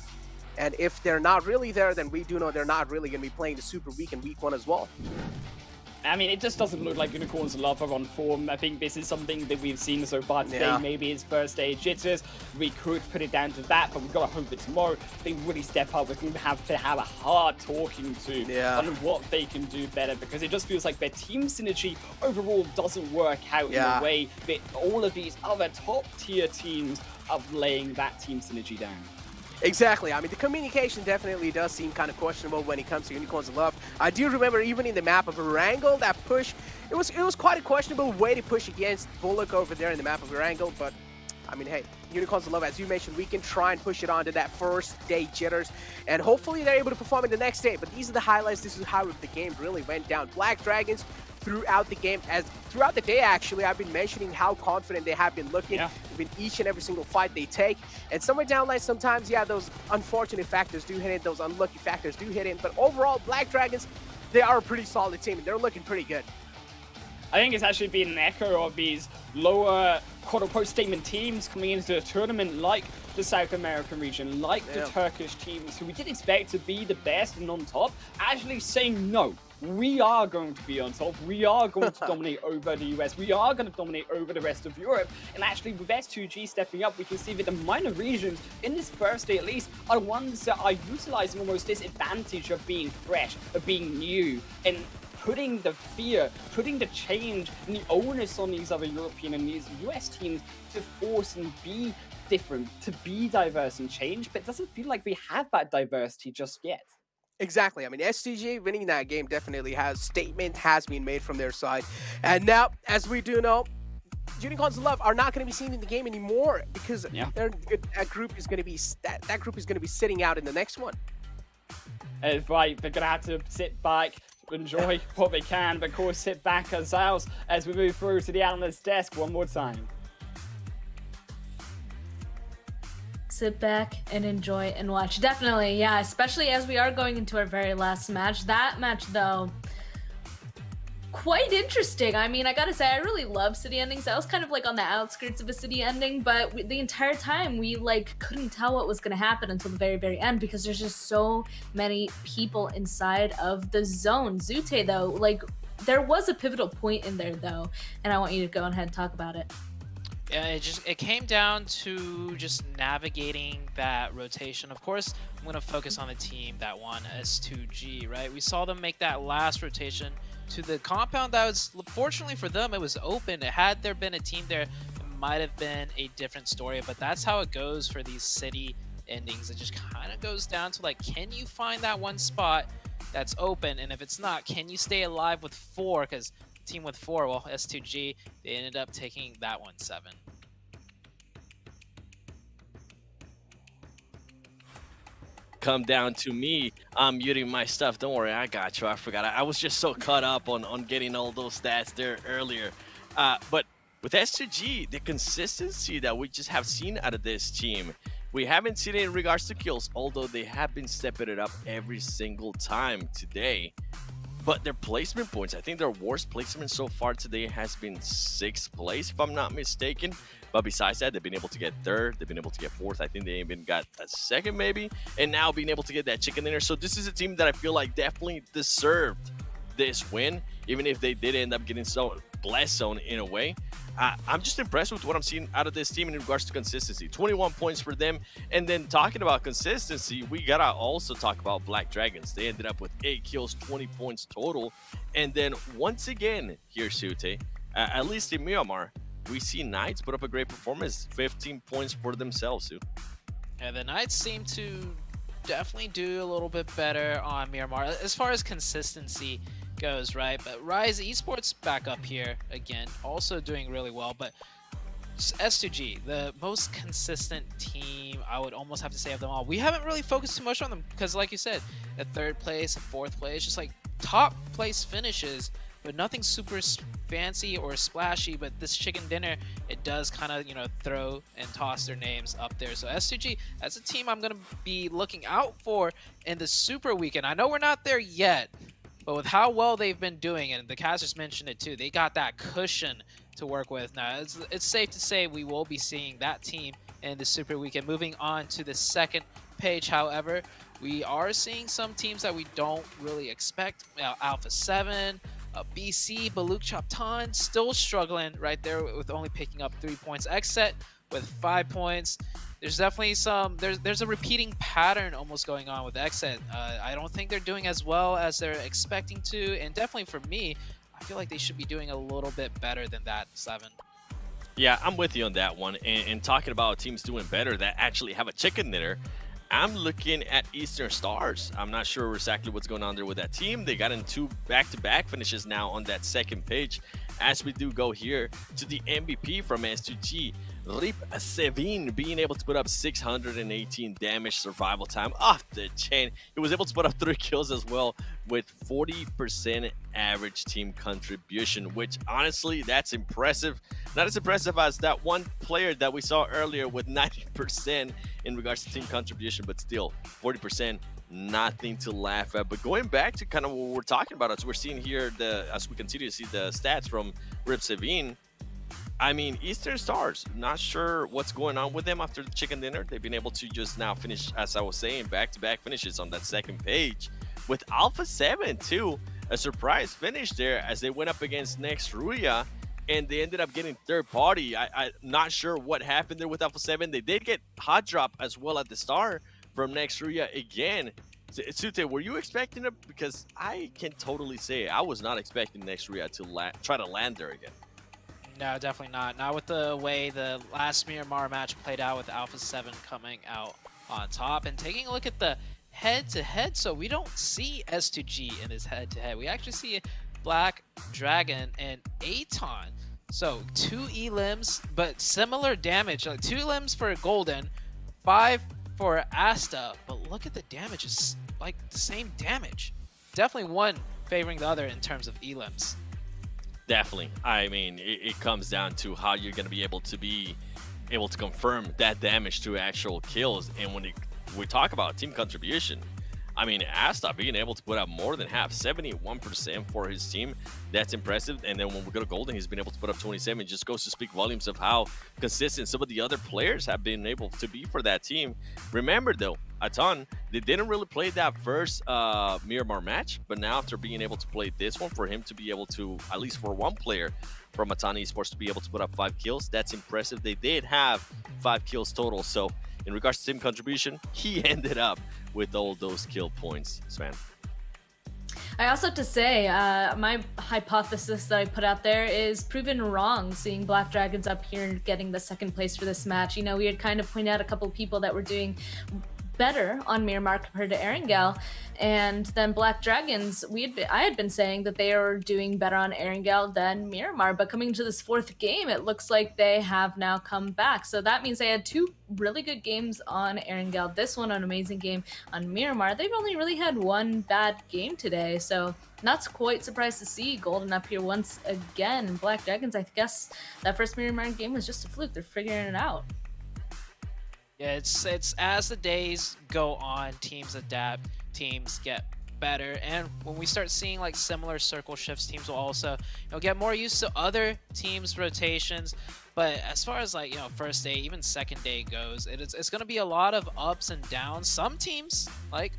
And if they're not really there, then we do know they're not really going to be playing the Super Week in Week 1 as well. I mean, it just doesn't look like Unicorns Love are on form. I think this is something that we've seen so far today. Maybe it's first stage jitters. We could put it down to that, but we've got to hope that tomorrow they really step up. We're going to have a hard talking to on what they can do better, because it just feels like their team synergy overall doesn't work out in a way that all of these other top tier teams are laying that team synergy down. Exactly. I mean, the communication definitely does seem kind of questionable when it comes to Unicorns of Love. I do remember even in the map of Erangel, that push, it was quite a questionable way to push against Bullock over there in the map of Erangel, but I mean, hey, Unicorns of Love, as you mentioned, we can try and push it onto that first day jitters, and hopefully they're able to perform it the next day. But these are the highlights. This is how the game really went down. Black Dragons throughout the game. As throughout the day, actually, I've been mentioning how confident they have been looking in each and every single fight they take. And somewhere down the line, sometimes, yeah, those unfortunate factors do hit in, those unlucky factors do hit in. But overall, Black Dragons, they are a pretty solid team, and they're looking pretty good. I think it's actually been an echo of these lower, quote-unquote, statement teams coming into the tournament, like the South American region, like the Turkish teams, who we did expect to be the best and on top, actually saying, no, we are going to be on top, we are going to dominate over the US, we are going to dominate over the rest of Europe. And actually, with S2G stepping up, we can see that the minor regions, in this first day at least, are ones that are utilizing almost this advantage of being fresh, of being new, and putting the fear, putting the change and the onus on these other European and these US teams to force and be different, to be diverse and change, but it doesn't feel like we have that diversity just yet. Exactly. I mean, STG winning that game definitely statement has been made from their side. And now, as we do know, Unicorns of Love are not going to be seen in the game anymore because that group is going to be sitting out in the next one. Right, they're going to have to sit back, enjoy what they can, but of course sit back ourselves as we move through to the analyst desk one more time. Sit back and enjoy and watch. Definitely, yeah, especially as we are going into our very last match. That match, though, quite interesting. I mean, I gotta say, I really love city endings. I was kind of like on the outskirts of a city ending, but the entire time we like couldn't tell what was gonna happen until the very, very end because there's just so many people inside of the zone. Zute, though, like there was a pivotal point in there, though, and I want you to go ahead and talk about it. Yeah, it came down to just navigating that rotation. Of course, I'm going to focus on the team that won S2G, right? We saw them make that last rotation to the compound that was, fortunately for them, it was open. Had there been a team there, it might have been a different story, but that's how it goes for these city endings. It just kind of goes down to like, can you find that one spot that's open? And if it's not, can you stay alive with 4? Because team with 4, well, S2G, they ended up taking that 1-7. Come down to me. I'm muting my stuff. Don't worry, I got you. I forgot. I was just so caught up on getting all those stats there earlier. But with S2G, the consistency that we just have seen out of this team, we haven't seen it in regards to kills, although they have been stepping it up every single time today. But their placement points, I think their worst placement so far today has been 6th place, if I'm not mistaken. But besides that, they've been able to get 3rd, they've been able to get 4th. I think they even got a 2nd maybe. And now being able to get that chicken dinner. So this is a team that I feel like definitely deserved this win, even if they did end up getting so blessed zone in a way. I'm just impressed with what I'm seeing out of this team in regards to consistency. 21 points for them. And then talking about consistency, we gotta also talk about Black Dragons. They ended up with 8 kills, 20 points total. And then once again, here, Sute, at least in Miramar, we see Knights put up a great performance. 15 points for themselves, Sue. Yeah, the Knights seem to definitely do a little bit better on Miramar as far as consistency goes, right? But Rise Esports back up here again, also doing really well. But S2G, the most consistent team, I would almost have to say, of them all. We haven't really focused too much on them because, like you said, a 3rd place, a 4th place, just like top place finishes, but nothing super fancy or splashy. But this chicken dinner, it does kind of, you know, throw and toss their names up there. So S2G, that's a team I'm going to be looking out for in the Super Weekend. I know we're not there yet, but with how well they've been doing, and the casters mentioned it too, they got that cushion to work with. Now, it's safe to say we will be seeing that team in the Super Weekend. Moving on to the second page, however, we are seeing some teams that we don't really expect. Alpha 7, BC, Baluk Chaptan, still struggling right there with only picking up 3 points. Xset with 5 points. There's definitely there's a repeating pattern almost going on with Xset. I don't think they're doing as well as they're expecting to, and definitely for me, I feel like they should be doing a little bit better than that 7. Yeah, I'm with you on that one. And talking about teams doing better that actually have a chicken dinner, I'm looking at Eastern Stars. I'm not sure exactly what's going on there with that team. They got in 2 back-to-back finishes now on that second page. As we do go here to the MVP from S2G, Rip Sevin being able to put up 618 damage survival time off the chain. He was able to put up 3 kills as well. with 40% average team contribution, which honestly, that's impressive. Not as impressive as that one player that we saw earlier with 90% in regards to team contribution, but still 40%, nothing to laugh at. But going back to kind of what we're talking about, as we're seeing here, as we continue to see the stats from Rip Savine, I mean, Eastern Stars, not sure what's going on with them after the chicken dinner. They've been able to just now finish, as I was saying, back-to-back finishes on that second page. With Alpha 7, too, a surprise finish there as they went up against Next Ruya, and they ended up getting third party. I'm not sure what happened there with Alpha 7. They did get hot drop as well at the start from Next Ruya again. Sute, were you expecting it? Because I can totally say I was not expecting Next Ruya to try to land there again. No, definitely not. Not with the way the last Miramar match played out with Alpha 7 coming out on top. And taking a look at the head-to-head, so we don't see S2G in this head-to-head. We actually see Black Dragon and Aton. So 2 elims, but similar damage. Like 2 elims for Golden, 5 for Asta. But look at the damage. It's like the same damage. Definitely one favoring the other in terms of elims. Definitely. I mean, it comes down to how you're going to be able to confirm that damage to actual kills. And when we talk about team contribution, I mean, Asta being able to put up more than half, 71% for his team, that's impressive. And then when we go to Golden, he's been able to put up 27. It just goes to speak volumes of how consistent some of the other players have been able to be for that team. Remember, though, Aton, they didn't really play that first Miramar match, but now after being able to play this one, for him to be able to, at least for one player from Aton Esports, to be able to put up 5 kills, that's impressive. They did have 5 kills total, so in regards to team contribution, he ended up with all those kill points, Sven. I also have to say, my hypothesis that I put out there is proven wrong, seeing Black Dragons up here and getting the second place for this match. You know, we had kind of pointed out a couple of people that were doing better on Miramar compared to Erangel, and then Black Dragons, I had been saying that they are doing better on Erangel than Miramar, but coming into this 4th game, it looks like they have now come back. So that means they had 2 really good games on Erangel, this one an amazing game on Miramar. They've only really had 1 bad game today, so not quite surprised to see Golden up here once again. And Black Dragons, I guess that first Miramar game was just a fluke. They're figuring it out. Yeah, it's as the days go on, teams adapt, teams get better, and when we start seeing like similar circle shifts, teams will also get more used to other teams' rotations. But as far as like first day, even second day goes, it's going to be a lot of ups and downs. Some teams like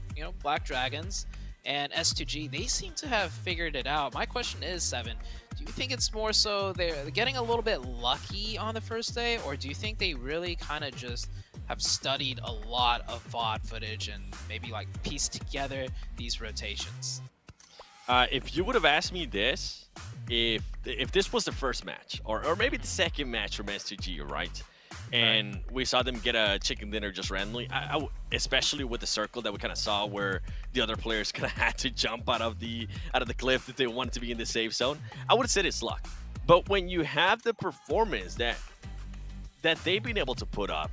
Black Dragons and S2G, they seem to have figured it out. My question is, Seven, do you think it's more so they're getting a little bit lucky on the first day, or do you think they really kind of just have studied a lot of VOD footage and maybe like pieced together these rotations? If you would have asked me this, if this was the first match, or maybe the second match from S2G, right? And we saw them get a chicken dinner just randomly, especially with the circle that we kind of saw where the other players kind of had to jump out of the cliff if they wanted to be in the safe zone, I would have said it's luck. But when you have the performance that they've been able to put up,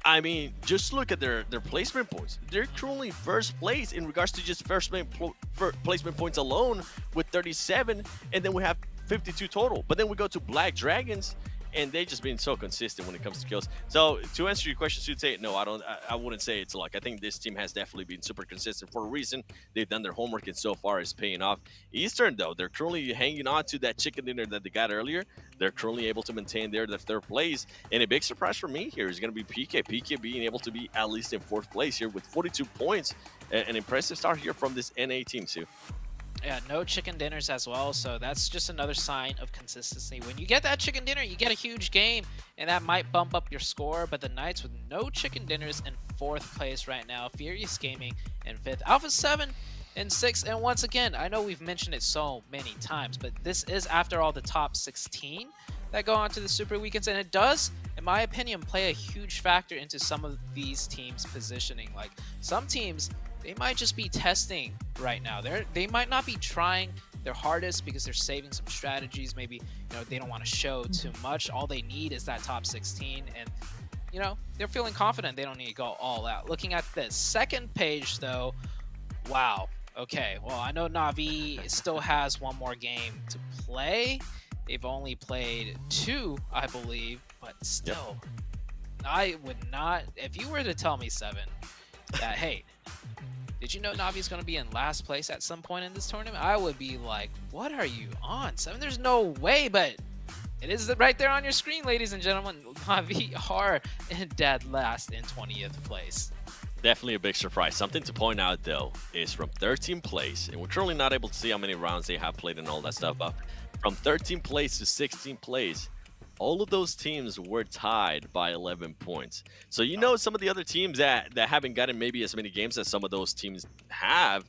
I mean, just look at their placement points. They're currently first place in regards to just placement points alone with 37, and then we have 52 total. But then we go to Black Dragons, and they've just been so consistent when it comes to kills. So to answer your question, you'd say no. I wouldn't say it's luck. I think this team has definitely been super consistent for a reason. They've done their homework, and so far it's paying off. Eastern, though, they're currently hanging on to that chicken dinner that they got earlier. They're currently able to maintain their third place. And a big surprise for me here is going to be PK. PK being able to be at least in 4th place here with 42 points. An impressive start here from this NA team, Sue. Yeah, no chicken dinners as well, so that's just another sign of consistency. When you get that chicken dinner, you get a huge game, and that might bump up your score, but the Knights with no chicken dinners in 4th place right now. Furious Gaming in 5th. Alpha 7 in 6th, and once again, I know we've mentioned it so many times, but this is after all the top 16 that go on to the Super Weekends, and it does, in my opinion, play a huge factor into some of these teams' positioning. Like, some teams, they might just be testing right now. They might not be trying their hardest because they're saving some strategies. Maybe they don't want to show too much. All they need is that top 16, and they're feeling confident. They don't need to go all out. Looking at the second page, though, wow, Okay, well, I know Na'Vi still has one more game to play. They've only played 2, I believe, but still, I would not, if you were to tell me, Seven, that, hey, did you know Navi's going to be in last place at some point in this tournament? I would be like, what are you on, Seven? There's no way, but it is right there on your screen, ladies and gentlemen. Navi are in dead last in 20th place. Definitely a big surprise. Something to point out, though, is from 13th place, and we're currently not able to see how many rounds they have played and all that stuff, but from 13th place to 16th place, all of those teams were tied by 11 points. So you know some of the other teams that haven't gotten maybe as many games as some of those teams have,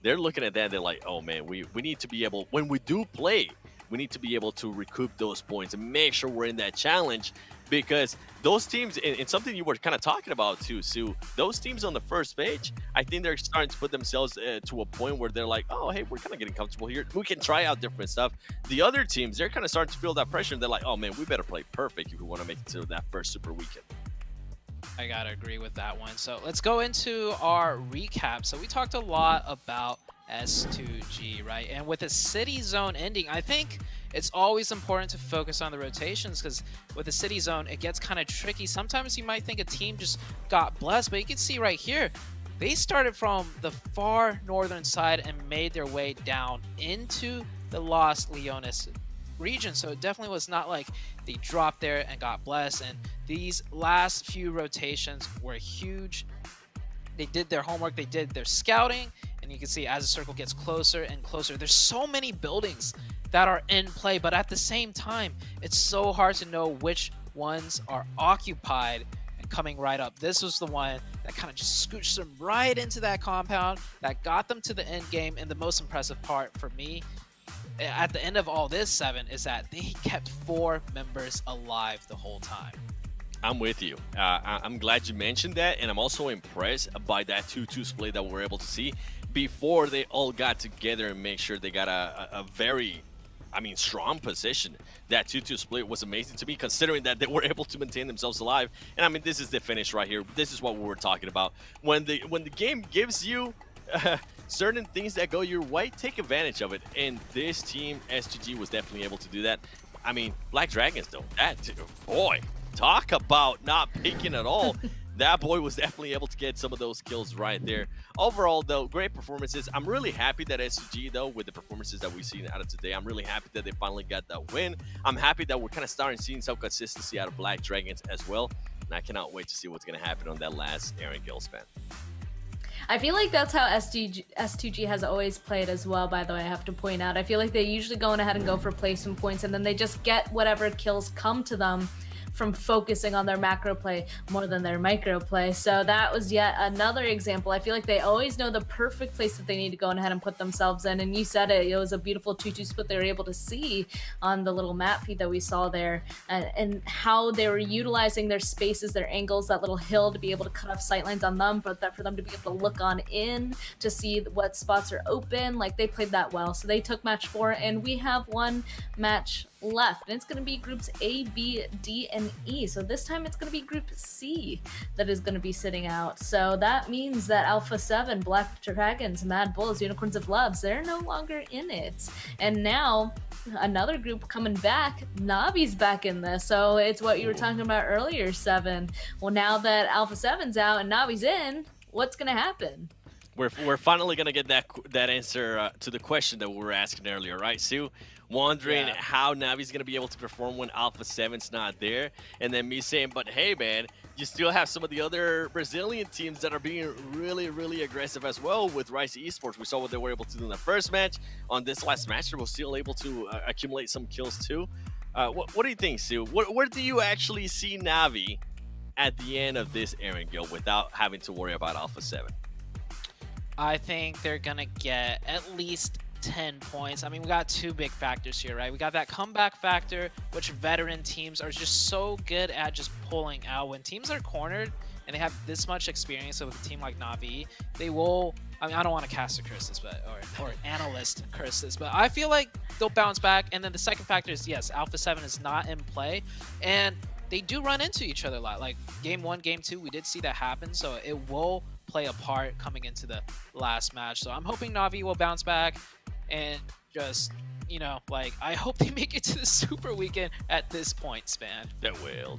they're looking at that, they're like, oh man, we need to be able, when we do play, we need to be able to recoup those points and make sure we're in that challenge, because those teams, and something you were kind of talking about too, Sue, those teams on the first page, I think they're starting to put themselves to a point where they're like, oh, hey, we're kind of getting comfortable here. We can try out different stuff. The other teams, they're kind of starting to feel that pressure, and they're like, oh man, we better play perfect if we want to make it to that first super weekend. I gotta agree with that one. So let's go into our recap. So we talked a lot about S2G, right? And with the city zone ending, I think it's always important to focus on the rotations, because with the city zone, it gets kind of tricky. Sometimes you might think a team just got blessed, but you can see right here, they started from the far northern side and made their way down into the Los Leones region. So it definitely was not like they dropped there and got blessed. And these last few rotations were huge. They did their homework, they did their scouting, and you can see as the circle gets closer and closer, there's so many buildings that are in play, but at the same time, it's so hard to know which ones are occupied and coming right up. This was the one that kind of just scooched them right into that compound, that got them to the end game. And the most impressive part for me at the end of all this, Seven, is that they kept 4 members alive the whole time. I'm with you. I'm glad you mentioned that, and I'm also impressed by that 2-2 split that we're able to see before they all got together and make sure they got a very, strong position. That 2-2 split was amazing to me, considering that they were able to maintain themselves alive. And this is the finish right here. This is what we were talking about. When the game gives you certain things that go your way, take advantage of it. And this team, S2G, was definitely able to do that. Black Dragons, though, boy, talk about not peeking at all. That boy was definitely able to get some of those kills right there. Overall, though, great performances. I'm really happy that S2G, though, with the performances that we've seen out of today, I'm really happy that they finally got that win. I'm happy that we're kind of starting seeing some consistency out of Black Dragons as well. And I cannot wait to see what's going to happen on that last Erangel span. I feel like that's how S2G has always played as well, by the way, I have to point out. I feel like they usually go ahead and go for placement points, and then they just get whatever kills come to them from focusing on their macro play more than their micro play. So that was yet another example. I feel like they always know the perfect place that they need to go ahead and put themselves in. And you said it was a beautiful 2-2 split they were able to see on the little map feed that we saw there, and how they were utilizing their spaces, their angles, that little hill to be able to cut off sightlines on them, but that for them to be able to look on in to see what spots are open. Like, they played that well. So they took match 4, and we have one match left, and it's going to be groups A, B, D, and E. So this time it's going to be group C that is going to be sitting out. So that means that Alpha 7, Black Dragons, Mad Bulls, Unicorns of Loves, they're no longer in it. And now another group coming back, Navi's back in this. So it's what you were talking about earlier, Seven. Well, now that Alpha 7's out and Navi's in, what's going to happen? We're finally going to get that answer to the question that we were asking earlier, right, Sue? Wondering how Navi's going to be able to perform when Alpha 7's not there. And then me saying, but hey, man, you still have some of the other Brazilian teams that are being really, really aggressive as well with Rise Esports. We saw what they were able to do in the first match. On this last match, they were still able to accumulate some kills too. What do you think, Sue? Where do you actually see Navi at the end of this Erangel without having to worry about Alpha 7? I think they're going to get at least 10 points. We got 2 big factors here, right? We got that comeback factor, which veteran teams are just so good at just pulling out. When teams are cornered and they have this much experience with a team like Navi, they will, I don't want to cast the curses, but or analyst curses, but I feel like they'll bounce back. And then the second factor is, yes, Alpha 7 is not in play. And they do run into each other a lot. Like game 1, game 2, we did see that happen, so it will play a part coming into the last match. So I'm hoping Na'Vi will bounce back and just, you know, like, I hope they make it to the Super Weekend at this point, Span. They will.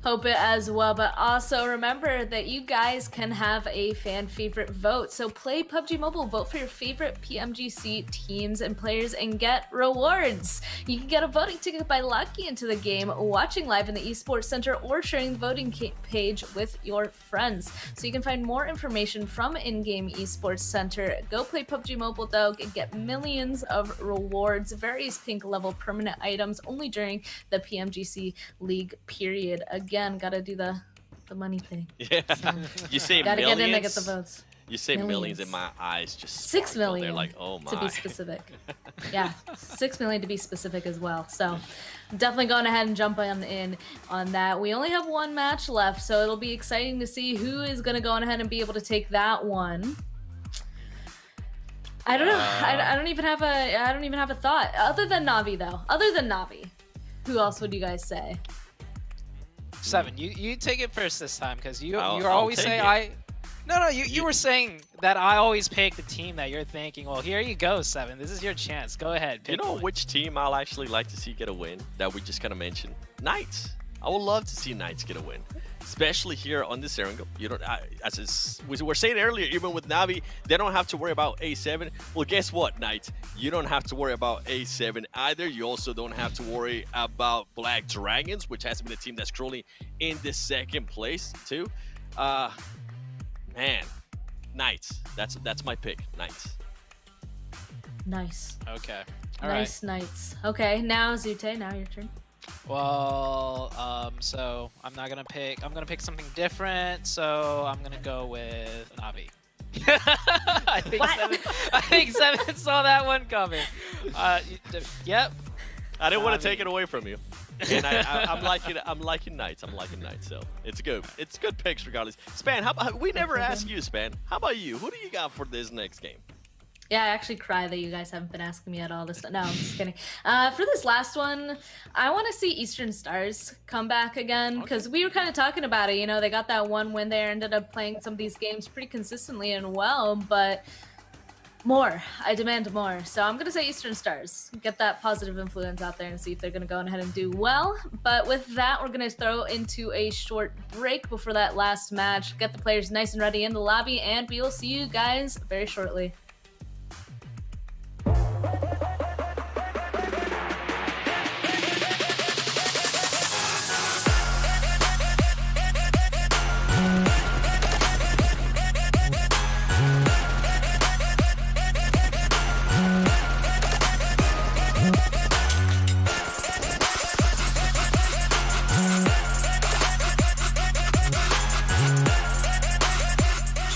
Hope it as well, but also remember that you guys can have a fan favorite vote. So play PUBG Mobile, vote for your favorite PMGC teams and players and get rewards. You can get a voting ticket by locking into the game, watching live in the Esports Center, or sharing the voting page with your friends. So you can find more information from in-game Esports Center. Go play PUBG Mobile though and get millions of rewards, various pink level permanent items only during the PMGC League period. Again, gotta do the money thing. Yeah, you say gotta millions. get in to get the votes. You say millions, and my eyes just 6 million. They're like, oh my. To be specific. Yeah, 6 million to be specific as well. So definitely going ahead and jump in on that. We only have one match left, so it'll be exciting to see who is gonna go on ahead and be able to take that one. I don't know. I don't even have a thought other than Na'Vi though. Other than Na'Vi, who else would you guys say? 7, you take it first this time, because you I'll always take say it. you were saying that I always pick the team that you're thinking. Well, here you go, 7. This is your chance. Go ahead. Pick You know one. which team I'll actually like to see get a win that we just kind of mentioned? Knights. I would love to see Knights get a win, especially here on this Erangel. You don't, as we were saying earlier, even with Na'Vi, they don't have to worry about A7. Well, guess what, Knights? You don't have to worry about A7 either. You also don't have to worry about Black Dragons, which has been a team that's currently in the 2nd place too. Man, Knights. That's my pick. Knights. Nice. Okay. Nice Knights. Okay, now Zute, now your turn. Well, so I'm gonna pick something different. So I'm gonna go with Na'Vi. I think 7 saw that one coming. Yep. I didn't want to take it away from you. And I'm liking Knights. So it's good. It's good picks regardless. Span, how about, we never asked you, Span. How about you? Who do you got for this next game? Yeah, I actually cry that you guys haven't been asking me at all this. No, I'm just kidding. For this last one, I want to see Eastern Stars come back again, because we were kind of talking about it. You know, they got that one win there, ended up playing some of these games pretty consistently and well, but more. I demand more. So I'm going to say Eastern Stars. Get that positive influence out there and see if they're going to go ahead and do well. But with that, we're going to throw into a short break before that last match. Get the players nice and ready in the lobby, and we will see you guys very shortly.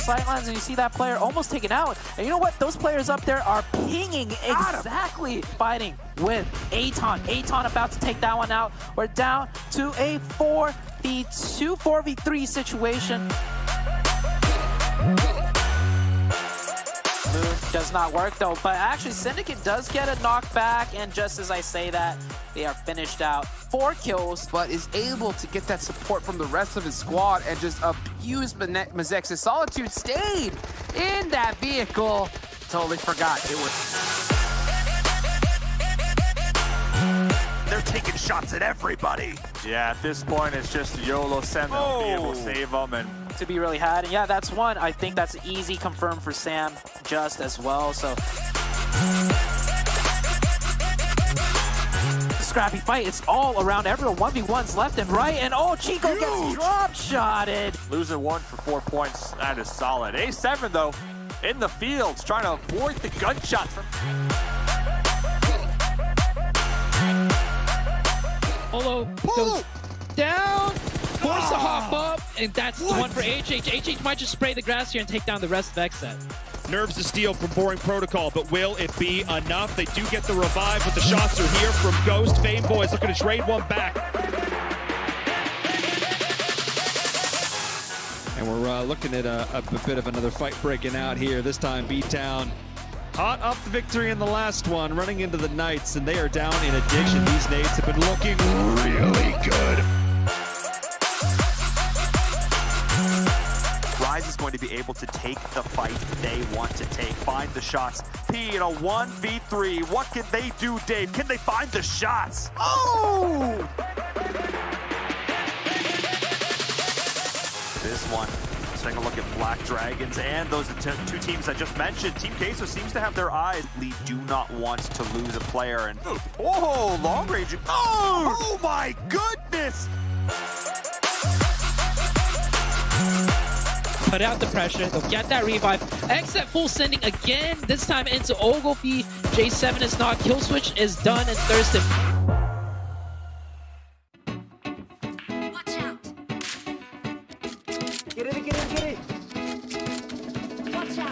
Sightlines, and you see that player almost taken out. And you know what? Those players up there are pinging exactly, fighting with Aton. Aton about to take that one out. We're down to a 4v2, 4v3 situation. Move does not work though, but actually Syndicate does get a knockback, and just as I say that, they are finished out. 4 kills, but is able to get that support from the rest of his squad and just abuse Mazex's Solitude. Stayed in that vehicle. Totally forgot it was. They're taking shots at everybody. Yeah, at this point, it's just YOLO send them, be able to save them, and to be really had. And yeah, that's one. I think that's easy confirmed for Sam just as well. So scrappy fight. It's all around everyone. 1v1s left and right. And oh, Chico gets drop shotted. Losing 1 for 4 points. That is solid. A7 though, in the fields, trying to avoid the gunshots from. Olo goes down, forced to hop up, and that's the one for HH. HH might just spray the grass here and take down the rest of XSET. Nerves to steal from Boring Protocol, but will it be enough? They do get the revive, but the shots are here from Ghost. Fame Boys looking to trade one back. And we're looking at a bit of another fight breaking out here. This time B-Town Hot off the victory in the last one, running into the Knights, and they are down in addition. These nades have been looking really good. Rise is going to be able to take the fight they want to take. Find the shots. P in a 1v3. What can they do, Dave? Can they find the shots? Oh! This one. Let's take a look at Black Dragons and those two teams I just mentioned. Team Queso seems to have their eyes. They do not want to lose a player. And oh, long range. Oh my goodness! Put out the pressure. They'll get that revive. X at full sending again. This time into Ogilvy. J7 is not. Kill switch is done, and Thurston. Watch out. Get it, get it, get it. Watch out.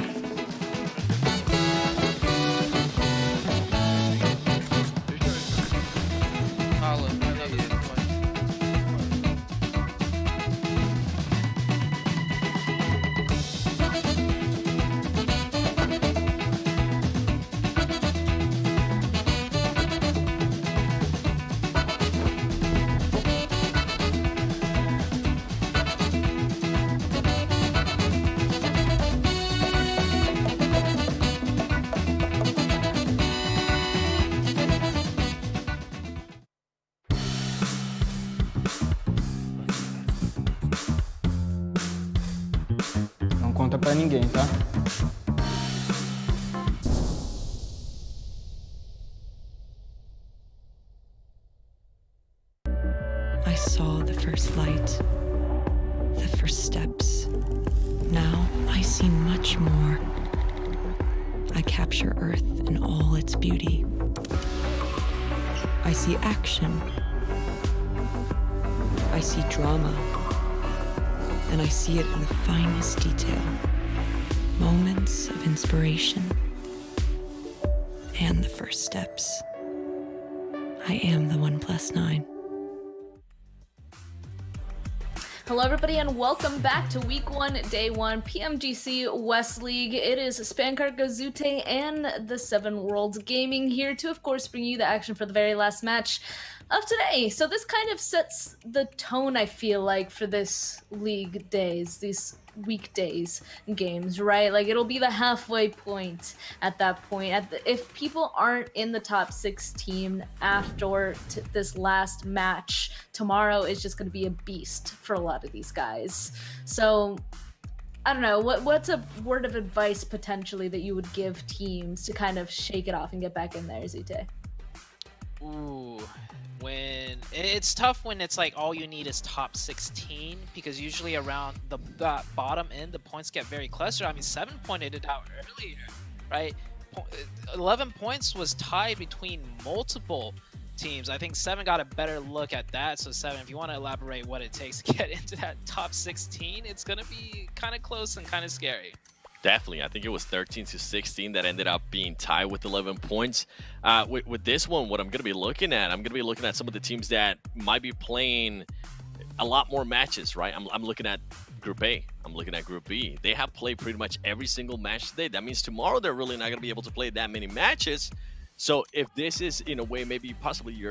Não conta pra ninguém, tá? I saw the first light, the first steps. Now I see much more. I capture Earth in all its beauty. I see action. I see drama. And I see it in the finest detail. Moments of inspiration. And the first steps. I am the 1+9. Hello everybody and welcome back to week 1, day 1, PMGC West League. It is Spankar Gazute and the 7 Worlds Gaming here to of course bring you the action for the very last match of today. So this kind of sets the tone, I feel like, for this league days, these weekdays games, right? Like it'll be the halfway point at that point. If people aren't in the top 16 after this last match, tomorrow is just going to be a beast for a lot of these guys. So I don't know, what's a word of advice potentially that you would give teams to kind of shake it off and get back in there, Zute? Ooh, when it's tough when it's like all you need is top 16, because usually around the bottom end the points get very clustered. I mean, 7 pointed it out earlier, right? 11 points was tied between multiple teams. I think 7 got a better look at that. So 7, if you want to elaborate what it takes to get into that top 16, it's gonna be kind of close and kind of scary. Definitely. I think it was 13-16 that ended up being tied with 11 points. With this one, what I'm going to be looking at, I'm going to be looking at some of the teams that might be playing a lot more matches, right? I'm looking at Group A. I'm looking at Group B. They have played pretty much every single match today. That means tomorrow they're really not going to be able to play that many matches. So if this is, in a way, maybe possibly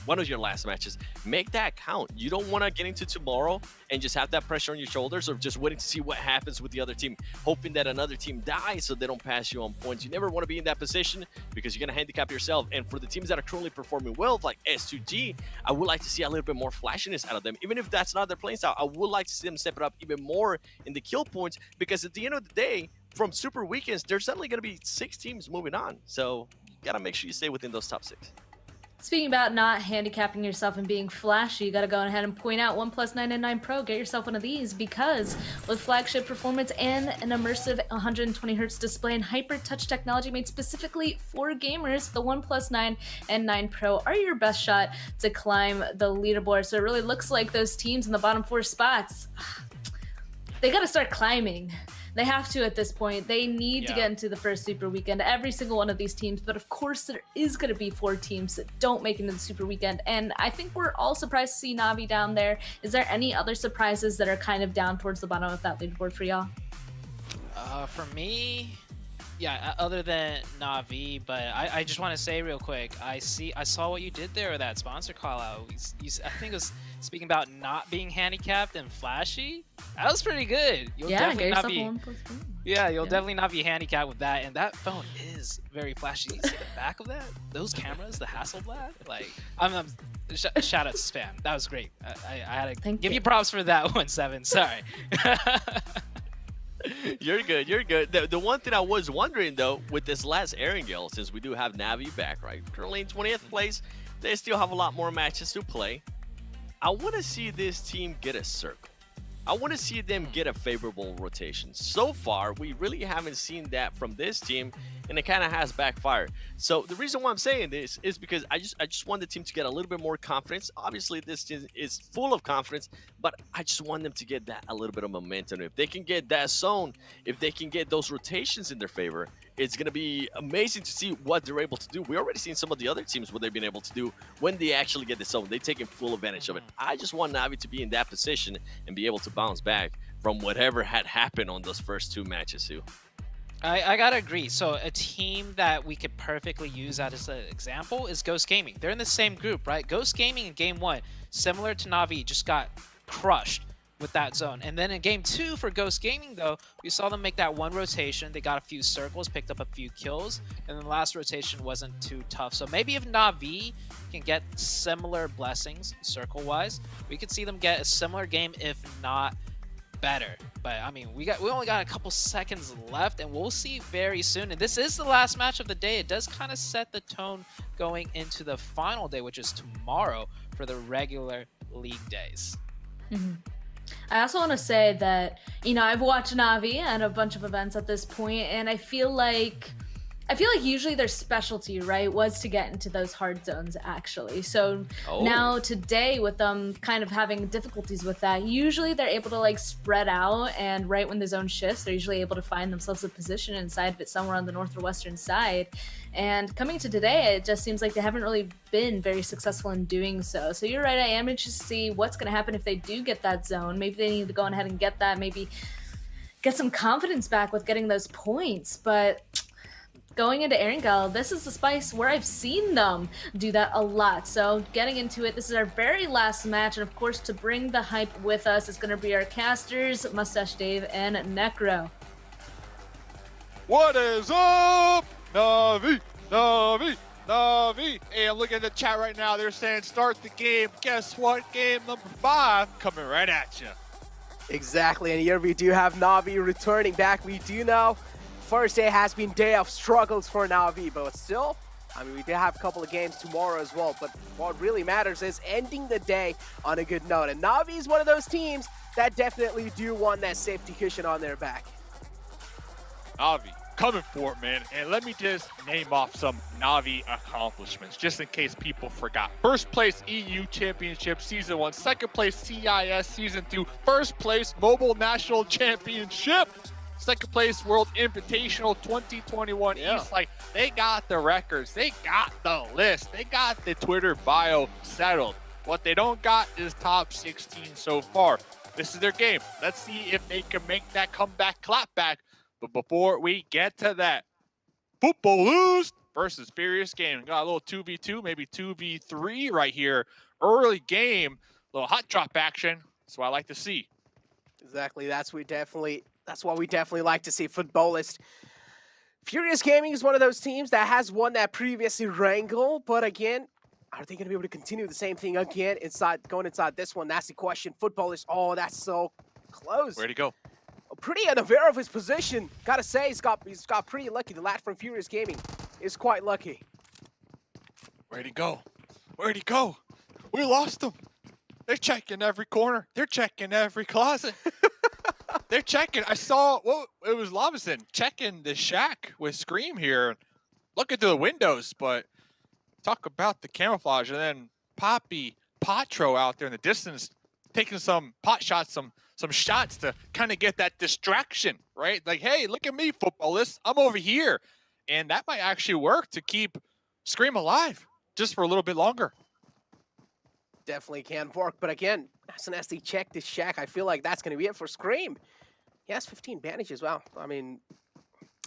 one of your last matches, make that count. You don't want to get into tomorrow and just have that pressure on your shoulders, or just waiting to see what happens with the other team, hoping that another team dies so they don't pass you on points. You never want to be in that position because you're going to handicap yourself. And for the teams that are currently performing well, like S2G, I would like to see a little bit more flashiness out of them. Even if that's not their playing style, I would like to see them step it up even more in the kill points, because at the end of the day, from Super Weekends, there's suddenly going to be 6 teams moving on. So gotta make sure you stay within those top 6. Speaking about not handicapping yourself and being flashy, you gotta go ahead and point out 1+9 and 9 Pro. Get yourself one of these, because with flagship performance and an immersive 120Hz display and hyper touch technology made specifically for gamers, the 1+9 and 9 Pro are your best shot to climb the leaderboard. So it really looks like those teams in the bottom 4 spots, they gotta start climbing. They have to at this point. They need to get into the first Super Weekend, every single one of these teams. But of course, there is going to be 4 teams that don't make it into the Super Weekend. And I think we're all surprised to see Navi down there. Is there any other surprises that are kind of down towards the bottom of that leaderboard for y'all? For me, Yeah, other than Na'Vi, but I just want to say real quick, I saw what you did there with that sponsor call out. I think it was speaking about not being handicapped and flashy. That was pretty good. You'll definitely not be. Yeah, you'll definitely not be handicapped with that. And that phone is very flashy. You see the back of that? Those cameras, the Hasselblad. Like, shout out to Spam. That was great. I had to give you props for that one, Seven. Sorry. You're good. You're good. The one thing I was wondering, though, with this last Erangel, since we do have Navi back, right? Currently in 20th place, they still have a lot more matches to play. I want to see this team get a circle. I want to see them get a favorable rotation. So far, we really haven't seen that from this team, and it kind of has backfired. So the reason why I'm saying this is because I just want the team to get a little bit more confidence. Obviously, this team is full of confidence, but I just want them to get that a little bit of momentum. If they can get that zone, if they can get those rotations in their favor, it's going to be amazing to see what they're able to do. We already seen some of the other teams what they've been able to do when they actually get the zone. They've taken full advantage of it. I just want Navi to be in that position and be able to bounce back from whatever had happened on those first two matches, too. I gotta agree. So a team that we could perfectly use as an example is Ghost Gaming. They're in the same group, right? Ghost Gaming in game 1, similar to Na'Vi, just got crushed with that zone. And then in game 2 for Ghost Gaming, though, we saw them make that one rotation. They got a few circles, picked up a few kills, and then the last rotation wasn't too tough. So maybe if Na'Vi can get similar blessings circle-wise, we could see them get a similar game, if not better. But I mean, we only got a couple seconds left, and we'll see very soon. And this is the last match of the day. It does kind of set the tone going into the final day, which is tomorrow for the regular league days. I also want to say that, you know, I've watched Na'Vi at a bunch of events at this point, and I feel like usually their specialty, right, was to get into those hard zones, actually. So now today, with them kind of having difficulties with that, usually they're able to like spread out, and right when the zone shifts, they're usually able to find themselves a position inside of it somewhere on the north or western side. And coming to today, it just seems like they haven't really been very successful in doing so. So you're right, I am interested to see what's going to happen if they do get that zone. Maybe they need to go ahead and get that, maybe get some confidence back with getting those points. But going into Erangel, this is the spice where I've seen them do that a lot. So getting into it, this is our very last match. And of course, to bring the hype with us is going to be our casters, Mustache Dave and Necro. What is up, Na'Vi, Na'Vi, Na'Vi? Hey, I'm looking at the chat right now. They're saying start the game. Guess what? Game number 5 coming right at you. Exactly, and here we do have Na'Vi returning back. We do know first day has been day of struggles for Na'Vi, but still, I mean, we do have a couple of games tomorrow as well, but what really matters is ending the day on a good note. And Na'Vi is one of those teams that definitely do want that safety cushion on their back. Na'Vi coming for it, man. And let me just name off some Na'Vi accomplishments, just in case people forgot. First place EU Championship Season 1, second place CIS Season 2, first place Mobile National Championship, second place World Invitational 2021 East. Like, they got the records, they got the list, they got the Twitter bio settled. What they don't got is top 16 so far. This is their game. Let's see if they can make that comeback clapback. But before we get to that, Football Lose versus Furious Game. Got a little 2v2, maybe 2v3 right here. Early game, little hot drop action. That's what I like to see. Exactly. That's what we definitely like to see. Footballist. Furious Gaming is one of those teams that has won that previous Erangel, but again, are they going to be able to continue the same thing again going inside this one? That's the question. Footballist. Oh, that's so close. Where'd he go? Pretty unaware of his position. Gotta say, he's got pretty lucky. The lad from Furious Gaming is quite lucky. Where'd he go? Where'd he go? We lost him. They're checking every corner. They're checking every closet. They're checking. I saw, well, it was Lavison checking the shack with Scream here. Looking through the windows, but talk about the camouflage. And then Poppy Patro out there in the distance taking some pot shots, some shots to kind of get that distraction, right? Like, hey, look at me, footballists. I'm over here. And that might actually work to keep Scream alive just for a little bit longer. Definitely can work. But again, as they check this shack, I feel like that's going to be it for Scream. He has 15 bandages. Wow. I mean,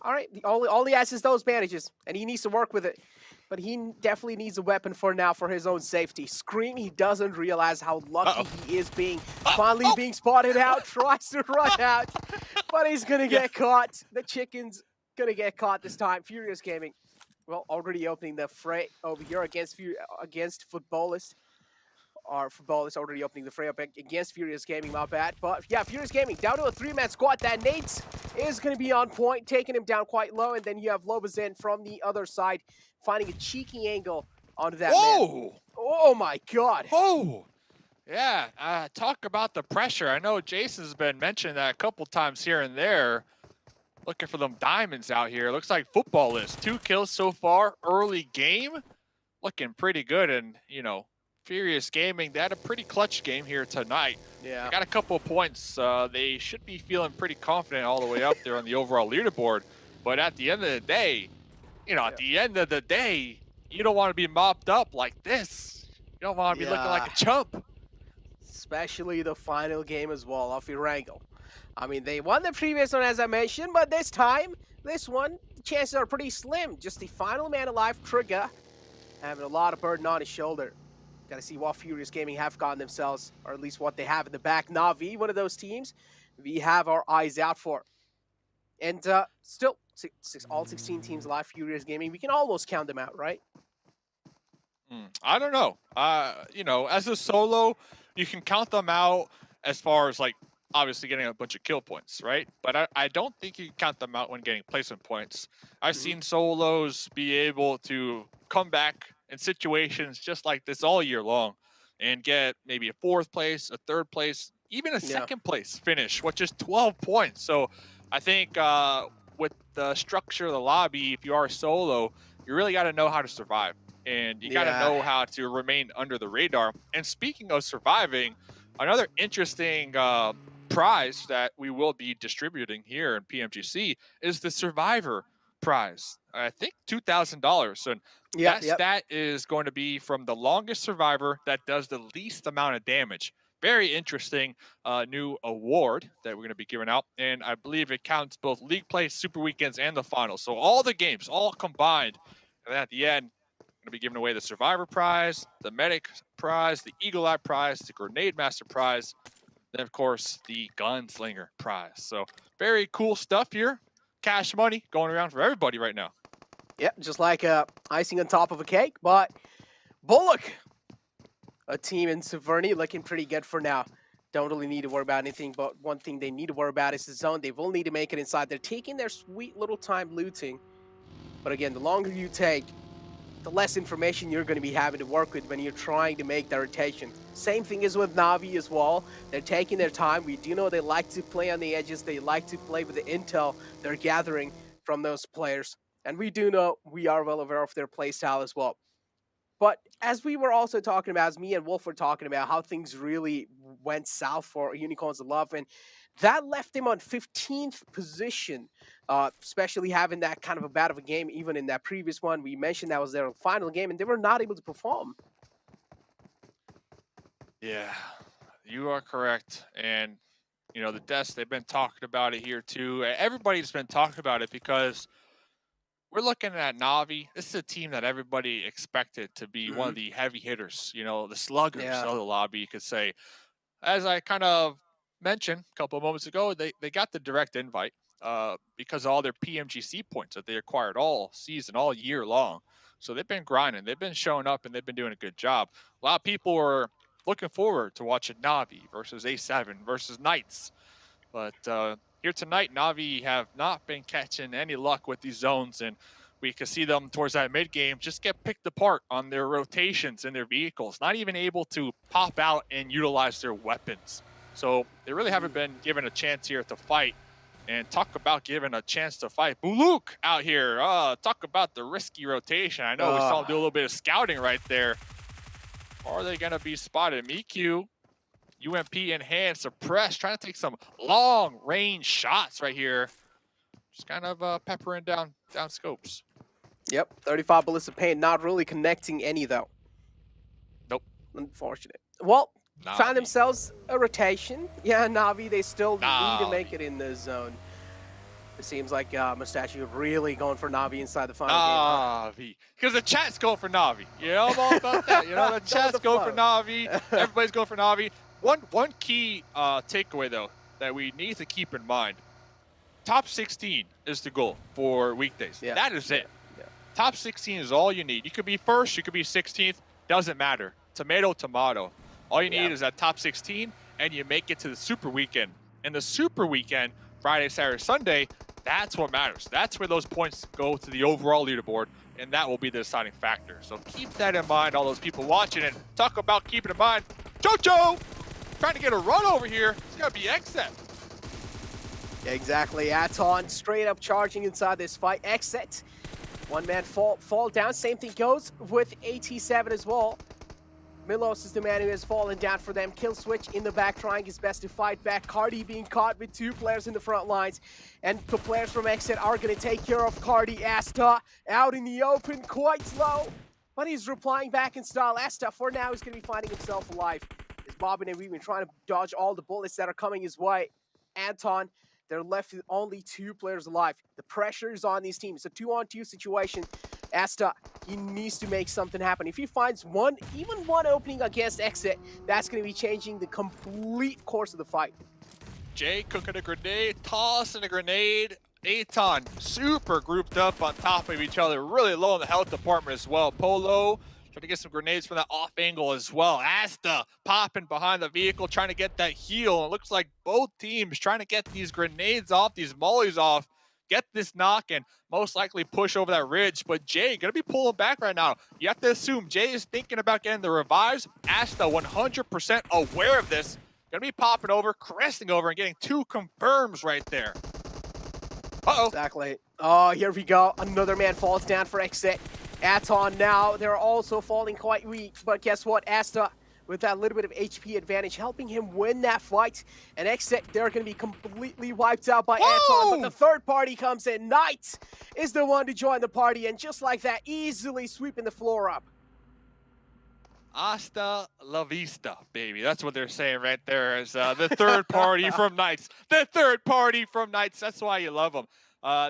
All right, all he has is those bandages, and he needs to work with it. But he definitely needs a weapon for now for his own safety. Scream, he doesn't realize how lucky he is being finally being spotted out, tries to run out, but he's going to get caught. The chicken's going to get caught this time. Furious Gaming, well, already opening the fray over here against Footballist. Our Footballist already opening the fray up against Furious Gaming, my bad. But yeah, Furious Gaming down to a 3-man squad. That Nate is going to be on point, taking him down quite low. And then you have Lobazin from the other side, finding a cheeky angle onto that man. Oh my god. Oh! Yeah, talk about the pressure. I know Jason's been mentioning that a couple times here and there. Looking for them diamonds out here. Looks like Footballist. 2 kills so far, early game. Looking pretty good, and, you know, Furious Gaming, they had a pretty clutch game here tonight. Yeah. They got a couple of points. They should be feeling pretty confident all the way up there on the overall leaderboard. But at the end of the day, you know, at the end of the day, you don't want to be mopped up like this. You don't want to be looking like a chump. Especially the final game as well of Erangel. I mean, they won the previous one, as I mentioned, but this time, this one, the chances are pretty slim. Just the final man alive, Trigger, having a lot of burden on his shoulder. Got to see what Furious Gaming have gotten themselves, or at least what they have in the back. Na'Vi, one of those teams we have our eyes out for. And still, all 16 teams alive, Furious Gaming. We can almost count them out, right? I don't know. You know, as a solo, you can count them out as far as, like, obviously getting a bunch of kill points, right? But I don't think you can count them out when getting placement points. I've seen solos be able to come back in situations just like this all year long and get maybe a 4th place, a 3rd place, even a 2nd place finish with just 12 points. So I think with the structure of the lobby, if you are a solo, you really got to know how to survive. And you got to know how to remain under the radar. And speaking of surviving, another interesting prize that we will be distributing here in PMGC is the Survivor prize. I think $2,000. And that stat is going to be from the longest survivor that does the least amount of damage. Very interesting new award that we're going to be giving out. And I believe it counts both league play, super weekends, and the finals. So all the games, all combined. And then at the end, we're going to be giving away the Survivor prize, the Medic prize, the Eagle Eye prize, the Grenade Master prize, then, of course, the Gunslinger prize. So very cool stuff here. Cash money going around for everybody right now. Yeah, just like icing on top of a cake. But Bullock, a team in Severny, looking pretty good for now. Don't really need to worry about anything, but one thing they need to worry about is the zone. They will need to make it inside. They're taking their sweet little time looting. But again, the longer you take, the less information you're going to be having to work with when you're trying to make that rotation. Same thing is with Na'Vi as well. They're taking their time. We do know they like to play on the edges. They like to play with the intel they're gathering from those players. And we do know, we are well aware of their play style as well. But as we were also talking about, as me and Wolf were talking about how things really went south for Unicorns of Love, and that left them on 15th position, especially having that kind of a bad of a game. Even in that previous one, we mentioned that was their final game, and they were not able to perform. Yeah, you are correct. And, you know, the deaths, they've been talking about it here too. Everybody's been talking about it because we're looking at Na'Vi. This is a team that everybody expected to be one of the heavy hitters, you know, the sluggers of the lobby, you could say. As I kind of mentioned a couple of moments ago, they got the direct invite because of all their PMGC points that they acquired all season, all year long. So they've been grinding. They've been showing up, and they've been doing a good job. A lot of people were looking forward to watching Na'Vi versus A7 versus Knights. But here tonight, Na'Vi have not been catching any luck with these zones, and we can see them towards that mid-game just get picked apart on their rotations in their vehicles, not even able to pop out and utilize their weapons. So they really haven't been given a chance here to fight. And talk about giving a chance to fight. Buluk out here. Talk about the risky rotation. I know we saw him do a little bit of scouting right there. Are they going to be spotted? Miku, UMP in hand, suppressed, trying to take some long-range shots right here. Just kind of peppering down scopes. Yep, 35 bullets of pain, not really connecting any, though. Nope. Unfortunate. Well, Na'Vi. found themselves a rotation. Yeah, Na'Vi, they still need to make it in the zone. It seems like Mustache really going for Na'Vi inside the final Na'Vi. Because the chat's going for Na'Vi. You know, I'm all about that. You know, the chat's going for Na'Vi. Everybody's going for Na'Vi. One key takeaway, though, that we need to keep in mind. Top 16 is the goal for weekdays. Yeah. That is it. Yeah. Top 16 is all you need. You could be first, you could be 16th. Doesn't matter. Tomato, tomato. All you need is that top 16, and you make it to the Super Weekend. And the Super Weekend, Friday, Saturday, Sunday, that's what matters. That's where those points go to the overall leaderboard, and that will be the deciding factor. So keep that in mind, all those people watching, and talk about keeping in mind. Jojo trying to get a run over here. It's going to be Exit. Yeah, exactly. Aton straight up charging inside this fight. Exit. One man fall down. Same thing goes with AT7 as well. Milos is the man who has fallen down for them. Kill switch in the back, trying his best to fight back. Cardi being caught with 2 players in the front lines. And the players from Exit are going to take care of Cardi. Asta out in the open, quite slow. But he's replying back in style. Asta, for now, is going to be finding himself alive. As Bobbin and we've been trying to dodge all the bullets that are coming his way. Anton, they're left with only 2 players alive. The pressure is on these teams. It's a 2-on-2 situation. Asta, he needs to make something happen. If he finds even one opening against Exit, that's going to be changing the complete course of the fight. Jay cooking a grenade, tossing a grenade. Aton super grouped up on top of each other, really low in the health department as well. Polo trying to get some grenades from that off angle as well. Asta popping behind the vehicle, trying to get that heal. It looks like both teams trying to get these grenades off, these mollies off, get this knock, and most likely push over that ridge. But Jay gonna be pulling back right now. You have to assume Jay is thinking about getting the revives. Asta 100% aware of this. Gonna be popping over, caressing over, and getting 2 confirms right there. Uh-oh. Exactly. Oh, here we go. Another man falls down for Exit. Aton now, they're also falling quite weak. But guess what? Asta, with that little bit of HP advantage, helping him win that fight. And Exit, they're going to be completely wiped out by Aton. But the third party comes in. Knight is the one to join the party. And just like that, easily sweeping the floor up. Hasta la vista, baby. That's what they're saying right there. As the third party from Knights. The third party from Knights. That's why you love them.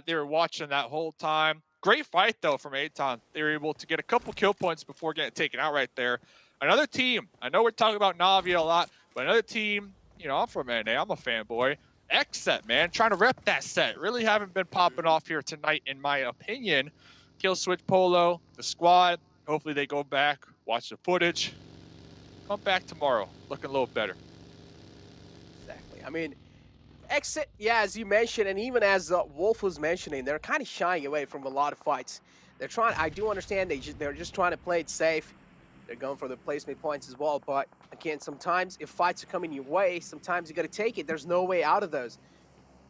They were watching that whole time. Great fight, though, from Aton. They were able to get a couple kill points before getting taken out right there. Another team. I know we're talking about Na'Vi a lot, but another team, you know, I'm from NA. I'm a fanboy. X-Set, man. Trying to rep that set. Really haven't been popping off here tonight, in my opinion. Kill switch Polo, the squad. Hopefully they go back, watch the footage. Come back tomorrow, looking a little better. Exactly. I mean, Exit, yeah, as you mentioned, and even as Wolf was mentioning, they're kind of shying away from a lot of fights. They're trying, I do understand they're just trying to play it safe. They're going for the placement points as well, but again, sometimes if fights are coming your way, sometimes you got to take it. There's no way out of those.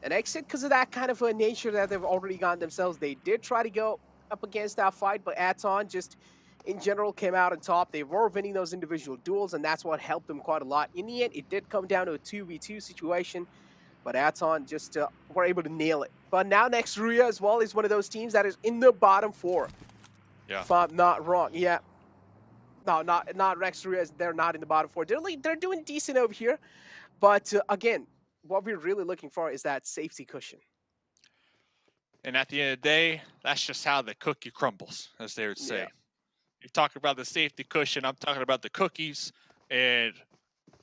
And Exit, because of that kind of a nature that they've already gotten themselves, they did try to go up against that fight, but Aton just, in general, came out on top. They were winning those individual duels, and that's what helped them quite a lot. In the end, it did come down to a 2v2 situation, but Aton just were able to nail it. But now next, Ruya as well is one of those teams that is in the bottom 4. Yeah. If I'm not wrong. Yeah. No, not Rex Ruya. They're not in the bottom 4. They're doing decent over here. But again, what we're really looking for is that safety cushion. And at the end of the day, that's just how the cookie crumbles, as they would say. Yeah. You talk about the safety cushion, I'm talking about the cookies. And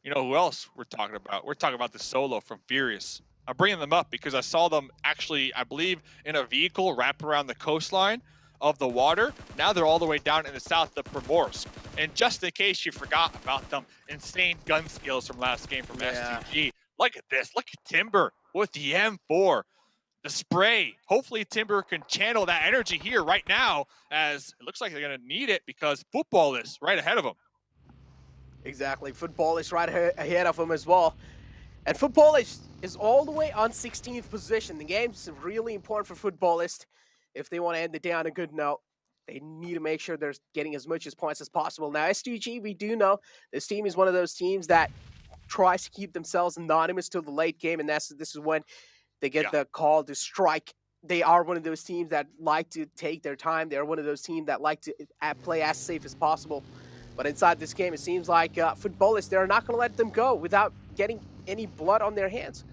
you know who else we're talking about? We're talking about the solo from Furious. I'm bringing them up because I saw them actually, I believe, in a vehicle wrap around the coastline of the water. Now they're all the way down in the south of Primorsk. And just in case you forgot about them insane gun skills from last game from STG, look at this. Look at Timber with the M4. The spray. Hopefully Timber can channel that energy here right now, as it looks like they're going to need it because football is right ahead of them. Exactly. Football is right ahead of them as well. And Football is all the way on 16th position. The game's really important for Footballist. If they want to end the day on a good note, they need to make sure they're getting as much as points as possible. Now, STG, we do know this team is one of those teams that tries to keep themselves anonymous till the late game, and this is when they get the call to strike. They are one of those teams that like to take their time. They're one of those teams that like to play as safe as possible. But inside this game, it seems like Footballists, they're not going to let them go without getting any blood on their hands.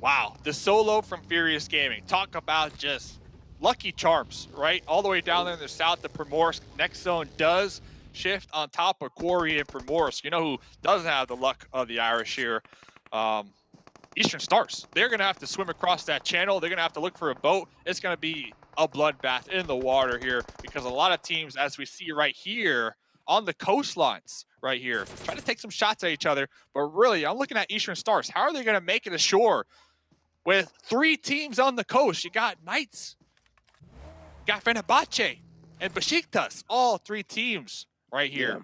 Wow, the solo from Furious Gaming. Talk about just lucky charms, right? All the way down there in the south, the Primorsk next zone does shift on top of Quarry and Primorsk. You know who doesn't have the luck of the Irish here? Eastern Stars. They're going to have to swim across that channel. They're going to have to look for a boat. It's going to be a bloodbath in the water here because a lot of teams, as we see right here on the coastlines right here, trying to take some shots at each other. But really, I'm looking at Eastern Stars. How are they going to make it ashore with 3 teams on the coast? You got Knights, you got Fenerbahce, and Besiktas, all 3 teams right here.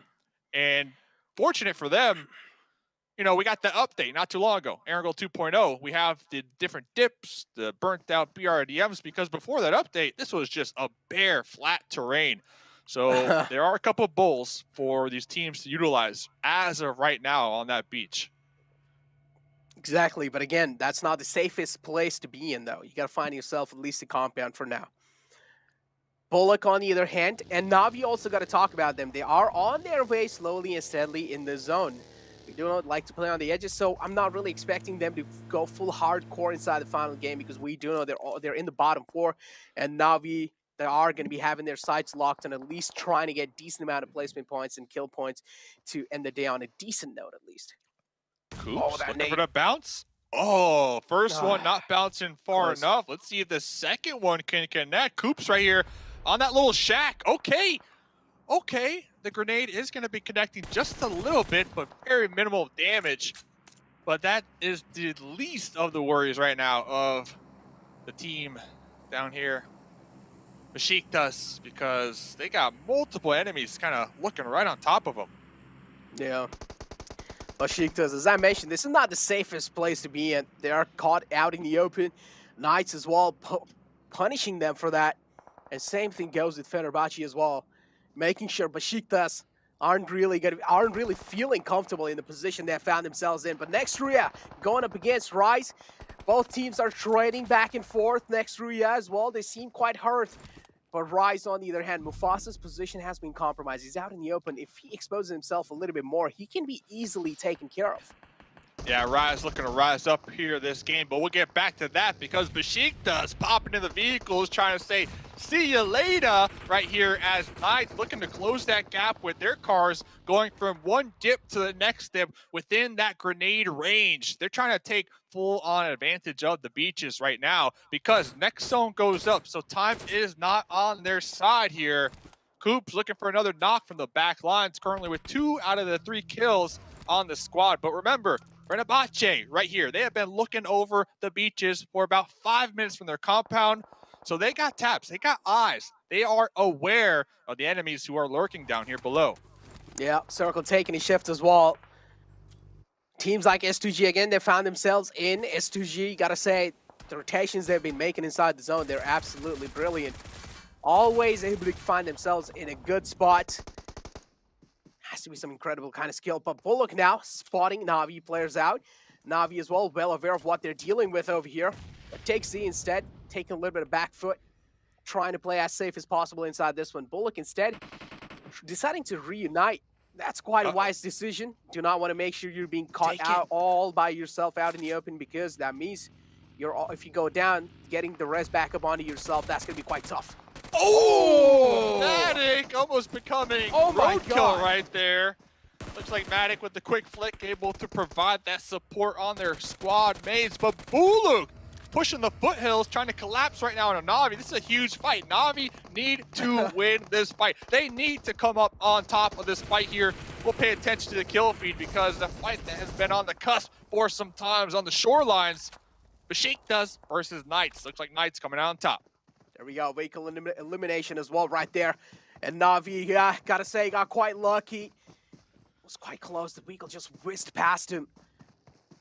Yeah. And fortunate for them, you know, we got the update not too long ago, Erangel 2.0. We have the different dips, the burnt out BRDMs, because before that update, this was just a bare, flat terrain. So there are a couple of bowls for these teams to utilize as of right now on that beach. Exactly, but again, that's not the safest place to be in, though. You got to find yourself at least a compound for now. Bullock, on the other hand, and Na'Vi also got to talk about them. They are on their way slowly and steadily in the zone. We do not like to play on the edges, so I'm not really expecting them to go full hardcore inside the final game because we do know they're in the bottom 4, and Na'Vi, they are going to be having their sights locked on at least trying to get decent amount of placement points and kill points to end the day on a decent note at least. Coops looking for the bounce. Oh, first one not bouncing far enough. Let's see if the second one can connect. Coops right here on that little shack. Okay. The grenade is going to be connecting just a little bit, but very minimal damage. But that is the least of the worries right now of the team down here. Besiktas, because they got multiple enemies kind of looking right on top of them. Yeah. Besiktas, as I mentioned, this is not the safest place to be in. They are caught out in the open. Knights as well, punishing them for that. And same thing goes with Fenerbahce as well. Making sure Besiktas aren't really feeling comfortable in the position they found themselves in. But Nextria going up against Rise. Both teams are trading back and forth. Nextria as well, they seem quite hurt. But Rise, on the other hand, Mufasa's position has been compromised. He's out in the open. If he exposes himself a little bit more, he can be easily taken care of. Yeah, Rise looking to rise up here this game, but we'll get back to that because Besiktas popping in the vehicles, trying to say, see you later, right here as Knights looking to close that gap with their cars, going from one dip to the next dip within that grenade range. They're trying to take full-on advantage of the beaches right now because next zone goes up, so time is not on their side here. Coops looking for another knock from the back lines, currently with 2 out of the 3 kills on the squad. But remember, Fenerbahce right here, they have been looking over the beaches for about 5 minutes from their compound. So they got taps, they got eyes. They are aware of the enemies who are lurking down here below. Yeah, Circle taking a shift as well. Teams like S2G, again, they found themselves in S2G. Gotta say, the rotations they've been making inside the zone, they're absolutely brilliant. Always able to find themselves in a good spot. Has to be some incredible kind of skill. But Bullock now spotting Na'Vi players out. Na'Vi as well aware of what they're dealing with over here. But takes Z instead, taking a little bit of back foot, trying to play as safe as possible inside this one. Bullock instead deciding to reunite. That's quite a wise decision. Do not want to make sure you're being caught out all by yourself out in the open, because that means if you go down, getting the res back up onto yourself, that's going to be quite tough. Oh! Matic almost becoming roadkill God. right there. Looks like Matic with the quick flick able to provide that support on their squad mates. But Buluk pushing the foothills, trying to collapse right now on a Na'Vi. This is a huge fight. Na'Vi need to win this fight. They need to come up on top of this fight here. We'll pay attention to the kill feed because the fight that has been on the cusp for some times on the shorelines. Besiktas versus Knights. Looks like Knights coming out on top. There we go, vehicle elimination as well right there. And Na'Vi, yeah, gotta say, got quite lucky. Was quite close, the vehicle just whizzed past him.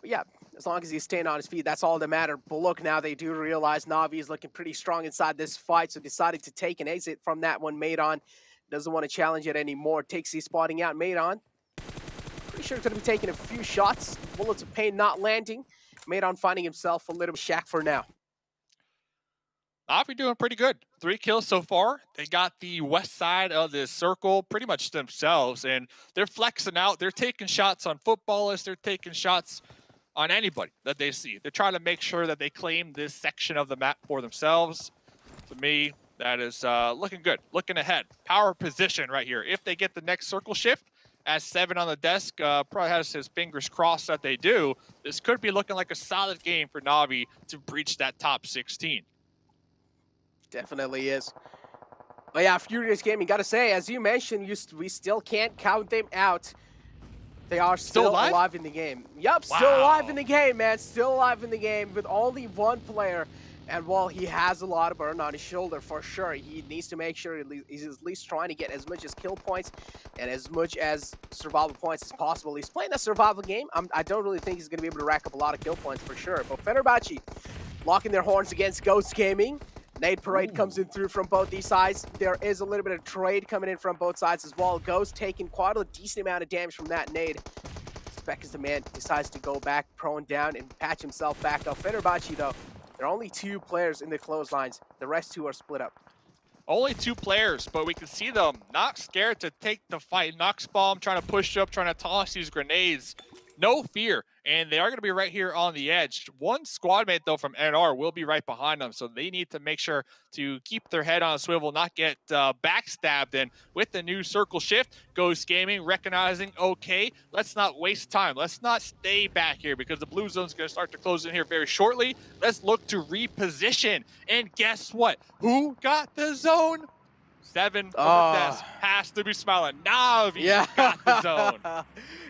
But yeah, as long as he's staying on his feet, that's all that matters. But look, now they do realize Na'Vi is looking pretty strong inside this fight, so decided to take an exit from that one. Maidon doesn't want to challenge it anymore. Takes the spotting out. Maidon, pretty sure he's going to be taking a few shots. Bullets of pain not landing. Maidon finding himself a little shack for now. Na'Vi doing pretty good. 3 kills so far. They got the west side of the circle pretty much themselves, and they're flexing out. They're taking shots on footballers. They're taking shots on anybody that they see. They're trying to make sure that they claim this section of the map for themselves. To me, that is looking good, looking ahead. Power position right here. If they get the next circle shift, as 7 on the desk, probably has his fingers crossed that they do. This could be looking like a solid game for Na'Vi to breach that top 16. Definitely is. But yeah, Furious Gaming, gotta say, as you mentioned, we still can't count them out. They are still alive in the game. Yup, still alive in the game, man. Still alive in the game with only one player. And while he has a lot of burn on his shoulder for sure, he needs to make sure he's at least trying to get as much as kill points and as much as survival points as possible. He's playing a survival game. I don't really think he's going to be able to rack up a lot of kill points for sure. But Fenerbahce locking their horns against Ghost Gaming. Nade Parade comes in through from both these sides. There is a little bit of trade coming in from both sides as well. Ghost taking quite a decent amount of damage from that nade. Spec is the man, decides to go back, prone down, and patch himself back up. Fenerbahce, though, there are only 2 players in the clotheslines. The rest 2 are split up. Only 2 players, but we can see them not scared to take the fight. Nox Bomb trying to push up, trying to toss these grenades. No fear, and they are going to be right here on the edge. One squad mate, though, from NR will be right behind them, so they need to make sure to keep their head on a swivel, not get backstabbed. And with the new circle shift, Ghost Gaming recognizing, okay, let's not waste time. Let's not stay back here because the blue zone's going to start to close in here very shortly. Let's look to reposition. And guess what? Who got the zone? 7 from the desk has to be smiling. Na'Vi got the zone.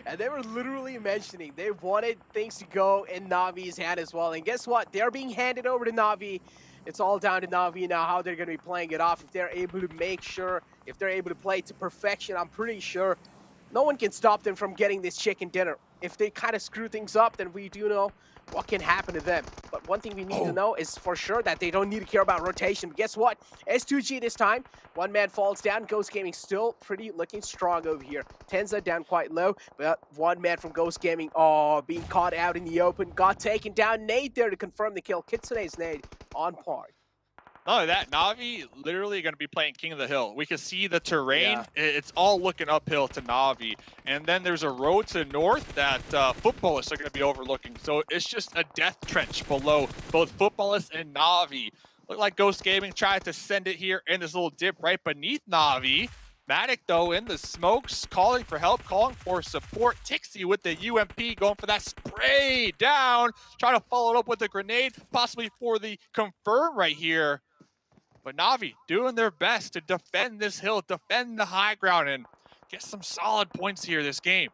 And they were literally mentioning they wanted things to go in Na'Vi's hand as well. And guess what? They're being handed over to Na'Vi. It's all down to Na'Vi now how they're going to be playing it off. If they're able to make sure, if they're able to play to perfection, I'm pretty sure no one can stop them from getting this chicken dinner. If they kind of screw things up, then we do know what can happen to them. But one thing we need to know is for sure that they don't need to care about rotation. But guess what? S2G this time. One man falls down. Ghost Gaming still pretty looking strong over here. Tenza down quite low, but one man from Ghost Gaming, being caught out in the open. Got taken down. Nade there to confirm the kill. Kitsune's nade on par. Not only that, Na'Vi literally going to be playing King of the Hill. We can see the terrain. It's all looking uphill to Na'Vi. And then there's a road to the north that footballists are going to be overlooking. So it's just a death trench below both footballists and Na'Vi. Look like Ghost Gaming tried to send it here in this little dip right beneath Na'Vi. Matic, though, in the smokes, calling for help, calling for support. Tixie with the UMP going for that spray down. Trying to follow it up with a grenade, possibly for the confirm right here. But Na'Vi doing their best to defend this hill, defend the high ground, and get some solid points here this game.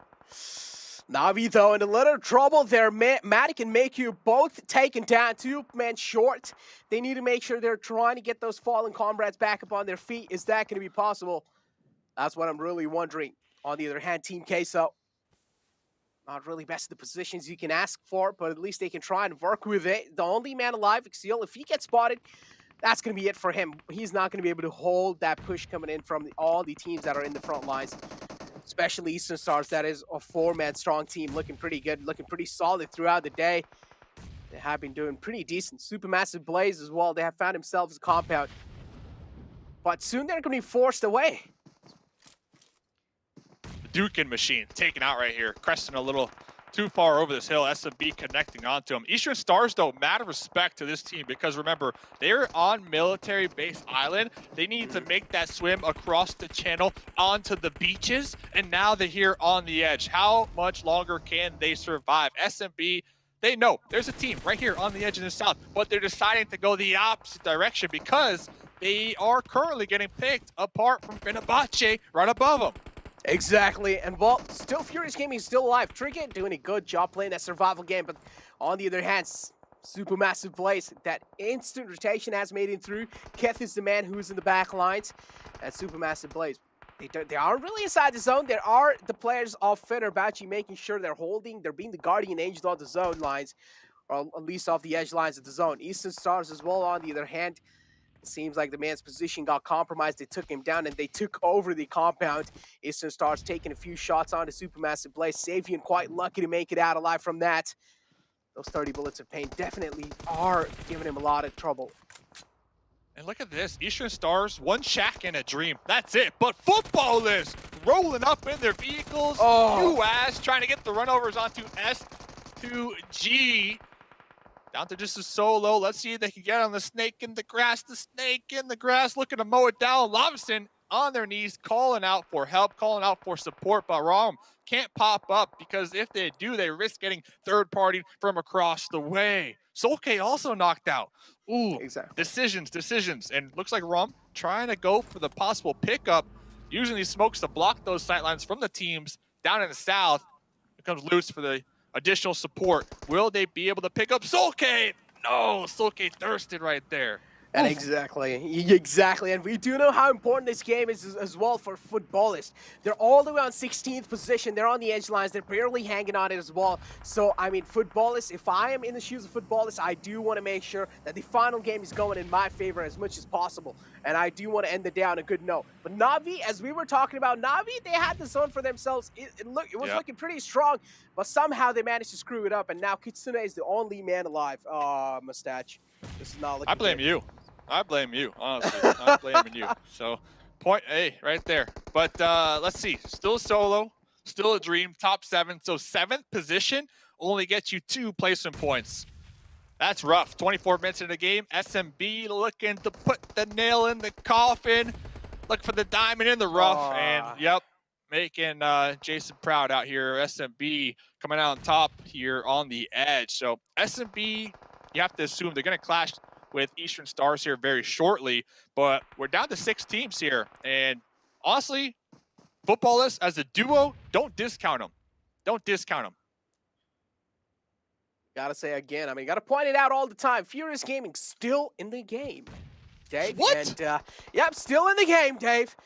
Na'Vi, though, in a little trouble there. Matic and Maku both taken down, 2 men short. They need to make sure they're trying to get those fallen comrades back up on their feet. Is that going to be possible? That's what I'm really wondering. On the other hand, Team Queso, not really best of the positions you can ask for, but at least they can try and work with it. The only man alive, Ixiel, if he gets spotted, that's going to be it for him. He's not going to be able to hold that push coming in from all the teams that are in the front lines, especially Eastern Stars. That is a 4-man strong team, looking pretty good, looking pretty solid throughout the day. They have been doing pretty decent. Supermassive Blaze as well. They have found themselves a compound. But soon they're going to be forced away. The Dukin machine taken out right here. Cresting a little too far over this hill. SMB connecting onto him. Eastern Stars, though, mad respect to this team because remember, they're on military base island. They need to make that swim across the channel onto the beaches, and now they're here on the edge. How much longer can they survive? SMB, they know there's a team right here on the edge in the south, but they're deciding to go the opposite direction because they are currently getting picked apart from Fenerbahce right above them. Exactly, and well, still Furious Gaming is still alive. Trinket doing a good job playing that survival game, but on the other hand, Supermassive Blaze, that instant rotation has made it through. Keth is the man who's in the back lines, and Supermassive Blaze, they aren't really inside the zone. There are the players of Fenerbahce making sure they're being the guardian angels of the zone lines, or at least off the edge lines of the zone. Eastern Stars as well, on the other hand, it seems like the man's position got compromised. They took him down and they took over the compound. Eastern Stars taking a few shots onto Supermassive Blaze. Savian quite lucky to make it out alive from that. Those 30 bullets of pain definitely are giving him a lot of trouble. And look at this, Eastern Stars, 1 shack and a dream. That's it, but football is rolling up in their vehicles. UAS trying to get the runovers onto S. 2G. Down to just a solo. Let's see if they can get on the snake in the grass. The snake in the grass looking to mow it down. Lobson on their knees, calling out for help, calling out for support, but Rom can't pop up because if they do, they risk getting third-partied from across the way. Solke also knocked out. Ooh, exactly. Decisions. And looks like Rom trying to go for the possible pickup, using these smokes to block those sightlines from the teams down in the south. It comes loose for the additional support. Will they be able to pick up Solke? No, Solke thirsted right there. And exactly. And we do know how important this game is as well for footballists. They're all the way on 16th position. They're on the edge lines. They're barely hanging on it as well. So, I mean, footballists, if I am in the shoes of footballists, I do want to make sure that the final game is going in my favor as much as possible. And I do want to end the day on a good note. But Na'Vi, as we were talking about, Na'Vi, they had the zone for themselves. It was looking pretty strong, but somehow they managed to screw it up. And now Kitsune is the only man alive. Mustache. This is not looking I blame good. you. I blame you, honestly. I'm blaming you. So, point A right there. But let's see. Still solo. Still a dream. Top 7. So, 7th position only gets you 2 placement points. That's rough. 24 minutes in the game. SMB looking to put the nail in the coffin. Look for the diamond in the rough. And, yep, making Jason proud out here. SMB coming out on top here on the edge. So, SMB, you have to assume they're going to clash with Eastern Stars here very shortly, but we're down to 6 teams here, and honestly, footballists as a duo, don't discount them. Don't discount them. Gotta say again, I mean, gotta point it out all the time. Furious Gaming still in the game, Dave. What? And, yep, still in the game, Dave.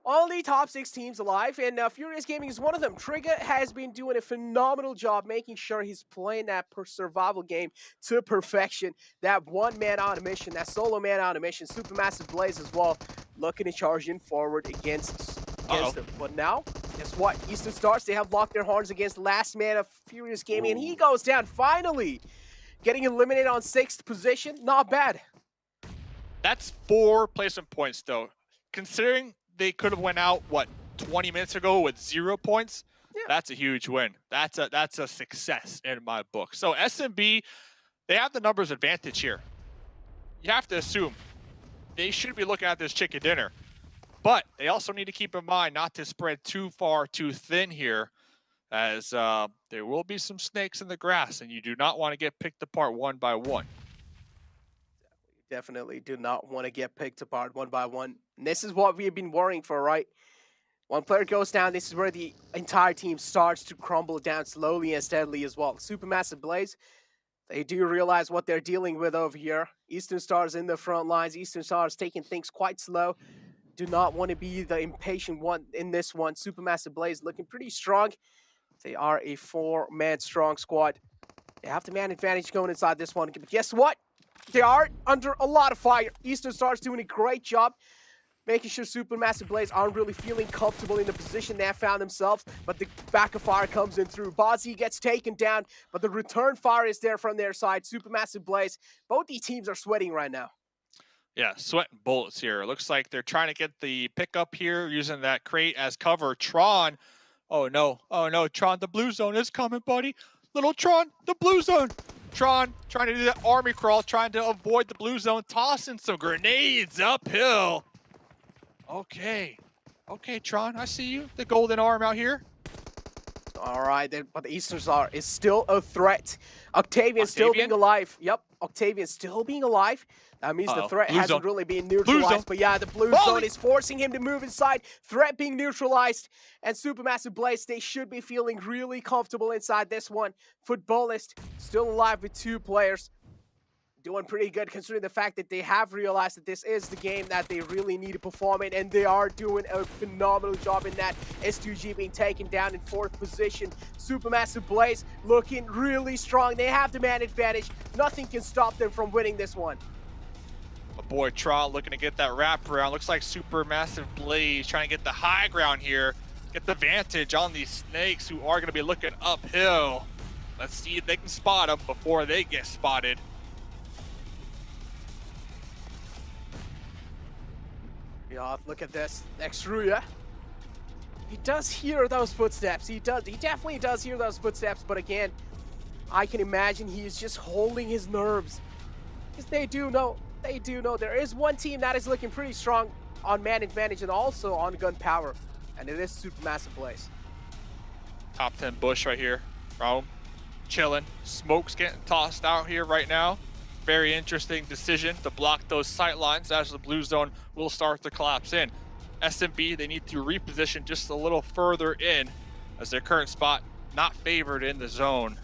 Only top 6 teams alive, and Furious Gaming is one of them. Trigger has been doing a phenomenal job making sure he's playing that survival game to perfection. That one-man on a mission, that solo man on a mission, Supermassive Blaze as well, looking to charge in forward against them. But now, guess what? Eastern Stars, they have locked their horns against last man of Furious Gaming, and he goes down finally. Getting eliminated on 6th position, not bad. That's 4 placement points, though. Considering they could have went out, what, 20 minutes ago with 0 points? Yeah. That's a huge win. That's a success in my book. So SMB, they have the numbers advantage here. You have to assume they should be looking at this chicken dinner. But they also need to keep in mind not to spread too far too thin here, as there will be some snakes in the grass, and you do not want to get picked apart one by one. Definitely do not want to get picked apart one by one. And this is what we've been worrying for, right? One player goes down, this is where the entire team starts to crumble down slowly and steadily as well. Supermassive Blaze, they do realize what they're dealing with over here. Eastern Stars in the front lines. Eastern Stars taking things quite slow. Do not want to be the impatient one in this one. Supermassive Blaze looking pretty strong. They are a 4-man strong squad. They have the man advantage going inside this one. But guess what? They are under a lot of fire. Eastern Stars doing a great job making sure Supermassive Blaze aren't really feeling comfortable in the position they have found themselves, but the back of fire comes in through. Bozzy gets taken down, but the return fire is there from their side. Supermassive Blaze, both these teams are sweating right now. Yeah, sweating bullets here. Looks like they're trying to get the pickup here using that crate as cover. Tron, oh no, Tron, the blue zone is coming, buddy. Little Tron, the blue zone. Tron trying to do that army crawl, trying to avoid the blue zone, tossing some grenades uphill. Okay, Tron, I see you. The golden arm out here. All right, but the Eastern Star is still a threat. Octavian still being alive. Yep, Octavian still being alive. That means the threat hasn't really been neutralized. But yeah, the blue zone is forcing him to move inside. Threat being neutralized. And Supermassive Blaze, they should be feeling really comfortable inside this one. Footballist still alive with 2 players. Doing pretty good considering the fact that they have realized that this is the game that they really need to perform in, and they are doing a phenomenal job in that. S2G being taken down in 4th position. Supermassive Blaze looking really strong. They have the man advantage. Nothing can stop them from winning this one. My boy Tron looking to get that wraparound. Looks like Supermassive Blaze trying to get the high ground here. Get the advantage on these snakes who are going to be looking uphill. Let's see if they can spot them before they get spotted. Yeah, look at this. Extruya. He does hear those footsteps. He definitely does hear those footsteps, but again, I can imagine he is just holding his nerves. Because they do know there is one team that is looking pretty strong on man advantage and also on gun power, and it is Supermassive Blaze. Top 10 Bush right here. Rome, chilling. Smoke's getting tossed out here right now. Very interesting decision to block those sight lines as the blue zone will start to collapse in. SMB, they need to reposition just a little further in as their current spot not favored in the zone.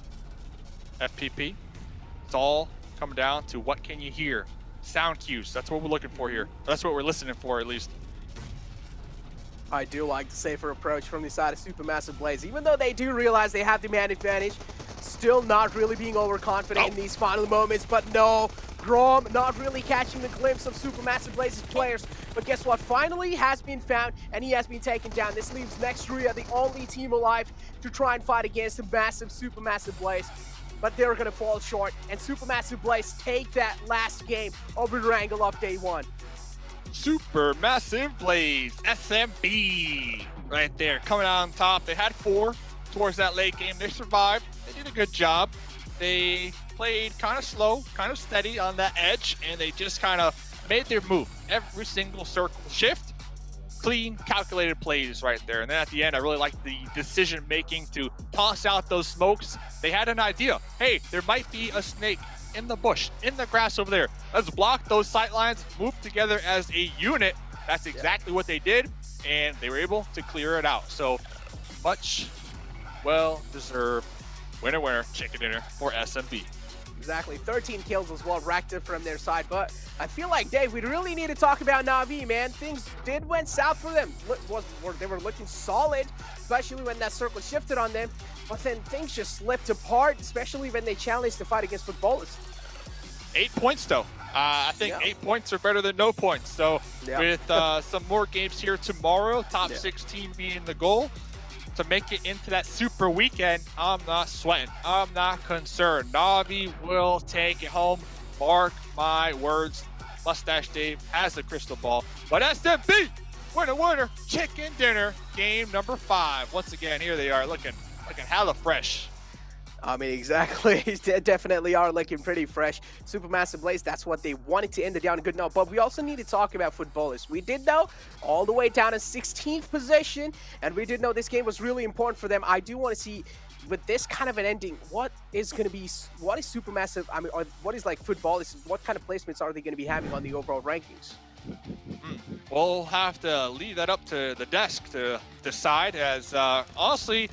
FPP, it's all coming down to what can you hear? Sound cues, that's what we're looking for here. That's what we're listening for, at least. I do like the safer approach from the side of Supermassive Blaze. Even though they do realize they have the man advantage, still not really being overconfident in these final moments. But no, Grom not really catching the glimpse of Supermassive Blaze's players. But guess what? Finally has been found, and he has been taken down. This leaves Nextria the only team alive to try and fight against the massive Supermassive Blaze. But they're going to fall short, and Supermassive Blaze take that last game over Erangel off day one. Supermassive Blaze, SMB, right there, coming out on top. They had 4 towards that late game. They survived. They did a good job. They played kind of slow, kind of steady on that edge, and they just kind of made their move. Every single circle shift, clean, calculated plays right there. And then at the end, I really liked the decision-making to toss out those smokes. They had an idea. Hey, there might be a snake in the bush, in the grass over there. Let's block those sight lines, move together as a unit. That's exactly what they did, and they were able to clear it out. So much well-deserved winner, chicken dinner for SMB. Exactly, 13 kills as well racked up from their side. But I feel like, Dave, we really need to talk about Na'Vi, man. Things went south for them. They were looking solid, especially when that circle shifted on them. But then things just slipped apart, especially when they challenged the fight against footballers. 8 points, though. I think 8 points are better than no points. So with some more games here tomorrow, top 16 being the goal, to make it into that super weekend, I'm not sweating. I'm not concerned. Na'Vi will take it home. Mark my words. Mustache Dave has the crystal ball. But SMB, winner, chicken dinner, game number 5. Once again, here they are looking hella fresh. I mean, exactly. They definitely are looking pretty fresh. Supermassive Blaze, that's what they wanted to end it down on a good note. But we also need to talk about footballers. We did know all the way down in 16th position, and we did know this game was really important for them. I do want to see, with this kind of an ending, what is Supermassive, I mean, or what is like footballers, what kind of placements are they going to be having on the overall rankings? We'll have to leave that up to the desk to decide, as honestly,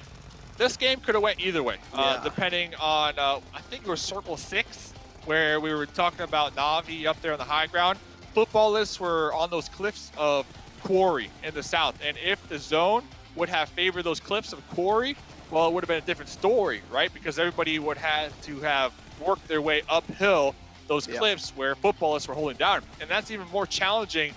this game could have went either way, depending on, I think it was Circle 6, where we were talking about Na'Vi up there on the high ground. Footballists were on those cliffs of Quarry in the south, and if the zone would have favored those cliffs of Quarry, well, it would have been a different story, right? Because everybody would have to have worked their way uphill those cliffs where footballists were holding down. And that's even more challenging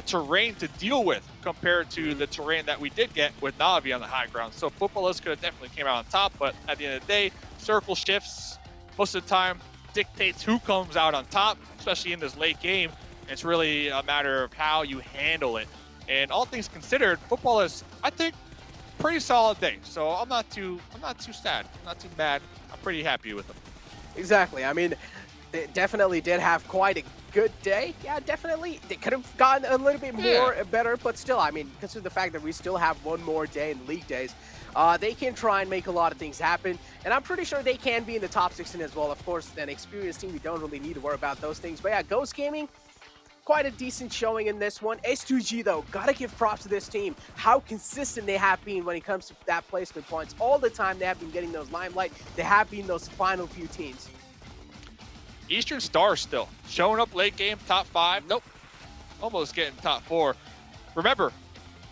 terrain to deal with compared to the terrain that we did get with Na'Vi on the high ground. So footballers could have definitely came out on top, but at the end of the day, circle shifts most of the time dictates who comes out on top, especially in this late game. It's really a matter of how you handle it. And all things considered, footballers, I think, pretty solid day. So I'm not too sad, I'm not too mad. I'm pretty happy with them. Exactly. I mean, they definitely did have quite a good day. Yeah, definitely. They could have gotten a little bit more better, but still, I mean, consider the fact that we still have one more day in league days. They can try and make a lot of things happen, and I'm pretty sure they can be in the top 16 as well. Of course, an experienced team, we don't really need to worry about those things. But yeah, Ghost Gaming, quite a decent showing in this one. S2G, though, gotta give props to this team. How consistent they have been when it comes to that placement points. All the time they have been getting those limelight. They have been those final few teams. Eastern Stars still showing up late game, top 5. Nope, almost getting top 4. Remember,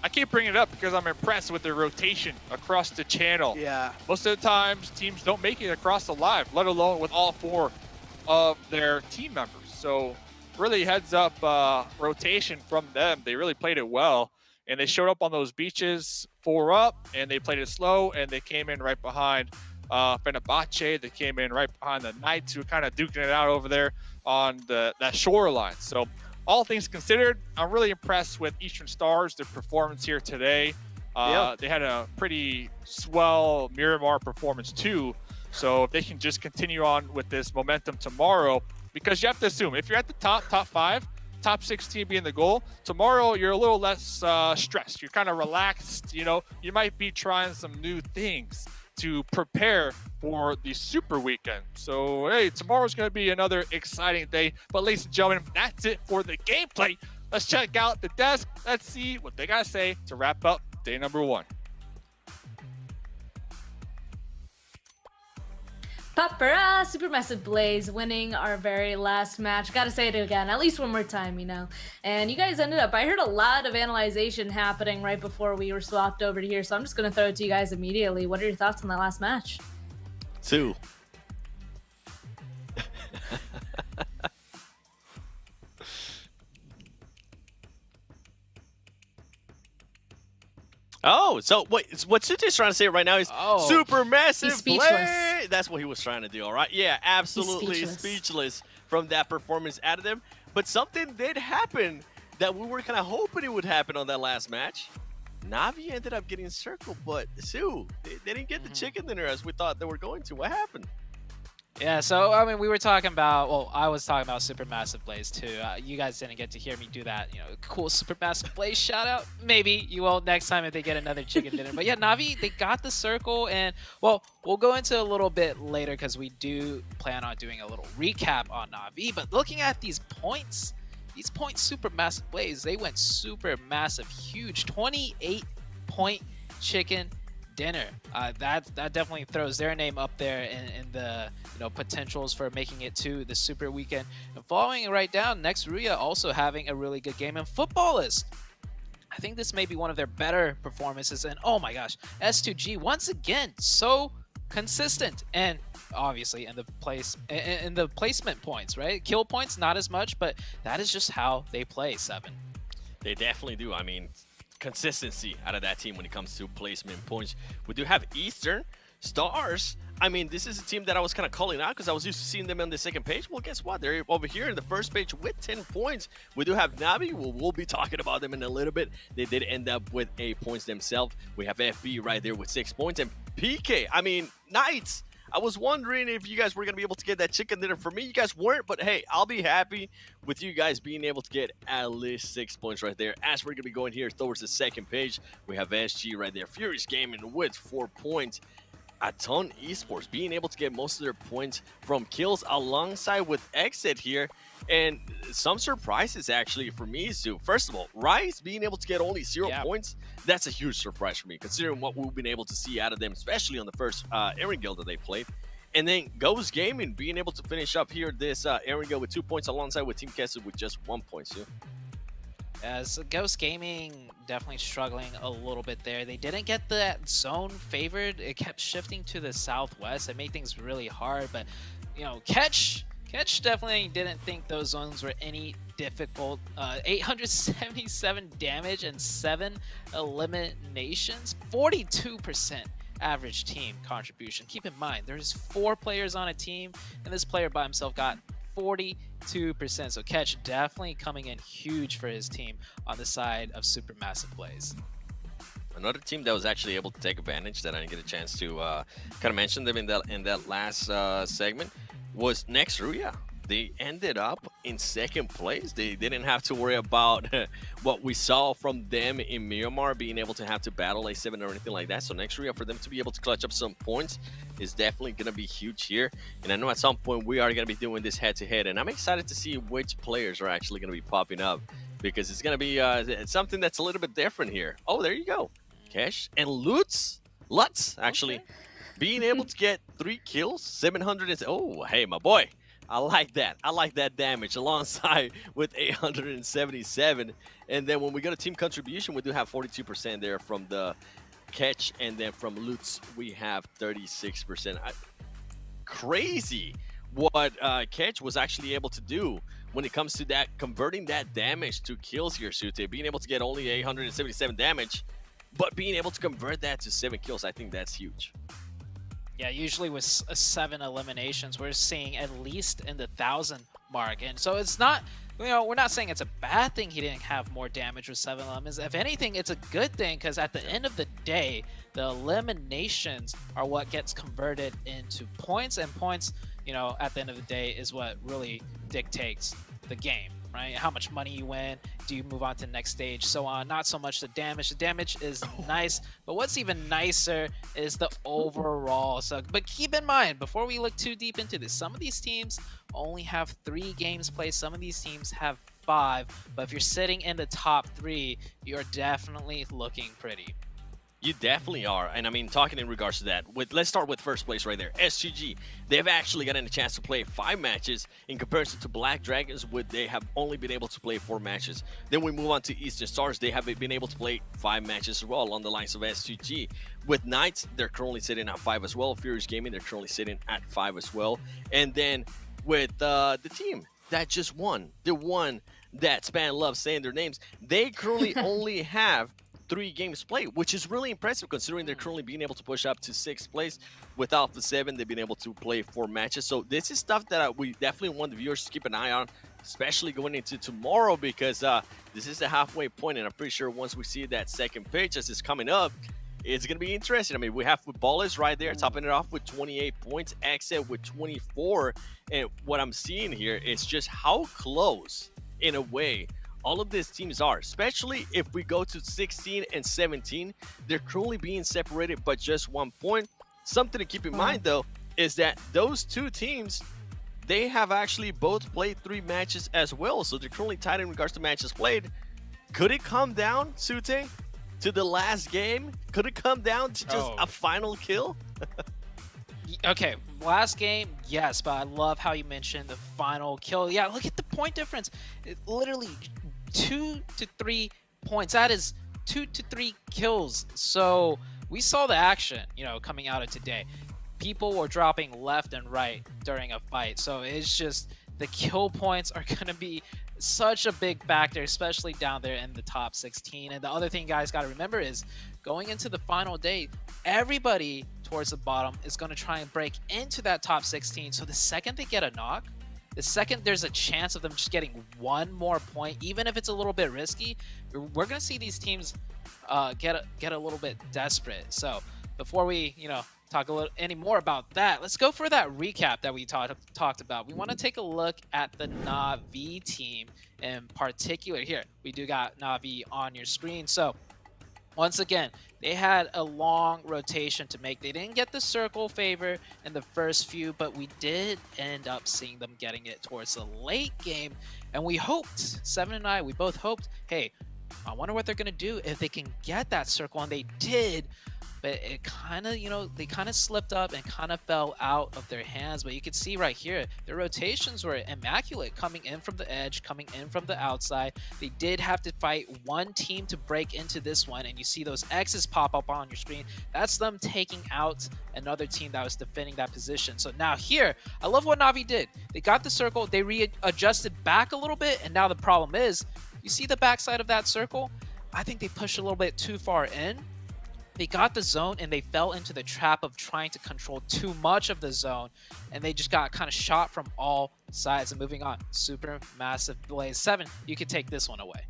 I keep bringing it up because I'm impressed with their rotation across the channel. Yeah. Most of the times, teams don't make it across the live, let alone with all 4 of their team members. So really heads up rotation from them. They really played it well, and they showed up on those beaches 4 up, and they played it slow, and they came in right behind Fenerbahce. They came in right behind the Knights, who were kind of duking it out over there on that shoreline. So all things considered, I'm really impressed with Eastern Stars, their performance here today. They had a pretty swell Miramar performance too. So if they can just continue on with this momentum tomorrow, because you have to assume if you're at the top 5, top 16 being the goal, tomorrow you're a little less stressed. You're kind of relaxed. You know, you might be trying some new things to prepare for the super weekend. So, hey, tomorrow's going to be another exciting day. But ladies and gentlemen, that's it for the gameplay. Let's check out the desk. Let's see what they got to say to wrap up day number 1. Papara, Supermassive Blaze winning our very last match. Gotta say it again, at least one more time, you know. And you guys ended up, I heard a lot of analyzation happening right before we were swapped over to here, so I'm just gonna throw it to you guys immediately. What are your thoughts on that last match? 2. Oh, so what Sute's trying to say right now is super massive play. That's what he was trying to do, all right? Yeah, absolutely speechless from that performance out of them. But something did happen that we were kind of hoping it would happen on that last match. Na'Vi ended up getting circled, but Sue, they didn't get the chicken dinner as we thought they were going to. What happened? Yeah, so, I mean, we were talking about, well, I was talking about Supermassive Blaze, too. You guys didn't get to hear me do that, you know, cool Supermassive Blaze shout-out. Maybe you will next time if they get another chicken dinner. But yeah, Na'Vi, they got the circle, and, well, we'll go into a little bit later because we do plan on doing a little recap on Na'Vi. But looking at these points Supermassive Blaze, they went super massive, huge, 28-point chicken dinner. That definitely throws their name up there in the potentials for making it to the super weekend. And following it right down, next Ruya also having a really good game. And Footballist, I think this may be one of their better performances. And oh my gosh, S2G once again so consistent, and obviously in the placement points, right? Kill points not as much, but that is just how they play. 7. They definitely do. I mean, consistency out of that team when it comes to placement points. We do have Eastern Stars. I mean, this is a team that I was kind of calling out because I was used to seeing them on the second page. Well, guess what? They're over here in the first page with 10 points. We do have Na'Vi. We'll be talking about them in a little bit. They did end up with 8 points themselves. We have FB right there with 6 points. And PK, I mean, Knights. I was wondering if you guys were going to be able to get that chicken dinner. For me, you guys weren't, but hey, I'll be happy with you guys being able to get at least 6 points right there. As we're going to be going here towards the second page, we have SG right there. Furious Gaming with 4 points. A ton Esports being able to get most of their points from kills alongside with Exit here. And some surprises actually for me, Sue. First of all, Rise being able to get only 0 points, that's a huge surprise for me, considering what we've been able to see out of them, especially on the first Erangel that they played. And then Ghost Gaming being able to finish up here this Erangel with 2 points alongside with Team Kessel with just 1 point, Sue. As Ghost Gaming definitely struggling a little bit there. They didn't get that zone favored. It kept shifting to the southwest. It made things really hard, but Catch definitely didn't think those zones were any difficult. 877 damage and 7 eliminations, 42% average team contribution. Keep in mind, there's 4 players on a team, and this player by himself got 42%. So Catch definitely coming in huge for his team on the side of Supermassive Blaze. Another team that was actually able to take advantage that I didn't get a chance to kind of mention them in that last segment was Next Ruya. They ended up in second place. They didn't have to worry about what we saw from them in Miramar, being able to have to battle A7 or anything like that. So Next Ruya, for them to be able to clutch up some points is definitely going to be huge here. And I know at some point we are going to be doing this head-to-head, and I'm excited to see which players are actually going to be popping up, because it's going to be something that's a little bit different here. Oh, there you go. Kesh and Lutz, actually, being able to get 3 kills, 700 is, oh, hey, my boy. I like that. I like that damage alongside with 877. And then when we go to team contribution, we do have 42% there from the Catch, and then from Lutz, we have 36%. Crazy what Catch was actually able to do when it comes to that, converting that damage to kills here, Sute. Being able to get only 877 damage, but being able to convert that to 7 kills, I think that's huge. Yeah, usually with 7 eliminations, we're seeing at least in the 1,000 mark. And so it's not you know, we're not saying it's a bad thing he didn't have more damage with 7 lemons. If anything, it's a good thing, because at the end of the day, the eliminations are what gets converted into points, and points, you know, at the end of the day is what really dictates the game, right? How much money you win, do you move on to the next stage, so on. Not so much the damage. The damage is nice, but what's even nicer is the overall. So, but keep in mind, before we look too deep into this, some of these teams only have 3 games played. Some of these teams have 5, but if you're sitting in the top 3, you're definitely looking pretty. You definitely are. And I mean, talking in regards to that, let's start with first place right there. SGG, they've actually gotten a chance to play 5 matches in comparison to Black Dragons, where they have only been able to play 4 matches. Then we move on to Eastern Stars. They have been able to play 5 matches as well along the lines of SGG. With Knights, they're currently sitting at 5 as well. Furious Gaming, they're currently sitting at 5 as well. And then with the team that just won, the one that Span loves saying their names, they currently only have 3 games played, which is really impressive considering they're currently being able to push up to 6th place. With Alpha 7, they've been able to play 4 matches. So this is stuff that we definitely want the viewers to keep an eye on, especially going into tomorrow, because this is the halfway point, and I'm pretty sure once we see that second pitch as it's coming up, it's going to be interesting. I mean, we have Footballers right there, topping it off with 28 points, Exit with 24, and what I'm seeing here is just how close, in a way, all of these teams are, especially if we go to 16 and 17. They're currently being separated by just 1 point. Something to keep in mind, though, is that those 2 teams, they have actually both played 3 matches as well. So they're currently tied in regards to matches played. Could it come down, Sute, to the last game? Could it come down to just a final kill? Okay, last game, yes, but I love how you mentioned the final kill. Yeah, look at the point difference. Literally 2 to 3 points. That is 2 to 3 kills. So we saw the action, you know, coming out of today. People were dropping left and right during a fight. So it's just the kill points are going to be such a big factor, especially down there in the top 16. And the other thing you guys got to remember is going into the final day, everybody towards the bottom is going to try and break into that top 16. So the second they get a knock, the second there's a chance of them just getting 1 more point, even if it's a little bit risky, we're going to see these teams get a little bit desperate. So before we, you know, talk any more about that, let's go for that recap that we talked about. We want to take a look at the Na'Vi team in particular. Here, we do got Na'Vi on your screen. So once again, they had a long rotation to make. They didn't get the circle favor in the first few, but we did end up seeing them getting it towards the late game. And we hoped, Seven and I, we both hoped, hey, I wonder what they're going to do if they can get that circle. And they did. But it kind of, you know, they kind of slipped up and kind of fell out of their hands. But you can see right here, their rotations were immaculate, coming in from the edge, coming in from the outside. They did have to fight 1 team to break into this one. And you see those X's pop up on your screen. That's them taking out another team that was defending that position. So now here, I love what Na'Vi did. They got the circle, they readjusted back a little bit. And now the problem is, you see the backside of that circle? I think they pushed a little bit too far in. They got the zone and they fell into the trap of trying to control too much of the zone, and they just got kind of shot from all sides. And moving on, Super Massive Blaze. 7, you can take this one away.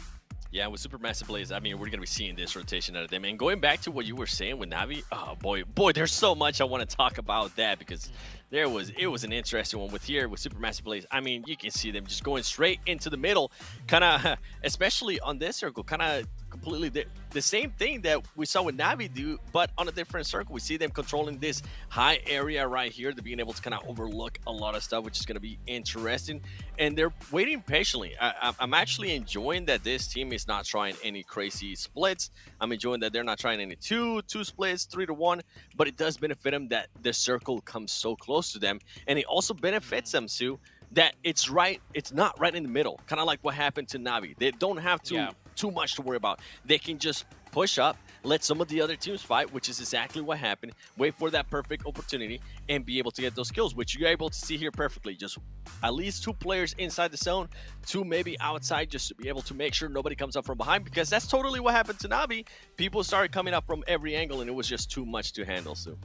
Yeah, with Super Massive Blaze, I mean, we're going to be seeing this rotation out of them. And going back to what you were saying with Na'Vi, oh boy, there's so much I want to talk about that, because it was an interesting one with Super Massive Blaze. I mean, you can see them just going straight into the middle, kind of, especially on this circle, kind of completely the same thing that we saw with Na'Vi do, but on a different circle. We see them controlling this high area right here. They're being able to kind of overlook a lot of stuff, which is going to be interesting. And they're waiting patiently. I'm actually enjoying that this team is not trying any crazy splits. I'm enjoying that they're not trying any two splits, 3-1, but it does benefit them that the circle comes so close to them. And it also benefits them, Sue, that it's not right in the middle, kind of like what happened to Na'Vi. They don't have too much to worry about. They can just push up, let some of the other teams fight, which is exactly what happened. Wait for that perfect opportunity and be able to get those kills, which you're able to see here perfectly. Just at least 2 players inside the zone, 2 maybe outside, just to be able to make sure nobody comes up from behind, because that's totally what happened to Na'Vi. People started coming up from every angle and it was just too much to handle, Sue.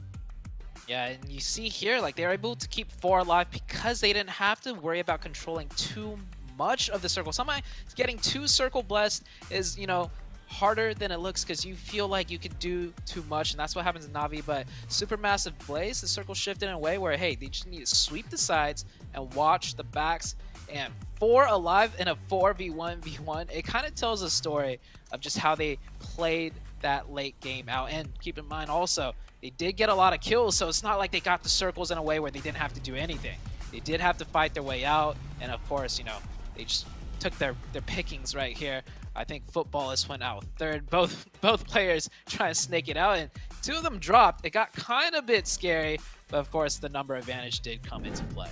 Yeah, and you see here, like, they're able to keep 4 alive because they didn't have to worry about controlling too much of the circle. Sometimes getting too circle blessed is, you know, harder than it looks because you feel like you can do too much, and that's what happens in Na'Vi. But Supermassive Blaze, the circle shifted in a way where, hey, they just need to sweep the sides and watch the backs, and 4 alive in a 4v1v1. It kind of tells a story of just how they played that late game out. And keep in mind also, they did get a lot of kills, so it's not like they got the circles in a way where they didn't have to do anything. They did have to fight their way out, and of course, you know, they just took their pickings right here. I think Footballist went out third. Both players trying to snake it out, and 2 of them dropped. It got kind of a bit scary, but of course the number advantage did come into play.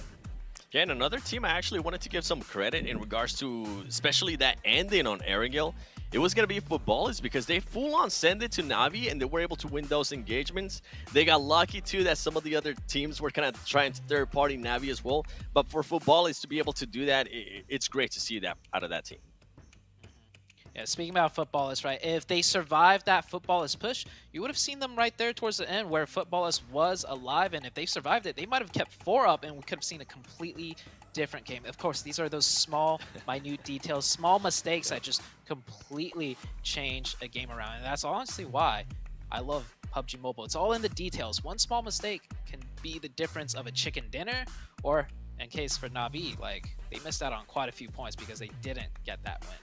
Yeah, and another team I actually wanted to give some credit in regards to, especially that ending on Erangel. It was going to be Footballist because they full-on sent it to Na'Vi and they were able to win those engagements. They got lucky too that some of the other teams were kind of trying to third-party Na'Vi as well. But for Footballist to be able to do that, it's great to see that out of that team. Yeah, speaking about Footballist, right? If they survived that Footballist push, you would have seen them right there towards the end where Footballist was alive, and if they survived it, they might have kept 4 up, and we could have seen a completely different game. Of course, these are those small, minute details, small mistakes that just completely change a game around, and that's honestly why I love PUBG Mobile. It's all in the details. One small mistake can be the difference of a chicken dinner, or in case for Na'Vi, like, they missed out on quite a few points because they didn't get that win.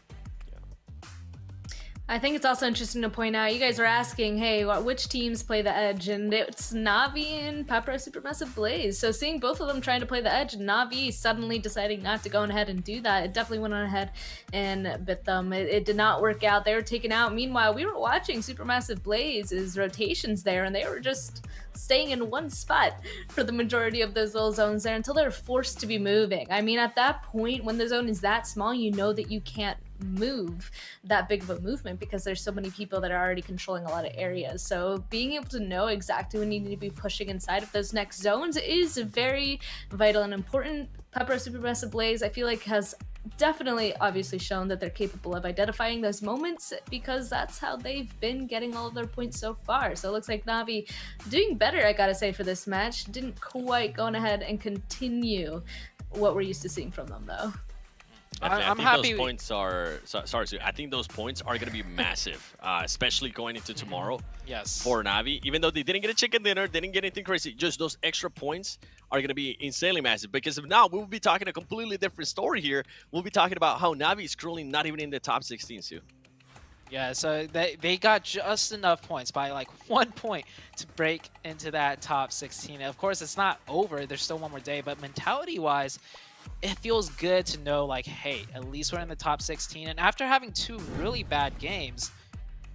I think it's also interesting to point out, you guys were asking, hey, which teams play the edge? And it's Na'Vi and Papra Supermassive Blaze. So seeing both of them trying to play the edge, Na'Vi suddenly deciding not to go ahead and do that, it definitely went on ahead and bit them. It did not work out. They were taken out. Meanwhile, we were watching Supermassive Blaze's rotations there, and they were just staying in one spot for the majority of those little zones there until they're forced to be moving. I mean, at that point, when the zone is that small, you know that you can't move that big of a movement because there's so many people that are already controlling a lot of areas. So being able to know exactly when you need to be pushing inside of those next zones is very vital and important. Pepper Supermassive Blaze, I feel like, has definitely obviously shown that they're capable of identifying those moments because that's how they've been getting all of their points so far. So it looks like Na'Vi doing better, I gotta say, for this match. Didn't quite go on ahead and continue what we're used to seeing from them, though. I think happy. Those points are sorry, Sue. I think those points are going to be massive, especially going into tomorrow. Yes. For Na'Vi, even though they didn't get a chicken dinner, they didn't get anything crazy. Just those extra points are going to be insanely massive. Because if now we will be talking a completely different story here. We'll be talking about how Na'Vi is currently not even in the top 16, Sue. Yeah, so they got just enough points, by like 1 point, to break into that top 16. Of course, it's not over. There's still one more day, but mentality-wise, it feels good to know, like, hey, at least we're in the top 16. And after having 2 really bad games,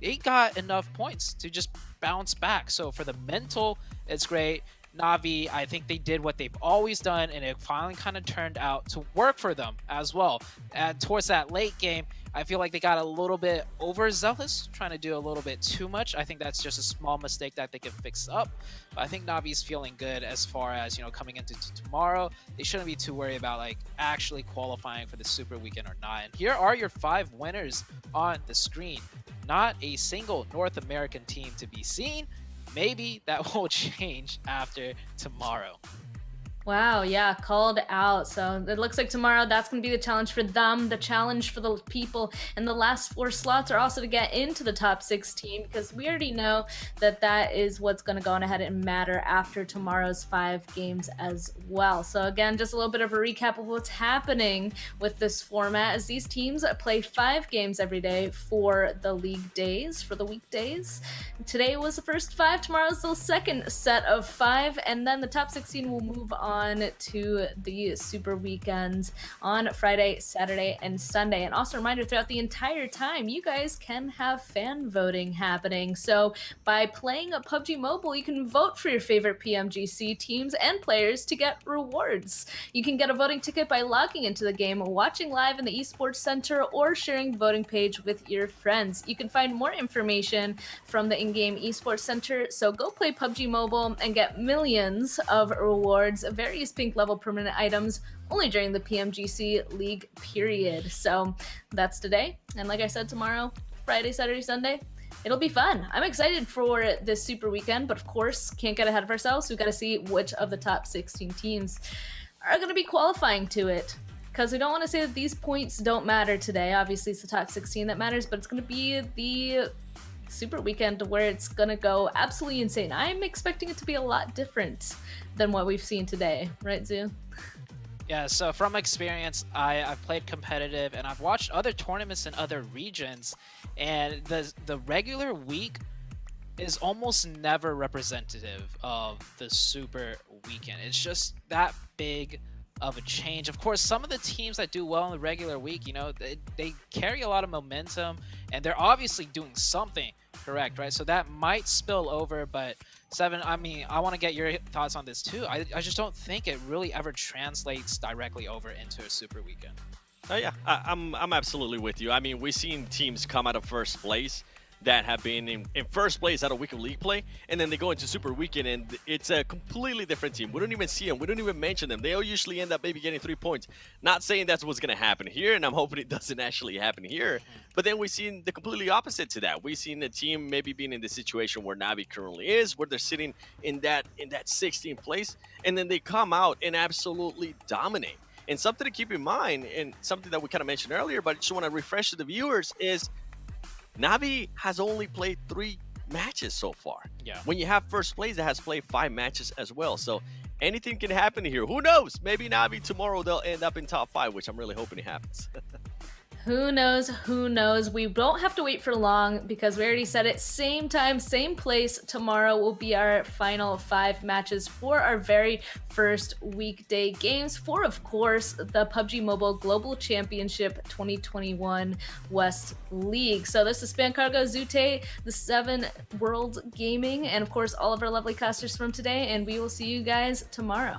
they got enough points to just bounce back. So for the mental, it's great. Na'Vi, I think they did what they've always done, and it finally kind of turned out to work for them as well. And towards that late game, I feel like they got a little bit overzealous, trying to do a little bit too much. I think that's just a small mistake that they can fix up. But I think Na'Vi's feeling good as far as, you know, coming into tomorrow. They shouldn't be too worried about, like, actually qualifying for the Super Weekend or not. And here are your 5 winners on the screen. Not a single North American team to be seen. Maybe that will change after tomorrow. Wow, yeah, called out. So it looks like tomorrow that's going to be the challenge for them. The challenge for the people in the last 4 slots are also to get into the top 16 because we already know that that is what's going to go on ahead and matter after tomorrow's 5 games as well. So again, just a little bit of a recap of what's happening with this format as these teams play 5 games every day for the league days, for the weekdays. Today was the first 5, tomorrow's the second set of 5, and then the top 16 will move on to the Super Weekends on Friday, Saturday, and Sunday. And also a reminder, throughout the entire time, you guys can have fan voting happening. So by playing PUBG Mobile, you can vote for your favorite PMGC teams and players to get rewards. You can get a voting ticket by logging into the game, watching live in the Esports Center, or sharing the voting page with your friends. You can find more information from the in-game Esports Center, so go play PUBG Mobile and get millions of rewards, various pink level permanent items only during the PMGC League period. So that's today. And like I said, tomorrow, Friday, Saturday, Sunday, it'll be fun. I'm excited for this Super Weekend, but of course, can't get ahead of ourselves. We've got to see which of the top 16 teams are going to be qualifying to it. because we don't want to say that these points don't matter today. Obviously, it's the top 16 that matters, but it's going to be the Super Weekend where it's going to go absolutely insane. I'm expecting it to be a lot different than what we've seen today. Right, Zoo? Yeah, so from experience, I've played competitive and I've watched other tournaments in other regions, and the regular week is almost never representative of the Super Weekend. It's just that big of a change. Of course, some of the teams that do well in the regular week, you know, they carry a lot of momentum and they're obviously doing something correct, right? So that might spill over, but Seven, I mean, I want to get your thoughts on this too. I just don't think it really ever translates directly over into a Super Weekend. Oh yeah, I'm absolutely with you. I mean, we've seen teams come out of first place that have been in first place out of week of league play, and then they go into Super Weekend, and it's a completely different team. We don't even see them. We don't even mention them. They all usually end up maybe getting 3 points. Not saying that's what's going to happen here, and I'm hoping it doesn't actually happen here. But then we've seen the completely opposite to that. We've seen the team maybe being in the situation where Navi currently is, where they're sitting in that 16th place, and then they come out and absolutely dominate. And something to keep in mind, and something that we kind of mentioned earlier, but I just want to refresh to the viewers, is Navi has only played 3 matches so far. Yeah. When you have first place that has played 5 matches as well. So anything can happen here. Who knows? Maybe Navi tomorrow they'll end up in top 5, which I'm really hoping it happens. Who knows? Who knows? We don't have to wait for long because we already said it. Same time, same place. Tomorrow will be our final 5 matches for our very first weekday games for, of course, the PUBG Mobile Global Championship 2021 West League. So this is Spancargo, Zute, the 7 World Gaming, and of course all of our lovely casters from today, and we will see you guys tomorrow.